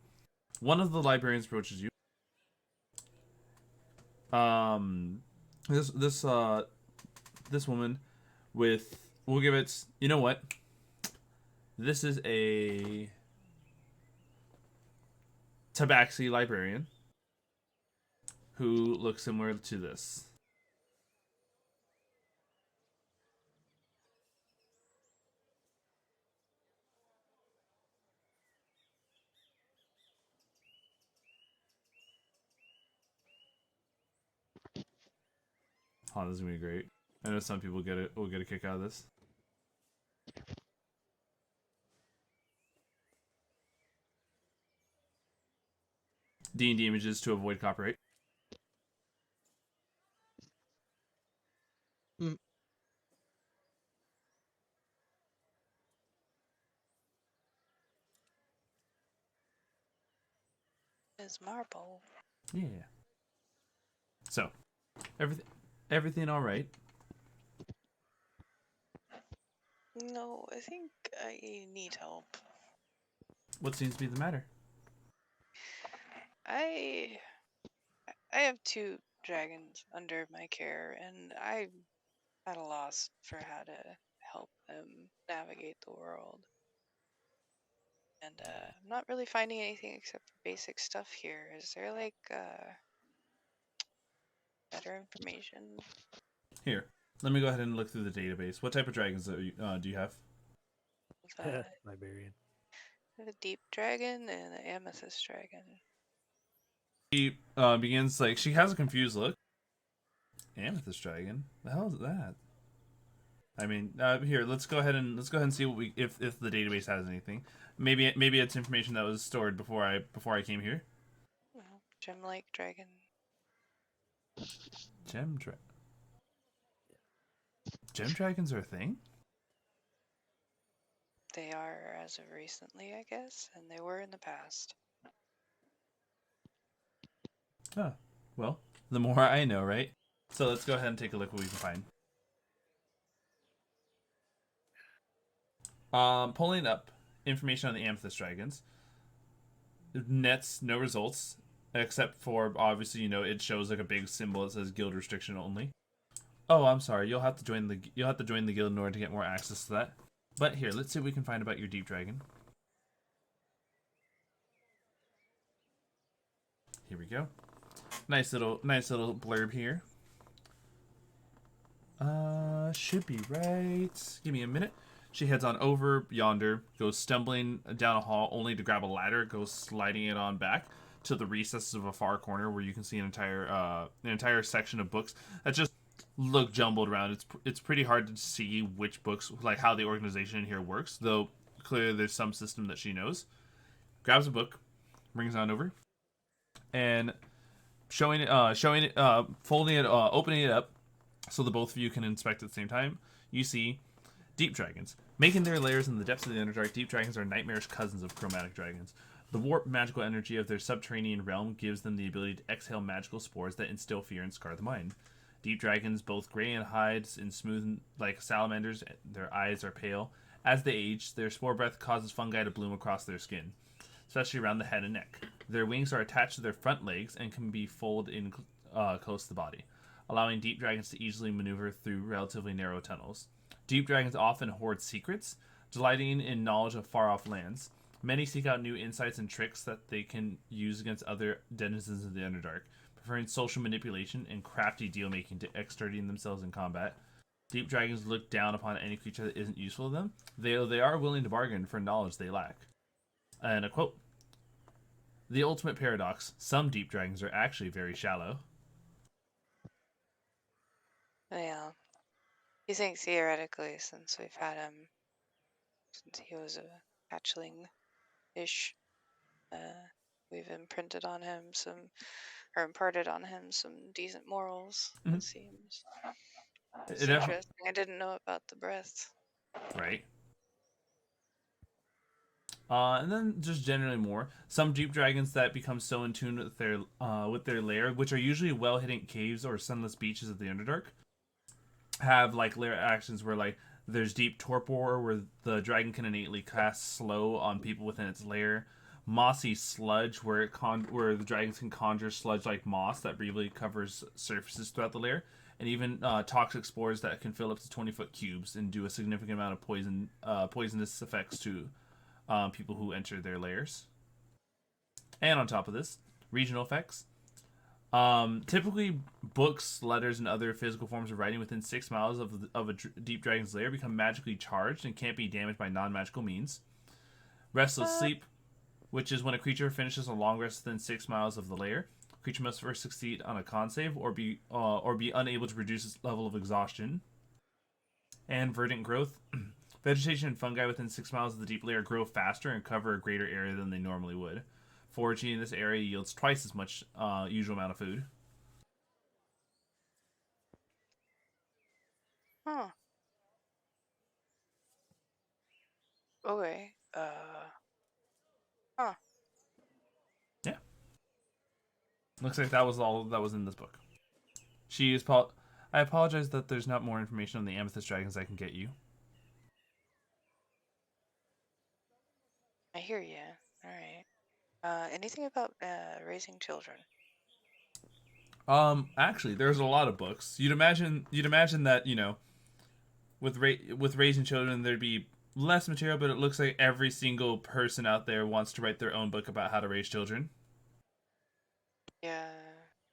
Speaker 3: one of the librarians approaches you. This woman with, we'll give it, you know what? This is a Tabaxi librarian who looks similar to this. Oh, this is gonna be great. I know some people will get a kick out of this. D&D images to avoid copyright.
Speaker 6: Is marble.
Speaker 3: Yeah. So, everything all right?
Speaker 6: No, I think I need help.
Speaker 3: What seems to be the matter?
Speaker 6: I have 2 dragons under my care, and I'm at a loss for how to help them navigate the world. And I'm not really finding anything except for basic stuff here. Is there like better information?
Speaker 3: Here, let me go ahead and look through the database. What type of dragons do you have?
Speaker 2: Librarian.
Speaker 6: I have a deep dragon and an amethyst dragon.
Speaker 3: She begins like she has a confused look. Amethyst dragon? The hell is that? I mean, here, let's go ahead and see what if the database has anything. Maybe it's information that was stored before I came here.
Speaker 6: Well, gem-like dragon.
Speaker 3: Gem dragons are a thing?
Speaker 6: They are as of recently, I guess, and they were in the past.
Speaker 3: Oh, well, the more I know, right? So let's go ahead and take a look what we can find. Pulling up information on the amethyst dragons. Nets no results, except for obviously it shows like a big symbol that says guild restriction only. Oh, I'm sorry. You'll have to join the guild in order to get more access to that. But here, let's see what we can find about your deep dragon. Here we go. Nice little blurb here. Should be right. Give me a minute. She heads on over yonder, goes stumbling down a hall, only to grab a ladder, goes sliding it on back to the recesses of a far corner where you can see an entire section of books that just look jumbled around. It's pretty hard to see which books, like how the organization in here works, though clearly there's some system that she knows. Grabs a book, brings it on over, and showing it, folding it, opening it up, so the both of you can inspect at the same time. You see deep dragons. Making their lairs in the depths of the Underdark, deep dragons are nightmarish cousins of chromatic dragons. The warped magical energy of their subterranean realm gives them the ability to exhale magical spores that instill fear and scar the mind. Deep dragons, both gray in hides and smooth like salamanders, their eyes are pale. As they age, their spore breath causes fungi to bloom across their skin, especially around the head and neck. Their wings are attached to their front legs and can be folded in close to the body, allowing deep dragons to easily maneuver through relatively narrow tunnels. Deep dragons often hoard secrets, delighting in knowledge of far-off lands. Many seek out new insights and tricks that they can use against other denizens of the Underdark, preferring social manipulation and crafty deal-making to exerting themselves in combat. Deep dragons look down upon any creature that isn't useful to them, though they are willing to bargain for knowledge they lack. And a quote, "The ultimate paradox, some deep dragons are actually very shallow."
Speaker 6: Yeah. You think theoretically, since we've had him, since he was a hatchling-ish, we've imprinted on him or imparted on him some decent morals, it seems. It's interesting. I didn't know about the breath.
Speaker 3: Right. And then just generally more. Some deep dragons that become so in tune with their lair, which are usually well-hidden caves or sunless beaches of the Underdark, have like lair actions where like there's deep torpor where the dragon can innately cast slow on people within its lair. Mossy sludge where the dragons can conjure sludge like moss that briefly covers surfaces throughout the lair, and even toxic spores that can fill up to 20-foot cubes and do a significant amount of poisonous effects to people who enter their lairs. And on top of this, regional effects. Typically, books, letters, and other physical forms of writing within 6 miles of a deep dragon's lair become magically charged and can't be damaged by non-magical means. Restless sleep, which is when a creature finishes a long rest within 6 miles of the lair. The creature must first succeed on a con save or be unable to reduce its level of exhaustion. And verdant growth. Vegetation and fungi within 6 miles of the deep lair grow faster and cover a greater area than they normally would. Foraging in this area yields twice as much usual amount of food.
Speaker 6: Huh. Okay. Huh.
Speaker 3: Yeah. Looks like that was all that was in this book. I apologize that there's not more information on the amethyst dragons I can get you.
Speaker 6: I hear you. All right. Anything about raising children?
Speaker 3: Actually, there's a lot of books. You'd imagine that with raising children there'd be less material, but it looks like every single person out there wants to write their own book about how to raise children.
Speaker 6: Yeah.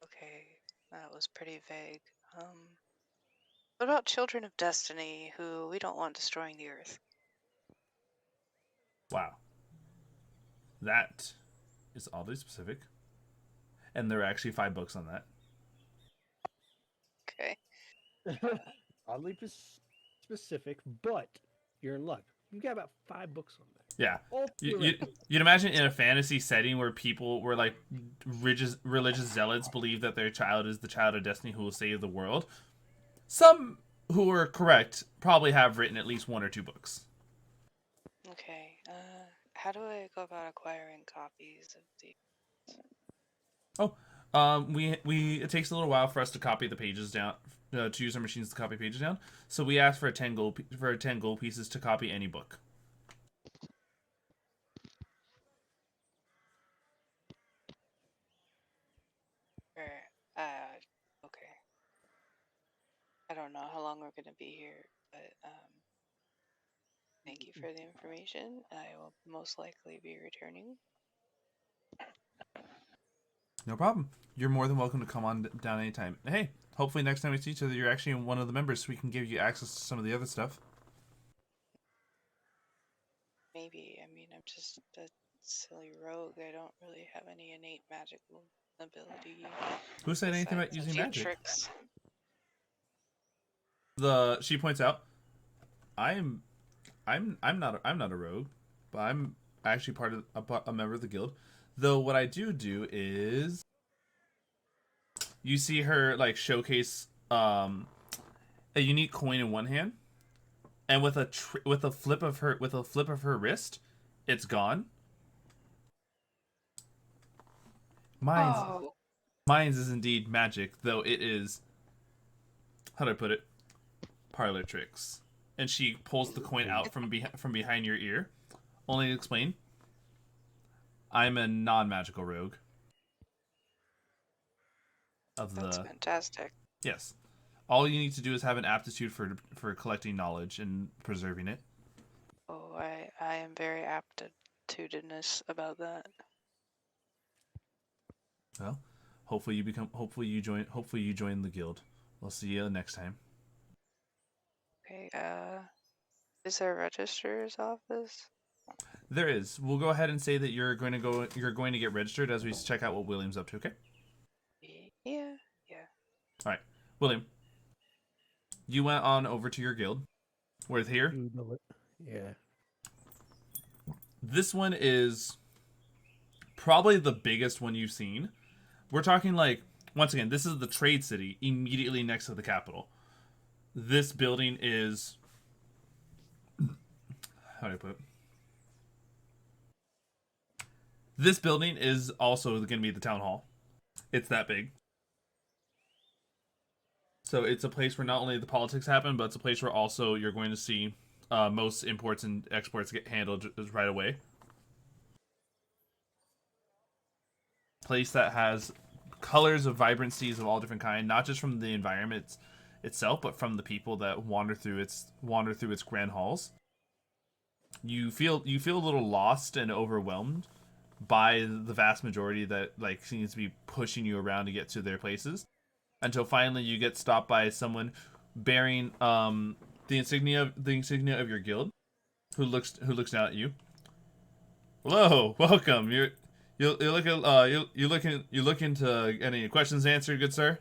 Speaker 6: Okay. That was pretty vague. What about children of destiny who we don't want destroying the earth?
Speaker 3: Wow. That is oddly specific. And there are actually 5 books on that.
Speaker 6: Okay.
Speaker 2: Oddly specific, but you're in luck. You've got about 5 books on that.
Speaker 3: Yeah.
Speaker 2: All
Speaker 3: You'd imagine in a fantasy setting where people were like religious zealots believe that their child is the child of destiny who will save the world. Some who are correct probably have written at least 1 or 2 books.
Speaker 6: Okay. How do I go about acquiring copies of the?
Speaker 3: It takes a little while for us to copy the pages down, to use our machines to copy pages down. So we ask for 10 gold pieces to copy any book.
Speaker 6: I don't know how long we're gonna be here, but thank you for the information. I will most likely be returning.
Speaker 3: No problem. You're more than welcome to come on down anytime. Hey, hopefully next time we see each other, you're actually one of the members, so we can give you access to some of the other stuff.
Speaker 6: Maybe. I mean, I'm just a silly rogue. I don't really have any innate magical ability.
Speaker 3: Who said anything about
Speaker 6: besides a
Speaker 3: using
Speaker 6: few
Speaker 3: magic?
Speaker 6: tricks.
Speaker 3: She points out, I'm not a rogue, but I'm actually part of a member of the guild. Though what I do is, you see her like showcase a unique coin in one hand, and with a flip of her wrist, it's gone. Mine's is indeed magic, though it is, how do I put it, parlor tricks. And she pulls the coin out from behind your ear. Only to explain, I'm a non-magical rogue.
Speaker 6: That's fantastic.
Speaker 3: Yes. All you need to do is have an aptitude for collecting knowledge and preserving it.
Speaker 6: Oh, I am very aptitudinous about that.
Speaker 3: Well, hopefully you join the guild. We'll see you next time.
Speaker 6: Okay, is there a registrar's office?
Speaker 3: There is. We'll go ahead and say that you're going to get registered as we check out what William's up to, okay?
Speaker 6: Yeah.
Speaker 3: Alright. William, you went on over to your guild. We're here.
Speaker 2: Yeah.
Speaker 3: This one is probably the biggest one you've seen. We're talking like, once again, this is the trade city immediately next to the capital. This building is, how do I put it? This building is also going to be the town hall. It's that big. So it's a place where not only the politics happen, but it's a place where also you're going to see most imports and exports get handled right away. Place that has colors of vibrancies of all different kinds, not just from the environment itself, but from the people that wander through its grand halls. You feel a little lost and overwhelmed by the vast majority that like seems to be pushing you around to get to their places, until finally you get stopped by someone bearing the insignia of your guild, who looks down at you. Hello, welcome. You looking to any questions answered, good sir?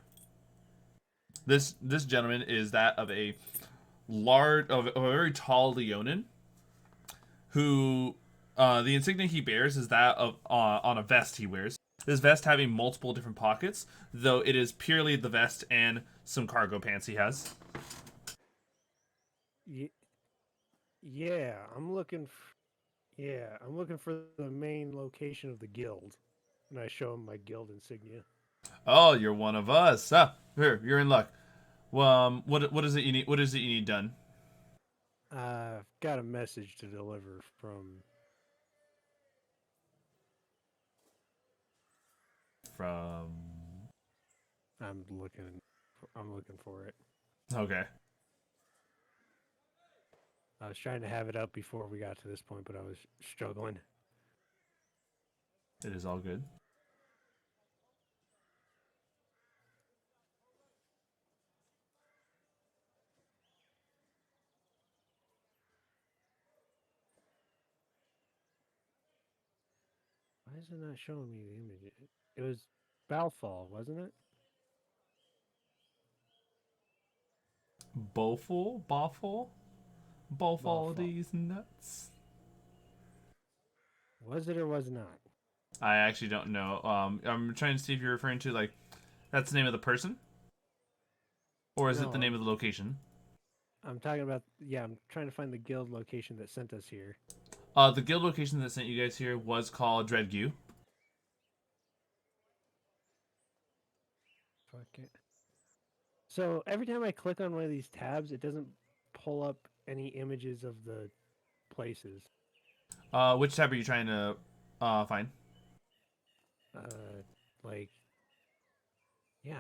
Speaker 3: This gentleman is that of a very tall Leonin, who the insignia he bears is that of on a vest he wears. This vest having multiple different pockets, though it is purely the vest and some cargo pants he has.
Speaker 2: Yeah, I'm looking for the main location of the guild, and I show him my guild insignia.
Speaker 3: Oh, you're one of us. Ah, here, you're in luck. Well, what is it you need? What is it you need done?
Speaker 2: I've got a message to deliver from. I'm looking for it.
Speaker 3: Okay.
Speaker 2: I was trying to have it up before we got to this point, but I was struggling.
Speaker 3: It is all good.
Speaker 2: Why is it not showing me the image? It was Balfall, wasn't it?
Speaker 3: Bowful, these nuts.
Speaker 2: Was it or was it not?
Speaker 3: I actually don't know. I'm trying to see if you're referring to like that's the name of the person, or is it the name of the location?
Speaker 2: I'm talking about. Yeah, I'm trying to find the guild location that sent us here.
Speaker 3: The guild location that sent you guys here was called Dreadgue.
Speaker 2: Fuck it. So every time I click on one of these tabs, it doesn't pull up any images of the places.
Speaker 3: Which tab are you trying to find?
Speaker 2: Like Yeah,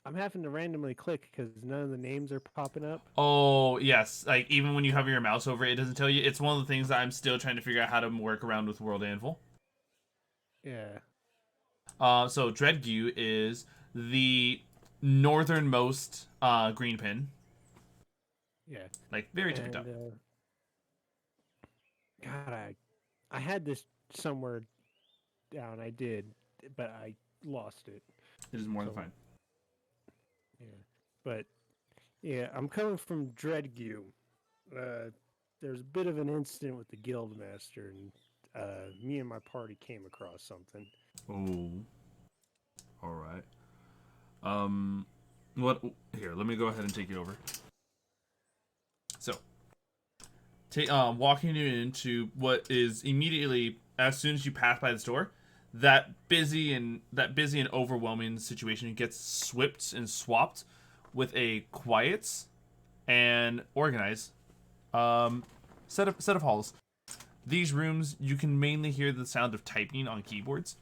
Speaker 2: I'm having to randomly click because none of the names are popping up.
Speaker 3: Oh, yes. Like, even when you hover your mouse over it, it doesn't tell you. It's one of the things that I'm still trying to figure out how to work around with World Anvil.
Speaker 2: Yeah.
Speaker 3: So Dreadgue is the northernmost green pin.
Speaker 2: Yeah.
Speaker 3: Like, very tippy
Speaker 2: And
Speaker 3: top.
Speaker 2: God, I had this somewhere down. I did, but I lost it.
Speaker 3: It is more than
Speaker 2: So,
Speaker 3: fine.
Speaker 2: Yeah. But yeah, I'm coming from Dreadgue. There's a bit of an incident with the guildmaster, and me and my party came across something.
Speaker 3: Oh. Alright. What? Here, let me go ahead and take you over. So, walking you into what is immediately, as soon as you pass by the store, that busy and overwhelming situation gets swapped with a quiet and organized set of halls. These rooms, you can mainly hear the sound of typing on keyboards,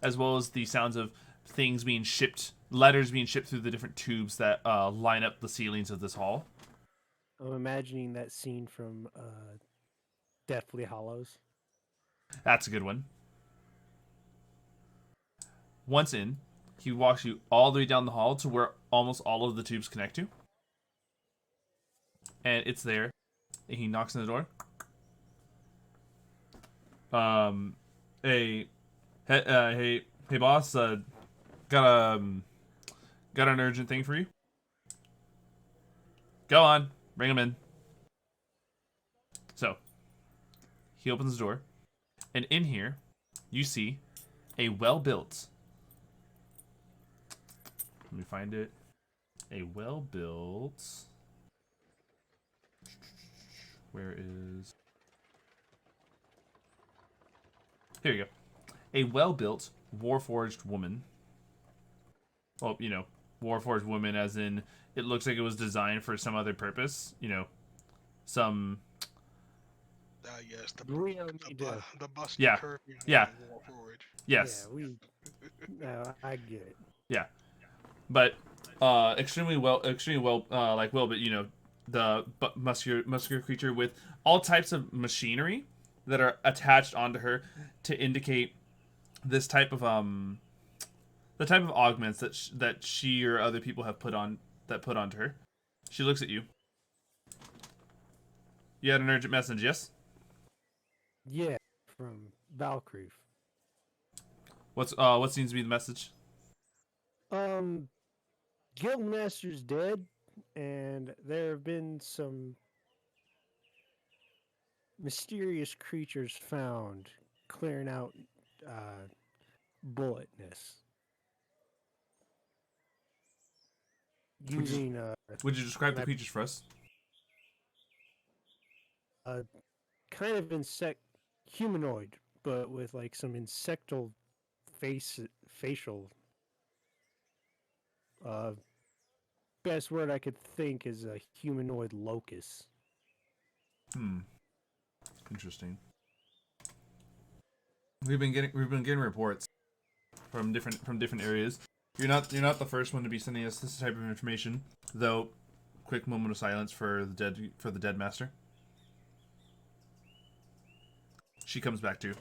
Speaker 3: as well as the sounds of things being shipped, letters being shipped through the different tubes that line up the ceilings of this hall.
Speaker 2: I'm imagining that scene from Deathly Hollows.
Speaker 3: That's a good one. Once in, he walks you all the way down the hall to where almost all of the tubes connect to. And it's there. And he knocks on the door. Hey, boss. Got an urgent thing for you. Go on, bring him in. So, he opens the door, and in here, you see a well-built. Let me find it. A well-built. Where is? Here you go. A well-built, warforged woman. Well, warforged woman as in it looks like it was designed for some other purpose. Some.
Speaker 4: Yes, the busty
Speaker 3: Yeah.
Speaker 4: curvy
Speaker 3: Yeah.
Speaker 4: Warforged.
Speaker 3: Yes.
Speaker 2: Yeah, no, I get it.
Speaker 3: Yeah. But extremely well, but the muscular creature with all types of machinery that are attached onto her to indicate this type of the type of augments that she or other people have put onto her. She looks at you. You had an urgent message, yes?
Speaker 2: Yeah, from Valkyrie.
Speaker 3: What seems to be the message?
Speaker 2: Guildmaster's dead, and there have been some mysterious creatures found clearing out bulletness. Using
Speaker 3: Would you describe the creatures for us?
Speaker 2: a kind of humanoid, but with like some insectal facial. Best word I could think is a humanoid locust.
Speaker 3: Interesting. We've been getting reports from different areas. You're not the first one to be sending us this type of information, though. Quick moment of silence for the dead master. She comes back to.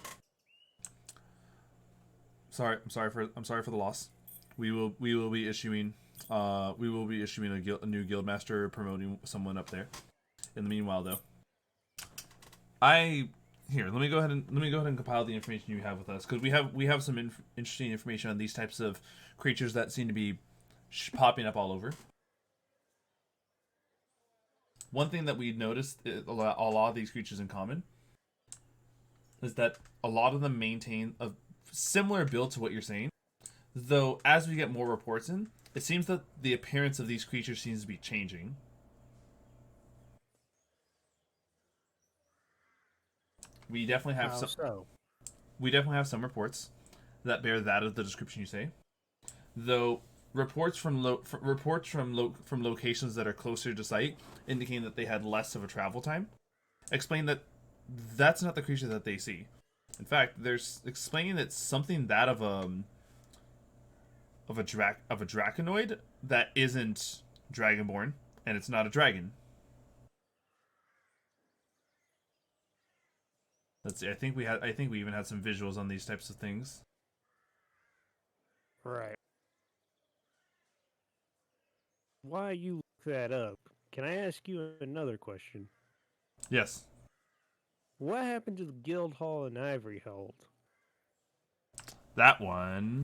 Speaker 3: I'm sorry for the loss. We will be issuing a new guild master, promoting someone up there. In the meanwhile, though, let me go ahead and compile the information you have with us, because we have some interesting information on these types of creatures that seem to be popping up all over. One thing that we noticed a lot of these creatures in common is that a lot of them maintain a similar build to what you're saying, though as we get more reports in, it seems that the appearance of these creatures seems to be changing. We definitely have some reports that bear that of the description you say, though reports from locations that are closer to site, indicating that they had less of a travel time, explain that that's not the creature that they see. In fact, there's explaining that something that of of a Draconoid that isn't dragonborn, and it's not a dragon. Let's see. I think we even had some visuals on these types of things.
Speaker 2: Right. While you look that up, can I ask you another question?
Speaker 3: Yes.
Speaker 2: What happened to the Guild Hall in Ivory Hold?
Speaker 3: That one.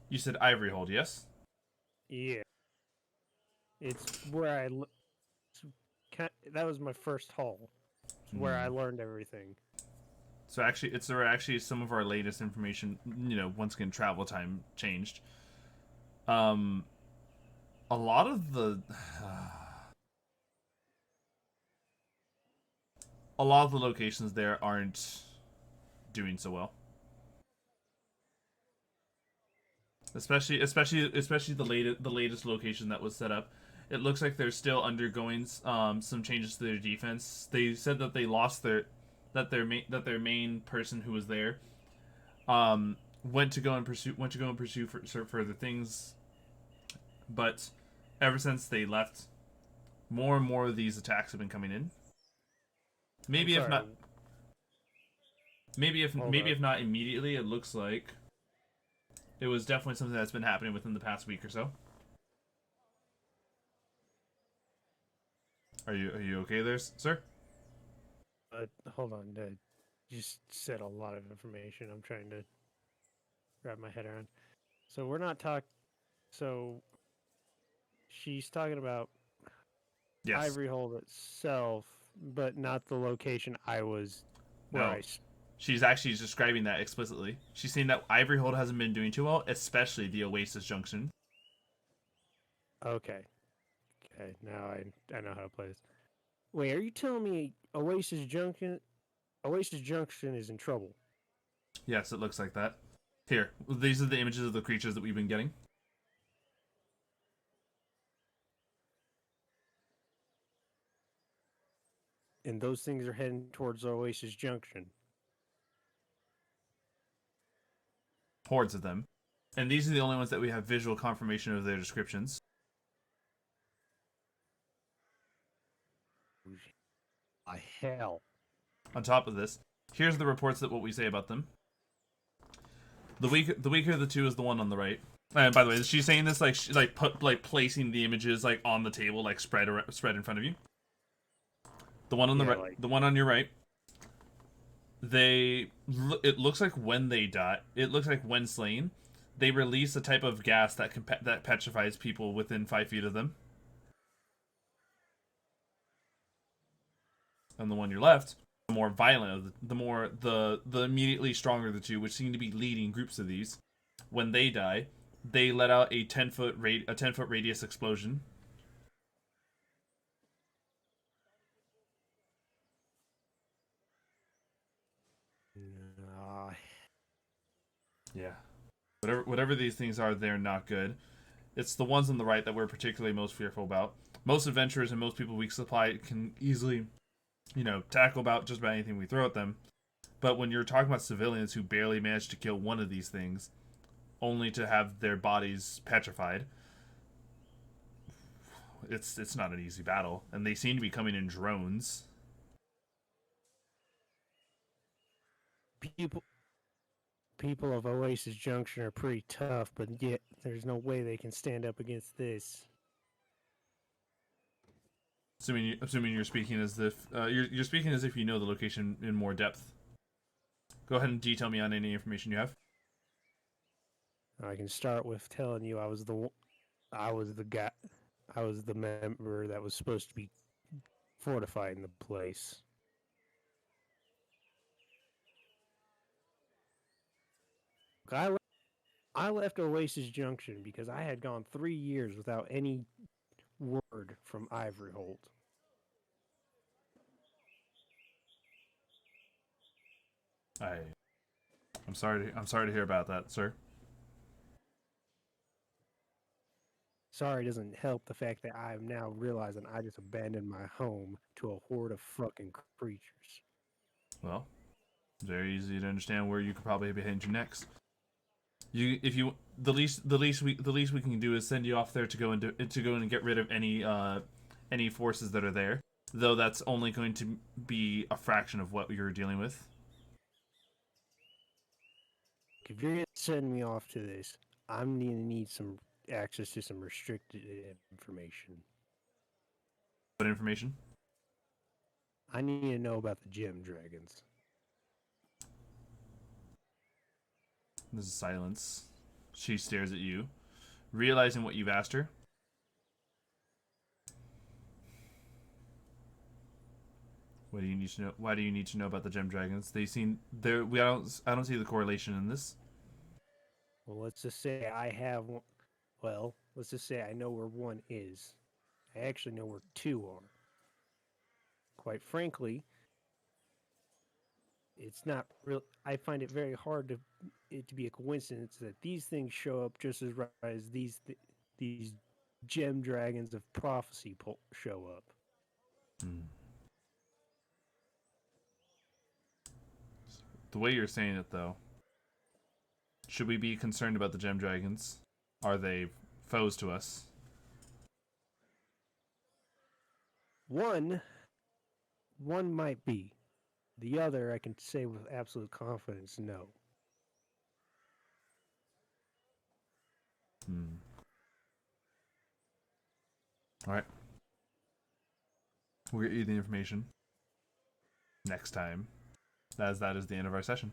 Speaker 3: You said Ivory Hold, yes?
Speaker 2: Yeah. It's where that was my first hall. It's where I learned everything.
Speaker 3: So actually, it's actually some of our latest information. Once again, travel time changed. A lot of the locations there aren't doing so well. Especially the latest location that was set up. It looks like they're still undergoing some changes to their defense. They said that they lost their main person who was there went to go and pursue further things. But ever since they left, more and more of these attacks have been coming in. Maybe if not immediately, it looks like it was definitely something that's been happening within the past week or so. Are you okay there, sir?
Speaker 2: Hold on. You just said a lot of information. I'm trying to wrap my head around. So we're not talking. So she's talking about Ivory Hold itself, but not the location I was.
Speaker 3: No. She's actually describing that explicitly. She's saying that Ivory Hold hasn't been doing too well, especially the Oasis Junction.
Speaker 2: Okay. Now I know how to play this. Wait, are you telling me Oasis Junction is in trouble?
Speaker 3: Yes, it looks like that. Here, these are the images of the creatures that we've been getting.
Speaker 2: And those things are heading towards Oasis Junction.
Speaker 3: Hordes of them. And these are the only ones that we have visual confirmation of their descriptions.
Speaker 2: Hell.
Speaker 3: On top of this, here's the reports that what we say about them. The weaker of the two is the one on the right. And by the way, is she saying this placing the images on the table, spread in front of you? The one on the right, the one on your right. It looks like when they die, it looks like when slain, they release a type of gas that petrifies people within 5 feet of them. And the one you're left, the more violent, the immediately stronger of the two, which seem to be leading groups of these. When they die, they let out a 10-foot radius explosion. Yeah. Whatever these things are, they're not good. It's the ones on the right that we're particularly most fearful about. Most adventurers and most people we supply can easily, tackle about just about anything we throw at them. But when you're talking about civilians who barely manage to kill one of these things, only to have their bodies petrified, it's not an easy battle. And they seem to be coming in drones.
Speaker 2: People of Oasis Junction are pretty tough, but yet there's no way they can stand up against this.
Speaker 3: Assuming you're speaking as if you're speaking as if you know the location in more depth. Go ahead and detail me on any information you have.
Speaker 2: I can start with telling you I was the member that was supposed to be fortifying the place. I left Oasis Junction because I had gone 3 years without any word from Ivory Hold.
Speaker 3: I'm sorry to hear about that, sir.
Speaker 2: Sorry doesn't help the fact that I'm now realizing I just abandoned my home to a horde of fucking creatures.
Speaker 3: Well, very easy to understand where you could probably be heading to next. The least we can do is send you off there to go and get rid of any forces that are there. Though that's only going to be a fraction of what you're dealing with.
Speaker 2: If you're gonna send me off to this, I'm gonna need some access to some restricted information.
Speaker 3: What information?
Speaker 2: I need to know about the gem dragons.
Speaker 3: There's a silence. She stares at you, realizing what you've asked her. What do you need to know? Why do you need to know about the gem dragons? They seem there. I don't see the correlation in this.
Speaker 2: Well, let's just say I have one. Well, let's just say I know where one is. I actually know where two are. Quite frankly, it's not real. I find it very hard to it to be a coincidence that these things show up just as right as these gem dragons of prophecy show up.
Speaker 3: Hmm. The way you're saying it, though, should we be concerned about the gem dragons? Are they foes to us?
Speaker 2: One might be. The other, I can say with absolute confidence, no.
Speaker 3: All right. We'll get you the information next time. That is the end of our session.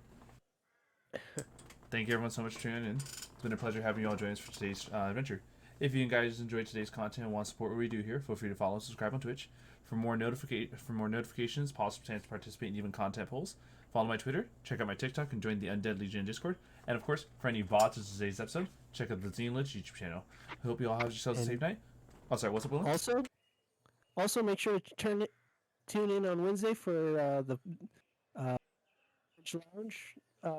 Speaker 3: Thank you everyone so much for tuning in. It's been a pleasure having you all join us for today's adventure. If you guys enjoyed today's content and want to support what we do here, feel free to follow and subscribe on Twitch. For more notifications, possible chance to participate in even content polls, follow my Twitter, check out my TikTok, and join the Undead Legion Discord. And of course, for any VODs of today's episode, check out the Zine Lich YouTube channel. I hope you all have yourselves a safe night. Oh, sorry, what's up, William?
Speaker 2: Also, make sure to tune in on Wednesday for the Lounge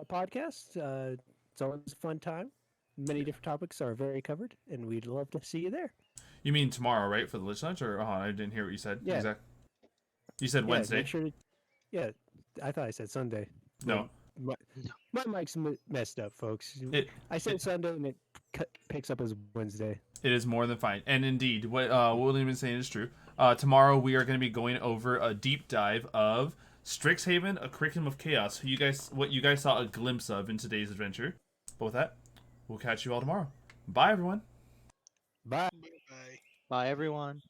Speaker 2: podcast. It's always a fun time. Many different topics are very covered, and we'd love to see you there.
Speaker 3: You mean tomorrow, right, for the Lich Lunch? Or I didn't hear what you said.
Speaker 2: Yeah.
Speaker 3: Exactly. You said Wednesday.
Speaker 2: Make sure I thought I said Sunday.
Speaker 3: No.
Speaker 2: My mic's messed up, folks. I said Sunday, and it picks up as Wednesday.
Speaker 3: It is more than fine. And indeed, what William is saying is true. Tomorrow we are going to be going over a deep dive of Strixhaven, a Curriculum of Chaos. What you guys saw a glimpse of in today's adventure. But with that, we'll catch you all tomorrow. Bye, everyone.
Speaker 2: Bye.
Speaker 4: Bye.
Speaker 1: Bye, everyone.